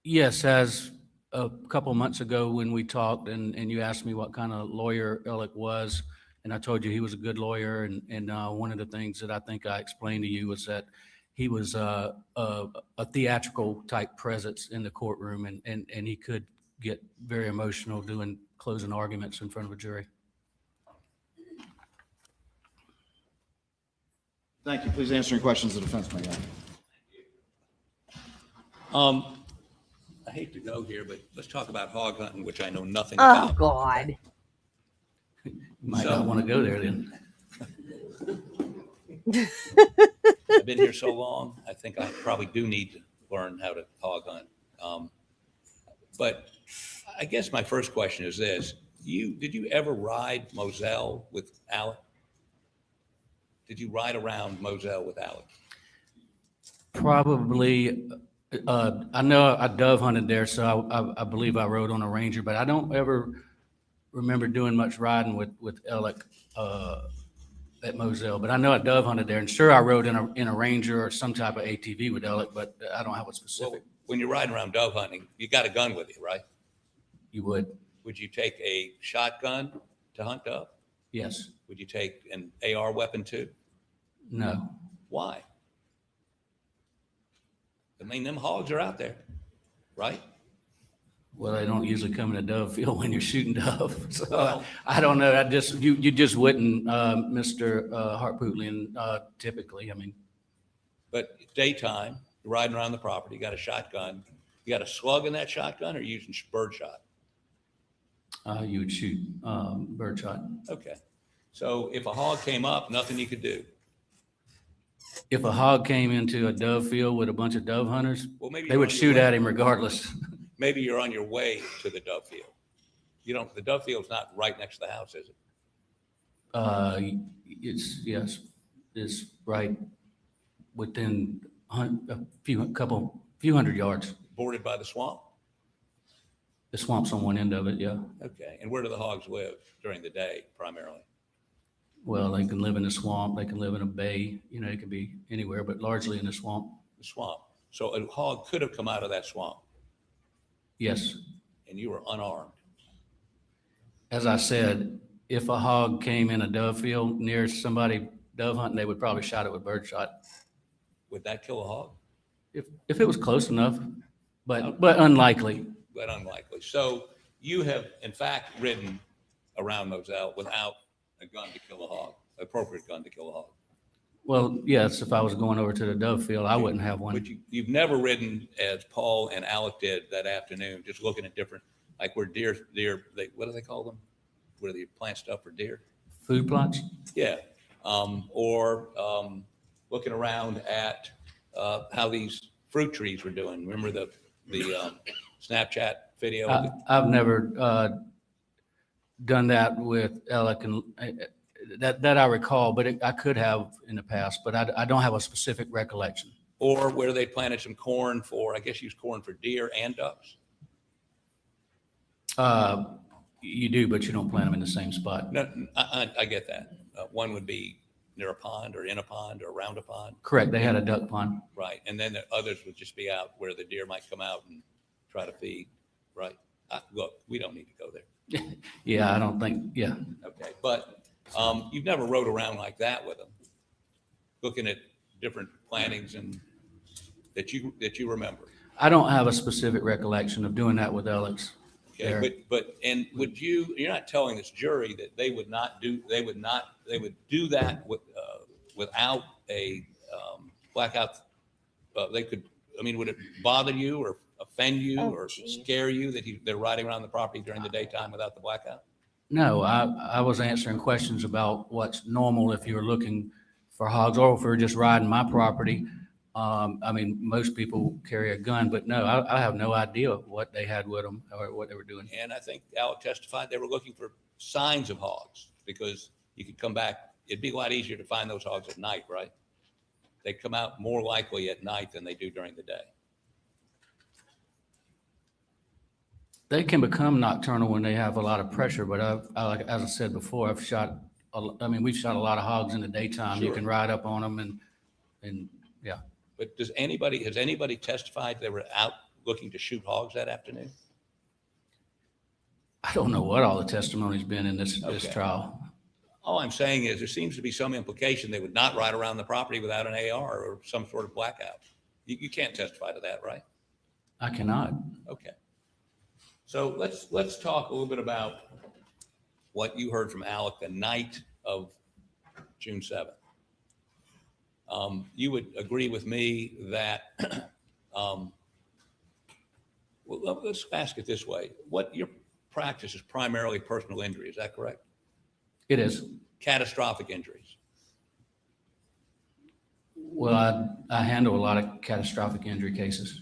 Yes, as a couple months ago when we talked and you asked me what kind of lawyer Alec was, and I told you he was a good lawyer. And one of the things that I think I explained to you was that he was a theatrical type presence in the courtroom, and he could get very emotional doing closing arguments in front of a jury. Thank you. Please answer any questions the defense may have. I hate to go here, but let's talk about hog hunting, which I know nothing Oh, about. God. You might not want to go there then. I've been here so long, I think I probably do need to learn how to hog hunt. But I guess my first question is this. Did you ever ride Moselle with Alec? Did you ride around Moselle with Alec? Probably. I know I dove hunted there, so I believe I rode on a Ranger, but I don't ever remember doing much riding with Alec at Moselle. But I know I dove hunted there, and sure, I rode in a Ranger or some type of ATV with Alec, but I don't have a specific. Well, when you're riding around dove hunting, you got a gun with you, right? You would. Would you take a shotgun to hunt dove? Yes. Would you take an AR weapon too? No. Why? I mean, them hogs are out there, right? Well, they don't usually come in a dove field when you're shooting dove. So Well- I don't know. You just wouldn't, Mr. Harpootlian, typically. I mean, But daytime, you're riding around the property, you got a shotgun. You got a slug in that shotgun or using bird shot? you would shoot birdshot. Okay. So if a hog came up, nothing you could do. If a hog came into a dove field with a bunch of dove hunters, Well, maybe they you're would on your shoot way. at him regardless. Maybe you're on your way to the dove field. The dove field's not right next to the house, is it? Yes, it's right within a few hundred yards. Bordered by the swamp? The swamp's on one end of it, yeah. Okay. And where do the hogs live during the day primarily? Well, they can live in the swamp, they can live in a bay, it can be anywhere, but largely in the swamp. The swamp. So a hog could have come out of that swamp Yes. and you were unarmed. As I said, if a hog came in a dove field near somebody dove hunting, they would probably shot it with birdshot. Would that kill a hog? If it was close enough, but unlikely. But unlikely. So you have, in fact, ridden around Moselle without a gun to kill a hog, appropriate gun to kill a hog. Well, yes, if I was going over to the dove field, I wouldn't have one. But you've never ridden as Paul and Alec did that afternoon, just looking at different, like where deer, what do they call them? Where they plant stuff for deer? Food plots? Yeah. Or looking around at how these fruit trees were doing. Remember the Snapchat video? I've never done that with Alec, and that I recall, but I could have in the past, but I don't have a specific recollection. Or where they planted some corn for, I guess, used corn for deer and ducks. You do, but you don't plant them in the same spot. No, I get that. One would be near a pond or in a pond or around a pond. Correct. They had a duck pond. Right. And then the others would just be out where the deer might come out and try to feed. Right. Look, we don't need to go there. Yeah, I don't think, yeah. Okay. But you've never rode around like that with them, looking at different plantings and that you remember. I don't have a specific recollection of doing that with Alex. Okay, and you're not telling this jury that they would do that without a blackout. Would it bother you or offend you or scare you that they're riding around the property during the daytime without the blackout? No, I was answering questions about what's normal if you're looking for hogs or if we're just riding my property. Most people carry a gun, but no, I have no idea what they had with them or what they were doing. And I think Alec testified they were looking for signs of hogs because you could come back. It'd be a lot easier to find those hogs at night, right? they come out more likely at night than they do during the day? They can become nocturnal when they have a lot of pressure, but as I said before, we've shot a lot of hogs in the daytime. You Sure. can ride up on them and yeah. But has anybody testified they were out looking to shoot hogs that afternoon? I don't know what all the testimony's been in this Okay. trial. All I'm saying is there seems to be some implication they would not ride around the property without an AR or some sort of blackout. You can't testify to that, right? I cannot. Okay. So let's talk a little bit about what you heard from Alec the night of June 7th. You would agree with me that, well, let's ask it this way. What your practice is primarily personal injury, is that correct? It is. Catastrophic injuries. Well, I handle a lot of catastrophic injury cases.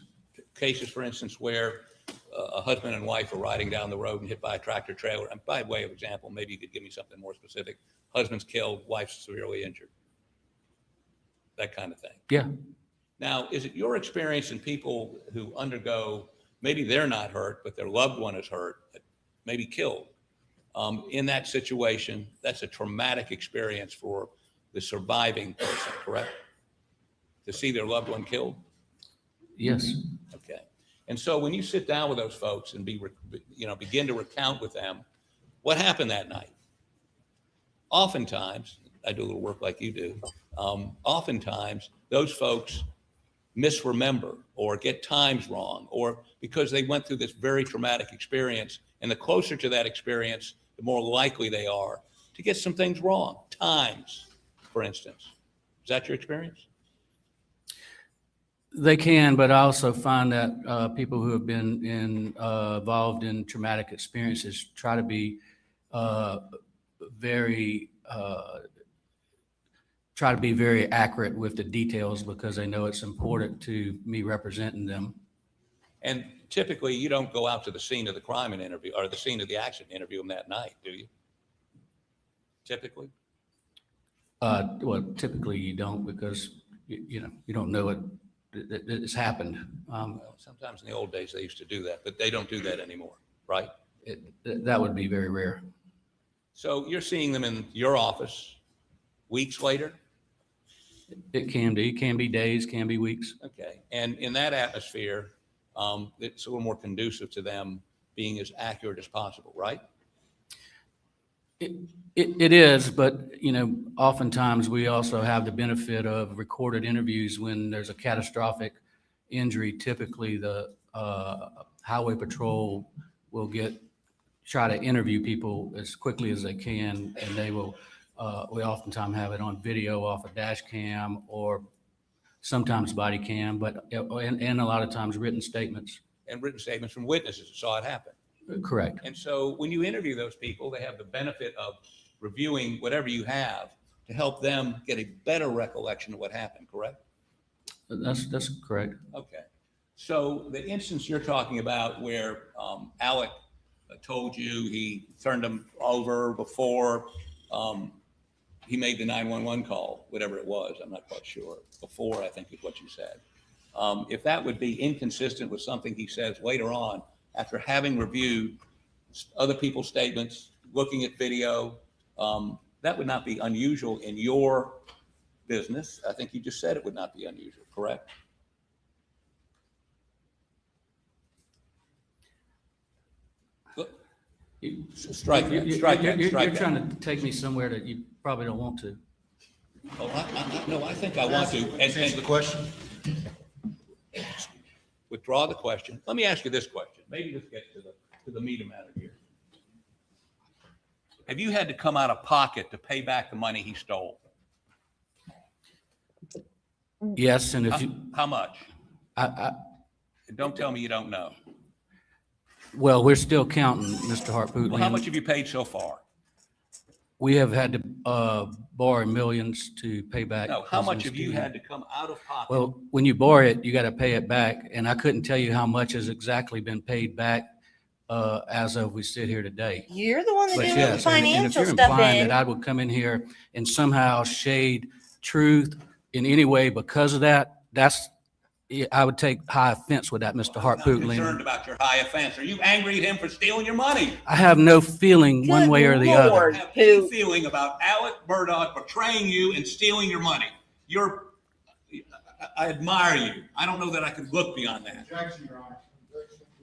Cases, for instance, where a husband and wife are riding down the road and hit by a tractor trailer. And by way of example, maybe you could give me something more specific. Husband's killed, wife's severely injured. That kind of thing. Yeah. Now, is it your experience in people who undergo, maybe they're not hurt, but their loved one is hurt, maybe killed? In that situation, that's a traumatic experience for the surviving person, correct? To see their loved one killed? Yes. Okay. And so when you sit down with those folks and begin to recount with them what happened that night, oftentimes, I do a little work like you do, oftentimes those folks misremember or get times wrong, or because they went through this very traumatic experience, and the closer to that experience, the more likely they are to get some things wrong. Times, for instance. Is that your experience? They can, but I also find that people who have been involved in traumatic experiences try to be very accurate with the details because they know it's important to me representing them. And typically, you don't go out to the scene of the crime and interview, or the scene of the accident and interview them that night, do you? Typically? Well, typically you don't because you don't know it's happened. Well, sometimes in the old days they used to do that, but they don't do that anymore, right? That would be very rare. So you're seeing them in your office weeks later? It can be days, can be weeks. Okay. And in that atmosphere, it's a little more conducive to them being as accurate as possible, right? It is, but oftentimes we also have the benefit of recorded interviews when there's a catastrophic injury. Typically, the highway patrol will try to interview people as quickly as they can, and they will. We oftentimes have it on video off a dash cam or sometimes body cam, and a lot of times written statements. And written statements from witnesses who saw it happen. Correct. And so when you interview those people, they have the benefit of reviewing whatever you have to help them get a better recollection of what happened, correct? That's correct. Okay. So the instance you're talking about where Alec told you he turned him over before he made the 911 call, whatever it was, I'm not quite sure. Before, I think is what you said. If that would be inconsistent with something he says later on, after having reviewed other people's statements, looking at video, that would not be unusual in your business. I think you just said it would not be unusual, correct? Strike that. You're trying to take me somewhere that you probably don't want to. Oh, no, I think I want to. Answer the question. Withdraw the question. Let me ask you this question. Maybe this gets to the meat of matter here. Have you had to come out of pocket to pay back the money he stole? Yes, and how much? Don't tell me you don't know. Well, we're still counting, Mr. Hartpootlian. Well, how much have you paid so far? We have had to borrow millions to pay back. No, how much have you had to come out of pocket? Well, when you borrow it, you got to pay it back, and I couldn't tell you how much has exactly been paid back as of we sit here today. You're the one that But did yes, the and if financial you're stuff implying in. that I would come in here and somehow shade truth in any way because of that, I would take high offense with that, Mr. I'm concerned Harpootlian. about your high offense. Are you angry at him for stealing your money? I have no feeling one way or the other. I have any feeling about Alex Murdaugh betraying you and stealing your money. I admire you. I don't know that I can look beyond that. Objection, Your Honor.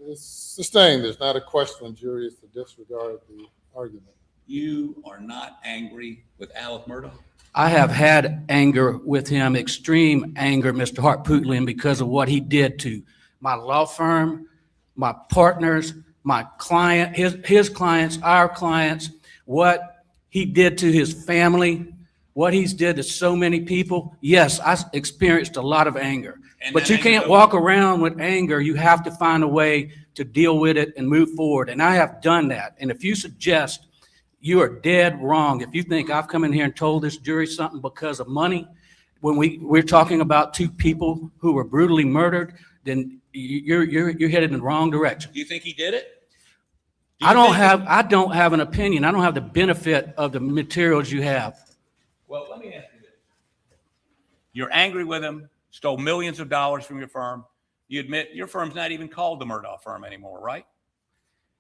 It's sustained. There's not a question. The jury is to disregard the argument. You are not angry with Alex Murdaugh? I have had anger with him, extreme anger, Mr. Harpootlian, because of what he did to my law firm, my partners, my client, his clients, our clients, what he did to his family, what he's did to so many people. Yes, I experienced a lot of anger, but you can't walk around with anger. You have to find a way to deal with it and move forward. And I have done that. And if you suggest, you are dead wrong if you think I've come in here and told this jury something because of money. When we're talking about two people who were brutally murdered, then you're headed in the wrong direction. Do you think he did it? I don't have an opinion. I don't have the benefit of the materials you have. Well, let me ask you this. You're angry with him, stole millions of dollars from your firm. You admit your firm's not even called the Murdaugh firm anymore, right?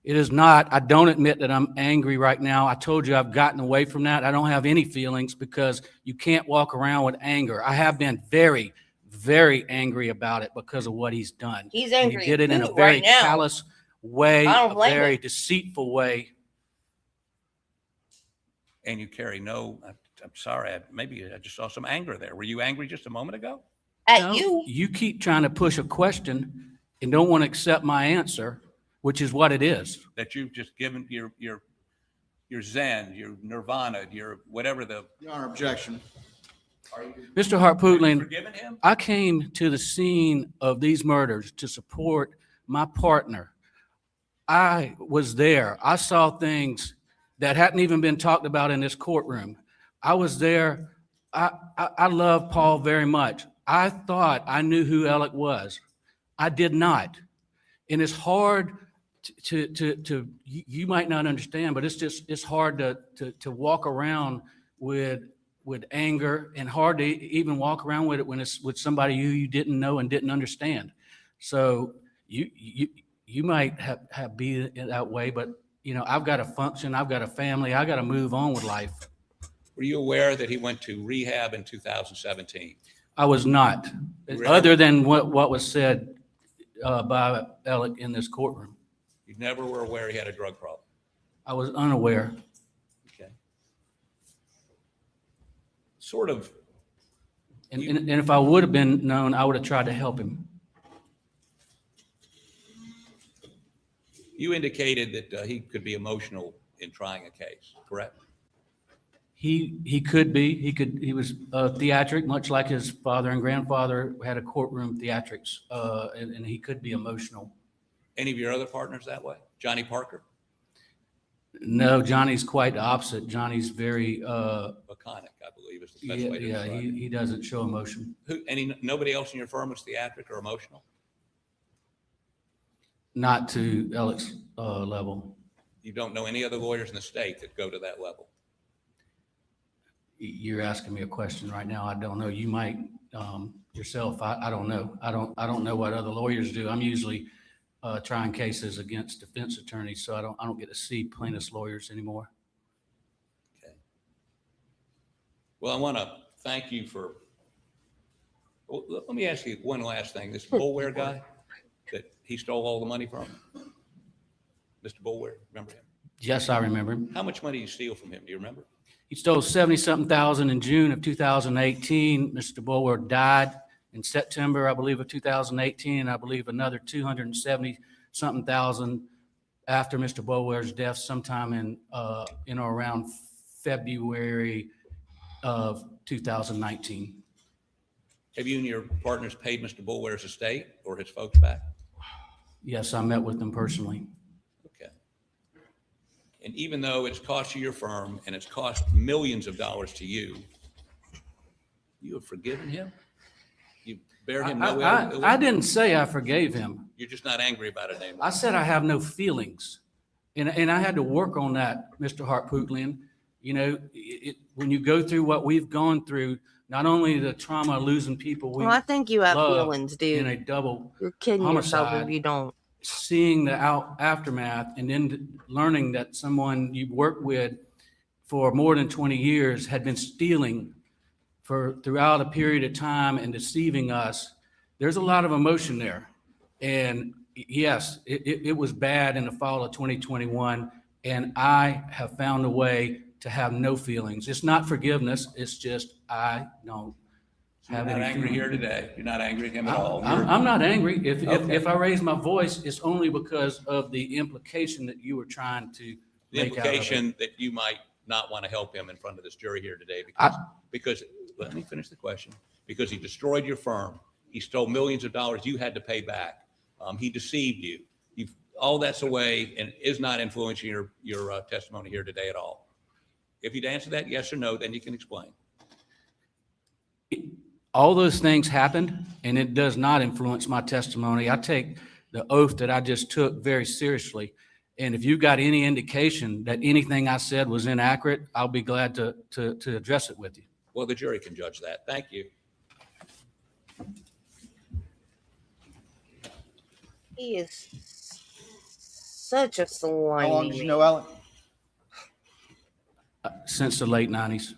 It is not. I don't admit that I'm angry right now. I told you I've gotten away from that. I don't have any feelings because you can't walk around with anger. I have been very, very angry about it because of what he's done. He's And angry he did it in a too, very right now. callous way, I don't a blame very him. deceitful way. And you carry no, I'm sorry, maybe I just saw some anger there. Were you angry just a moment ago? At you. You keep trying to push a question and don't want to accept my answer, which is what it is. That you've just given your Zen, your Nirvana, your whatever the. Your Honor, objection. Mr. Harpootlian, Forgiven him? I came to the scene of these murders to support my partner. I was there. I saw things that hadn't even been talked about in this courtroom. I was there. I love Paul very much. I thought I knew who Alec was. I did not. And it's hard to you might not understand, but it's hard to walk around with anger, and hard to even walk around with it when it's with somebody who you didn't know and didn't understand. So you might have be that way, but you know, I've got to function. I've got a family. I got to move on with life. Were you aware that he went to rehab in 2017? I was not, Really? other than what was said by Alec in this courtroom. You never were aware he had a drug problem? I was unaware. Okay. Sort of. And if I would have been known, I would have tried to help him. You indicated that he could be emotional in trying a case, correct? He could be. He was theatric, much like his father and grandfather had a courtroom theatrics, and he could be emotional. Any of your other partners that way? Johnny Parker? No, Johnny's quite the opposite. Johnny's very Laconic, I believe, is the best way to describe it. he doesn't show emotion. Nobody else in your firm was theatric or emotional? Not to Alec's level. You don't know any other lawyers in the state that go to that level? You're asking me a question right now. I don't know. You might yourself. I don't know. I don't know what other lawyers do. I'm usually trying cases against defense attorneys, so I don't get to see plaintiffs' lawyers anymore. Okay. Well, I want to thank you for. Well, let me ask you one last thing. This Bullware guy that he stole all the money from, Mr. Bullware, remember him? Yes, I remember him. How much money did you steal from him? Do you remember? He stole 70-something thousand in June of 2018. Mr. Bulwer died in September, I believe, of 2018, and I believe another 270-something thousand after Mr. Bulwer's death sometime in around February of 2019. Have you and your partners paid Mr. Bulwer's estate or his folks back? Yes, I met with them personally. Okay. And even though it's cost you your firm and it's cost millions of dollars to you, you have forgiven him? You bear him no ill? I didn't say I forgave him. You're just not angry about it anymore. I said I have no feelings. And I had to work on that, Mr. Harpootlian. When you go through what we've gone through, not only the trauma of losing people we Well, I think you have love feelings, dude. in a double You're kidding yourself homicide, if you don't. seeing the aftermath, and then learning that someone you worked with for more than 20 years had been stealing throughout a period of time and deceiving us. There's a lot of emotion there. And yes, it was bad in the fall of 2021. And I have found a way to have no feelings. It's not forgiveness. It's just, I don't have You're not any angry feelings. here today. You're not angry at him at all. I'm not angry. If I Okay. raise my voice, it's only because of the implication that you were trying to The make out of it. implication that you might not want to help him in front of this jury here today because let me finish the question, because he destroyed your firm. He stole millions of dollars you had to pay back. He deceived you. All that's away and is not influencing your testimony here today at all. If you'd answer that yes or no, then you can explain. All those things happened, and it does not influence my testimony. I take the oath that I just took very seriously. And if you've got any indication that anything I said was inaccurate, I'll be glad to address it with you. Well, the jury can judge that. Thank you. He is such a slimy. How long did you know Alex? Since the late 90s.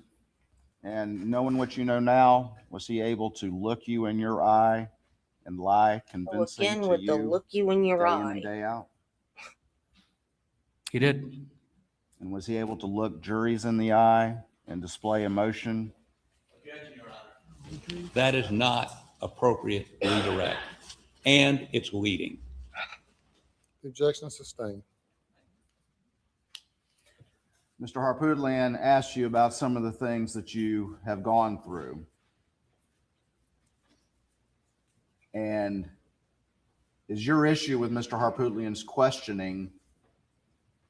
And knowing what you know now, was he able to look you in your eye and lie convincing Again to with you the look you in your day eye. in and day out? He did. And was he able to look juries in the eye and display emotion? That is not appropriate redirect, and it's leading. Objection sustained. Mr. Harpootlian asked you about some of the things that you have gone through. And is your issue with Mr. Harpootlian's questioning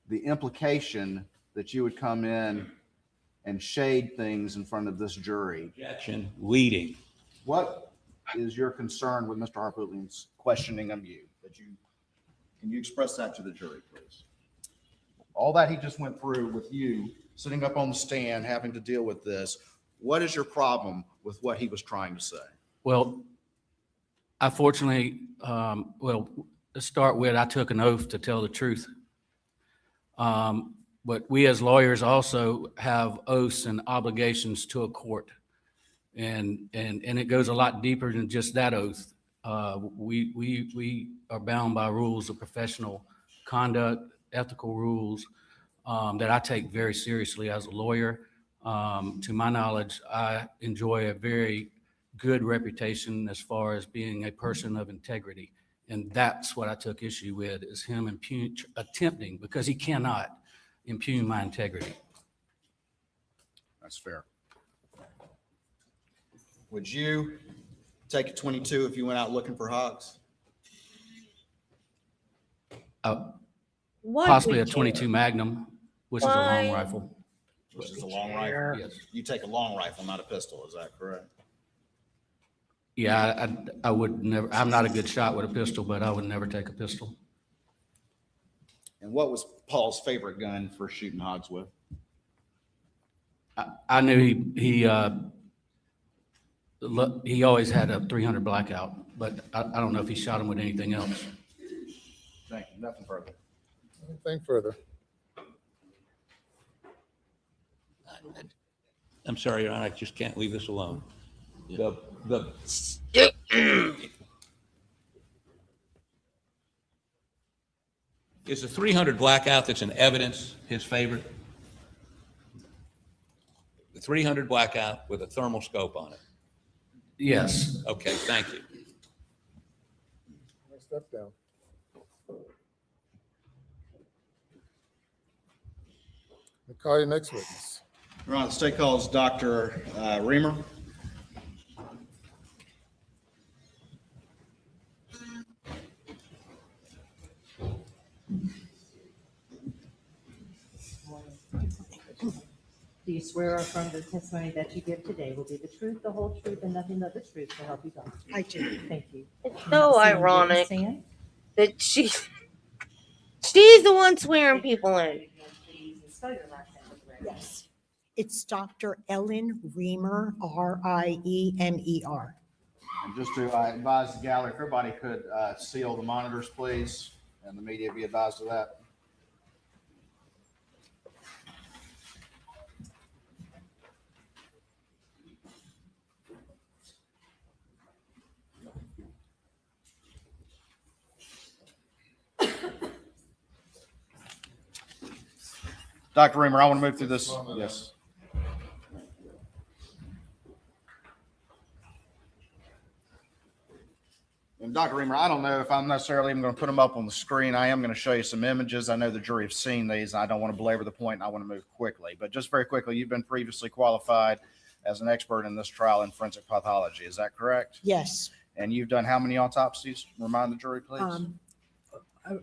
the implication that you would come in and shade things in front of this jury? Objection, leading. What is your concern with Mr. Harpootlian's questioning of you? Can you express that to the jury, please? All that he just went through with you, sitting up on the stand, having to deal with this, what is your problem with what he was trying to say? Well, I fortunately, to start with, I took an oath to tell the truth. But we as lawyers also have oaths and obligations to a court. And it goes a lot deeper than just that oath. We are bound by rules of professional conduct, ethical rules that I take very seriously as a lawyer. To my knowledge, I enjoy a very good reputation as far as being a person of integrity. And that's what I took issue with, is him attempting, because he cannot impugn my integrity. That's fair. Would you take a 22 if you went out looking for hogs? Possibly a 22 Magnum, which is a long rifle. Which is a long rifle? Yes. You take a long rifle, not a pistol, is that correct? Yeah, I would never, I'm not a good shot with a pistol, but I would never take a pistol. And what was Paul's favorite gun for shooting hogs with? I knew he always had a 300 blackout, but I don't know if he shot him with anything else. Thank you. Nothing further. Anything further? I'm sorry, Your Honor, I just can't leave this alone. Is the 300 blackout that's in evidence his favorite? The 300 blackout with a thermal scope on it? Yes. Okay, thank you. Step down. We'll call your next witness. Your Honor, the state calls Dr. Reamer. Do you swear or affirm the testimony that you give today will be the truth, the whole truth, and nothing but the truth to help you God? I do. Thank you. It's so ironic that she's the one swearing people in. Spell your last name correctly. Yes. It's Dr. Ellen Reamer, Riemer. And just to advise the gallery, if everybody could seal the monitors, please, and the media be advised of that. Dr. Reamer, I want to move through this. Yes. And Dr. Reamer, I don't know if I'm necessarily even going to put them up on the screen. I am going to show you some images. I know the jury have seen these. And I don't want to belabor the point. And I want to move quickly. But just very quickly, you've been previously qualified as an expert in this trial in forensic pathology. Is that correct? Yes. And you've done how many autopsies? Remind the jury, please.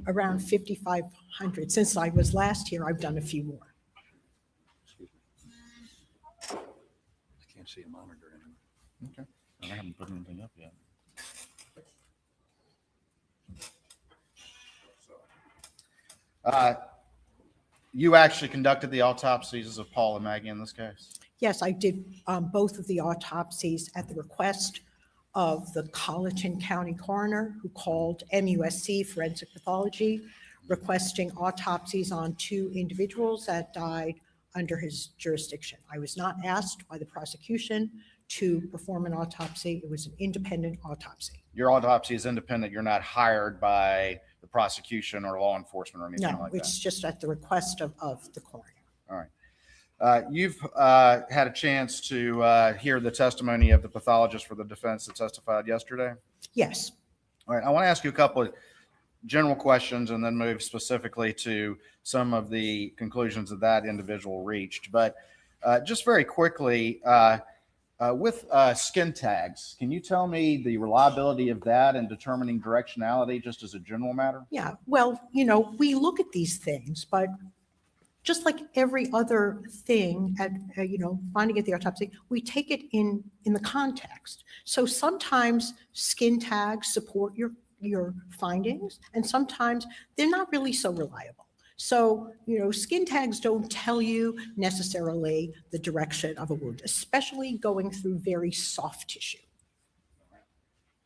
Around 5,500. Since I was last here, I've done a few more. I can't see a monitor anymore. Okay. I haven't put anything up yet. You actually conducted the autopsies of Paul and Maggie in this case? Yes, I did both of the autopsies at the request of the Colleton County coroner, who called MUSC Forensic Pathology, requesting autopsies on 2 individuals that died under his jurisdiction. I was not asked by the prosecution to perform an autopsy. It was an independent autopsy. Your autopsy is independent. You're not hired by the prosecution or law enforcement or anything No, like that? it's just at the request of the coroner. All right. You've had a chance to hear the testimony of the pathologist for the defense that testified yesterday? Yes. All right. I want to ask you a couple of general questions and then move specifically to some of the conclusions that that individual reached. But just very quickly, with skin tags, can you tell me the reliability of that in determining directionality just as a general matter? Yeah, well, we look at these things, but just like every other thing at, finding at the autopsy, we take it in the context. So sometimes skin tags support your findings, and sometimes they're not really so reliable. So, skin tags don't tell you necessarily the direction of a wound, especially going through very soft tissue.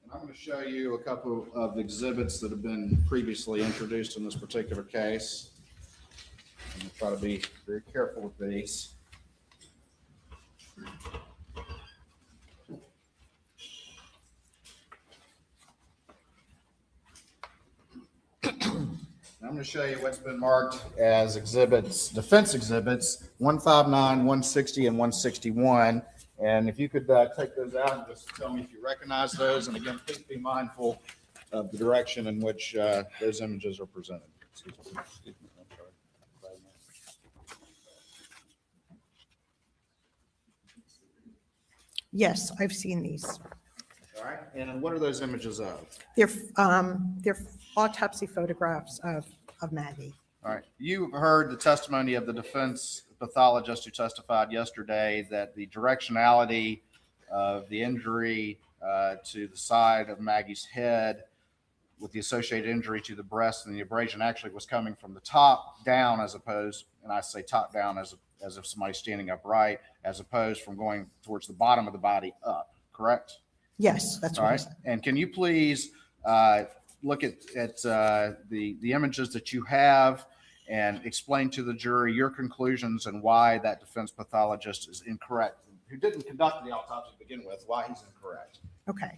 And I'm going to show you a couple of exhibits that have been previously introduced in this particular case. I'm going to try to be very careful with these. I'm going to show you what's been marked as exhibits, defense exhibits 159, 160, and 161. And if you could take those out and just tell me if you recognize those. And again, please be mindful of the direction in which those images are presented. Excuse me. I'm sorry. Yes, I've seen these. All right. And what are those images of? They're autopsy photographs of Maggie. All right. You heard the testimony of the defense pathologist who testified yesterday that the directionality of the injury to the side of Maggie's head with the associated injury to the breast and the abrasion actually was coming from the top down as opposed, and I say top down as if somebody's standing upright, as opposed from going towards the bottom of the body up, correct? Yes, that's right. And can you please look at the images that you have and explain to the jury your conclusions and why that defense pathologist is incorrect, who didn't conduct the autopsy to begin with, why he's incorrect? Okay.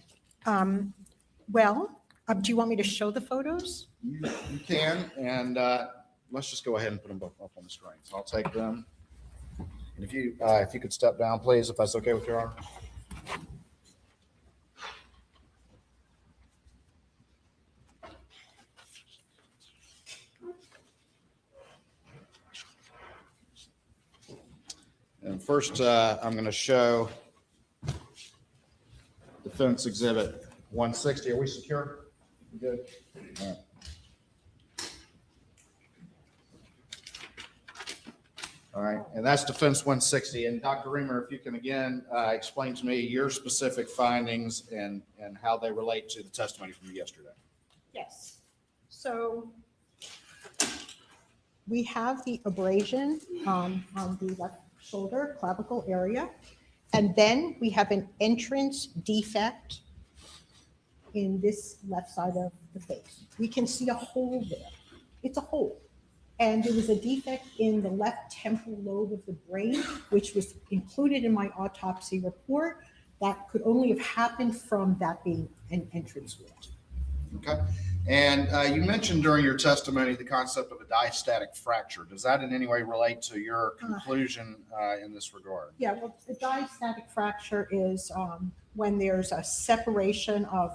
Do you want me to show the photos? You can, and let's just go ahead and put them both up on the screen. So I'll take them. And if you could step down, please, if that's okay with your honor. And first, I'm going to show defense exhibit 160. Are we secure? Good. All right. All right, and that's defense 160. And Dr. Reamer, if you can again explain to me your specific findings and how they relate to the testimony from yesterday. Yes. So we have the abrasion on the left shoulder, clavicle area. And then we have an entrance defect in this left side of the face. We can see a hole there. It's a hole. And there was a defect in the left temporal lobe of the brain, which was included in my autopsy report. That could only have happened from that being an entrance wound. Okay. And you mentioned during your testimony the concept of a diastatic fracture. Does that in any way relate to your conclusion in this regard? Yeah, well, the diastatic fracture is when there's a separation of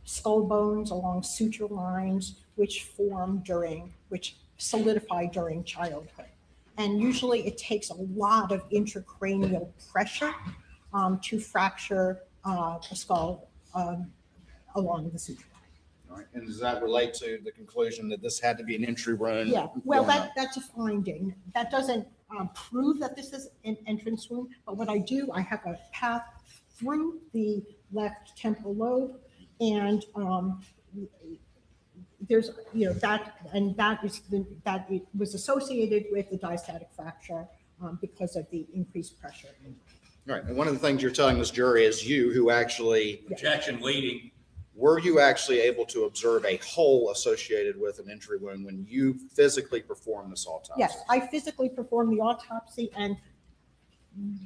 skull bones along suture lines, which solidify during childhood. And usually it takes a lot of intracranial pressure to fracture a skull along the suture line. All right. And does that relate to the conclusion that this had to be an entry wound? Yeah, well, that's a finding. That doesn't prove that this is an entrance wound, but what I do, I have a path through the left temporal lobe, and there's, that it was associated with the diastatic fracture because of the increased pressure. All right. And one of the things you're telling this jury is you who actually, Objection waiting. were you actually able to observe a hole associated with an entry wound when you physically performed this autopsy? Yes, I physically performed the autopsy, and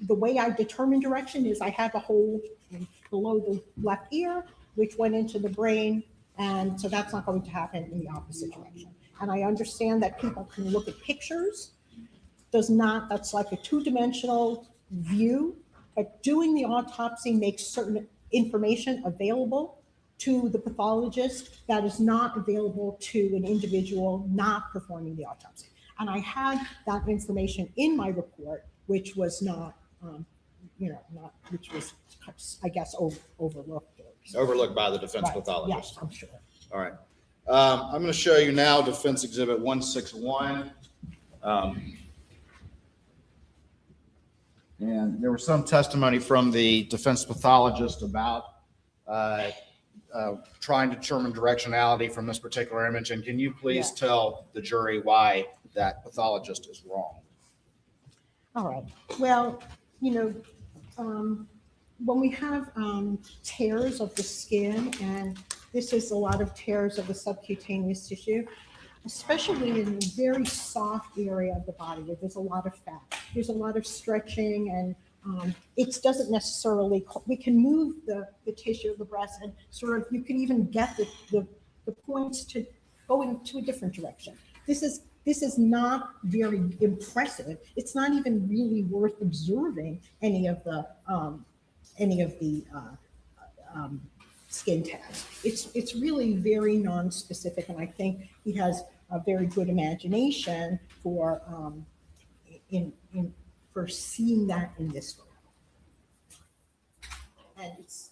the way I determine direction is I have a hole below the left ear, which went into the brain, and so that's not going to happen in the opposite direction. And I understand that people can look at pictures. That's like a two-dimensional view, but doing the autopsy makes certain information available to the pathologist that is not available to an individual not performing the autopsy. And I had that information in my report, which was not, which was, I guess, overlooked. Overlooked by the defense Right. pathologist. Yes, I'm sure. All right. I'm going to show you now Defense Exhibit 161. And there was some testimony from the defense pathologist about trying to determine directionality from this particular image. And can you please tell the jury why that pathologist is wrong? All right. Well, when we have tears of the skin, and this is a lot of tears of the subcutaneous tissue, especially in a very soft area of the body where there's a lot of fat, there's a lot of stretching, and it doesn't necessarily, we can move the tissue of the breast, and sort of, you can even get the points to go into a different direction. This is not very impressive. It's not even really worth observing any of the skin tags. It's really very non-specific, and I think he has a very good imagination for seeing that in this photo. And it's,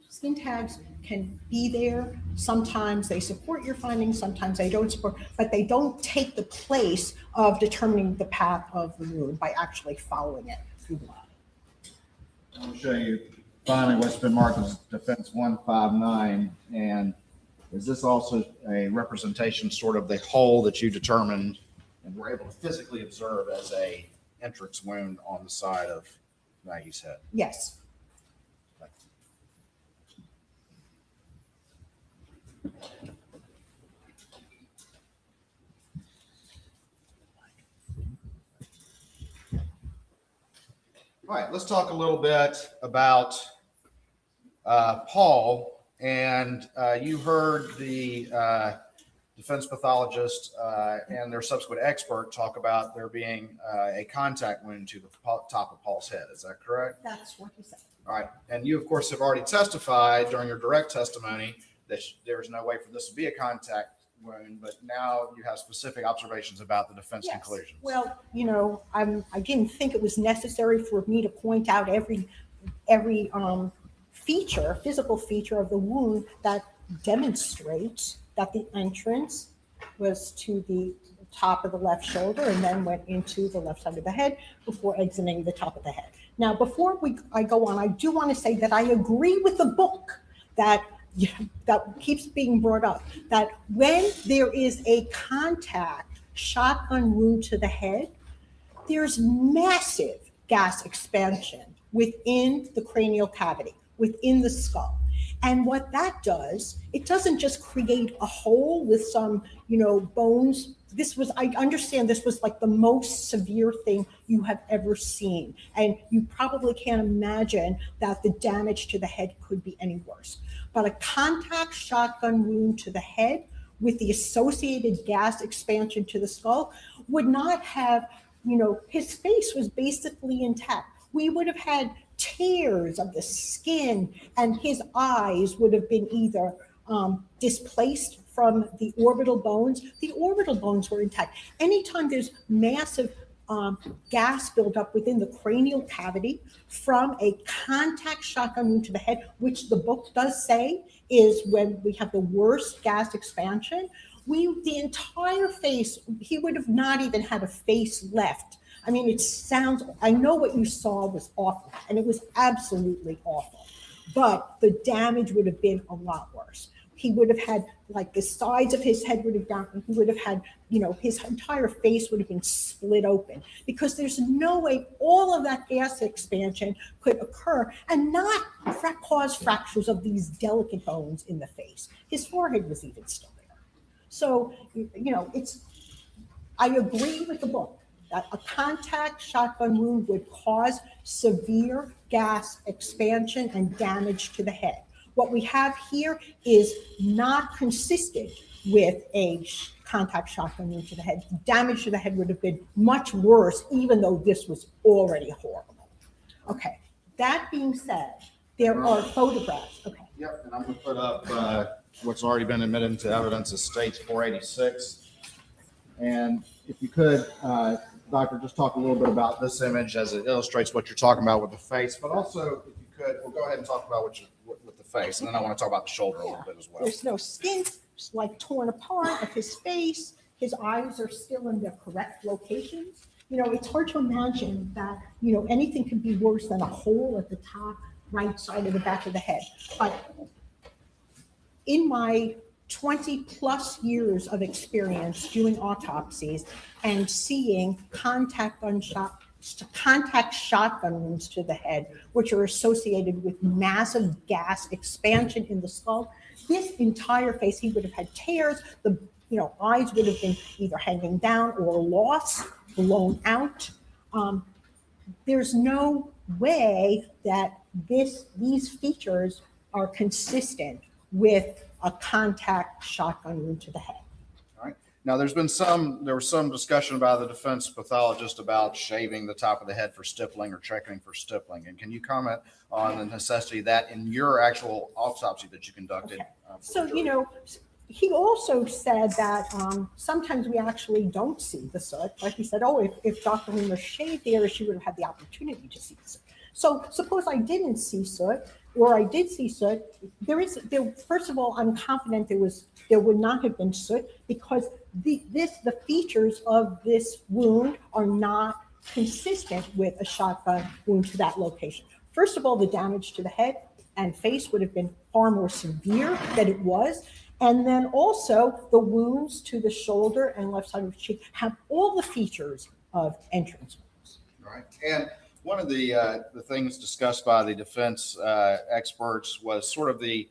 skin tags can be there. Sometimes they support your findings, sometimes they don't support, but they don't take the place of determining the path of the wound by actually following it through the body. I'll show you finally what's been marked as Defense 159. And is this also a representation, sort of the hole that you determined and were able to physically observe as a entrance wound on the side of Maggie's head? Yes. All right, let's talk a little bit about Paul. And you heard the defense pathologist and their subsequent expert talk about there being a contact wound to the top of Paul's head. Is that correct? That's what he said. All right. And you, of course, have already testified during your direct testimony that there's no way for this to be a contact wound, but now you have specific observations about the defense conclusions. Well, I didn't think it was necessary for me to point out every physical feature of the wound that demonstrates that the entrance was to the top of the left shoulder and then went into the left side of the head before exiting the top of the head. Now, before I go on, I do want to say that I agree with the book that keeps being brought up, that when there is a contact shotgun wound to the head, there's massive gas expansion within the cranial cavity, within the skull. And what that does, it doesn't just create a hole with some, bones. I understand this was like the most severe thing you have ever seen. And you probably can't imagine that the damage to the head could be any worse. But a contact shotgun wound to the head with the associated gas expansion to the skull would not have, his face was basically intact. We would have had tears of the skin, and his eyes would have been either displaced from the orbital bones. The orbital bones were intact. Anytime there's massive gas buildup within the cranial cavity from a contact shotgun wound to the head, which the book does say is when we have the worst gas expansion, the entire face, he would have not even had a face left. I mean, I know what you saw was awful, and it was absolutely awful, but the damage would have been a lot worse. He would have had, like, the sides of his head would have down, and he would have had, his entire face would have been split open, because there's no way all of that gas expansion could occur and not cause fractures of these delicate bones in the face. His forehead was even still there. So, I agree with the book that a contact shotgun wound would cause severe gas expansion and damage to the head. What we have here is not consistent with a contact shotgun wound to the head. Damage to the head would have been much worse, even though this was already horrible. Okay, that being said, there are photographs. Okay. Yep, and I'm going to put up what's already been admitted into evidence as States 486. And if you could, Doctor, just talk a little bit about this image as it illustrates what you're talking about with the face, but also, if you could, we'll go ahead and talk about with the face, and then I want to talk about the shoulder a little bit as well. There's no skin, it's like torn apart of his face. His eyes are still in their correct locations. It's hard to imagine that, anything could be worse than a hole at the top right side of the back of the head. But in my 20 plus years of experience doing autopsies and seeing contact shotgun wounds to the head, which are associated with massive gas expansion in the skull, this entire face, he would have had tears. The eyes would have been either hanging down or lost, blown out. There's no way that these features are consistent with a contact shotgun wound to the head. All right. Now, there was some discussion by the defense pathologist about shaving the top of the head for stippling or checking for stippling. And can you comment on the necessity of that in your actual autopsy that you conducted? Okay. He also said that sometimes we actually don't see the soot. Like he said, if Dr. Loomer shaved the area, she would have had the opportunity to see the soot. So suppose I didn't see soot, or I did see soot. First of all, I'm confident there would not have been soot, because the features of this wound are not consistent with a shotgun wound to that location. First of all, the damage to the head and face would have been far more severe than it was. And then also the wounds to the shoulder and left side of the cheek have all the features of entrance wounds. All right. And one of the things discussed by the defense experts was sort of the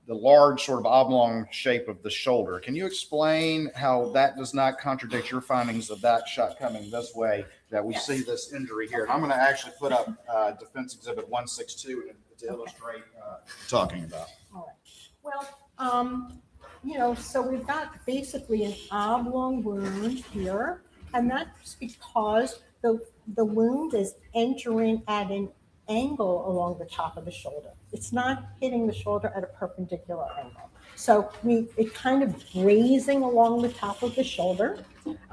large sort of oblong shape of the shoulder. Can you explain how that does not contradict your findings of that shot coming this way, that we see this injury here? And I'm going to actually put up Defense Exhibit 162 to illustrate what we're talking about. All right. Well, so we've got basically an oblong wound here, and that's because the wound is entering at an angle along the top of the shoulder. It's not hitting the shoulder at a perpendicular angle. So it kind of grazing along the top of the shoulder.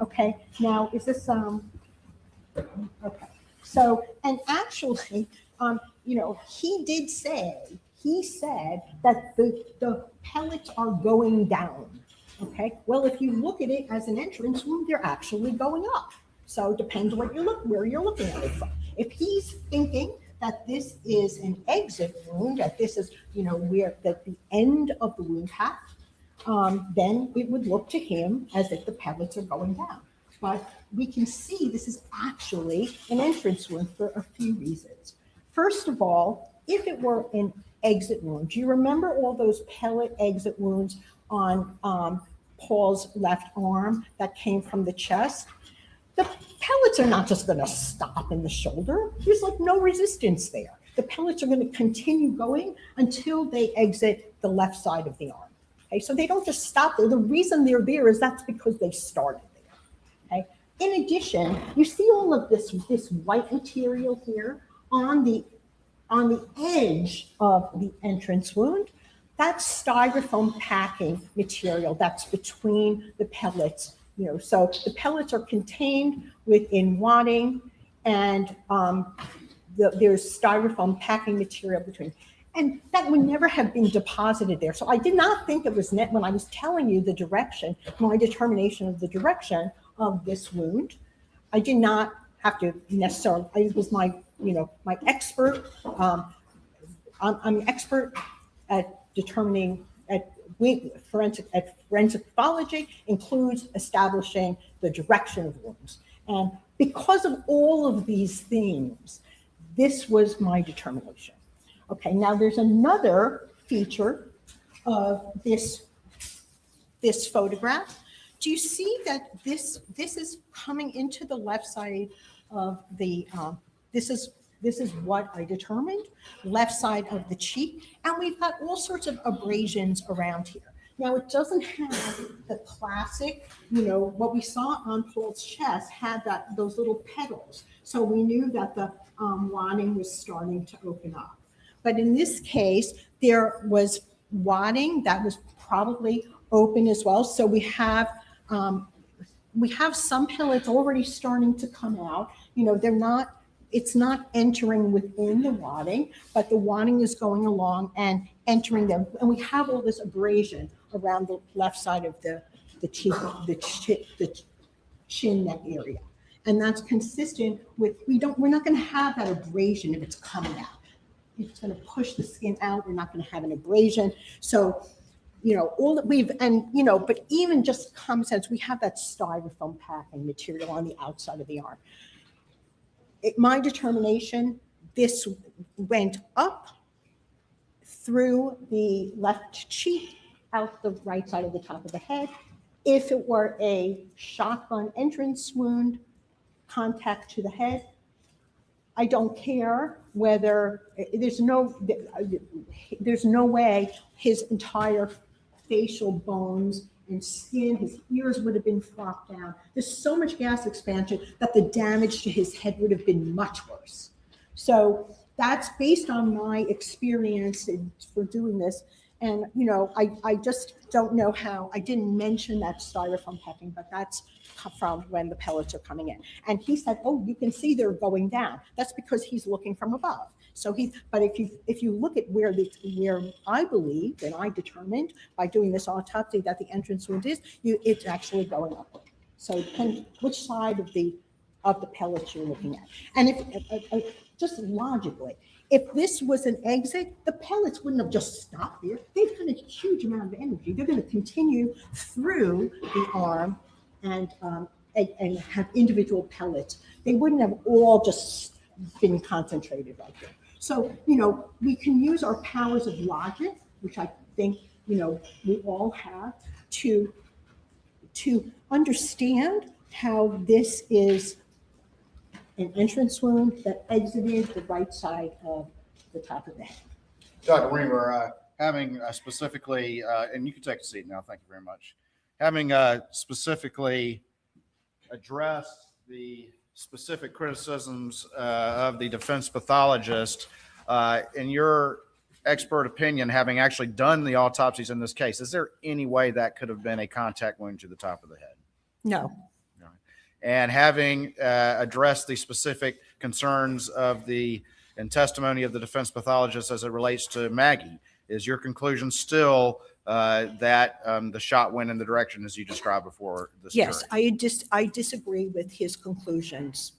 Okay, now is this, okay. So, and actually, he said that the pellets are going down. Okay, well, if you look at it as an entrance wound, they're actually going up. So it depends where you're looking at it from. If he's thinking that this is an exit wound, that this is, where that the end of the wound path, then it would look to him as if the pellets are going down. but we can see this is actually an entrance wound for a few reasons. First of all, if it were an exit wound, do you remember all those pellet exit wounds on Paul's left arm that came from the chest? The pellets are not just going to stop in the shoulder. There's like no resistance there. The pellets are going to continue going until they exit the left side of the arm. Okay, so they don't just stop there. The reason they're there is that's because they started there. Okay. In addition, you see all of this white material here on the edge of the entrance wound. That's styrofoam packing material that's between the pellets. So the pellets are contained within wadding, and there's styrofoam packing material between. And that would never have been deposited there. So I did not think it was when I was telling you the direction, my determination of the direction of this wound. I did not have to necessarily, it was my expert, I'm an expert at determining, forensic pathology includes establishing the direction of wounds. And because of all of these things, this was my determination. Okay, now there's another feature of this photograph. Do you see that this is coming into the left side of the, this is what I determined, left side of the cheek, and we've got all sorts of abrasions around here. Now it doesn't have the classic, what we saw on Paul's chest had those little petals. So we knew that the wadding was starting to open up. But in this case, there was wadding that was probably open as well. So we have some pellets already starting to come out. It's not entering within the wadding, but the wadding is going along and entering them. And we have all this abrasion around the left side of the cheek, the chin neck area. And that's consistent with, we're not going to have that abrasion if it's coming out. It's going to push the skin out. We're not going to have an abrasion. So, all that but even just common sense, we have that styrofoam packing material on the outside of the arm. My determination, this went up through the left cheek, out the right side of the top of the head. If it were a shotgun entrance wound, contact to the head, I don't care whether, there's no way his entire facial bones and skin, his ears would have been flopped down. There's so much gas expansion that the damage to his head would have been much worse. So that's based on my experience for doing this. And, I just don't know how, I didn't mention that styrofoam packing, but that's from when the pellets are coming in. And he said, oh, you can see they're going down. That's because he's looking from above. So but if you look at where I believe and I determined by doing this autopsy that the entrance wound is, it's actually going upward. So depending which side of the pellets you're looking at. And if just logically, if this was an exit, the pellets wouldn't have just stopped there. They've got a huge amount of energy. They're going to continue through the arm and have individual pellets. They wouldn't have all just been concentrated right there. So, we can use our powers of logic, which I think, we all have, to understand how this is an entrance wound that exited the right side of the top of the head. Dr. Reamer, having specifically, and you can take a seat now, thank you very much. Having specifically addressed the specific criticisms of the defense pathologist, in your expert opinion, having actually done the autopsies in this case, is there any way that could have been a contact wound to the top of the head? No. And having addressed the specific concerns and testimony of the defense pathologist as it relates to Maggie, is your conclusion still that the shot went in the direction as you described before this Yes, jury? I disagree with his conclusions.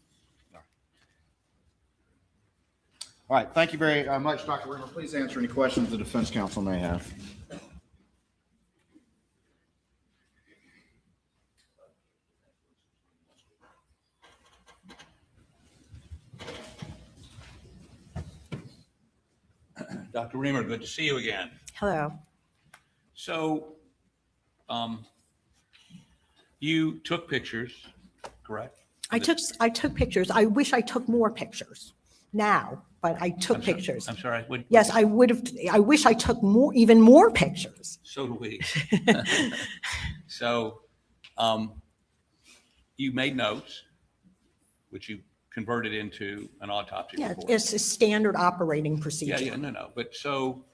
All right, thank you very much, Dr. Reamer. Please answer any questions the defense counsel may have. Dr. Reamer, good to see you again. Hello. So, you took pictures, correct? I took pictures. I wish I took more pictures now, but I took pictures. I'm sorry. Yes, I would have. I wish I took even more pictures. So do we. So, you made notes, which you converted into an autopsy Yeah, report. it's a standard operating procedure. Yeah, no. But so,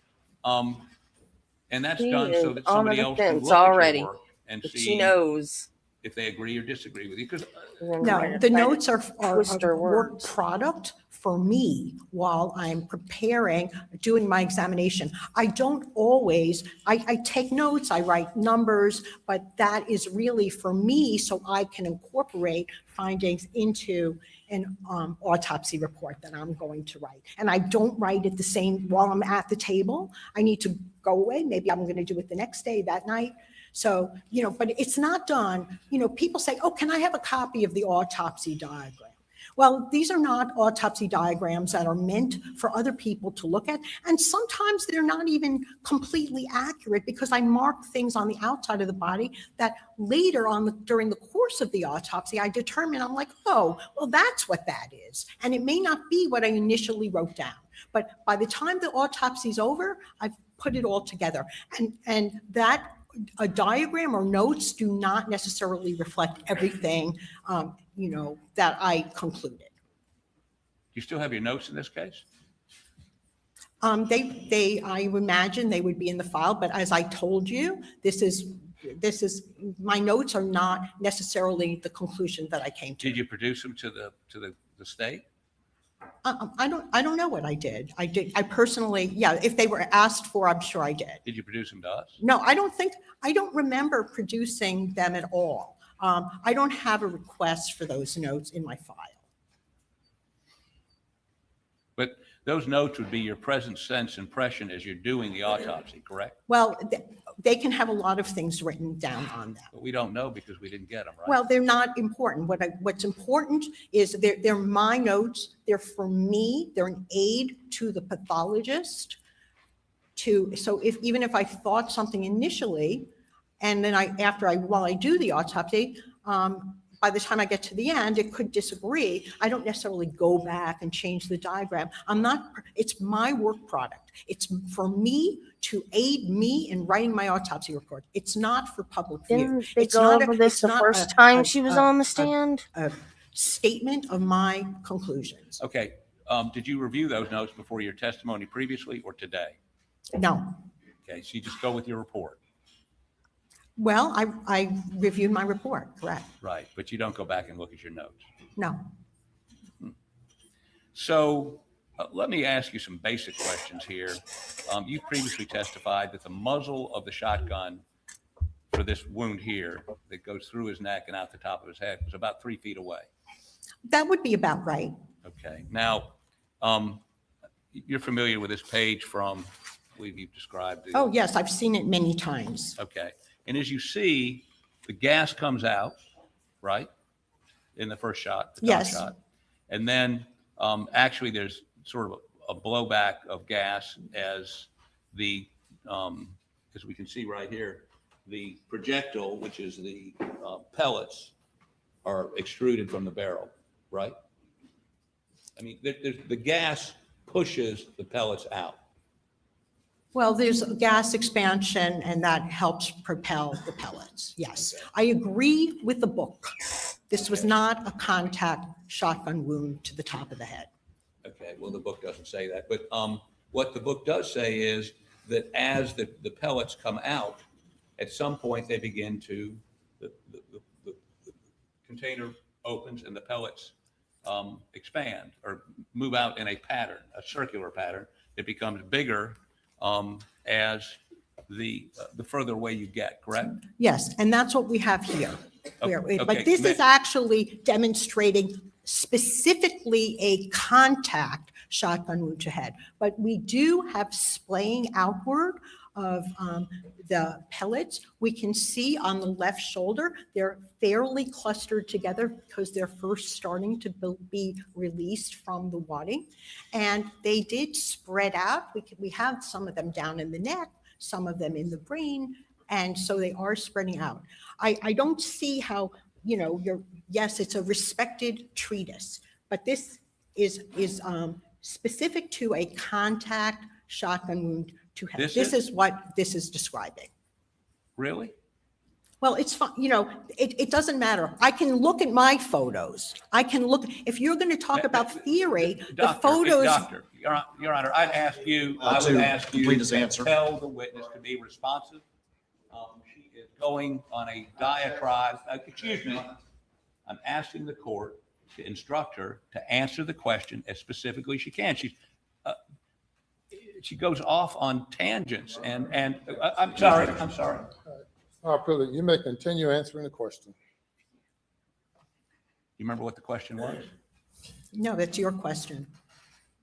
and that's She done so is that on somebody the else can fence look at already, your work and but see she knows. if they agree or disagree with you. Because No, the notes are a work product for me while I'm preparing, doing my examination. I don't always, I take notes, I write numbers, but that is really for me so I can incorporate findings into an autopsy report that I'm going to write. And I don't write it the same while I'm at the table. I need to go away. Maybe I'm going to do it the next day, that night. So, but it's not done. People say, oh, can I have a copy of the autopsy diagram? Well, these are not autopsy diagrams that are meant for other people to look at. And sometimes they're not even completely accurate because I mark things on the outside of the body that later on during the course of the autopsy, I determine, I'm like, oh, well, that's what that is. And it may not be what I initially wrote down. But by the time the autopsy is over, I've put it all together. And that a diagram or notes do not necessarily reflect everything, that I concluded. do you still have your notes in this case? I imagine they would be in the file, but as I told you, this is, my notes are not necessarily the conclusion that I came to. Did you produce them to the state? I don't know what I did. I personally, yeah, if they were asked for, I'm sure I did. Did you produce them to us? No, I don't remember producing them at all. I don't have a request for those notes in my file. But those notes would be your present sense impression as you're doing the autopsy, correct? Well, they can have a lot of things written down on them. But we don't know because we didn't get them, right? Well, they're not important. What's important is they're my notes. They're for me. They're an aid to the pathologist. So even if I thought something initially, and then while I do the autopsy, by the time I get to the end, it could disagree. I don't necessarily go back and change the diagram. It's my work product. It's for me to aid me in writing my autopsy report. It's not for public view. Didn't they go over this the first time she was on the stand? A statement of my conclusions. Okay. Did you review those notes before your testimony previously or today? No. Okay. So you just go with your report. Well, I reviewed my report, correct? Right. But you don't go back and look at your notes. No. So let me ask you some basic questions here. You previously testified that the muzzle of the shotgun for this wound here that goes through his neck and out the top of his head was about 3 feet away. That would be about right. Okay. Now, you're familiar with this page from, I believe you've described it. Oh, yes, I've seen it many times. Okay. And as you see, the gas comes out, right? In the first shot, the top Yes. shot. And then actually there's sort of a blowback of gas as as we can see right here, the projectile, which is the pellets, are extruded from the barrel, right? I mean, the gas pushes the pellets out. Well, there's gas expansion and that helps propel the pellets. Yes. I agree with the book. This was not a contact shotgun wound to the top of the head. Okay, well, the book doesn't say that, but what the book does say is that as the pellets come out, at some point they begin to, the container opens and the pellets expand or move out in a pattern, a circular pattern. It becomes bigger as the further away you get, correct? Yes, and that's what we have here. Okay, But this is actually demonstrating specifically a contact shotgun wound to head. But we do have splaying outward of the pellets. We can see on the left shoulder, they're fairly clustered together because they're first starting to be released from the wadding. And they did spread out. We have some of them down in the neck, some of them in the brain, and so they are spreading out. I don't see how, yes, it's a respected treatise, but this is specific to a contact shotgun wound to head. This is what this is describing. Really? Well, it's fine, it doesn't matter. I can look at my photos. I can look, if you're going to talk about theory, the photos. Doctor, Your Honor, I would ask you to tell the witness to be responsive. She is going on a diatribe. Excuse me. I'm asking the court to instruct her to answer the question as specifically as she can. She goes off on tangents, and I'm sorry. All right, Pruitt, you may continue answering the question. You remember what the question was? No, that's your question.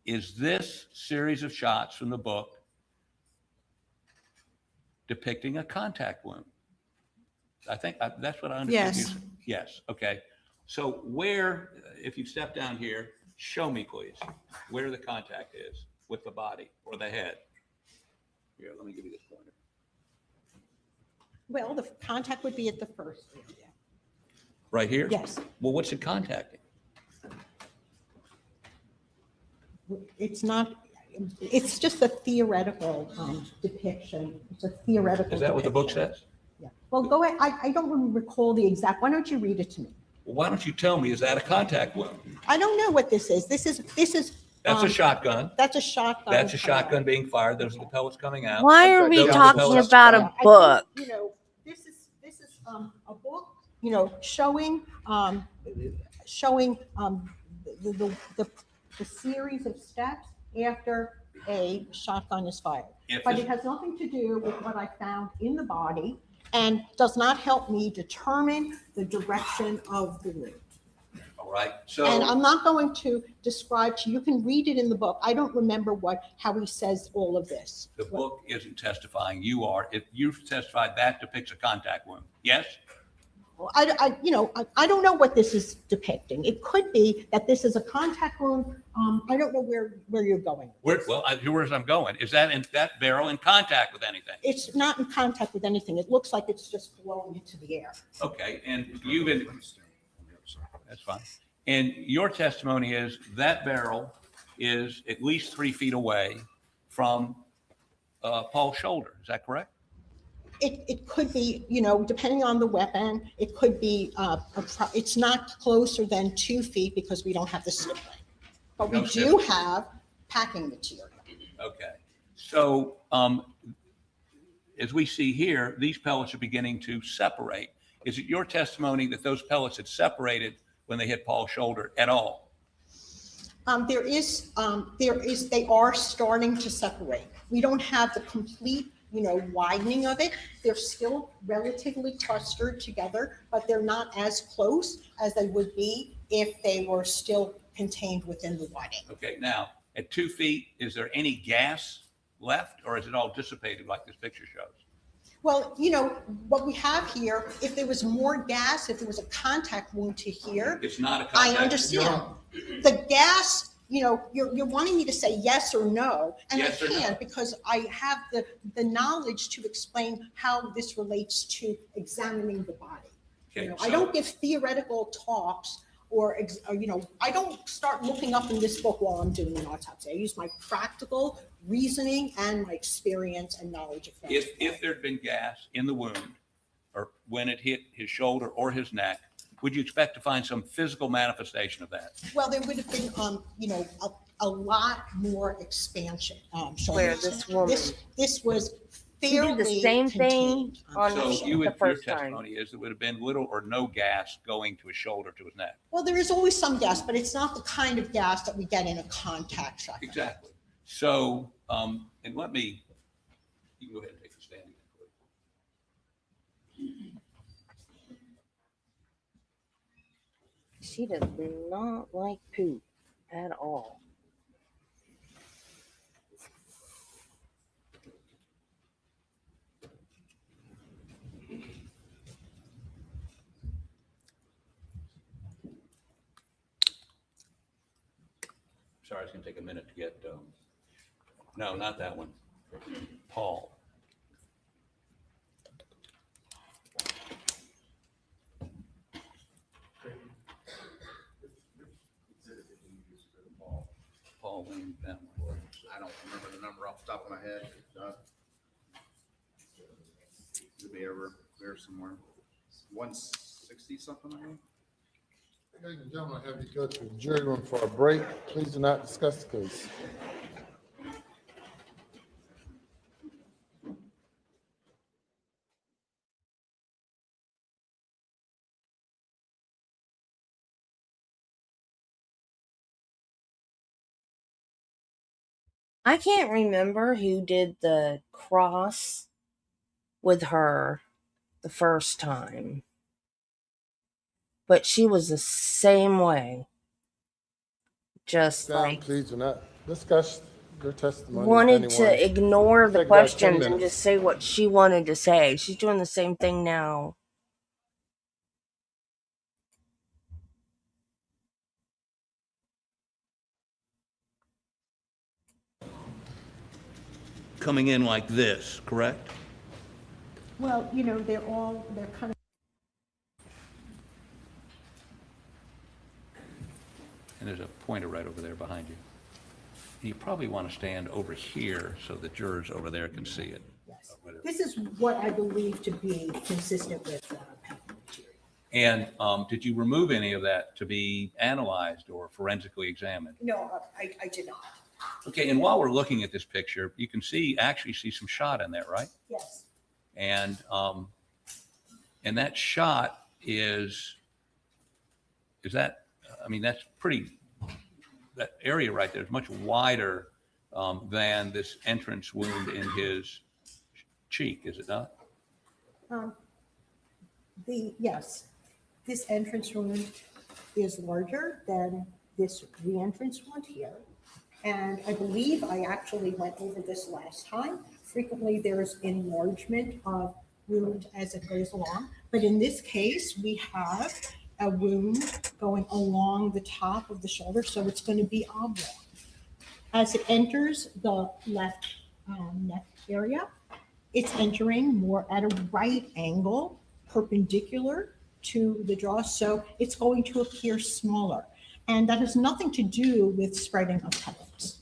Is this series of shots from the book depicting a contact wound? I think that's what I understand. Yes. Yes. Okay. So where, if you step down here, show me please where the contact is with the body or the head. Here, let me give you this pointer. Well, the contact would be at the first area. Right here? Yes. Well, what's it contacting? It's not, it's just a theoretical depiction. It's a theoretical. Is that what the book depiction. says? Yeah. Well, go ahead. I don't recall the exact, why don't you read it to me? Well, why don't you tell me, is that a contact wound? I don't know what this is. This is. That's a shotgun. That's a shotgun. That's a shotgun being fired. Those are the pellets coming out. Why are we Those are the talking pellets. about a book? I think, this is a book, showing the series of steps after a shotgun is fired. But it has nothing to do with what I found in the body and does not help me determine the direction of the wound. All right. So. And I'm not going to describe to you, you can read it in the book. I don't remember how he says all of this. The book isn't testifying. You are. If you've testified, that depicts a contact wound. Yes? Well, I don't know what this is depicting. It could be that this is a contact wound. I don't know where you're going. Where's I'm going? Is that barrel in contact with anything? It's not in contact with anything. It looks like it's just blowing into the air. Okay. And that's fine. And your testimony is that barrel is at least 3 feet away from Paul's shoulder. Is that correct? It could be, depending on the weapon, it could be, it's not closer than 2 feet because we don't have the sibling. But we do have packing material. Okay. So as we see here, these pellets are beginning to separate. Is it your testimony that those pellets had separated when they hit Paul's shoulder at all? They are starting to separate. We don't have the complete, widening of it. They're still relatively clustered together, but they're not as close as they would be if they were still contained within the widening. Okay. Now, at 2 feet, is there any gas left or is it all dissipated like this picture shows? Well, what we have here, if there was more gas, if there was a contact wound to here. It's not a contact. I understand. The gas, you're wanting me to say yes or no, and yes I can't because I have the knowledge to explain how this relates to examining the body. Okay, I don't give theoretical talks or I don't start looking up in this book while I'm doing an autopsy. I use my practical reasoning and my experience and knowledge of things. If there'd been gas in the wound or when it hit his shoulder or his neck, would you expect to find some physical manifestation of that? Well, there would have been, a lot more expansion. Where this woman, this was she did the same thing on So the first your time. testimony is there would have been little or no gas going to his shoulder, to his neck. Well, there is always some gas, but it's not the kind of gas that we get in a contact shot. Exactly. So, and you can go ahead and take the stand again. She does not like poop at all. sorry, it's going to take a minute to get, no, not that one. Paul. Paul Wayne, that one. I don't remember the number off the top of my head. It'll be over there somewhere. 160 something, I think. Ladies and gentlemen, I have you go to the jury room for a break. Please do not discuss the case. I can't remember who did the cross with her the first time, but she was the same way. Just Down, like please do not discuss your testimony. with wanted anyone. to ignore the Take about 10 questions and minutes. just say what she wanted to say. She's doing the same thing now. Coming in like this, correct? Well, you know, they're kind of. And there's a pointer right over there behind you. You probably want to stand over here so the jurors over there can see it. Yes. This is what I believe to be consistent with And did you remove any of that to be analyzed or forensically examined? No, I did not. Okay, and while we're looking at this picture, you can actually see some shot in there, right? Yes. And that shot is that, I mean, that's pretty, that area right there is much wider than this entrance wound in his cheek, is it not? Yes, this entrance wound is larger than this re-entrance wound here. And I believe I actually went over this last time. Frequently, there's enlargement of wound as it goes along. But in this case, we have a wound going along the top of the shoulder, so it's going to be oblong. As it enters the left neck area, it's entering more at a right angle, perpendicular to the jaw, so it's going to appear smaller. And that has nothing to do with spreading of pellets.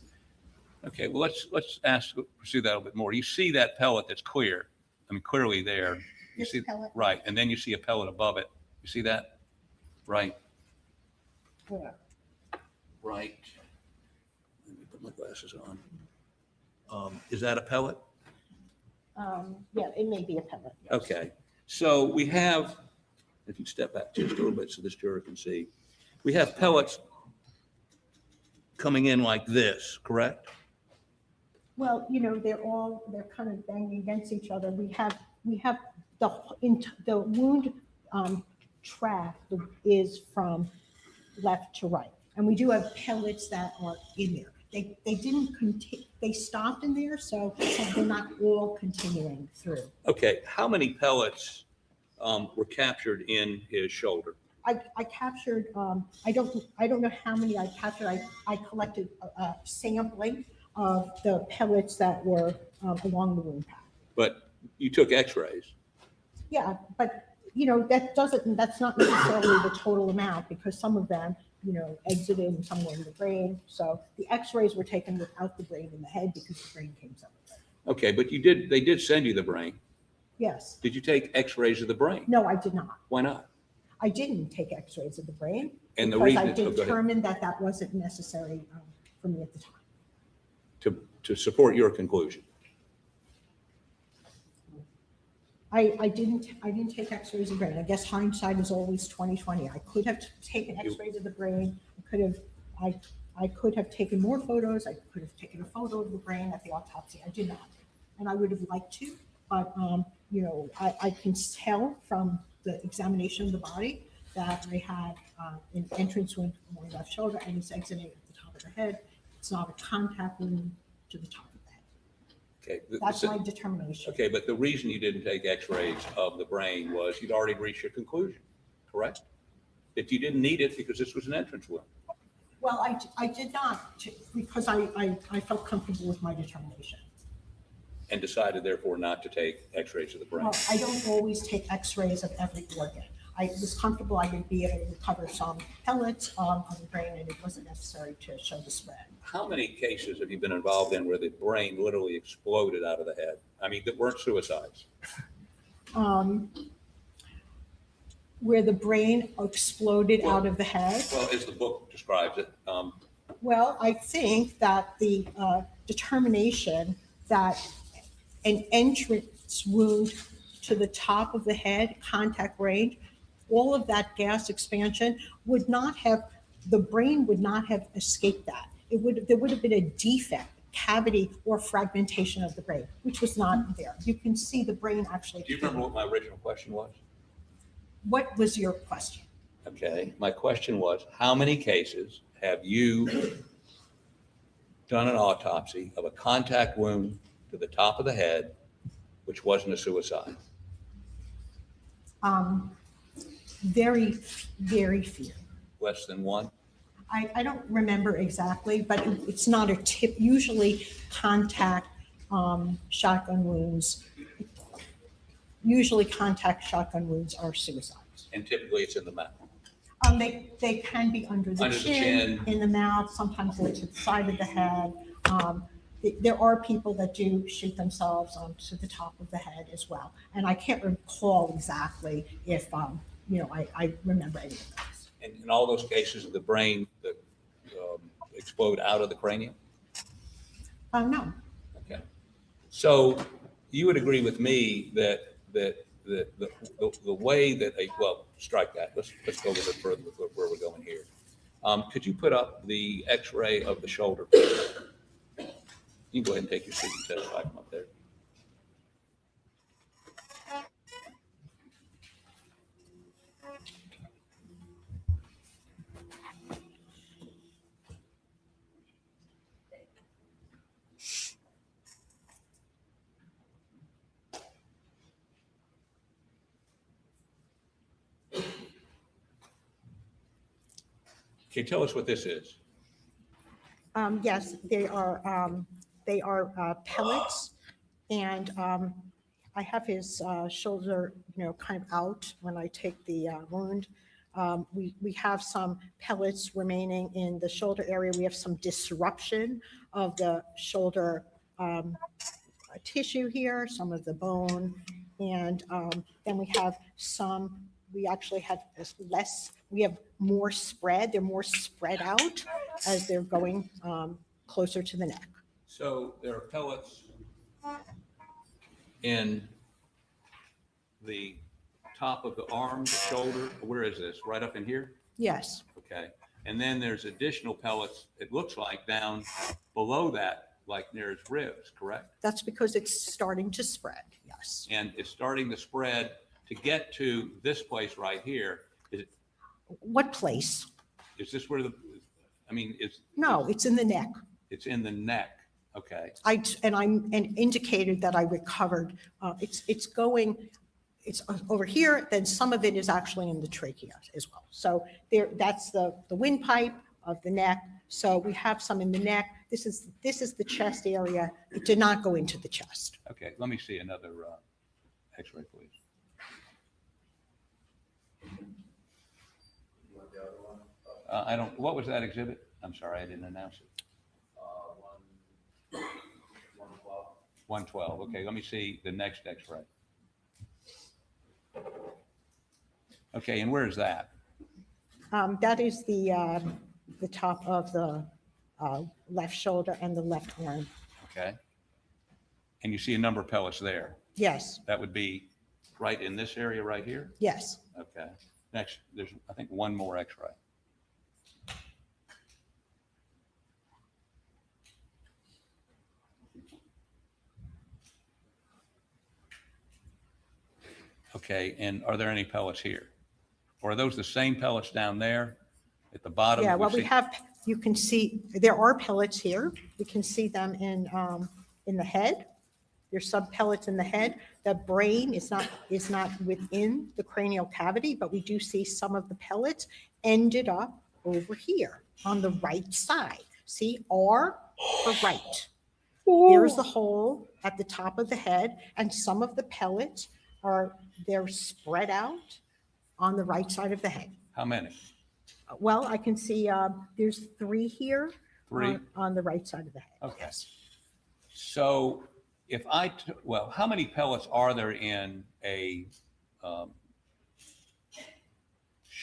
Okay, well, let's pursue that a little bit more. You see that pellet that's clear, I mean, clearly there. You This see, pellet? right, and then you see a pellet above it. You see that? Right. Where? Right. Let me put my glasses on. Is that a pellet? Yeah, it may be a pellet. Yes. Okay, so we have, if you step back just a little bit so this juror can see, we have pellets coming in like this, correct? Well, you know, they're kind of banging against each other. We have the wound track is from left to right, and we do have pellets that are in there. They didn't continue. They stopped in there, so they're not all continuing through. Okay, how many pellets were captured in his shoulder? I captured. I don't know how many I captured. I collected a sampling of the pellets that were along the wound path. But you took X-rays. Yeah, but you know that's not necessarily the total amount, because some of them, you know, exited and some were in the brain. So the X-rays were taken without the brain in the head because the brain came separately. Okay, but they did send you the brain. Yes. Did you take X-rays of the brain? No, I did not. Why not? I didn't take X-rays of the brain And the because reason I go ahead. determined that wasn't necessary for me at the time. To support your conclusion. I didn't take X-rays of the brain. I guess hindsight is always 20/20. I could have taken X-rays of the brain. I could have taken more photos. I could have taken a photo of the brain at the autopsy. I did not, and I would have liked to, but you know, I can tell from the examination of the body that I had an entrance wound on my left shoulder, and it's exiting at the top of the head. It's not a contact wound to the top of the head. Okay. That's my determination. Okay, but the reason you didn't take X-rays of the brain was you'd already reached your conclusion, correct? That you didn't need it because this was an entrance wound. Well, I did not, because I felt comfortable with my determination. And decided therefore not to take x-rays of the brain. Well, I don't always take x-rays of every organ. I was comfortable I would be able to recover some pellets on the brain, and it wasn't necessary to show the spread. How many cases have you been involved in where the brain literally exploded out of the head? I mean, that weren't suicides. Where the brain exploded out of the head? Well, as the book describes it, Well, I think that the determination that an entrance wound to the top of the head, contact range, all of that gas expansion would not have, the brain would not have escaped that. There would have been a defect, cavity, or fragmentation of the brain, which was not there. You can see the brain actually. do you remember what my original question was? What was your question? Okay, my question was, how many cases have you done an autopsy of a contact wound to the top of the head, which wasn't a suicide? Very, very few. Less than one? I don't remember exactly, but it's not a tip. Usually contact shotgun wounds. Usually contact shotgun wounds are suicides. And typically it's in the mouth. They can be under the Under the chin, chin. in the mouth, sometimes they're to the side of the head. There are people that do shoot themselves to the top of the head as well. And I can't recall exactly if, I remember any of those. And in all those cases, the brain that explode out of the cranium? No. Okay. So you would agree with me that the way that well, strike that. Let's go a little bit further with where we're going here. Could you put up the X-ray of the shoulder? You can go ahead and take your seat and testify from up there. Okay, tell us what this is. Yes, they are pellets, and I have his shoulder, kind of out when I take the wound. We have some pellets remaining in the shoulder area. We have some disruption of the shoulder tissue here, some of the bone, and then we have some. We actually have less. We have more spread. They're more spread out as they're going closer to the neck. So there are pellets in the top of the arm, the shoulder. Where is this? Right up in here? Yes. Okay. And then there's additional pellets, it looks like, down below that, like near his ribs, correct? That's because it's starting to spread, yes. And it's starting to spread to get to this place right here. What place? Is this where No, it's in the neck. It's in the neck. Okay. I indicated that I recovered. It's over here, then some of it is actually in the trachea as well. So that's the windpipe of the neck. So we have some in the neck. This is the chest area. It did not go into the chest. Okay, let me see another X-ray, please. What was that exhibit? I'm sorry, I didn't announce it. 112. Okay, let me see the next X-ray. Okay, and where is that? That is the top of the left shoulder and the left arm. Okay. And you see a number of pellets there? Yes. That would be right in this area right here? Yes. Okay. Next, there's, I think, one more X-ray. Okay, and are there any pellets here? Or are those the same pellets down there at the bottom? Yeah, well, you can see, there are pellets here. We can see them in the head. There's some pellets in the head. The brain is not within the cranial cavity, but we do see some of the pellets ended up over here. on the right side. See, R for right. Here's the hole at the top of the head, and some of the pellets they're spread out on the right side of the head. How many? Well, I can see there's 3 here. 3? On the right side of the head. Okay. So if well, how many pellets are there in a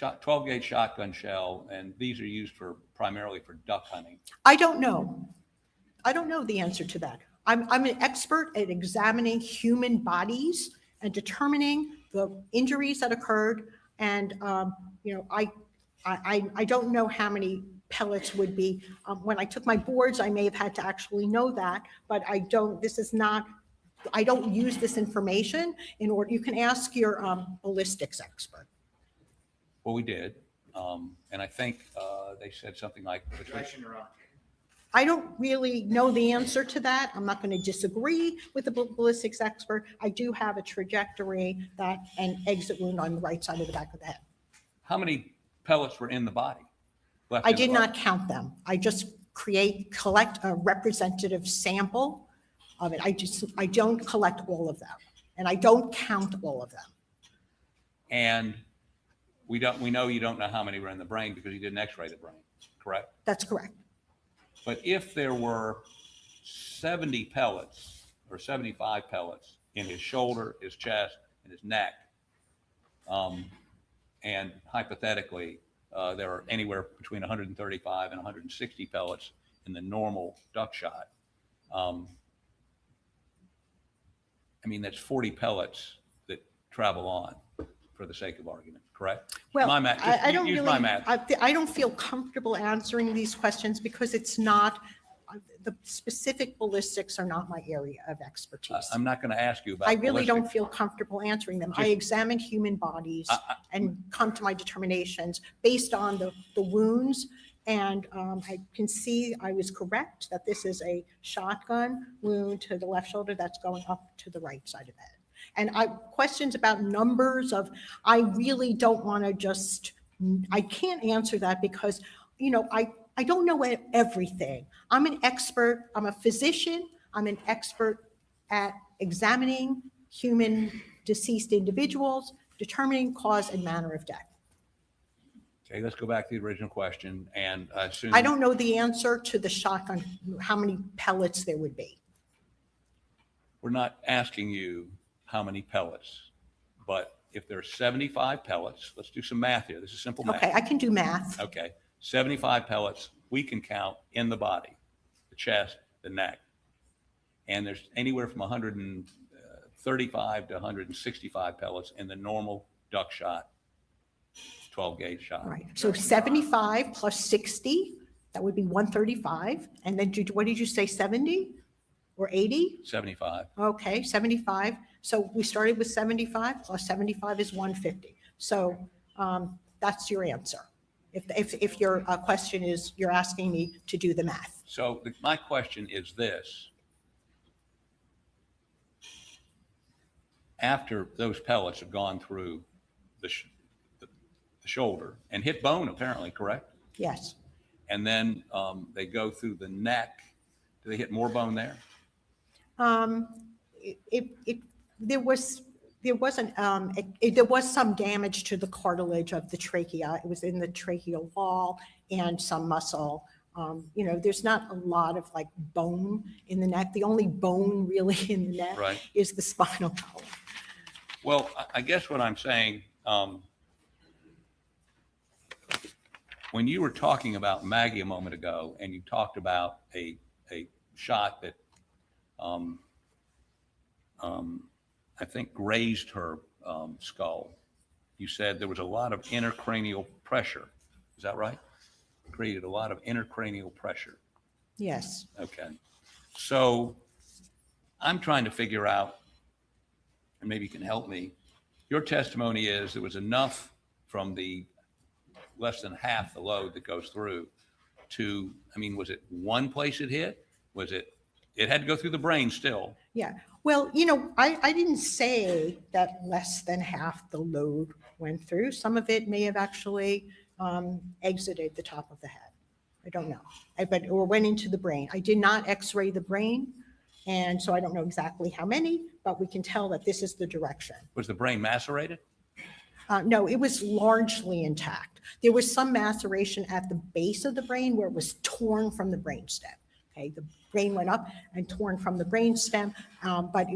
12-gauge shotgun shell? And these are used primarily for duck hunting. I don't know. I don't know the answer to that. I'm an expert at examining human bodies and determining the injuries that occurred. And, I don't know how many pellets would be. When I took my boards, I may have had to actually know that, but I don't use this information in order. You can ask your ballistics expert. Well, we did. And I think they said something like, I don't really know the answer to that. I'm not going to disagree with the ballistics expert. I do have a trajectory and exit wound on the right side of the back of the head. how many pellets were in the body? I did not count them. I just collect a representative sample of it. I don't collect all of them, and I don't count all of them. And we know you don't know how many were in the brain because you didn't x-ray the brain, correct? That's correct. But if there were 70 pellets or 75 pellets in his shoulder, his chest, and his neck, and hypothetically, there are anywhere between 135 and 160 pellets in the normal duck shot. I mean, that's 40 pellets that travel on, for the sake of argument, correct? Well, my math, I don't use really, my math. I don't feel comfortable answering these questions because it's not, the specific ballistics are not my area of expertise. I'm not going to ask you about I really don't ballistics. feel comfortable answering them. I Just- examine human bodies and come to my determinations based on the wounds. And I can see I was correct that this is a shotgun wound to the left shoulder that's going up to the right side of the head. And questions about numbers I really don't want to I can't answer that because, I don't know everything. I'm an expert. I'm a physician. I'm an expert at examining human deceased individuals, determining cause and manner of death. Okay, let's go back to the original question. And assume I don't know the answer to the shotgun, how many pellets there would be. we're not asking you how many pellets, but if there's 75 pellets, let's do some math here. This is simple math. Okay, I can do math. Okay, 75 pellets we can count in the body, the chest, the neck. And there's anywhere from 135 to 165 pellets in the normal duck shot, 12 gauge shot. Right. So 75 plus 60, that would be 135. And then what did you say, 70 or 80? 75. Okay, 75. So we started with 75 plus 75 is 150. So that's your answer. If your question is, you're asking me to do the math. So my question is this. After those pellets have gone through the shoulder and hit bone, apparently, correct? Yes. And then they go through the neck. Do they hit more bone there? There was some damage to the cartilage of the trachea. It was in the tracheal wall and some muscle. There's not a lot of bone in the neck. The only bone really in the neck is the spinal column. Well, I guess what I'm saying, when you were talking about Maggie a moment ago, and you talked about a shot that I think grazed her skull, you said there was a lot of intracranial pressure. Is that right? Created a lot of intracranial pressure. Yes. Okay. So I'm trying to figure out, and maybe you can help me. Your testimony is there was enough from the less than half the load that goes through to, was it one place it hit? Was it had to go through the brain still? Yeah. Well, I didn't say that less than half the load went through. Some of it may have actually exited the top of the head. I don't know. Or went into the brain. I did not x-ray the brain, and so I don't know exactly how many, but we can tell that this is the direction. Was the brain macerated? No, it was largely intact. There was some maceration at the base of the brain where it was torn from the brainstem. Okay, the brain went up and torn from the brainstem, but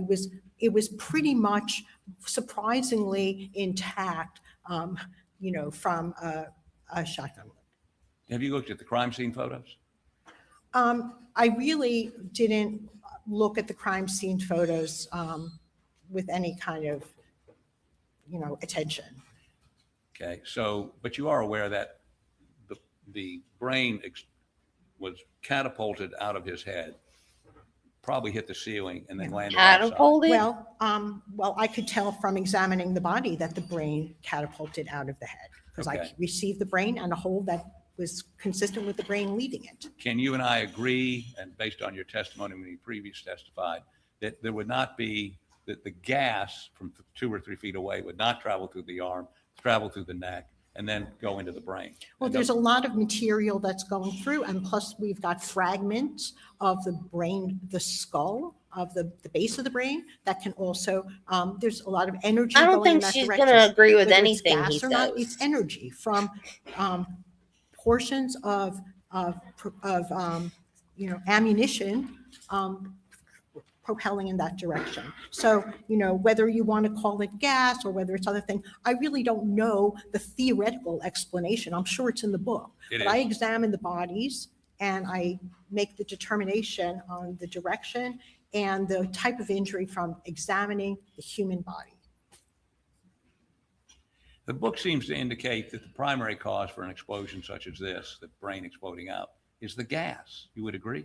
it was pretty much surprisingly intact, from a shotgun. Have you looked at the crime scene photos? I really didn't look at the crime scene photos with any kind of, attention. Okay, so, but you are aware that the brain was catapulted out of his head, probably hit the ceiling and then landed outside. Well, I could tell from examining the body that the brain catapulted out of the head because I Okay. received the brain and a hole that was consistent with the brain leaving it. Can you and I agree, and based on your testimony when you previously testified, that there would not be, that the gas from 2 or 3 feet away would not travel through the arm, travel through the neck, and then go into the brain? Well, there's a lot of material that's going through, and plus we've got fragments of the brain, the skull, of the base of the brain that can also, there's a lot of energy. I don't going in think that she's direction. gonna agree with Whether it's anything gas he or not, says. it's energy from portions of ammunition propelling in that direction. So, whether you want to call it gas or whether it's other thing, I really don't know the theoretical explanation. I'm sure it's in the book. It But is. I examine the bodies and I make the determination on the direction and the type of injury from examining the human body. The book seems to indicate that the primary cause for an explosion such as this, the brain exploding out, is the gas. You would agree?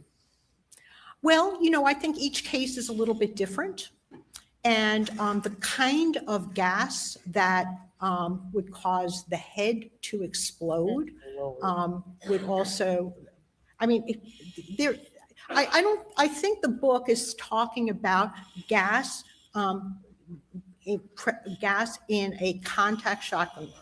Well, I think each case is a little bit different. And the kind of gas that would cause the head to explode would also, I think the book is talking about gas, gas in a contact shotgun wound.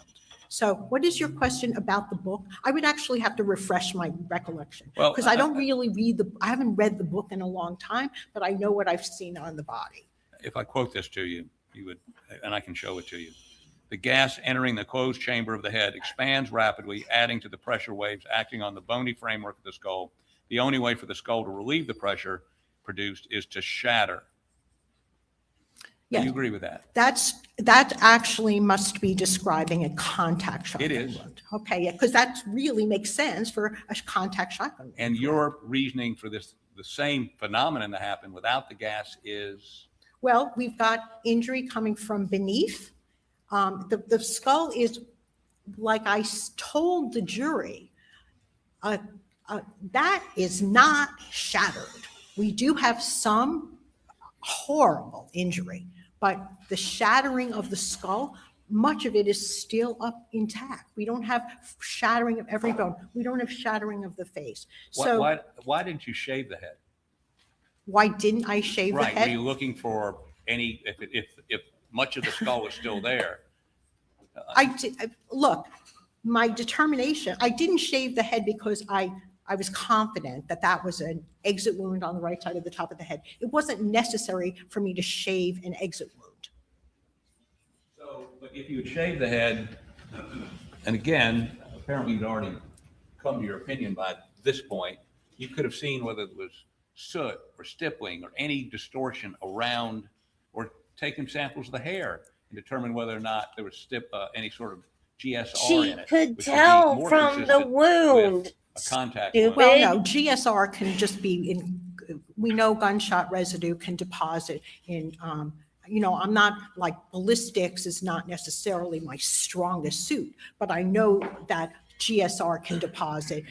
So what is your question about the book? I would actually have to refresh my recollection Well, because I don't really I haven't read the book in a long time, but I know what I've seen on the body. If I quote this to you, you would, and I can show it to you. The gas entering the closed chamber of the head expands rapidly, adding to the pressure waves acting on the bony framework of the skull. The only way for the skull to relieve the pressure produced is to shatter. Do Yes. you agree with that? That actually must be describing a contact shotgun It is. wound. Okay, yeah, because that really makes sense for a contact shotgun wound. And your reasoning for this, the same phenomenon that happened without the gas is? Well, we've got injury coming from beneath. The skull is, like I told the jury, that is not shattered. We do have some horrible injury, but the shattering of the skull, much of it is still up intact. We don't have shattering of every bone. We don't have shattering of the face. So Why didn't you shave the head? why didn't I shave the Right, were head? you looking for any, if much of the skull is still there? Look, my determination, I didn't shave the head because I was confident that that was an exit wound on the right side of the top of the head. It wasn't necessary for me to shave an exit wound. So, but if you had shaved the head, and again, apparently you'd already come to your opinion by this point, you could have seen whether it was soot or stippling or any distortion around, or taken samples of the hair and determine whether or not there was any sort of GSR She in it. could which would be tell more from the consistent wound. with a contact Stupid. wound. Well, no, GSR can just be we know gunshot residue can deposit in, I'm not like ballistics is not necessarily my strongest suit, but I know that GSR can deposit,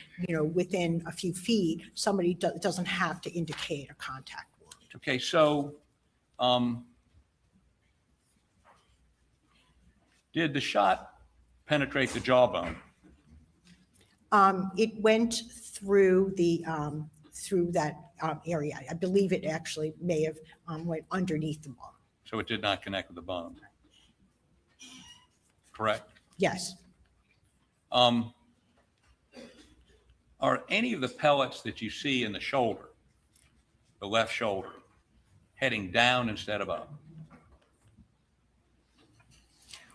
within a few feet. Somebody doesn't have to indicate a contact wound. Okay, so did the shot penetrate the jawbone? It went through through that area. I believe it actually may have went underneath the bone. So it did not connect with the bone. Correct? Yes. Are any of the pellets that you see in the shoulder, the left shoulder, heading down instead of up?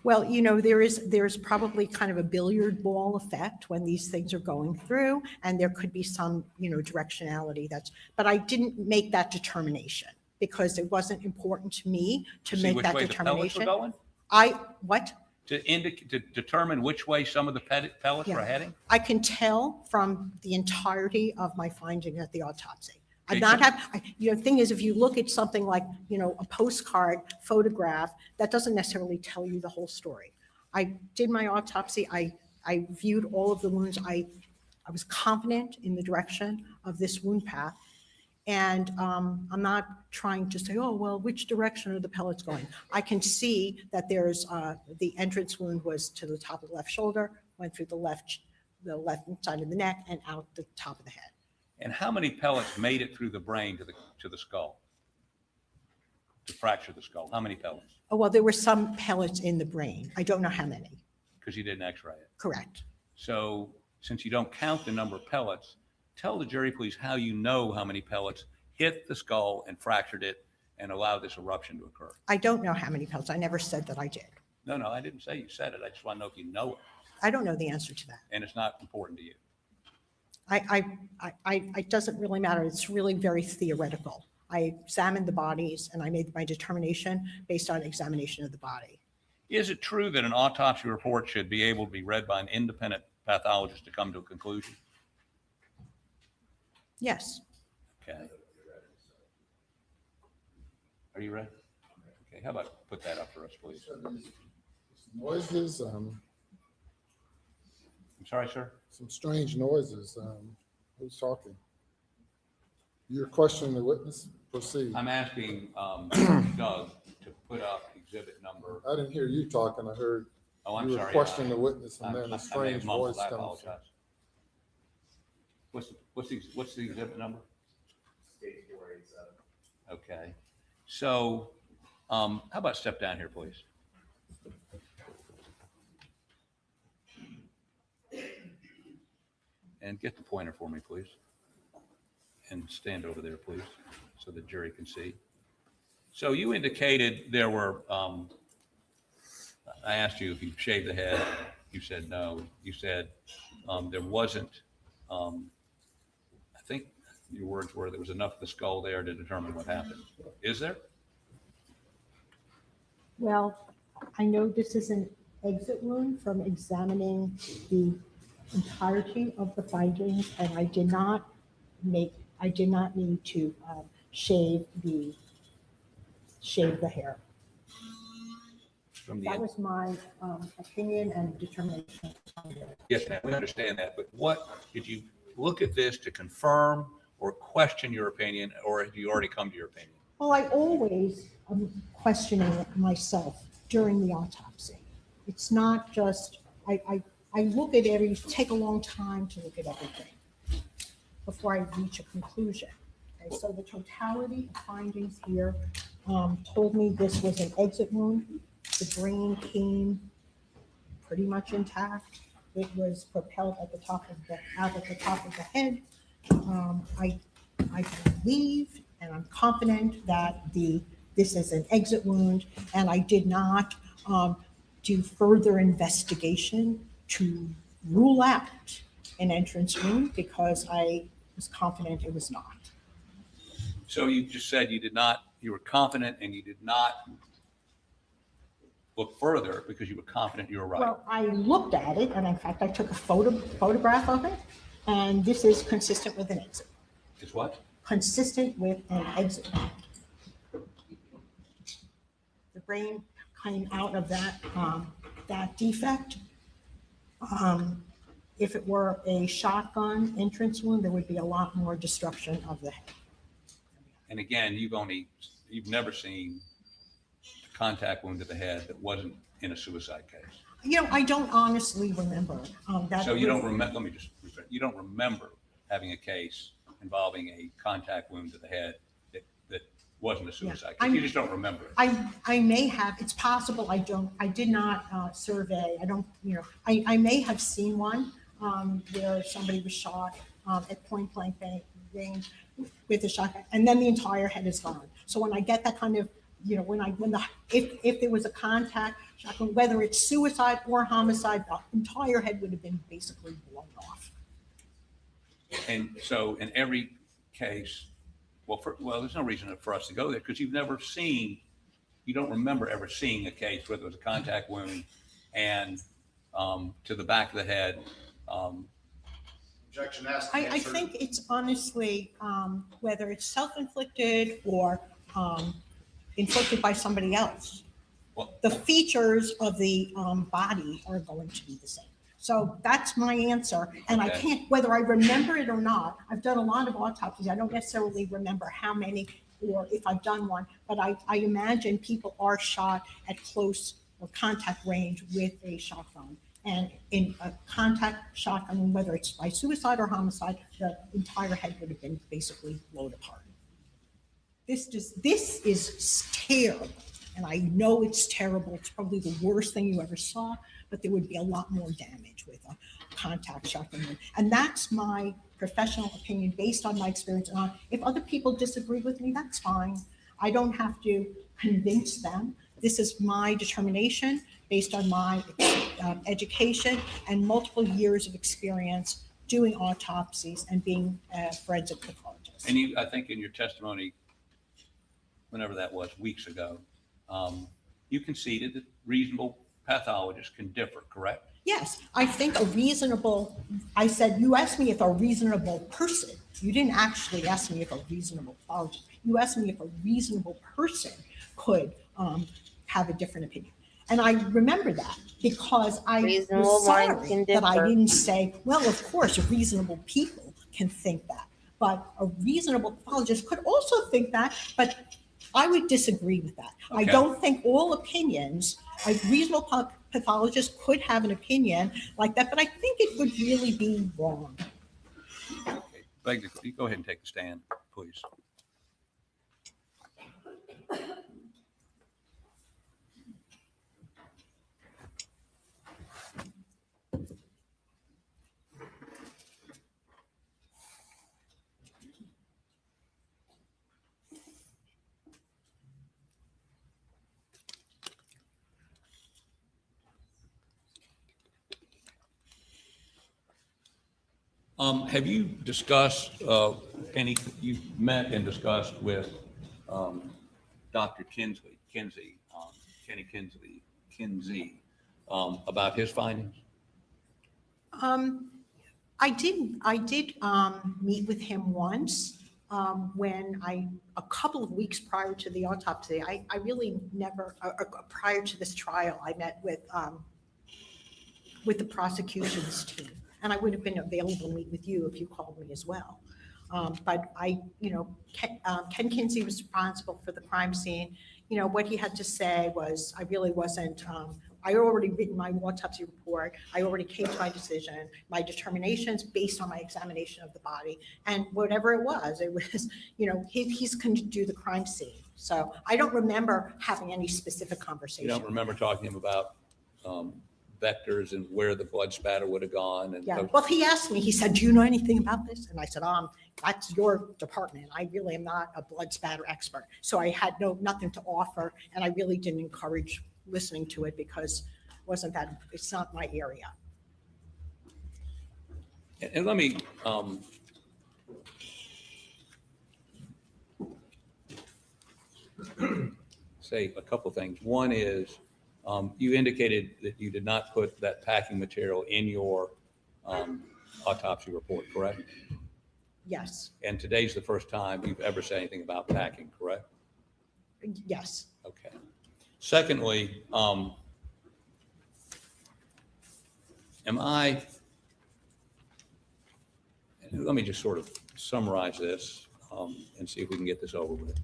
Well, there's probably kind of a billiard ball effect when these things are going through, and there could be some, directionality but I didn't make that determination because it wasn't important to me to See make which that way the pellets were determination. going? What? To determine which way some of the pellets were heading? I can tell from the entirety of my finding at the autopsy. Okay, The thing is, if you look at something like, a postcard photograph, that doesn't necessarily tell you the whole story. I did my autopsy. I viewed all of the wounds. I was confident in the direction of this wound path. And I'm not trying to say, oh, well, which direction are the pellets going? I can see that there's the entrance wound was to the top of the left shoulder, went through the left side of the neck and out the top of the head. And how many pellets made it through the brain to the skull? To fracture the skull? How many pellets? Oh, well, there were some pellets in the brain. I don't know how many. Because you didn't x-ray it. Correct. So since you don't count the number of pellets, tell the jury, please, how you know how many pellets hit the skull and fractured it and allowed this eruption to occur. I don't know how many pellets. I never said that I did. No, I didn't say you said it. I just want to know if you know it. I don't know the answer to that. And it's not important to you. It doesn't really matter. It's really very theoretical. I examined the bodies and I made my determination based on examination of the body. Is it true that an autopsy report should be able to be read by an independent pathologist to come to a conclusion? Yes. Okay. Are you ready? Okay, how about put that up for us, please? Noises, I'm sorry, sir? some strange noises. Who's talking? You're questioning the witness? Proceed. I'm asking Doug to put up exhibit number. I didn't hear you talking. I heard Oh, I'm you were sorry. questioning the witness and I then may a have strange mumbled. voice I comes from. apologize. What's the exhibit number? Stage 487. Okay. So, how about step down here, please? And get the pointer for me, please. And stand over there, please, so the jury can see. So you indicated there were, I asked you if you shaved the head. You said no. You said there wasn't, I think your words were there was enough of the skull there to determine what happened. Is there? Well, I know this is an exit wound from examining the entirety of the findings, and I did not need to shave the hair. That was my opinion and determination. Yes, ma'am, we understand that, but what, did you look at this to confirm or question your opinion, or have you already come to your opinion? Well, I always am questioning myself during the autopsy. It's not just, I look at take a long time to look at everything before I reach a conclusion. Okay, so the totality of findings here told me this was an exit wound. The brain came pretty much intact. It was propelled out at the top of the head. I believe and I'm confident that this is an exit wound, and I did not do further investigation to rule out an entrance wound because I was confident it was not. So you just said you were confident and you did not look further because you were confident you were right. Well, I looked at it, and in fact, I took a photograph of it, and this is consistent with an exit. It's what? Consistent with an exit. The brain came out of that defect. If it were a shotgun entrance wound, there would be a lot more destruction of the head. And again, you've never seen a contact wound to the head that wasn't in a suicide case. I don't honestly remember. So you don't remember, let me just rephrase, you don't remember having a case involving a contact wound to the head that wasn't a suicide case. You just don't remember it. I may have, it's possible I did not survey. I may have seen one where somebody was shot at point blank range with a shotgun, and then the entire head is gone. So when I get that kind of, if there was a contact shotgun, whether it's suicide or homicide, the entire head would have been basically blown off. And so in every case, there's no reason for us to go there because you don't remember ever seeing a case where there was a contact wound and to the back of the head. Objection asked. I think it's honestly, whether it's self-inflicted or inflicted by somebody else. The features of the body are going to be the same. So that's my answer. And I can't, whether I remember it or not, I've done a lot of autopsies. I don't necessarily remember how many or if I've done one, but I imagine people are shot at close or contact range with a shotgun. And in a contact shotgun, whether it's by suicide or homicide, the entire head would have been basically blown apart. This is terrible. And I know it's terrible. It's probably the worst thing you ever saw, but there would be a lot more damage with a contact shotgun. And that's my professional opinion based on my experience. If other people disagree with me, that's fine. I don't have to convince them. This is my determination based on my education and multiple years of experience doing autopsies and being a forensic pathologist. And I think in your testimony, whenever that was, weeks ago, you conceded that reasonable pathologists can differ, correct? Yes, I think I said, you asked me if a reasonable person, you didn't actually ask me if a reasonable pathologist, you asked me if a reasonable person could have a different opinion. And I remember that because I was sorry that I didn't say, well, of course, reasonable people can think that, but a reasonable pathologist could also think that, but I would disagree with that. Okay. I don't think all opinions, a reasonable pathologist could have an opinion like that, but I think it would really be wrong. Okay. Go ahead and take the stand, please. Have you discussed you met and discussed with Dr. Kinsey about his findings? I did meet with him once when a couple of weeks prior to the autopsy. I really never, prior to this trial, I met with the prosecution's team. And I would have been available to meet with you if you called me as well. But Ken Kinsey was responsible for the crime scene. What he had to say was, I really wasn't, I already written my autopsy report. I already came to my decision, my determinations based on my examination of the body. And whatever it was, he's going to do the crime scene. So I don't remember having any specific conversation. You don't remember talking to him about vectors and where the blood spatter would have gone? And yeah, well, he asked me, he said, do you know anything about this? And I said, that's your department. I really am not a blood spatter expert. So I had nothing to offer, and I really didn't encourage listening to it because it's not my area. And let me say a couple of things. One is, you indicated that you did not put that packing material in your autopsy report, correct? Yes. And today's the first time you've ever said anything about packing, correct? Yes. Okay. Secondly, let me just sort of summarize this and see if we can get this over with.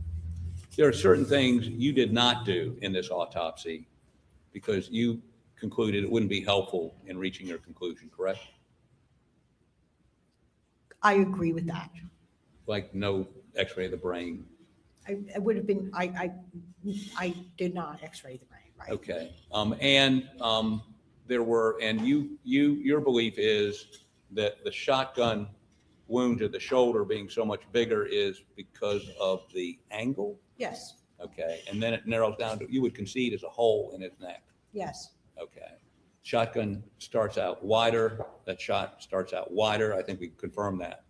There are certain things you did not do in this autopsy because you concluded it wouldn't be helpful in reaching your conclusion, correct? I agree with that. Like no x-ray of the brain? I would have been, I did not x-ray the brain, right? Okay. Your belief is that the shotgun wound to the shoulder being so much bigger is because of the angle? Yes, Okay, and then it narrows down to, you would concede as a hole in his neck. yes. Okay. Shotgun starts out wider, that shot starts out wider, I think we confirmed that.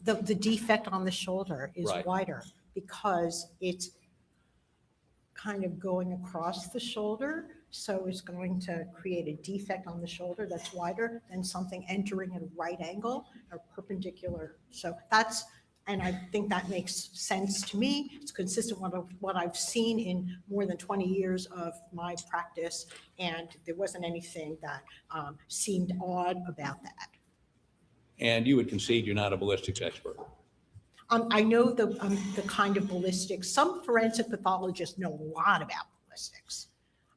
The defect on the shoulder is Right. wider because it's kind of going across the shoulder. So it's going to create a defect on the shoulder that's wider than something entering at a right angle or perpendicular. So that's, and I think that makes sense to me. It's consistent with what I've seen in more than 20 years of my practice. And there wasn't anything that seemed odd about that. And you would concede you're not a ballistics expert. I know the kind of ballistics. Some forensic pathologists know a lot about ballistics.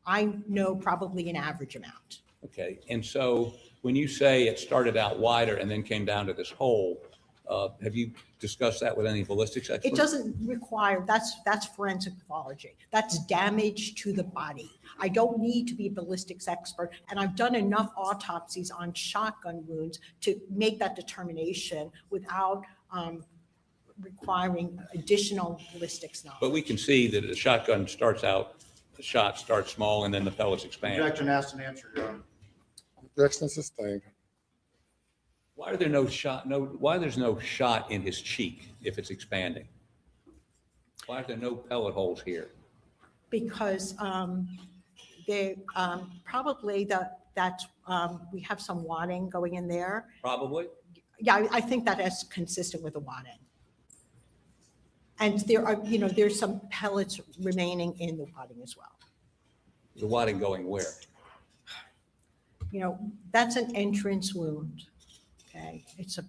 I know probably an average amount. Okay, and so when you say it started out wider and then came down to this hole, have you discussed that with any ballistics experts? It doesn't require, that's forensic pathology. That's damage to the body. I don't need to be a ballistics expert, and I've done enough autopsies on shotgun wounds to make that determination without requiring additional ballistics knowledge. But we can see that a shotgun starts out, the shot starts small and then the pellets expand. Objection asked and answered, Your Honor. Objection sustained. Why are there no shot, why there's no shot in his cheek if it's expanding? Why are there no pellet holes here? Because they probably that's we have some wadding going in there. Probably? Yeah, I think that is consistent with the wadding. And there are, there's some pellets remaining in the wadding as well. The wadding going where? That's an entrance wound. Okay, it's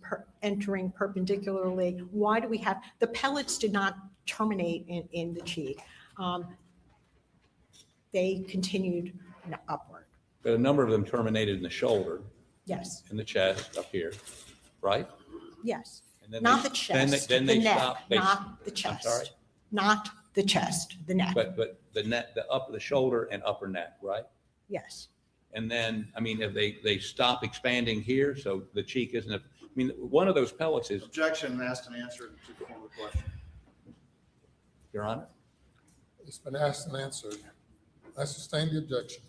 entering perpendicularly. Why do we have, the pellets did not terminate in the cheek. They continued upward. But a number of them terminated in the shoulder, Yes, in the chest, up here, right? yes. And then Not they- the chest, then the they neck, stop- not the I'm chest. sorry? Not the chest, the neck. But the neck, the shoulder and upper neck, right? Yes. And then, if they stop expanding here, so the cheek isn't, one of those pellets is, Objection asked and answered to the former question. Your Honor? It's been asked and answered. I sustain the objection.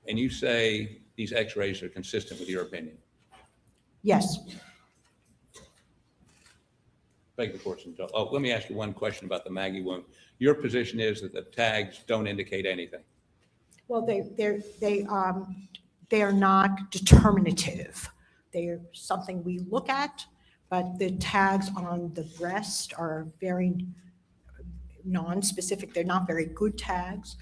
And you say these x-rays are consistent with your opinion? Yes. Beg the court's indulgence. Oh, let me ask you one question about the Maggie wound. Your position is that the tags don't indicate anything? Well, they are not determinative. They're something we look at, but the tags on the breast are very non-specific. They're not very good tags.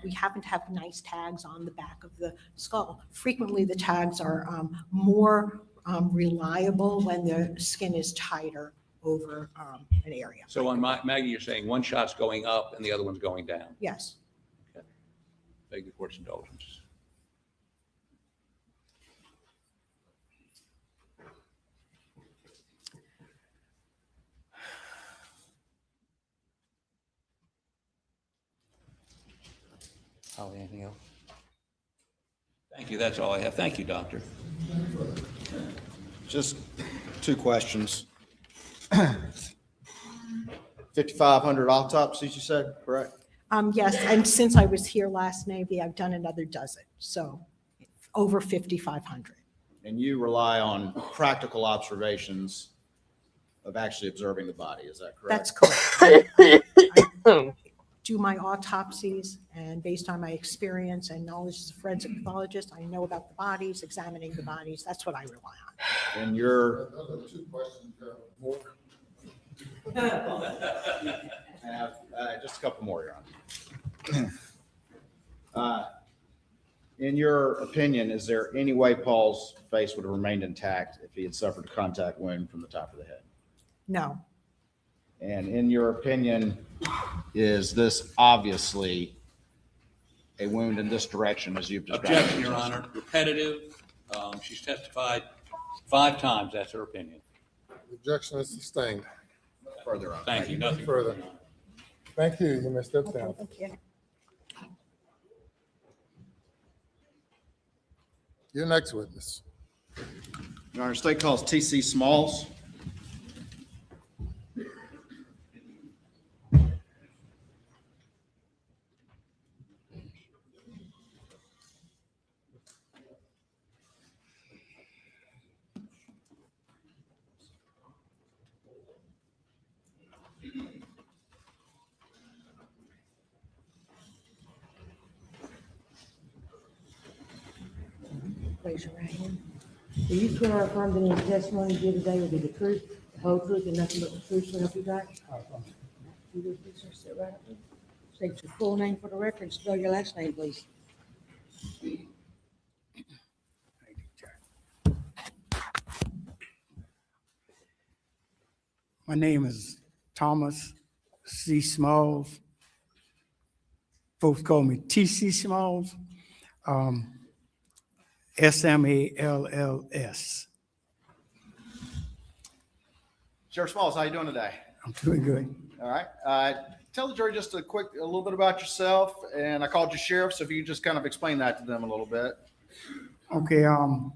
We happen to have nice tags on the back of the skull. Frequently, the tags are more reliable when the skin is tighter over an area. So on Maggie, you're saying one shot's going up and the other one's going down? Yes. Okay. Beg the court's indulgence. Holly, anything else? Thank you. That's all I have. Thank you, doctor. Just two questions. 5,500 autopsies, you said, correct? Yes, and since I was here last maybe, I've done another dozen, so over 5,500. And you rely on practical observations of actually observing the body, is that correct? That's correct. I do my autopsies, and based on my experience and knowledge as a forensic pathologist, I know about the bodies, examining the bodies. That's what I rely on. And your Two questions, more. I have just a couple more, Your Honor. In your opinion, is there any way Paul's face would have remained intact if he had suffered a contact wound from the top of the head? No. And in your opinion, is this obviously a wound in this direction as you've described? Objection, Your Honor. Repetitive. She's testified 5 times. That's her opinion. Objection is sustained. Further on. Thank you. Nothing Further. Thank you. You may step down. Thank you. Your next witness. Your Honor, state calls T.C. Smalls. Raise your right hand. Do you swear or affirm that any testimony you give today will be the truth, the whole truth, and nothing but the truth, so help you God? You will please sir, sit right up there. State your full name for the record and spell your last name, please. My name is Thomas C. Smalls. Folks call me T.C. Smalls. Smalls. Sheriff Smalls, how you doing today? I'm doing good. All right. Tell the jury just a little bit about yourself, and I called you sheriff, so if you just kind of explain that to them a little bit. Okay, in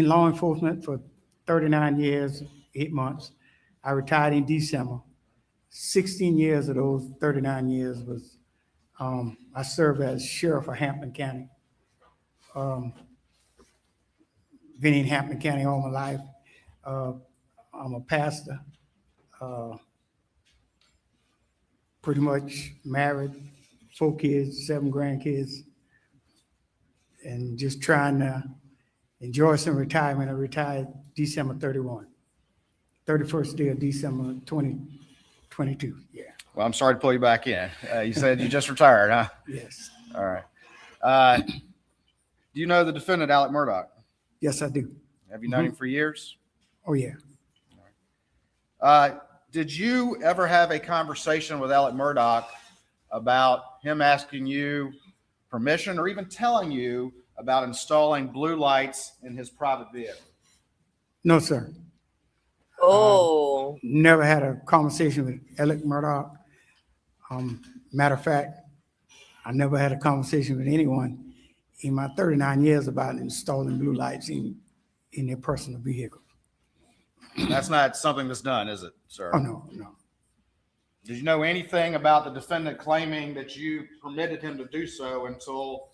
law enforcement for 39 years, 8 months. I retired in December. 16 years of those 39 years was, I served as sheriff of Hampton County. Been in Hampton County all my life. I'm a pastor. Pretty much married, 4 kids, 7 grandkids, and just trying to enjoy some retirement. I retired December 31st day of December 2022. Yeah. Well, I'm sorry to pull you back in. You said you just retired, huh? Yes. All right. Do you know the defendant, Alex Murdaugh? Yes, I do. Have you known him for years? Oh, yeah. Did you ever have a conversation with Alex Murdaugh about him asking you permission or even telling you about installing blue lights in his private vehicle? No, sir. Oh. Never had a conversation with Alex Murdaugh. Matter of fact, I never had a conversation with anyone in my 39 years about installing blue lights in their personal vehicle. That's not something that's done, is it, sir? Oh, no. Did you know anything about the defendant claiming that you permitted him to do so until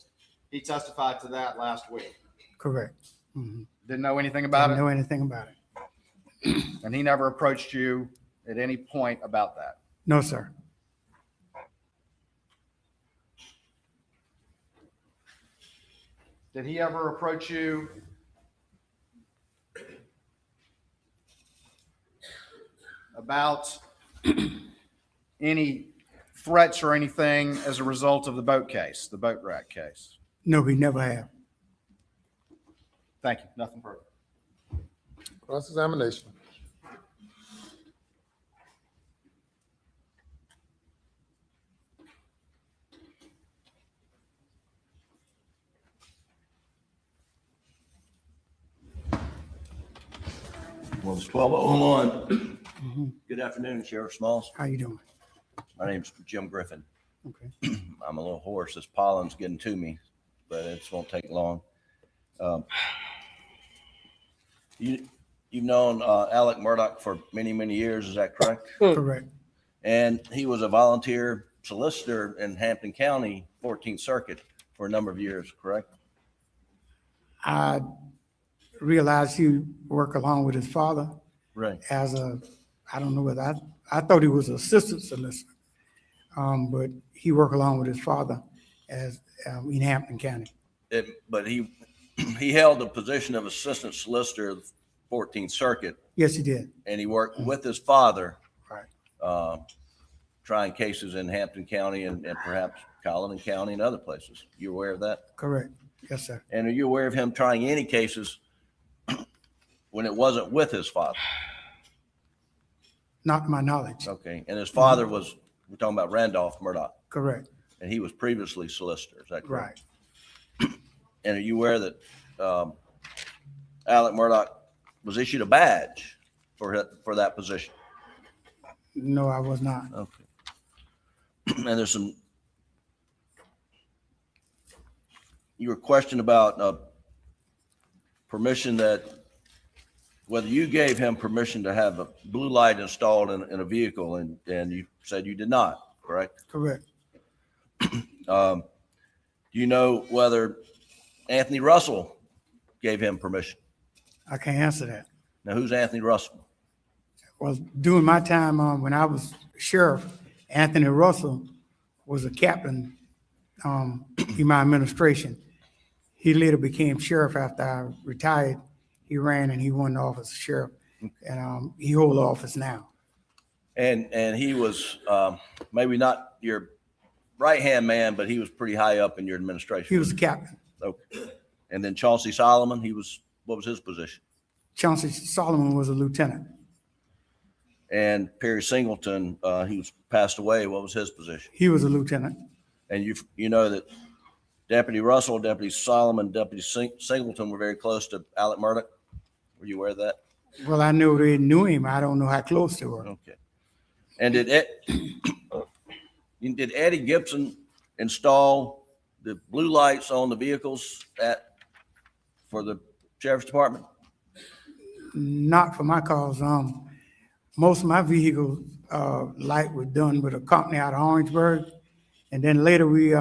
he testified to that last week? Correct. Mm-hmm. Didn't know anything about it? Didn't know anything about it. And he never approached you at any point about that? No, sir. Did he ever approach you about any threats or anything as a result of the boat case, the boat wreck case? No, we never have. Thank you. Nothing further. Cross-examination. Well, it's 12:01. Good afternoon, Sheriff Smalls. How you doing? My name's Jim Griffin. Okay. I'm a little hoarse. This pollen's getting to me, but it won't take long. You've known Alex Murdaugh for many, many years. Is that correct? Correct. And he was a volunteer solicitor in Hampton County, 14th Circuit, for a number of years, correct? I realized he worked along with his father. Right. As a, I don't know whether I thought he was an assistant solicitor, but he worked along with his father as in Hampton County. But he held the position of assistant solicitor of the 14th Circuit. Yes, he did. And he worked with his father, right, trying cases in Hampton County and perhaps Colleton County and other places. You aware of that? Correct. Yes, sir. And are you aware of him trying any cases when it wasn't with his father? Not to my knowledge. Okay. And his father was, we're talking about Randolph Murdaugh. Correct. And he was previously solicitor. Is that correct? Right. And are you aware that Alex Murdaugh was issued a badge for that position? No, I was not. Okay. And there's some, you were questioned about permission whether you gave him permission to have a blue light installed in a vehicle, and you said you did not, correct? Correct. Do you know whether Anthony Russell gave him permission? I can't answer that. Now, who's Anthony Russell? Well, during my time when I was sheriff, Anthony Russell was a captain in my administration. He later became sheriff after I retired. He ran and he won the office of sheriff, and he holds the office now. And he was maybe not your right-hand man, but he was pretty high up in your administration. He was a captain. Okay. And then Chauncey Solomon, what was his position? Chauncey Solomon was a lieutenant. And Perry Singleton, he was passed away. What was his position? He was a lieutenant. And you know that Deputy Russell, Deputy Solomon, Deputy Singleton were very close to Alex Murdaugh. Were you aware of that? Well, I know they knew him. I don't know how close they were. Okay. And did Eddie Gibson install the blue lights on the vehicles for the sheriff's department? Not for my cause. Most of my vehicles light was done with a company out of Orangeburg, and then later we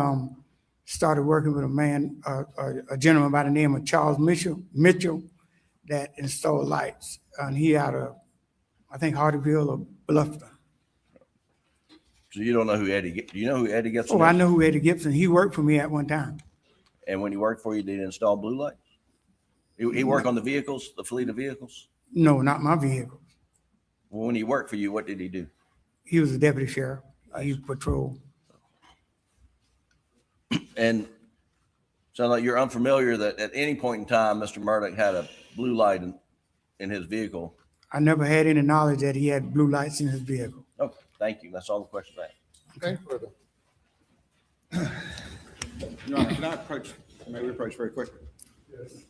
started working with a gentleman by the name of Charles Mitchell that installed lights, and he out of, I think, Hardyville or Bluffton. So you don't know who Eddie? Do you know who Eddie Gibson? Oh, I know who Eddie Gibson. He worked for me at one time. And when he worked for you, did he install blue lights? He worked on the vehicles, the fleet of vehicles? No, not my vehicle. Well, when he worked for you, what did he do? He was a deputy sheriff. He patrolled. And sounds like you're unfamiliar that at any point in time, Mr. Murdaugh had a blue light in his vehicle. I never had any knowledge that he had blue lights in his vehicle. Okay, thank you. That's all the questions I have. Okay. Your Honor, may we approach very quickly? Yes.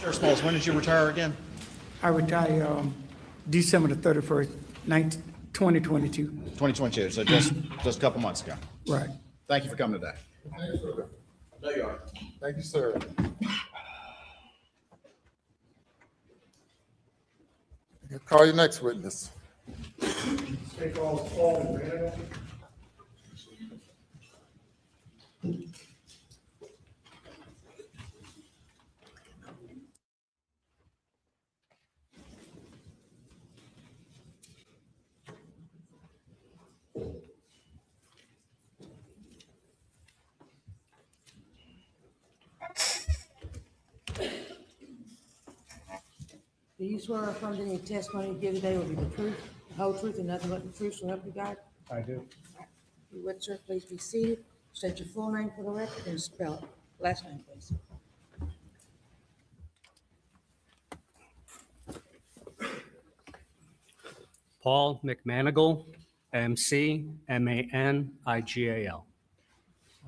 Sheriff Smalls, when did you retire again? I retired December the 31st, 2022. 2022, so just a couple months ago. Right. Thank you for coming today. There you are. Thank you, sir. I'll call your next witness. Take all Do you swear or affirm that any testimony you give today will be the truth, the whole truth, and nothing but the truth, so help you God? I do. You would, sir, please be seated. State your full name for the record and spell it. Last name, please. Paul McManigal, M-C-M-A-N-I-G-A-L.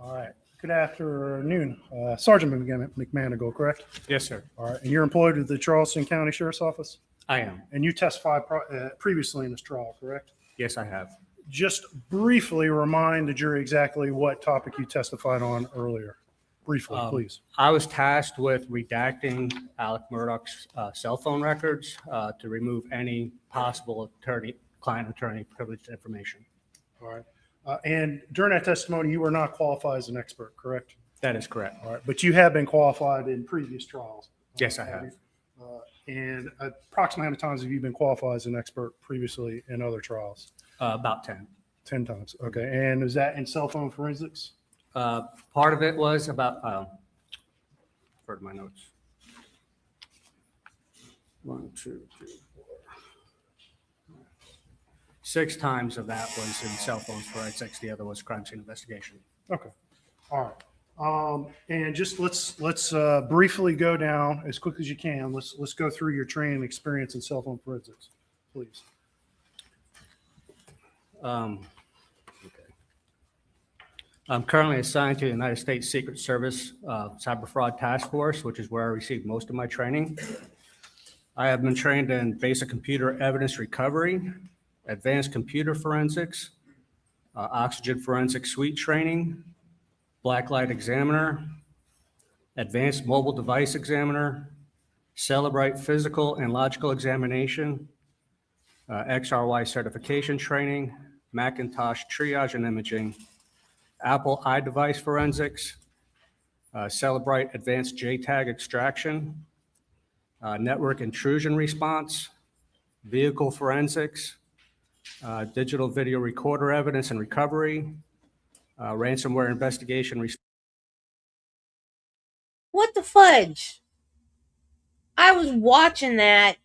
All right. Good afternoon. Sergeant McManigal, correct? Yes, sir. All right. And you're employed with the Charleston County Sheriff's Office? I am. And you testified previously in this trial, correct? Yes, I have. Just briefly remind the jury exactly what topic you testified on earlier. Briefly, please. I was tasked with redacting Alex Murdaugh's cell phone records to remove any possible client-attorney privileged information. All right. And during that testimony, you were not qualified as an expert, correct? That is correct. All right. But you have been qualified in previous trials? Yes, I have. And approximately how many times have you been qualified as an expert previously in other trials? About 10. 10 times. Okay. And is that in cell phone forensics? Part of it was about, for my notes. 1, 2, 3, 4. 6 times of that was in cell phones forensics. The other was crime scene investigation. Okay, all right. And just let's briefly go down as quick as you can. Let's go through your training experience in cell phone forensics, please. Okay. I'm currently assigned to the United States Secret Service Cyber Fraud Task Force, which is where I received most of my training. I have been trained in basic computer evidence recovery, advanced computer forensics, oxygen forensic suite training, blacklight examiner, advanced mobile device examiner, Celebrite physical and logical examination, XRY certification training, Macintosh triage and imaging, Apple iDevice forensics, Celebrite advanced JTAG extraction, network intrusion response, vehicle forensics, digital video recorder evidence and recovery, ransomware investigation. What the fudge? I was watching that.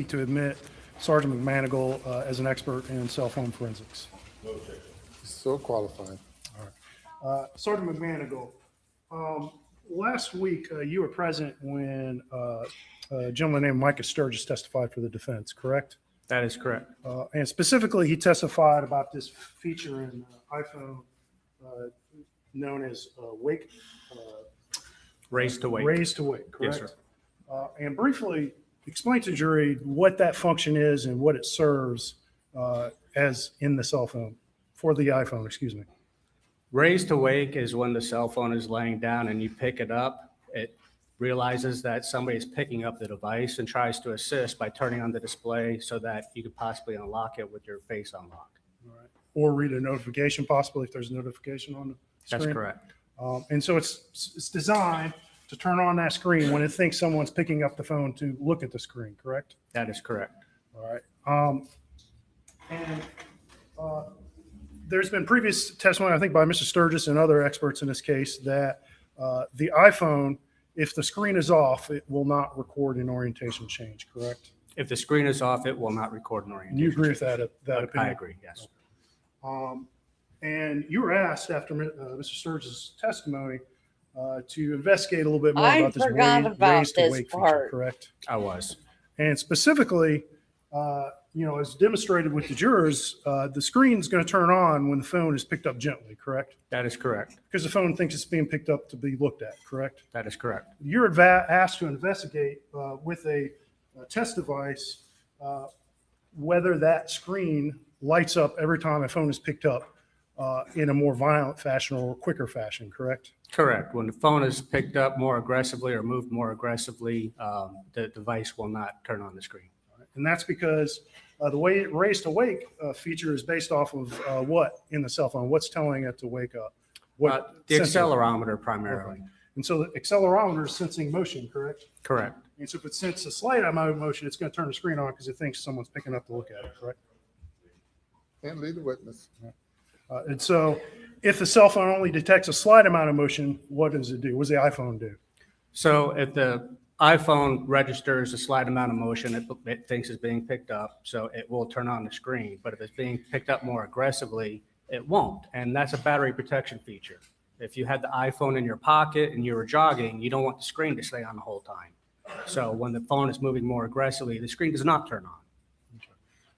To admit Sergeant McManigal as an expert in cell phone forensics. So qualified. All right. Sergeant McManigal, last week you were present when a gentleman named Micah Sturgis testified for the defense, correct? That is correct. And specifically, he testified about this feature in iPhone known as Wake. Raise to wake. Raise to wake, correct? Yes, sir. And briefly explain to jury what that function is and what it serves as in the cell phone, for the iPhone, excuse me. Raise to wake is when the cell phone is laying down and you pick it up. It realizes that somebody is picking up the device and tries to assist by turning on the display so that you could possibly unlock it with your face unlocked. All right. Or read a notification, possibly if there's a notification on the screen. That's correct. And so it's designed to turn on that screen when it thinks someone's picking up the phone to look at the screen, correct? That is correct. All right. There's been previous testimony, I think, by Mr. Sturgis and other experts in this case that the iPhone, if the screen is off, it will not record an orientation change, correct? If the screen is off, it will not record an orientation. You agree with that opinion? I agree, yes. And you were asked after Mr. Sturgis' testimony to investigate a little bit more about this raise to wake feature, correct? I was. And specifically, as demonstrated with the jurors, the screen is going to turn on when the phone is picked up gently, correct? That is correct. Because the phone thinks it's being picked up to be looked at, correct? That is correct. You're asked to investigate with a test device whether that screen lights up every time a phone is picked up in a more violent fashion or quicker fashion, correct? Correct. When the phone is picked up more aggressively or moved more aggressively, the device will not turn on the screen. And that's because the way raise to wake feature is based off of what in the cell phone? What's telling it to wake up? The accelerometer primarily. Okay. And so the accelerometer is sensing motion, correct? Correct. And so if it senses a slight amount of motion, it's going to turn the screen on because it thinks someone's picking up to look at it, correct? Can't lead the witness. And so if the cell phone only detects a slight amount of motion, what does it do? What does the iPhone do? So if the iPhone registers a slight amount of motion, it thinks it's being picked up, so it will turn on the screen. But if it's being picked up more aggressively, it won't. And that's a battery protection feature. If you had the iPhone in your pocket and you were jogging, you don't want the screen to stay on the whole time. So when the phone is moving more aggressively, the screen does not turn on.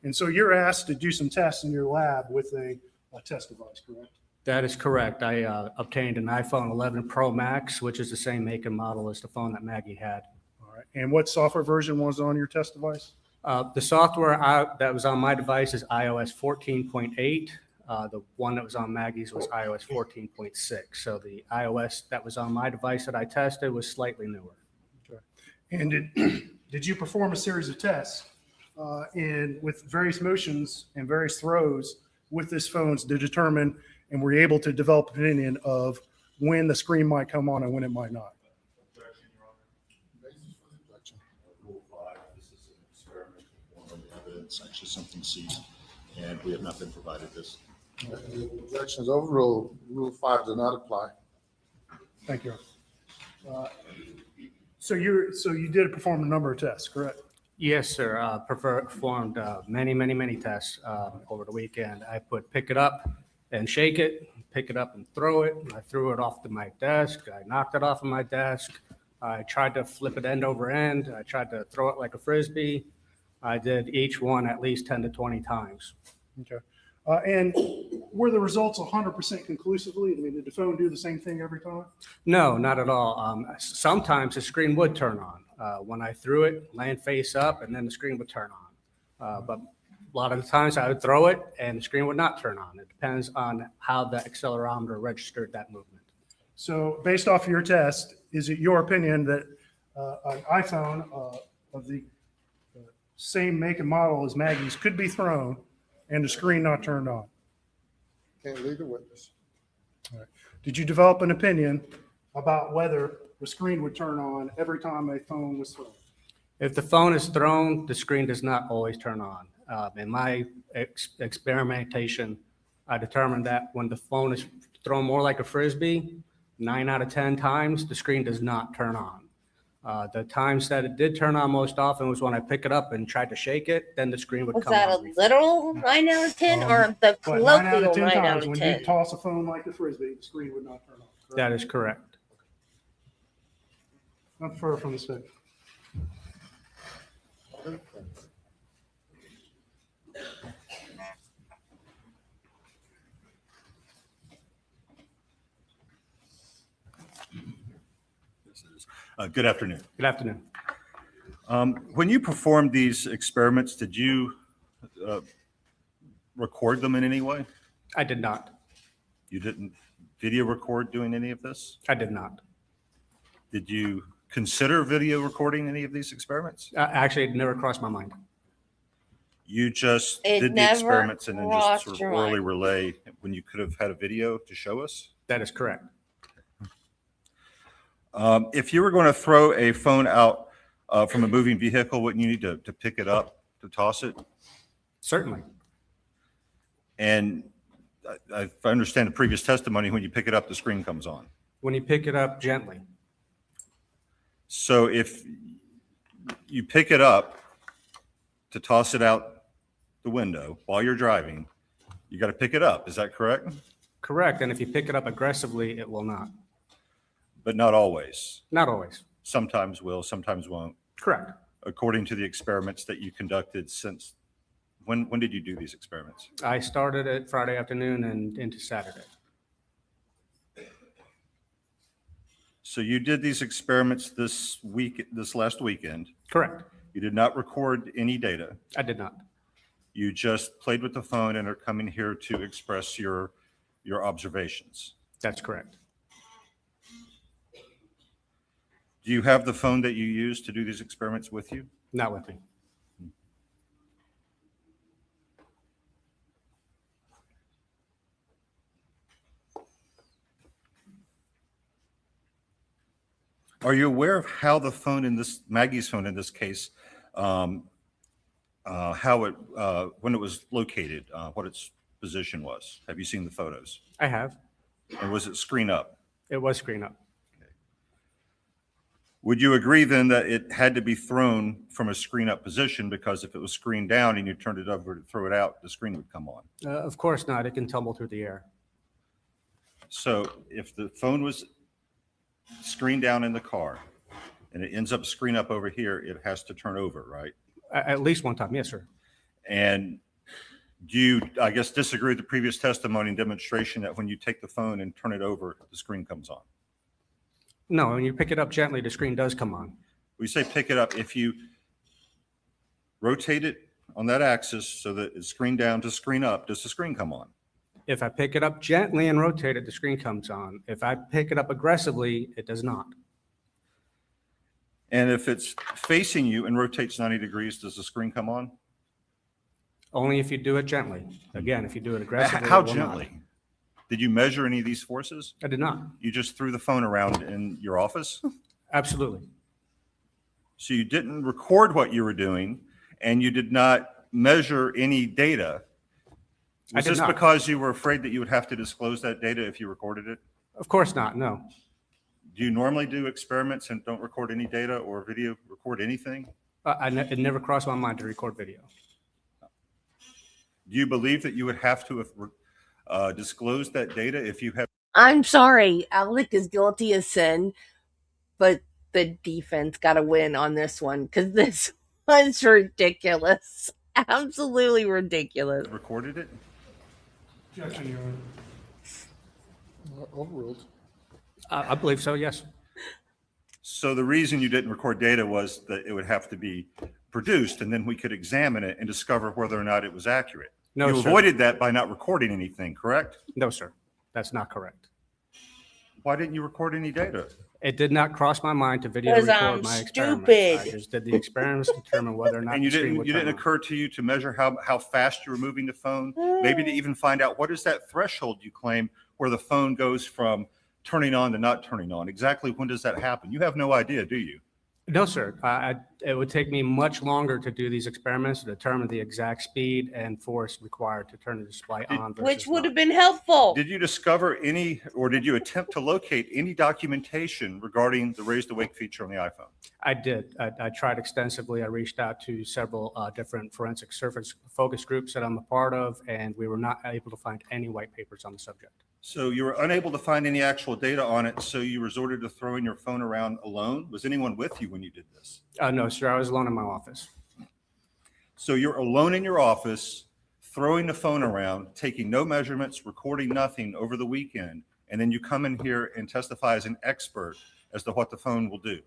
And so you're asked to do some tests in your lab with a test device, correct? That is correct. I obtained an iPhone 11 Pro Max, which is the same make and model as the phone that Maggie had. All right. And what software version was on your test device? The software that was on my device is iOS 14.8. The one that was on Maggie's was iOS 14.6. So the iOS that was on my device that I tested was slightly newer. Okay. And did you perform a series of tests with various motions and various throws with this phone to determine, and were you able to develop an opinion of when the screen might come on and when it might not? It's actually something seized, and we have not been provided this. Objection is overruled. Rule 5 does not apply. Thank you. So you did perform a number of tests, correct? Yes, sir. Performed many tests over the weekend. I put pick it up and shake it, pick it up and throw it. I threw it off to my desk. I knocked it off of my desk. I tried to flip it end over end. I tried to throw it like a Frisbee. I did each one at least 10 to 20 times. Okay. And were the results 100% conclusively? I mean, did the phone do the same thing every time? No, not at all. Sometimes the screen would turn on. When I threw it, laying face up, and then the screen would turn on. But a lot of the times I would throw it and the screen would not turn on. It depends on how the accelerometer registered that movement. So based off of your test, is it your opinion that an iPhone of the same make and model as Maggie's could be thrown and the screen not turned on? Can't lead the witness. All right. Did you develop an opinion about whether the screen would turn on every time a phone was thrown? If the phone is thrown, the screen does not always turn on. In my experimentation, I determined that when the phone is thrown more like a Frisbee, 9 out of 10 times, the screen does not turn on. The times that it did turn on most often was when I pick it up and tried to shake it, then the screen would Was come that on. a literal 9 out of 10 or the But 9 out of colloquial 10 9 out times, of when 10? you toss a phone like the Frisbee, the screen would not turn on. Correct? That is correct. Not far from the stick. Good afternoon. Good afternoon. When you performed these experiments, did you record them in any way? I did not. You didn't video record doing any of this? I did not. Did you consider video recording any of these experiments? Actually, it never crossed my mind. You just It did the never experiments and then just crossed sort of your orally mind. relay when you could have had a video to show us? That is correct. If you were going to throw a phone out from a moving vehicle, wouldn't you need to pick it up, to toss it? Certainly. And if I understand the previous testimony, when you pick it up, the screen comes on. When you pick it up gently. So if you pick it up to toss it out the window while you're driving, you got to pick it up. Is that correct? Correct. And if you pick it up aggressively, it will not. But not always. Not always. Sometimes will, sometimes won't. Correct. According to the experiments that you conducted since, when did you do these experiments? I started it Friday afternoon and into Saturday. So you did these experiments this last weekend. Correct. You did not record any data. I did not. You just played with the phone and are coming here to express your observations. That's correct. Do you have the phone that you used to do these experiments with you? Not with me. Are you aware of how the phone in this, Maggie's phone in this case, how it, when it was located, what its position was? Have you seen the photos? I have. And was it screen up? It was screen up. Would you agree then that it had to be thrown from a screen up position, because if it was screened down and you turned it over to throw it out, the screen would come on? Of course not. It can tumble through the air. So if the phone was screened down in the car and it ends up screen up over here, it has to turn over, right? At least one time. Yes, sir. And do you, I guess, disagree with the previous testimony and demonstration that when you take the phone and turn it over, the screen comes on? No, when you pick it up gently, the screen does come on. We say pick it up. If you rotate it on that axis so that it's screen down to screen up, does the screen come on? If I pick it up gently and rotate it, the screen comes on. If I pick it up aggressively, it does not. And if it's facing you and rotates 90 degrees, does the screen come on? Only if you do it gently. Again, if you do it aggressively. How it will not. gently? Did you measure any of these forces? I did not. You just threw the phone around in your office? Absolutely. So you didn't record what you were doing, and you did not measure any data. I Was did this not. because you were afraid that you would have to disclose that data if you recorded it? Of course not, no. Do you normally do experiments and don't record any data or video, record anything? It never crossed my mind to record video. Do you believe that you would have to have disclosed that data if you have? I'm sorry, Alec is guilty of sin, but the defense got to win on this one because this was ridiculous. Absolutely ridiculous. Recorded it? Objection, Your Honor. Overruled. I believe so, yes. So the reason you didn't record data was that it would have to be produced and then we could examine it and discover whether or not it was accurate. No, You sir. avoided that by not recording anything, correct? No, sir. That's not correct. Why didn't you record any data? It did not cross my mind to video 'Cause record I'm my experiments. stupid. I just did the experiments to determine whether or not And you the screen didn't, would you turn didn't on. occur to you to measure how fast you were moving the phone? Maybe to even find out what is that threshold you claim where the phone goes from turning on to not turning on? Exactly when does that happen? You have no idea, do you? No, sir. It would take me much longer to do these experiments to determine the exact speed and force required to turn the display on. Which would have been helpful. Did you discover any, or did you attempt to locate any documentation regarding the raised awake feature on the iPhone? I did. I tried extensively. I reached out to several different forensic surface focus groups that I'm a part of, and we were not able to find any white papers on the subject. So you were unable to find any actual data on it, so you resorted to throwing your phone around alone? Was anyone with you when you did this? No, sir. I was alone in my office. So you're alone in your office, throwing the phone around, taking no measurements, recording nothing over the weekend, and then you come in here and testify as an expert as to what the phone will do.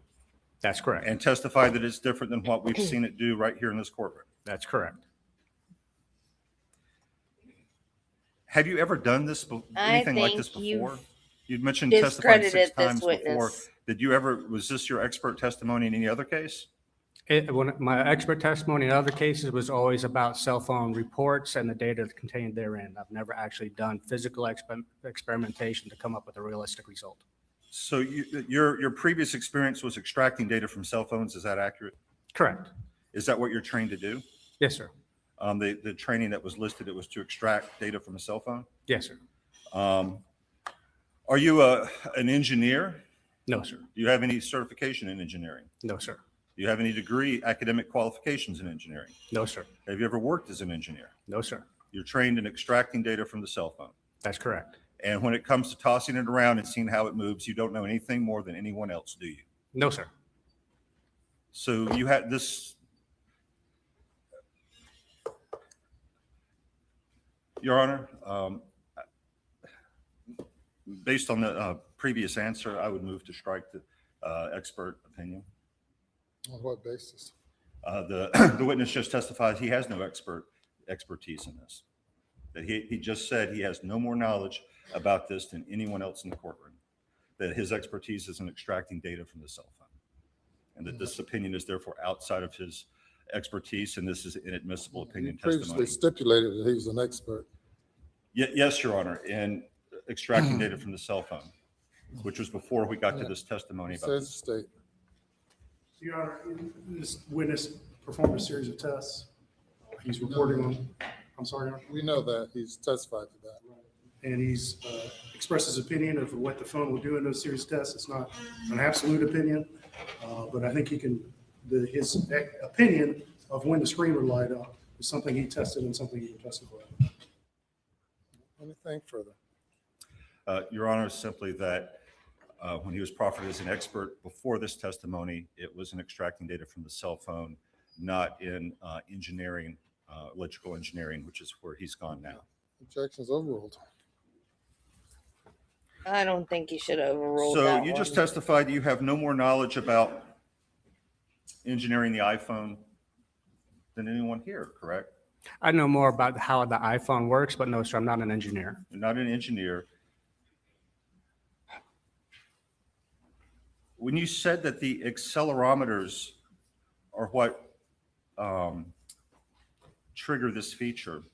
That's correct. And testify that it's different than what we've seen it do right here in this courtroom. That's correct. Have you ever done this, anything like this think you've before? You'd mentioned testifying 6 discredited this times before. witness. Did you ever, was this your expert testimony in any other case? When my expert testimony in other cases was always about cell phone reports and the data contained therein. I've never actually done physical experimentation to come up with a realistic result. So your previous experience was extracting data from cell phones, is that accurate? Correct. Is that what you're trained to do? Yes, sir. The training that was listed, it was to extract data from a cell phone? Yes, sir. Are you an engineer? No, sir. Do you have any certification in engineering? No, sir. Do you have any degree, academic qualifications in engineering? No, sir. Have you ever worked as an engineer? No, sir. You're trained in extracting data from the cell phone. That's correct. And when it comes to tossing it around and seeing how it moves, you don't know anything more than anyone else, do you? No, sir. So you had this, Your Honor, based on the previous answer, I would move to strike the expert opinion. On what basis? The witness just testified he has no expertise in this. That he just said he has no more knowledge about this than anyone else in the courtroom. That his expertise is in extracting data from the cell phone. And that this opinion is therefore outside of his expertise, and this is inadmissible opinion You previously testimony. stipulated that he was an expert. Yes, Your Honor, in extracting data from the cell phone, which was before we got to this testimony about Says this. state. Your Honor, this witness performed a series of tests. He's reporting on, I'm sorry, Your Honor. We know that. He's testified to that. And he's expressed his opinion of what the phone will do in those series of tests. It's not an absolute opinion, but I think he can, his opinion of when the screen would light up is something he tested and something he can testify. Anything further? Your Honor, simply that when he was proffered as an expert before this testimony, it was in extracting data from the cell phone, not in engineering, electrical engineering, which is where he's gone now. Objections overruled. I don't think you should overrule So that you one. just testified you have no more knowledge about engineering the iPhone than anyone here, correct? I know more about how the iPhone works, but no, sir, I'm not an engineer. You're not an engineer. When you said that the accelerometers are what trigger this feature,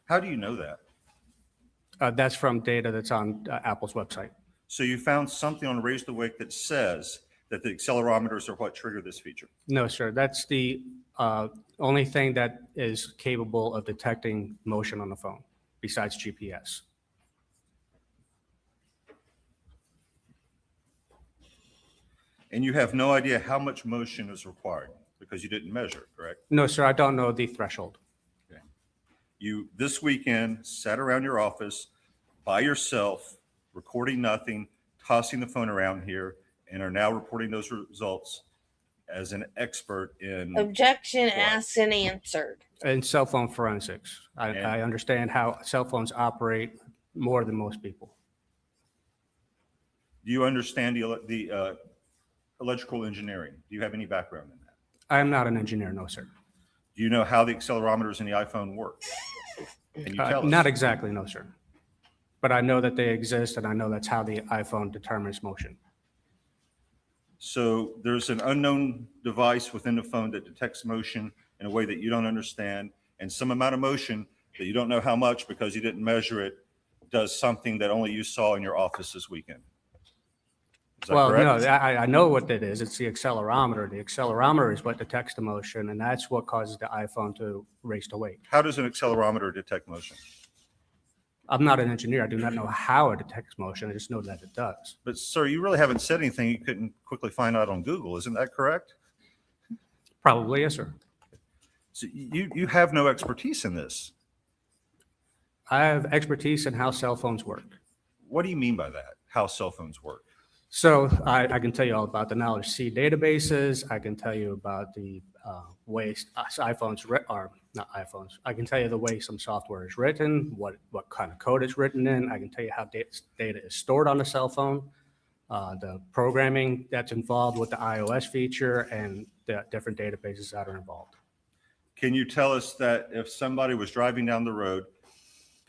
how do you know that? That's from data that's on Apple's website. So you found something on Raise the Wake that says that the accelerometers are what trigger this feature? No, sir, that's the Only thing that is capable of detecting motion on the phone besides GPS. And you have no idea how much motion is required because you didn't measure, correct? No, sir, I don't know the threshold. You, this weekend, sat around your office by yourself, recording nothing, tossing the phone around here, and are now reporting those results as an expert in. Objection asked and answered. In cell phone forensics, I understand how cell phones operate more than most people. Do you understand the electrical engineering? Do you have any background in that? I am not an engineer, no, sir. Do you know how the accelerometers in the iPhone work? Can you tell us? Not exactly, no, sir. But I know that they exist, and I know that's how the iPhone determines motion. So there's an unknown device within the phone that detects motion in a way that you don't understand, and some amount of motion that you don't know how much because you didn't measure it does something that only you saw in your office this weekend. Is that Well, correct? no, I know what that is. It's the accelerometer. The accelerometer is what detects the motion, and that's what causes the iPhone to race to wake. How does an accelerometer detect motion? I'm not an engineer. I do not know how it detects motion. I just know that it does. But sir, you really haven't said anything you couldn't quickly find out on Google. Isn't that correct? Probably, yes, sir. So you have no expertise in this. I have expertise in how cell phones work. What do you mean by that? How cell phones work? So I can tell you all about the knowledge C databases. I can tell you about the way iPhones are not iPhones. I can tell you the way some software is written, what kind of code it's written in. I can tell you how data is stored on the cell phone, the programming that's involved with the iOS feature, and the different databases that are involved. Can you tell us that if somebody was driving down the road,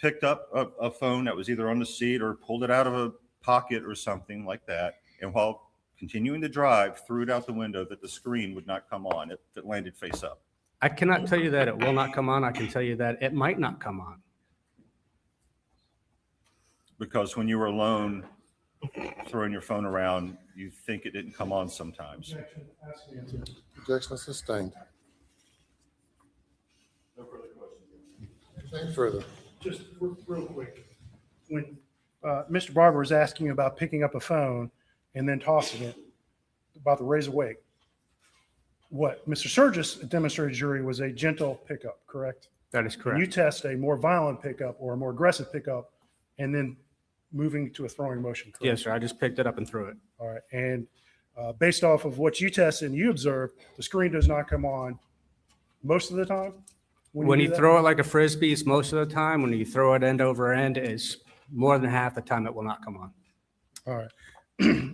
picked up a phone that was either on the seat or pulled it out of a pocket or something like that, and while continuing to drive, threw it out the window, that the screen would not come on if it landed face up? I cannot tell you that it will not come on. I can tell you that it might not come on. Because when you were alone, throwing your phone around, you think it didn't come on sometimes. Objection sustained. No further questions. Anything further? Just real quick. When Mr. Barber was asking about picking up a phone and then tossing it, about the raise awake, what Mr. Surgis demonstrated jury was a gentle pickup, correct? That is correct. You test a more violent pickup or a more aggressive pickup and then moving to a throwing motion, correct? Yes, sir. I just picked it up and threw it. All right. And based off of what you tested and you observed, the screen does not come on most of the time? When you do that? throw it like a Frisbee, it's most of the time. When you throw it end over end, it's more than half the time it will not come on. All right.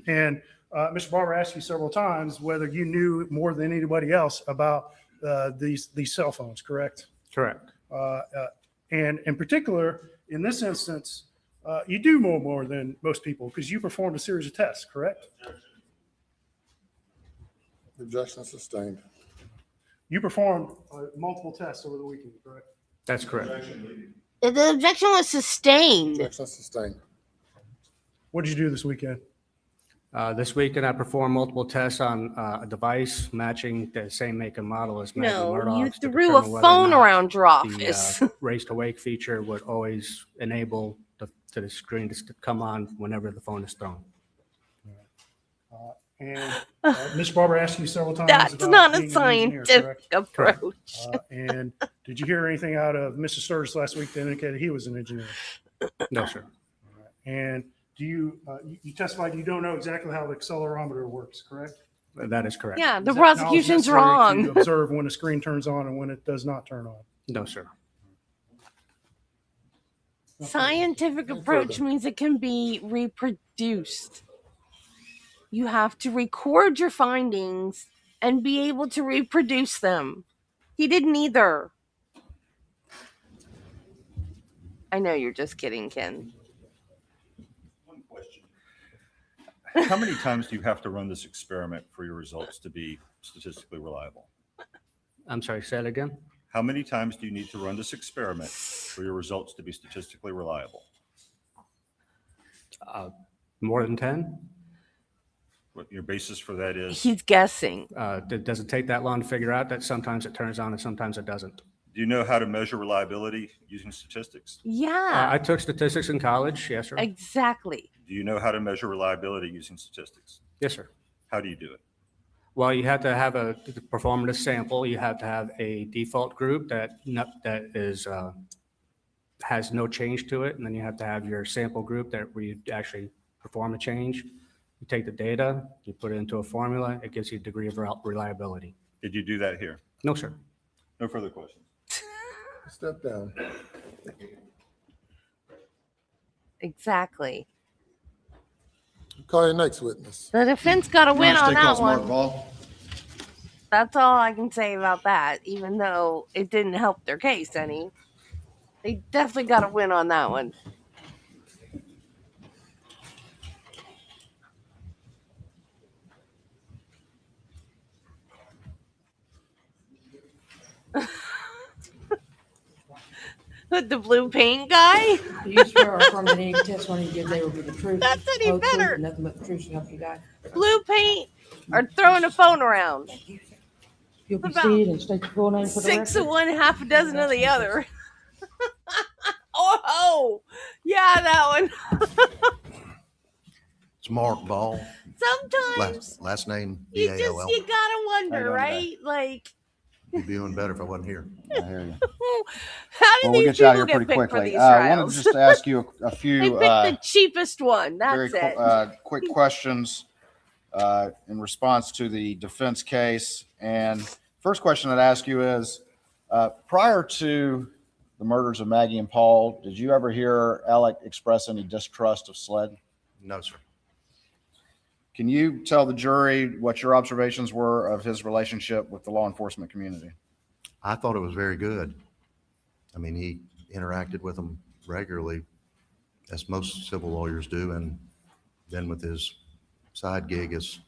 And Mr. Barber asked you several times whether you knew more than anybody else about these cell phones, correct? Correct. And in particular, in this instance, you do know more than most people because you performed a series of tests, correct? Objection sustained. You performed multiple tests over the weekend, correct? That's correct. The objection was sustained. Objection sustained. What did you do this weekend? This weekend, I performed multiple tests on a device matching the same make and model as Maggie No, Murdaugh's you to threw a determine whether or phone not around your office. The raise to wake feature would always enable the screen to come on whenever the phone is thrown. And Ms. Barber asked you several times. That's about not being a an scientific engineer, correct? approach. And did you hear anything out of Mr. Sturgis last week that indicated he was an engineer? No, sir. And do you testified you don't know exactly how the accelerometer works, correct? That is correct. Yeah, the Is that knowledge prosecution's necessary wrong. to observe when the screen turns on and when it does not turn on. No, sir. Scientific approach means it can be reproduced. You have to record your findings and be able to reproduce them. He didn't either. I know you're just kidding, Ken. One question. How many times do you have to run this experiment for your results to be statistically reliable? I'm sorry, say it again. How many times do you need to run this experiment for your results to be statistically reliable? More than 10? What your basis for that is? He's guessing. Does it take that long to figure out that sometimes it turns on and sometimes it doesn't? Do you know how to measure reliability using statistics? Yeah. I took statistics in college. Yes, sir. Exactly. Do you know how to measure reliability using statistics? Yes, sir. How do you do it? Well, you have to have a performative sample. You have to have a default group that has no change to it, and then you have to have your sample group where you actually perform a change. You take the data, you put it into a formula. It gives you a degree of reliability. Did you do that here? No, sir. No further questions. Step down. Exactly. Call your next witness. The defense got to win on that Calls Mark one. Ball. That's all I can say about that, even though it didn't help their case any. They definitely got to win on that one. The blue paint guy? Do you swear or affirm that any testimony you give today will be the truth? That's any whole truth, better. and nothing but the truth to help you God? Blue paint or throwing a phone around. You'll be About seated and state your full name for the Six record. of one, half a dozen of the other. Oh, yeah, that one. It's Mark Ball. Sometimes Last name you B-A-L-L. gotta How you wonder, doing right? Like, You'd be doing better if I wasn't here. I hear you. how do Well, we'll these get you out people of here get pretty picked for quickly. these I wanted trials? just to ask you a They few picked the cheapest one. That's very it. quick questions in response to the defense case. And first question I'd ask you is, prior to the murders of Maggie and Paul, did you ever hear Alec express any distrust of SLED? No, sir. Can you tell the jury what your observations were of his relationship with the law enforcement community? I thought it was very good. I mean, he interacted with them regularly, as most civil lawyers do, and then with his side gig as,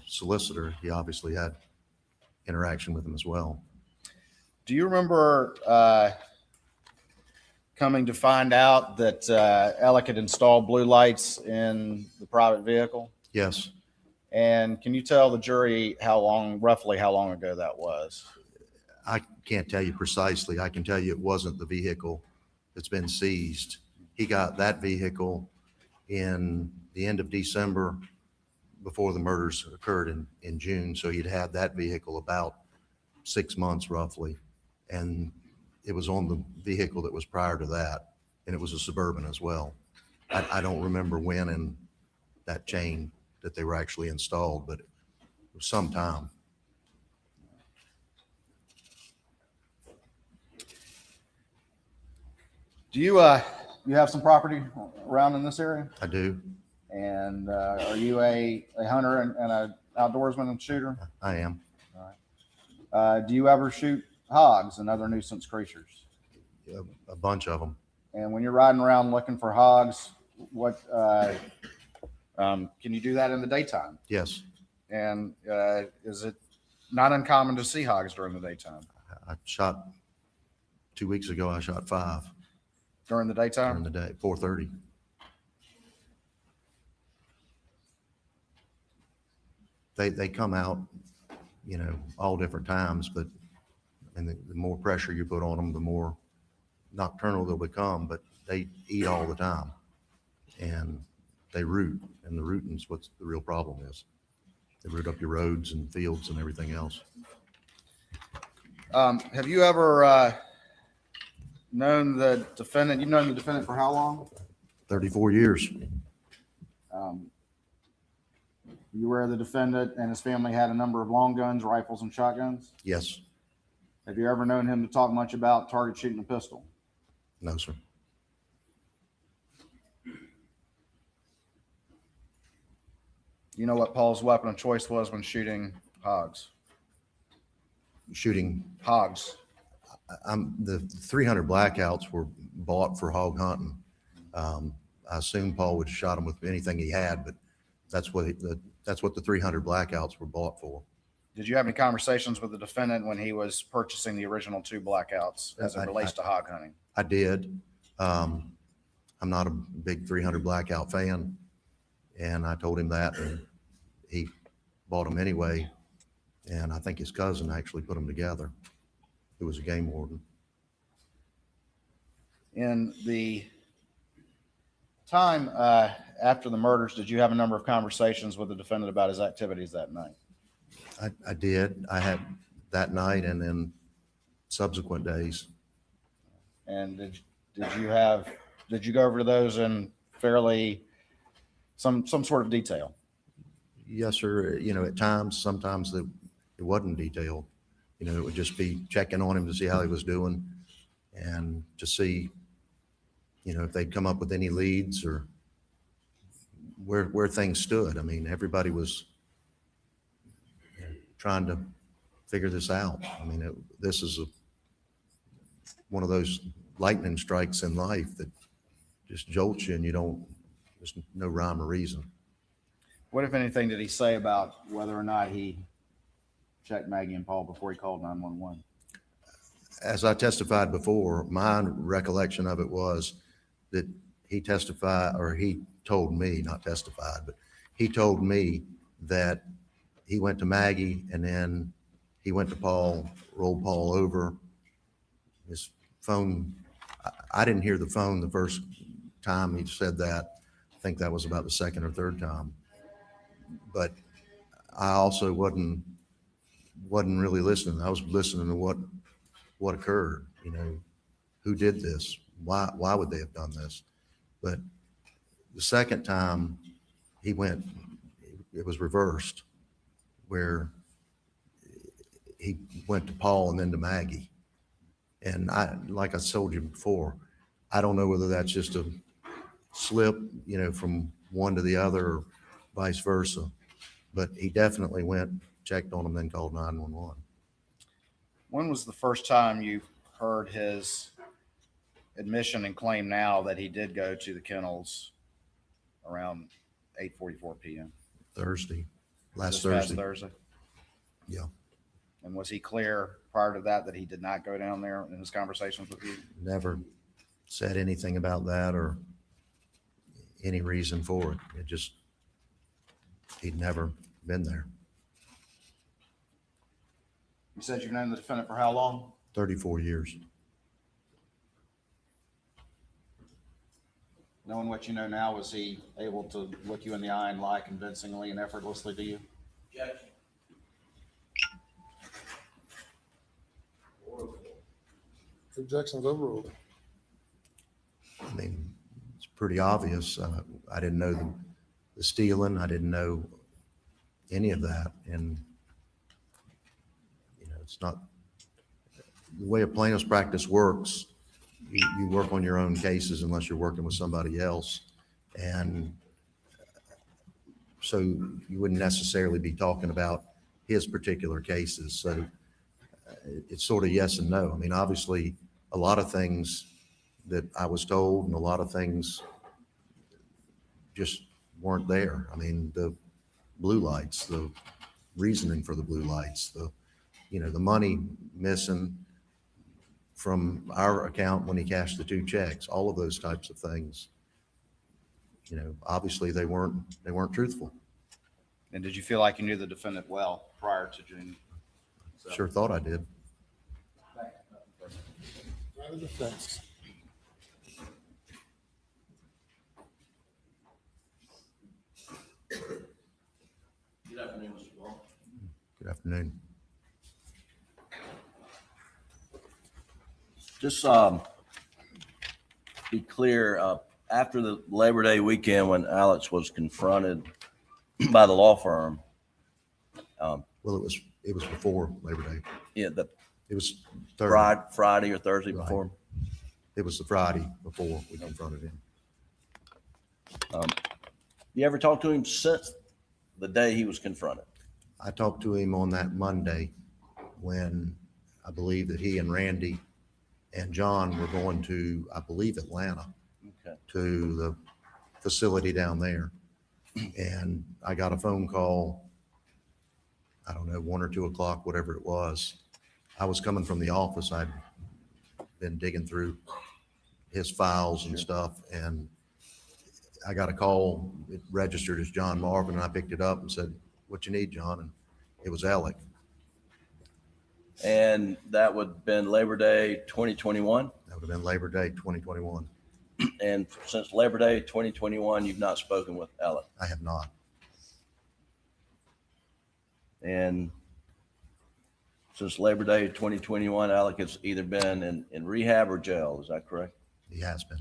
solicitor, he obviously had interaction with them as well. Do you remember coming to find out that Alec had installed blue lights in the private vehicle? Yes. And can you tell the jury roughly how long ago that was? I can't tell you precisely. I can tell you it wasn't the vehicle that's been seized. He got that vehicle in the end of December before the murders occurred in June. So he'd had that vehicle about 6 months roughly. And it was on the vehicle that was prior to that. And it was a Suburban as well. I don't remember when in that chain that they were actually installed, but it was some time. Do you have some property around in this area? I do. And are you a hunter and an outdoorsman and shooter? I am. All right. Do you ever shoot hogs and other nuisance creatures? A bunch of them. And when you're riding around looking for hogs, what can you do that in the daytime? Yes. And is it not uncommon to see hogs during the daytime? I shot 2 weeks ago. I shot 5 during the daytime. During the day, 4:30. They come out, all different times, but the more pressure you put on them, the more nocturnal they'll become. But they eat all the time, and they root, and the rooting's what's the real problem is. They root up your roads and fields and everything else. Have you ever known the defendant? You've known the defendant for how long? 34 years. You aware the defendant and his family had a number of long guns, rifles, and shotguns? Yes. Have you ever known him to talk much about target shooting a pistol? No, sir. You know what Paul's weapon of choice was when shooting hogs? Shooting hogs. The 300 blackouts were bought for hog hunting. I assume Paul would have shot them with anything he had, but that's what the 300 blackouts were bought for. Did you have any conversations with the defendant when he was purchasing the original 2 blackouts as it relates to hog hunting? I did. I'm not a big 300 blackout fan, and I told him that, and he bought them anyway. And I think his cousin actually put them together, who was a game warden. In the time after the murders, did you have a number of conversations with the defendant about his activities that night? I did. I had that night and then subsequent days. And did you go over those in fairly some sort of detail? Yes, sir. You know, at times, sometimes it wasn't detailed. You know, it would just be checking on him to see how he was doing and to see, you know, if they'd come up with any leads or where things stood. I mean, everybody was trying to figure this out. I mean, this is one of those lightning strikes in life that just jolts you and there's no rhyme or reason. What, if anything, did he say about whether or not he checked Maggie and Paul before he called 911? As I testified before, my recollection of it was that he told me, not testified, but he told me that he went to Maggie and then he went to Paul, rolled Paul over. His phone, I didn't hear the phone the first time he said that. I think that was about the second or third time. But I also wasn't really listening. I was listening to what occurred, you know, who did this? Why would they have done this? But the second time he went, it was reversed, where he went to Paul and then to Maggie. And like I told you before, I don't know whether that's just a slip, you know, from one to the other or vice versa. But he definitely went, checked on him, then called 911. When was the first time you heard his admission and claim now that he did go to the kennels around 8:44 p.m.? Thursday, last This past Thursday. Thursday? Yeah, And was he clear prior to that he did not go down there in his conversations with you? never said anything about that or any reason for it. It just, he'd never been there. You said you've known the defendant for how long? 34 years. Knowing what you know now, was he able to look you in the eye and lie convincingly and effortlessly to you? Objection. Objections overruled. I mean, it's pretty obvious. I didn't know the stealing. I didn't know any of that. And, you know, it's not the way a plaintiff's practice works. You work on your own cases unless you're working with somebody else. And so you wouldn't necessarily be talking about his particular cases. So it's sort of yes and no. I mean, obviously, a lot of things that I was told and a lot of things just weren't there. I mean, the blue lights, the reasoning for the blue lights, the money missing from our account when he cashed the 2 checks, all of those types of things. You know, obviously they weren't truthful. And did you feel like you knew the defendant well prior to June? Sure thought I did. By the defense. Good afternoon, Mr. Wall. Good afternoon. Just be clear, after the Labor Day weekend when Alex was confronted by the law firm. Well, it was before Labor Day. Yeah, It was Thursday. Friday or Thursday Right. before. It was the Friday before we confronted him. You ever talked to him since the day he was confronted? I talked to him on that Monday when I believe that he and Randy and John were going to, I believe, Atlanta, Okay. to the facility down there. And I got a phone call, I don't know, 1 or 2 o'clock, whatever it was. I was coming from the office. I'd been digging through his files and stuff, and I got a call. It registered as John Marvin, and I picked it up and said, what you need, John, and it was Alec. And that would have been Labor Day 2021. That would have been Labor Day 2021. And since Labor Day 2021, you've not spoken with Alec. I have not. And since Labor Day 2021, Alec has either been in rehab or jail. Is that correct? He has been,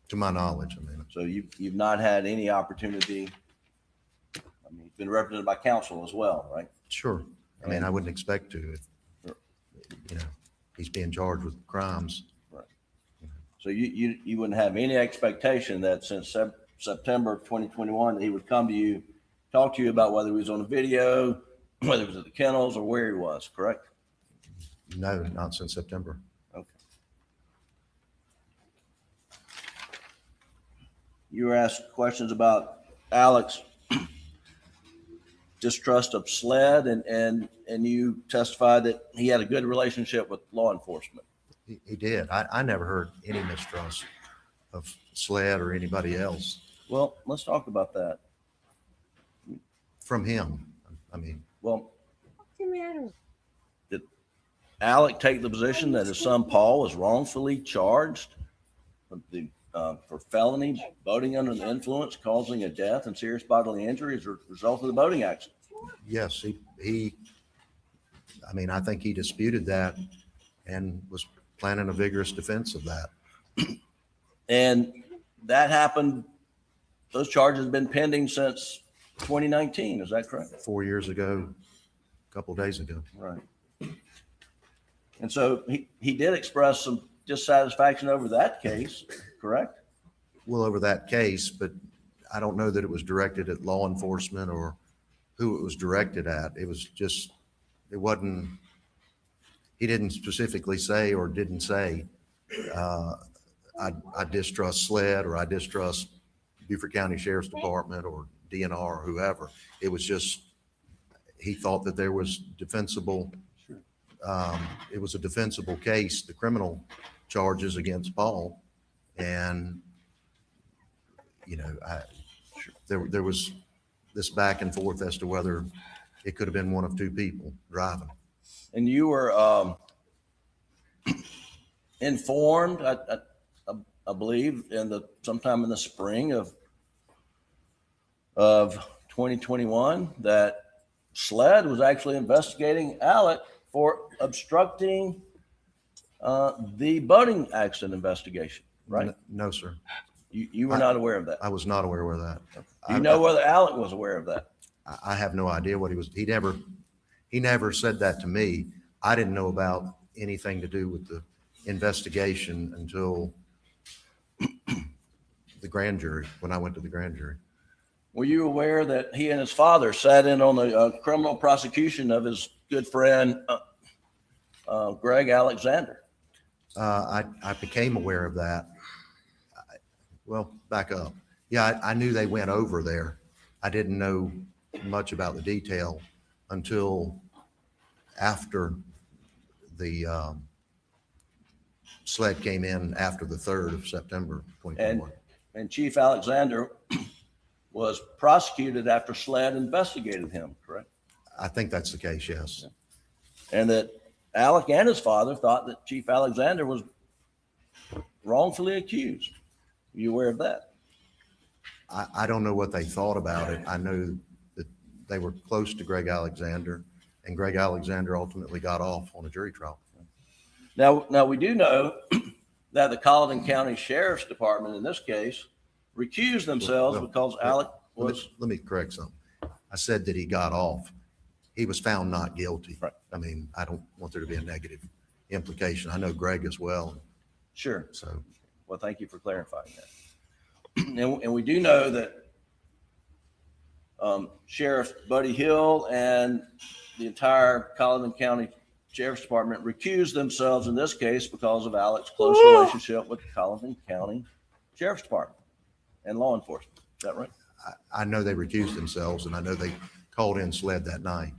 to my knowledge. I mean, So you've not had any opportunity. I mean, he's been represented by counsel as well, right? sure. I mean, I wouldn't expect to if, he's being charged with crimes. Right. So you wouldn't have any expectation that since September of 2021, that he would come to you, talk to you about whether he was on a video, whether it was at the kennels or where he was, correct? No, not since September. Okay. You were asked questions about Alex distrust of SLED, and you testified that he had a good relationship with law enforcement. He did. I never heard any mistrust of SLED or anybody else Well, let's talk about that. from him. I mean, Well, What's the matter? did Alec take the position that his son Paul was wrongfully charged for felony boating under the influence, causing a death and serious bodily injury as a result of the boating accident? yes, I mean, I think he disputed that and was planning a vigorous defense of that. And that happened, those charges have been pending since 2019, is that correct? 4 years ago, a couple days ago. Right. And so he did express some dissatisfaction over that case, correct? Well, over that case, but I don't know that it was directed at law enforcement or who it was directed at. It was just, it wasn't, he didn't specifically say or didn't say, I distrust SLED or I distrust Beaufort County Sheriff's Department or DNR or whoever. It was just, he thought that there was defensible, it was a defensible case, the criminal charges against Paul. And, there was this back and forth as to whether it could have been one of two people driving. And you were informed, I believe, sometime in the spring of 2021, that SLED was actually investigating Alec for obstructing the boating accident investigation, right? No, sir. You were not aware of that? I was not aware of that. Do you know whether Alec was aware of that? I have no idea what he was. He never said that to me. I didn't know about anything to do with the investigation until the grand jury, when I went to the grand jury. Were you aware that he and his father sat in on the criminal prosecution of his good friend, Greg Alexander? I became aware of that. Well, back up. Yeah, I knew they went over there. I didn't know much about the detail until after the SLED came in after the 3rd of September 2021. And Chief Alexander was prosecuted after SLED investigated him, correct? I think that's the case, yes. And that Alec and his father thought that Chief Alexander was wrongfully accused. Are you aware of that? I don't know what they thought about it. I know that they were close to Greg Alexander, and Greg Alexander ultimately got off on a jury trial. Now we do know that the Colleton County Sheriff's Department in this case recused themselves because Alec was. Let me correct something. I said that he got off. He was found not guilty. Right. I mean, I don't want there to be a negative implication. I know Greg as well. Sure. So, well, thank you for clarifying that. And we do know that Sheriff Buddy Hill and the entire Colleton County Sheriff's Department recused themselves in this case because of Alec's close relationship with the Colleton County Sheriff's Department and law enforcement. Is that right? I know they recused themselves, and I know they called in SLED that night.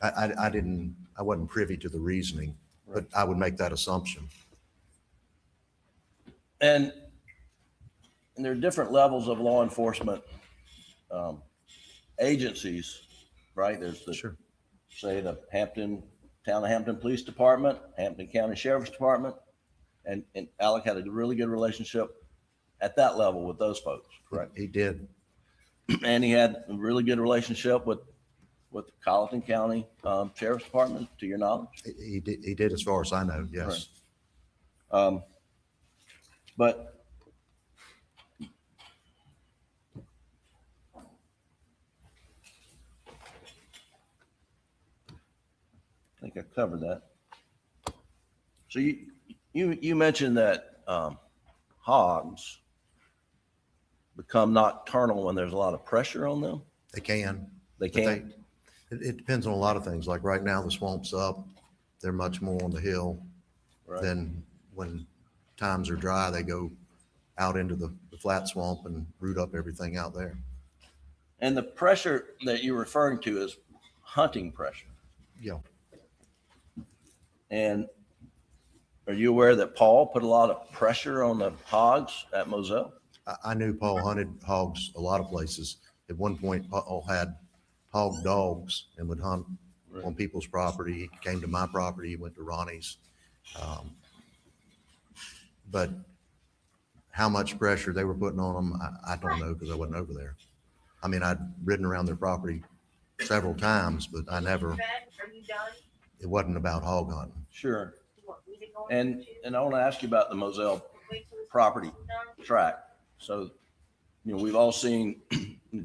I wasn't privy to the reasoning, but I would make that assumption. And there are different levels of law enforcement agencies, right? There's the, Sure. say, the Town of Hampton Police Department, Hampton County Sheriff's Department, and Alec had a really good relationship at that level with those folks, correct? He did. And he had a really good relationship with the Colleton County Sheriff's Department, to your knowledge? He did as far as I know, yes. Right. But I think I covered that. So you mentioned that hogs become nocturnal when there's a lot of pressure on them. They can. They But can. It depends on a lot of things. Like right now, the swamp's up. They're much more on the hill Right. than when times are dry. They go out into the flat swamp and root up everything out there. And the pressure that you're referring to is hunting pressure. Yeah. And are you aware that Paul put a lot of pressure on the hogs at Moselle? I knew Paul hunted hogs a lot of places. At one point, Paul had hog dogs and would hunt on people's property. He came to my property. He went to Ronnie's. But how much pressure they were putting on them, I don't know because I wasn't over there. I mean, I'd ridden around their property several times, but I never, it wasn't about hog hunting. Sure. And I want to ask you about the Moselle property track. So, we've all seen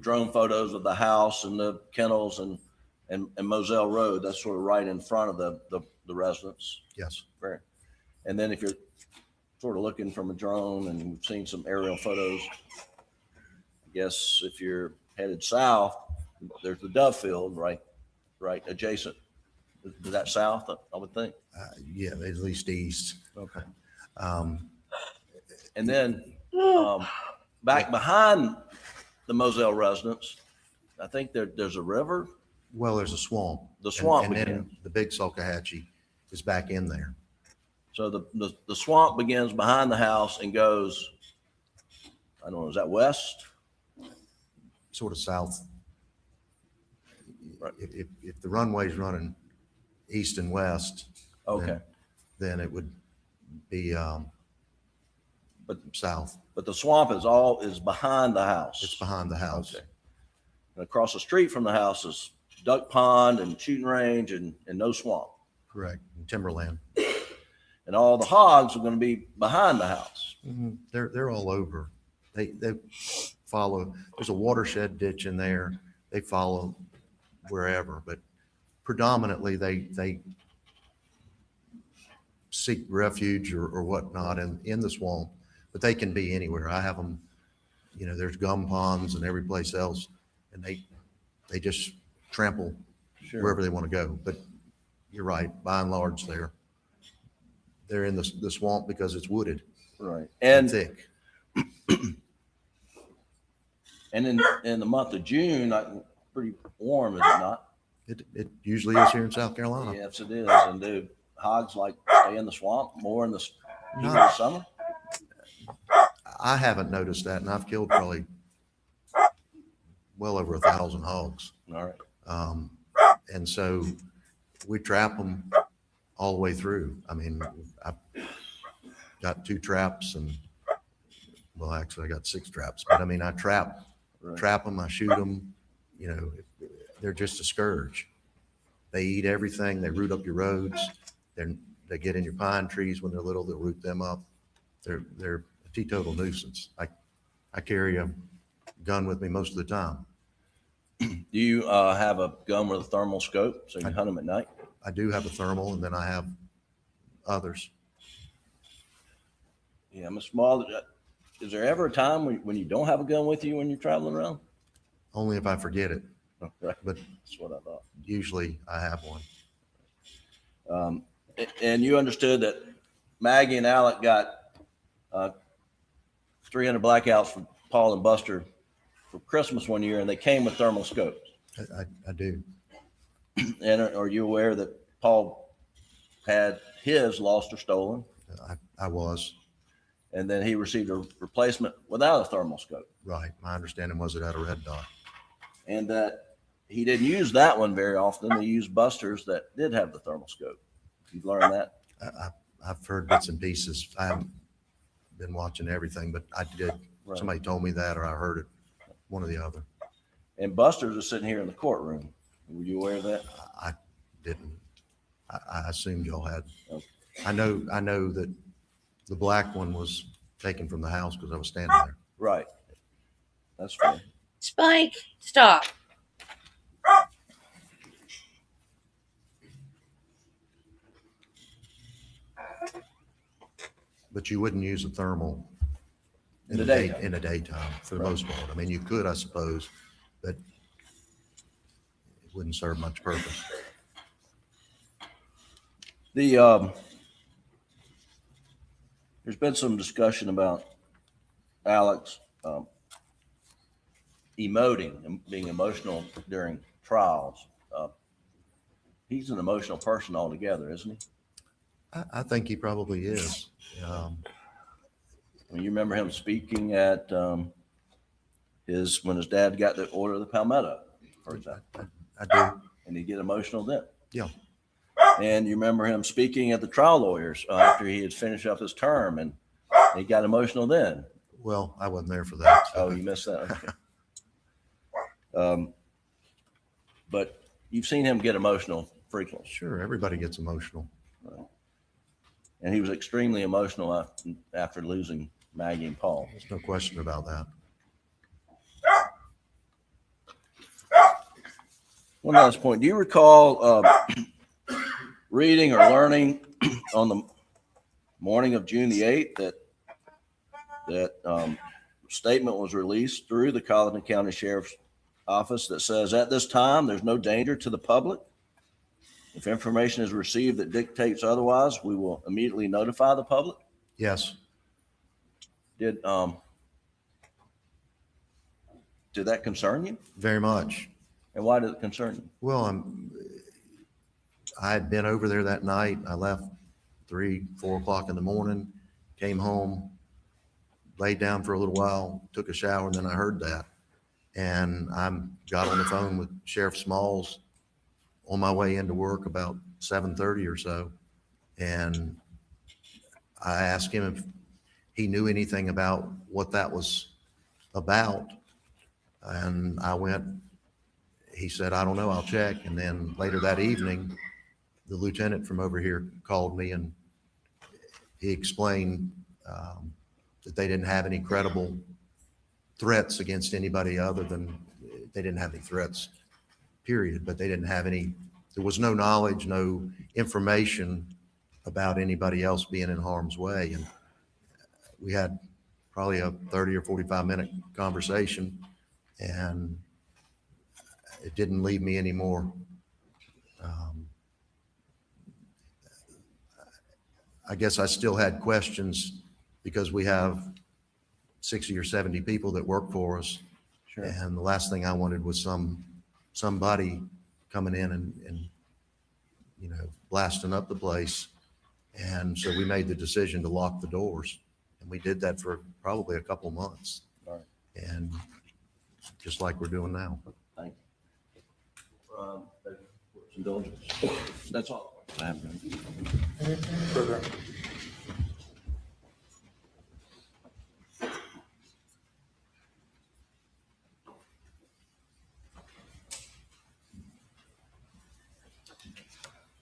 drone photos of the house and the kennels and Moselle Road. That's sort of right in front of the residence. Yes. Right. And then if you're sort of looking from a drone and you've seen some aerial photos, I guess if you're headed south, there's the dove field right adjacent. Is that south? I would think. Yeah, at least east. Okay. And then back behind the Moselle residence, I think there's a river. Well, there's a swamp. The swamp And then begins. the big Salkehatchie is back in there. So the swamp begins behind the house and goes, I don't know, is that west? Sort of south. Right. If the runway's running east and west, Okay. then it would be but south. But the swamp is behind the house. It's behind the house. Okay. And across the street from the house is duck pond and shooting range and no swamp. Correct. And timberland. And all the hogs are going to be behind the house. Mm-hmm. They're all over. They follow. There's a watershed ditch in there. They follow wherever, but predominantly they seek refuge or whatnot in the swamp. But they can be anywhere. I have them. There's gum ponds and every place else, and they just trample wherever they want to go. But you're right. By and large, they're in the swamp because it's wooded. Right. And thick. And in the month of June, pretty warm, is it not? It usually is here in South Carolina. Yes, it is. And do hogs stay in the swamp more in the summer? I haven't noticed that, and I've killed probably well over 1,000 hogs. All right. And so we trap them all the way through. I mean, I've got 2 traps well, actually I got 6 traps, but I mean, I trap them, I shoot them, they're just a scourge. They eat everything. They root up your roads. They get in your pine trees when they're little, they'll root them up. They're a teetotal nuisance. I carry a gun with me most of the time. Do you have a gun with a thermal scope so you can hunt them at night? I do have a thermal, and then I have others. Yeah, Mr. Small, is there ever a time when you don't have a gun with you when you're traveling around? Only if I forget it. Okay. But that's what I thought. Usually I have one. And you understood that Maggie and Alec got 300 blackouts from Paul and Buster for Christmas one year, and they came with thermal scopes. I do. And are you aware that Paul had his lost or stolen? I was. And then he received a replacement without a thermal scope. Right. My understanding was it had a red dot. and that he didn't use that one very often. He used busters that did have the thermal scope. You've learned that? I've heard bits and pieces. I haven't been watching everything, but I did. Right. Somebody told me that, or I heard it, one or the other. And busters are sitting here in the courtroom. Were you aware of that? I didn't. I assumed y'all had. Okay. I know that the black one was taken from the house because I was standing there. Right. That's fair. Spike, stop. But you wouldn't use a thermal In the daytime. in the daytime for the most part. I mean, you could, I suppose, but it wouldn't serve much purpose. There's been some discussion about Alex emoting and being emotional during trials. He's an emotional person altogether, isn't he? I think he probably is. You remember him speaking at when his dad got the order of the Palmetto, for example. I do. And he'd get emotional then. Yeah. And you remember him speaking at the trial lawyers after he had finished up his term, and he got emotional then. Well, I wasn't there for that. Oh, you missed that. Okay. But you've seen him get emotional frequently. Sure, everybody gets emotional. Right. And he was extremely emotional after losing Maggie and Paul. There's no question about that. One last point. Do you recall reading or learning on the morning of June the 8th that statement was released through the Colleton County Sheriff's Office that says, at this time, there's no danger to the public. If information is received that dictates otherwise, we will immediately notify the public? Yes. Did that concern you? Very much. And why did it concern you? Well, I had been over there that night. I left 3, 4 o'clock in the morning, came home, laid down for a little while, took a shower, and then I heard that. And I got on the phone with Sheriff Smalls on my way into work about 7:30 or so. And I asked him if he knew anything about what that was about. And he said, I don't know, I'll check. And then later that evening, the lieutenant from over here called me and he explained that they didn't have any credible threats against anybody other than, they didn't have any threats, period, but they didn't have any, there was no knowledge, no information about anybody else being in harm's way. And we had probably a 30 or 45-minute conversation, and it didn't leave me any more. I guess I still had questions because we have 60 or 70 people that work for us. Sure. And the last thing I wanted was somebody coming in and blasting up the place. And so we made the decision to lock the doors, and we did that for probably a couple of months. All right. And just like we're doing now. Thank you. Indulgence. That's all I have. Further.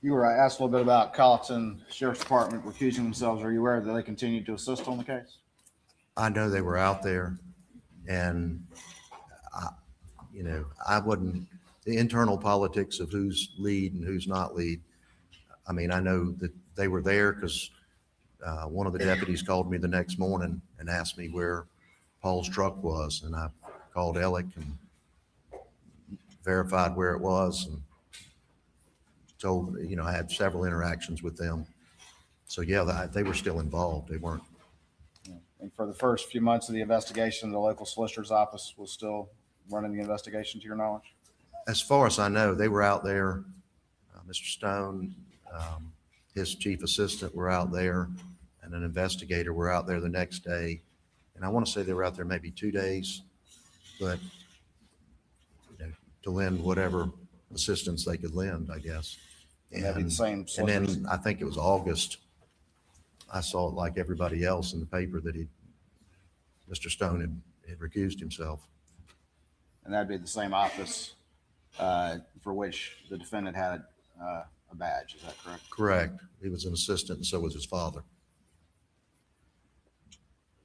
You were asked a little bit about Colleton Sheriff's Department recusing themselves. Are you aware that they continue to assist on the case? I know they were out there, and I wouldn't, the internal politics of who's lead and who's not lead. I mean, I know that they were there because one of the deputies called me the next morning and asked me where Paul's truck was, and I called Alec and verified where it was, and told, I had several interactions with them. So yeah, they were still involved. They weren't. And for the first few months of the investigation, the local solicitor's office was still running the investigation, to your knowledge? As far as I know, they were out there. Mr. Stone, his chief assistant were out there, and an investigator were out there the next day. And I want to say they were out there maybe 2 days, but to lend whatever assistance they could lend, I guess. And that'd be the same And then solicitors? I think it was August, I saw it like everybody else in the paper that Mr. Stone had recused himself. And that'd be the same office for which the defendant had a badge, is that correct? Correct. He was an assistant and so was his father.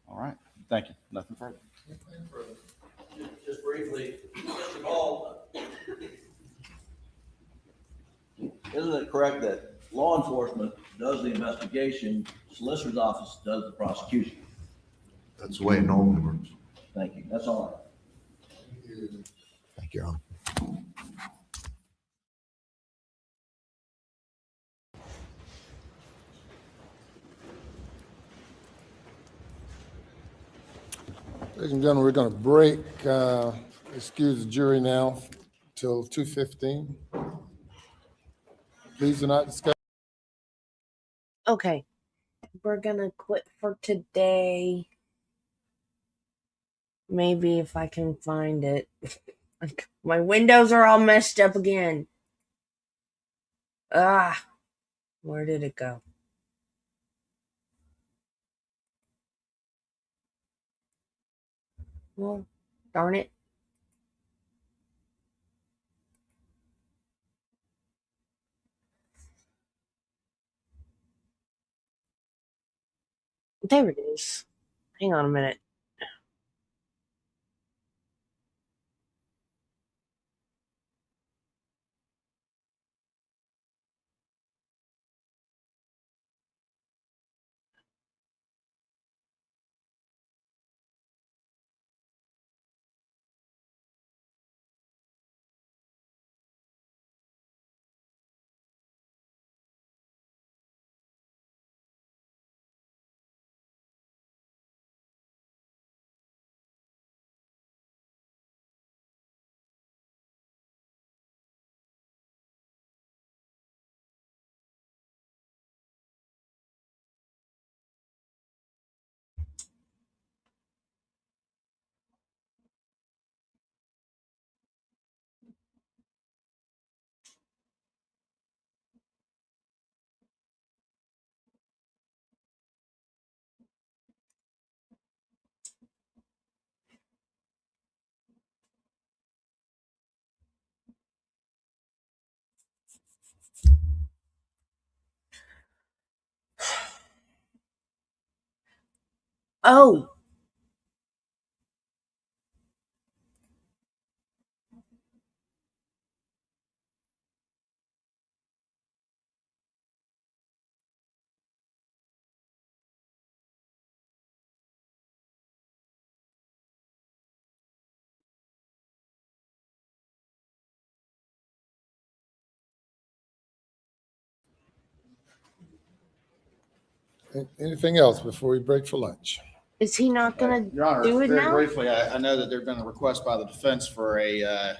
All right, thank you. Nothing further. Just briefly, Mr. Ball, isn't it correct that law enforcement does the investigation, solicitor's office does the prosecution? That's the way it normally works. Thank you. That's all. Thank you, Your Honor. Ladies and gentlemen, we're going to break, excuse the jury now till 2:15. Please do not discuss. Okay, we're gonna quit for today. Maybe if I can find it. My windows are all messed up again. Ah, where did it go? Well, darn it. There it is. Hang on a minute. Oh, Anything else before we break for lunch? is he not gonna Your Honor, do it very now? briefly, I know that there's been a request by the defense for a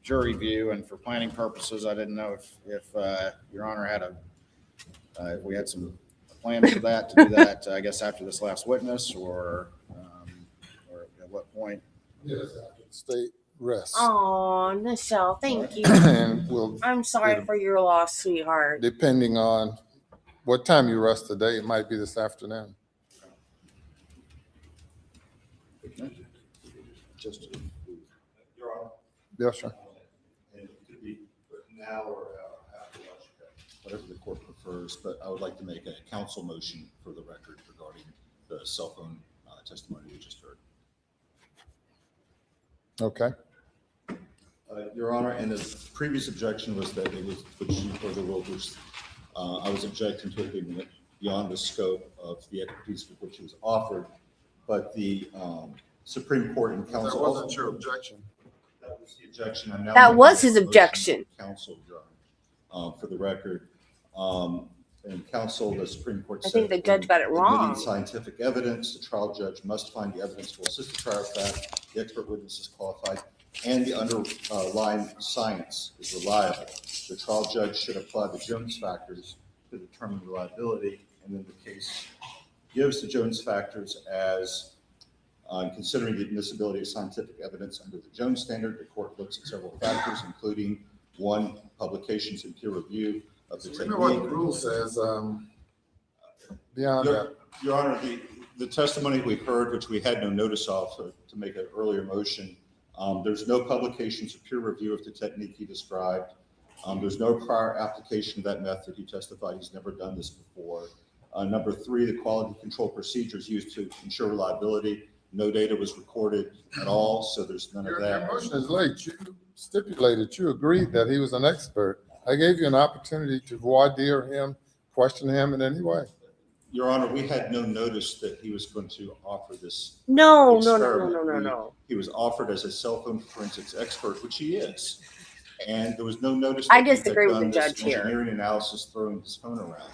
jury view, and for planning purposes, I didn't know if Your Honor had if we had some plans for that, to do that, I guess, after this last witness, or at what point? Yes, after the state rests. Oh, Michelle, thank you. And we'll, I'm sorry for your loss, sweetheart. depending on what time you rest today, it might be this afternoon. Just, Your Honor. Yes, sir. And it could be now or after lunch, whatever the court prefers, but I would like to make a counsel motion for the record regarding the cell phone testimony we just heard. Okay. Your Honor, and the previous objection was that it was, which you further ruled was, I was objecting to it being beyond the scope of the expertise with which it was offered, but the Supreme Court and counsel. That wasn't your objection. That was the objection. I'm now That making was a his motion objection. to Counsel, Your Honor, for the record. And counsel, the Supreme Court I said. think the judge got it admitting wrong. scientific evidence, the trial judge must find the evidence to assist the trial fact, the expert witness is qualified, and the underlying science is reliable. The trial judge should apply the Jones factors to determine reliability, and then the case gives the Jones factors as Considering the admissibility of scientific evidence under the Jones standard, the court looks at several factors, including one, publications and peer review of the You technique. know what the rule says, beyond that. Your Honor, the testimony we heard, which we had no notice of to make an earlier motion, there's no publications or peer review of the technique he described. There's no prior application of that method. He testified he's never done this before. Number three, the quality control procedures used to ensure reliability. No data was recorded at all, so there's none of that. Your motion is late. You stipulated, you agreed that he was an expert. I gave you an opportunity to voir dire him, question him in any way. Your Honor, we had no notice that he was going to offer this. No. He was offered as a cell phone forensics expert, which he is. And there was no notice. I that he had disagree with done the this judge here. Engineering analysis throwing his phone around.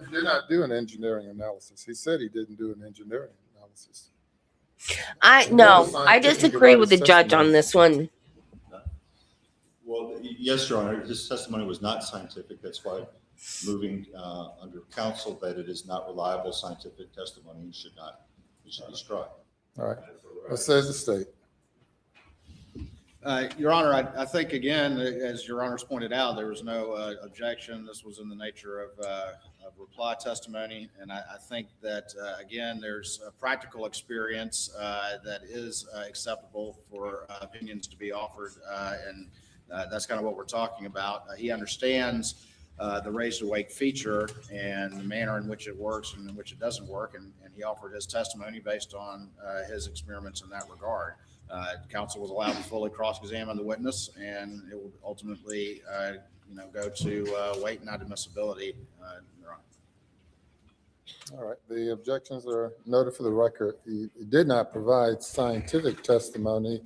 He did not do an engineering analysis. He said he didn't do an engineering analysis. I disagree with the judge on this one. Well, yes, Your Honor, his testimony was not scientific. That's why moving under counsel that it is not reliable scientific testimony, it should be struck. All right. What says the state? Your Honor, I think, again, as Your Honor's pointed out, there was no objection. This was in the nature of reply testimony. And I think that, again, there's a practical experience that is acceptable for opinions to be offered. And that's kind of what we're talking about. He understands the raise to wake feature and the manner in which it works and in which it doesn't work. And he offered his testimony based on his experiments in that regard. Counsel was allowed to fully cross-examine the witness, and it will ultimately, go to weight and not admissibility. Your Honor. All right. The objections are noted for the record. He did not provide scientific testimony.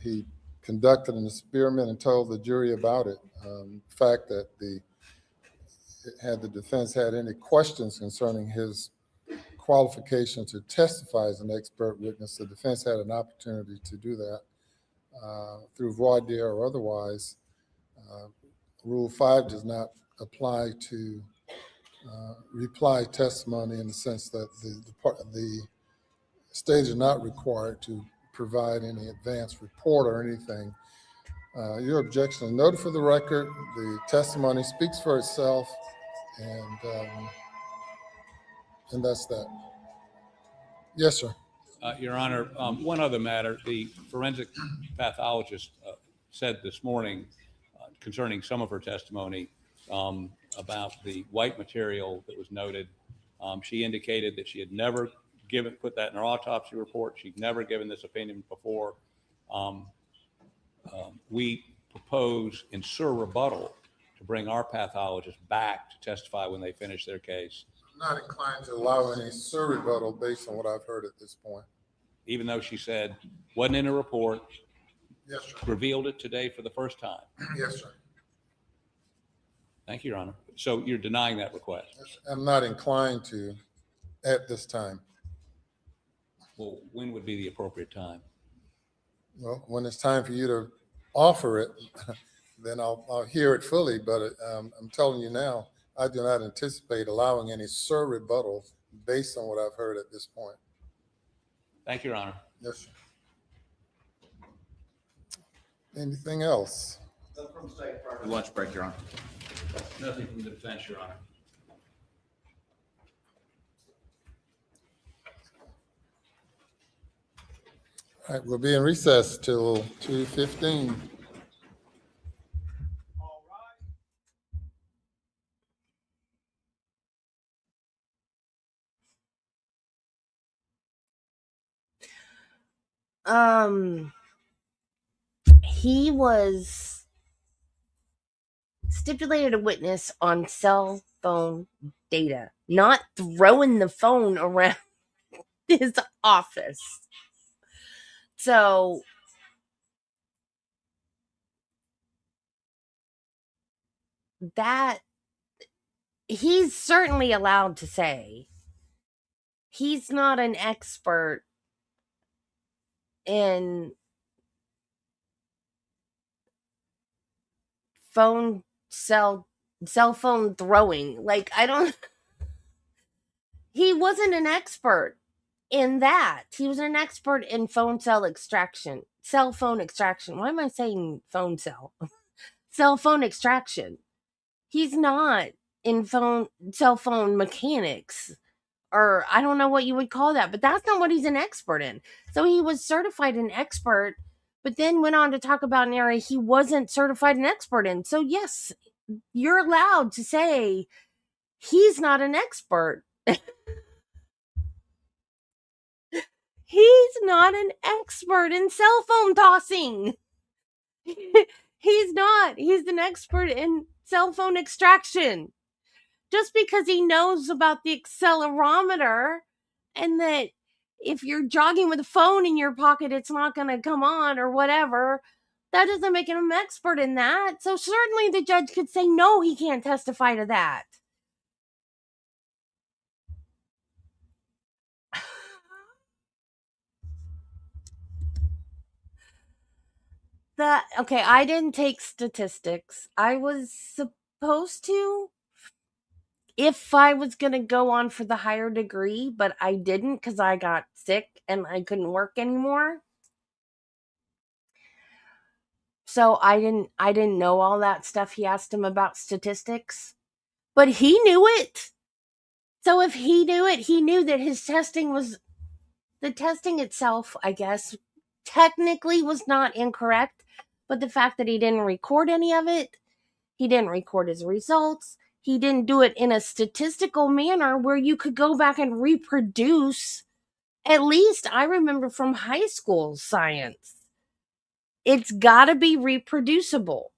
He conducted an experiment and told the jury about it. The fact that had the defense had any questions concerning his qualification to testify as an expert witness, the defense had an opportunity to do that through voir dire or otherwise. Rule 5 does not apply to reply testimony in the sense that the state is not required to provide any advance report or anything. Your objection is noted for the record. The testimony speaks for itself, and that's that. Yes, sir. Your Honor, one other matter. The forensic pathologist said this morning concerning some of her testimony about the white material that was noted. She indicated that she had never put that in her autopsy report. She'd never given this opinion before. We propose in sur rebuttal to bring our pathologist back to testify when they finish their case. I'm not inclined to allow any sur rebuttal based on what I've heard at this point. Even though she said wasn't in a report. Yes, sir. Revealed it today for the first time. Yes, sir. Thank you, Your Honor. So you're denying that request? I'm not inclined to at this time. Well, when would be the appropriate time? Well, when it's time for you to offer it, then I'll hear it fully. But I'm telling you now, I do not anticipate allowing any sur rebuttal based on what I've heard at this point. Thank you, Your Honor. Yes, sir. Anything else? Lunch break, Your Honor. Nothing from the defense, Your Honor. All right, we'll be in recess till 2:15. He was stipulated a witness on cell phone data, not throwing the phone around his office. So that he's certainly allowed to say he's not an expert in cell phone throwing. Like, he wasn't an expert. in that. He was an expert in cell phone extraction. Why am I saying phone cell? Cell phone extraction. He's not in cell phone mechanics, or I don't know what you would call that, but that's not what he's an expert in. So he was certified an expert, but then went on to talk about an area he wasn't certified an expert in. So yes, you're allowed to say he's not an expert. He's not an expert in cell phone tossing. He's not. He's an expert in cell phone extraction. Just because he knows about the accelerometer and that if you're jogging with a phone in your pocket, it's not going to come on or whatever, that doesn't make him an expert in that. So certainly the judge could say, no, he can't testify to that. Okay, I didn't take statistics. I was supposed to if I was going to go on for the higher degree, but I didn't because I got sick and I couldn't work anymore. So I didn't know all that stuff. He asked him about statistics, but he knew it. So if he knew it, he knew that the testing itself, I guess, technically was not incorrect, but the fact that he didn't record any of it, he didn't record his results, he didn't do it in a statistical manner where you could go back and reproduce. At least I remember from high school science. It's got to be reproducible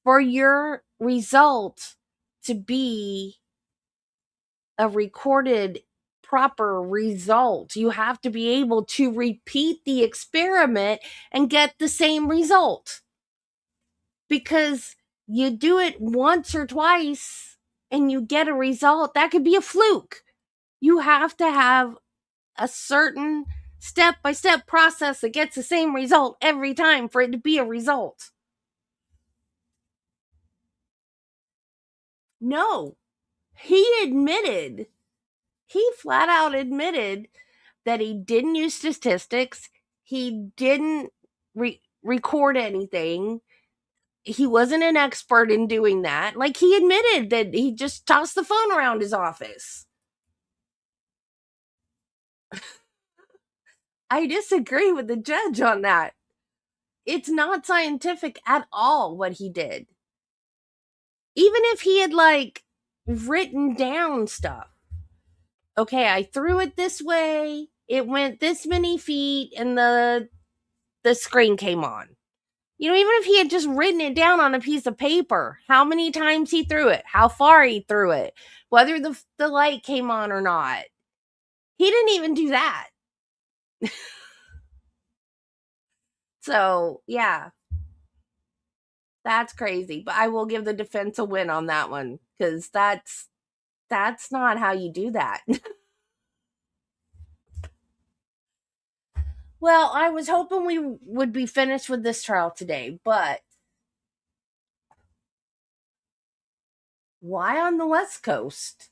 for your result to be a recorded proper result. You have to be able to repeat the experiment and get the same result. Because you do it once or twice and you get a result, that could be a fluke. You have to have a certain step-by-step process that gets the same result every time for it to be a result. No, he flat out admitted that he didn't use statistics. He didn't record anything. He wasn't an expert in doing that. Like, he admitted that he just tossed the phone around his office. I disagree with the judge on that. It's not scientific at all what he did. Even if he had, written down stuff. Okay, I threw it this way, it went this many feet, and the screen came on. Even if he had just written it down on a piece of paper, how many times he threw it, how far he threw it, whether the light came on or not. He didn't even do that. So, yeah. That's crazy. But I will give the defense a win on that one, because that's not how you do that. Well, I was hoping we would be finished with this trial today, but why on the West Coast?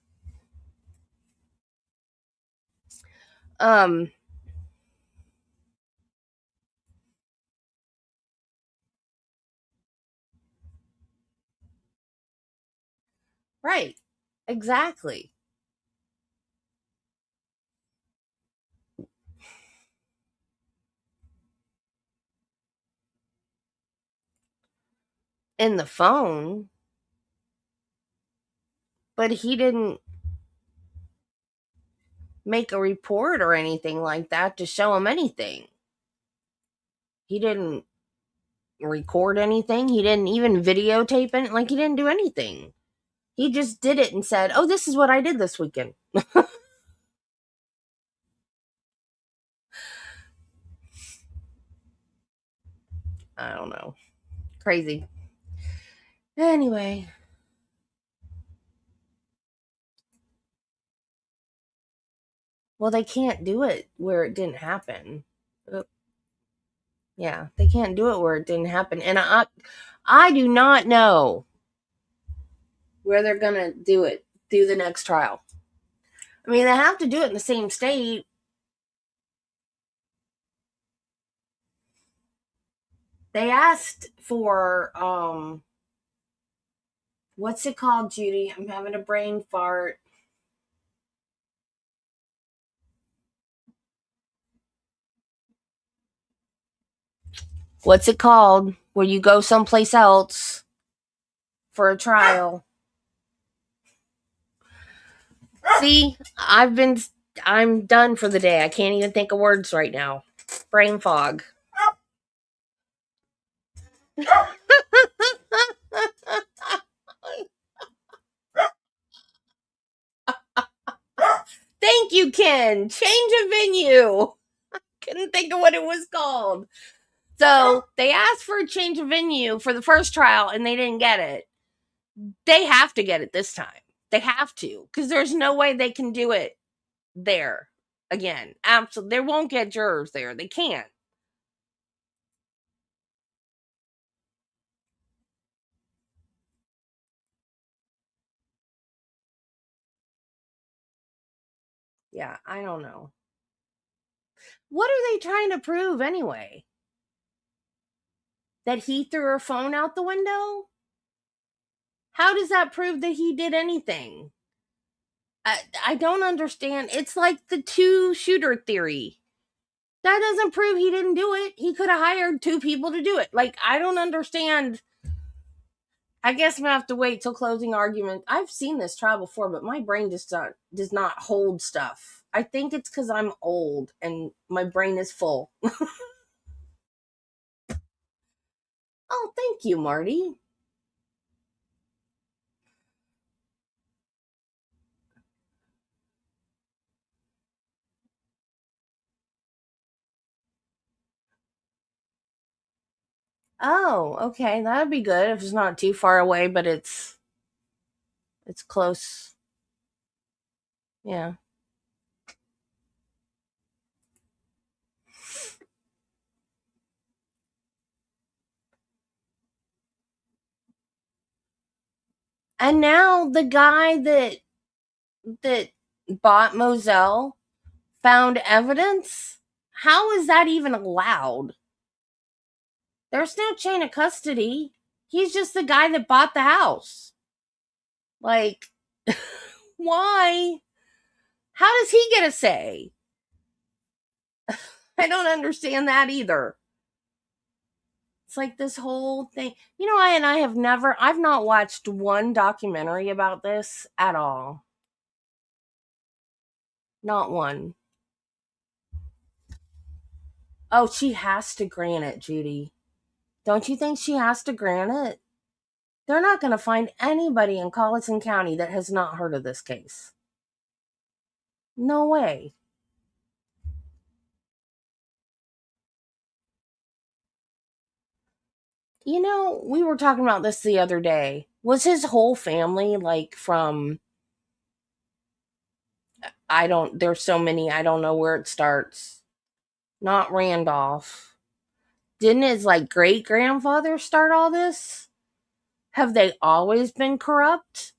Right. Exactly. In the phone, but he didn't make a report or anything like that to show him anything. He didn't record anything. He didn't even videotape it. He didn't do anything. He just did it and said, oh, this is what I did this weekend. I don't know. Crazy. Anyway. Well, they can't do it where it didn't happen. Yeah, they can't do it where it didn't happen. And I do not know where they're going to do the next trial. I mean, they have to do it in the same state. They asked for what's it called, Judy? I'm having a brain fart. What's it called? Where you go someplace else for a trial. See, I'm done for the day. I can't even think of words right now. Brain fog. Thank you, Ken. Change of venue. Couldn't think of what it was called. So they asked for a change of venue for the first trial and they didn't get it. They have to get it this time. They have to, because there's no way they can do it there again. Absolutely. They won't get jurors there. They can't. Yeah, I don't know. What are they trying to prove anyway? That he threw her phone out the window? How does that prove that he did anything? I don't understand. It's like the two shooter theory. That doesn't prove he didn't do it. He could have hired two people to do it. Like, I don't understand. I guess I'm gonna have to wait till closing argument. I've seen this trial before, but my brain just does not hold stuff. I think it's because I'm old and my brain is full. Oh, thank you, Marty. Oh, okay, that'd be good if it's not too far away, but it's close. Yeah. And now the guy that bought Moselle found evidence. How is that even allowed? There's no chain of custody. He's just the guy that bought the house. Like, why? How does he get a say? I don't understand that either. It's like this whole thing. You know, I've not watched one documentary about this at all. Not one. Oh, she has to grant it, Judy. Don't you think she has to grant it? They're not going to find anybody in Colleton County that has not heard of this case. No way. You know, we were talking about this the other day. Was his whole family like from there's so many, I don't know where it starts. Not Randolph. Didn't his like great grandfather start all this? Have they always been corrupt?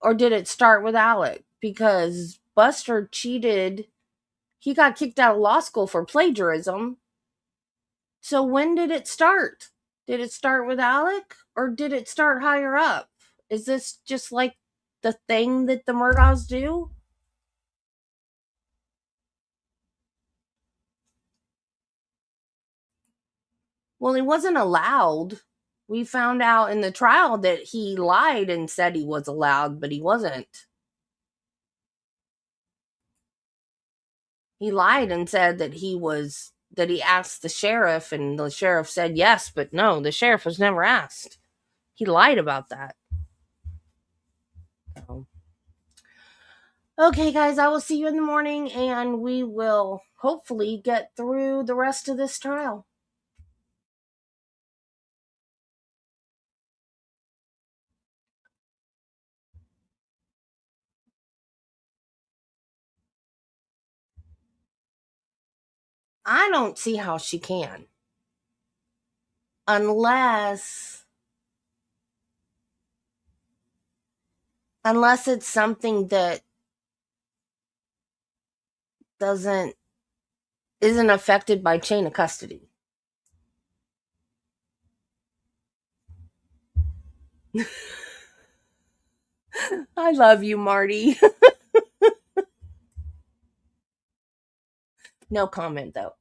Or did it start with Alec? Because Buster cheated. He got kicked out of law school for plagiarism. So when did it start? Did it start with Alec or did it start higher up? Is this just like the thing that the Murdaughs do? Well, he wasn't allowed. We found out in the trial that he lied and said he was allowed, but he wasn't. He lied and said that he asked the sheriff and the sheriff said yes, but no, the sheriff was never asked. He lied about that. So. Okay, guys, I will see you in the morning and we will hopefully get through the rest of this trial. I don't see how she can. Unless it's something that isn't affected by chain of custody. I love you, Marty. No comment, though.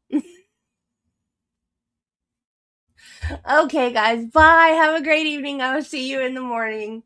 Okay, guys. Bye. Have a great evening. I will see you in the morning.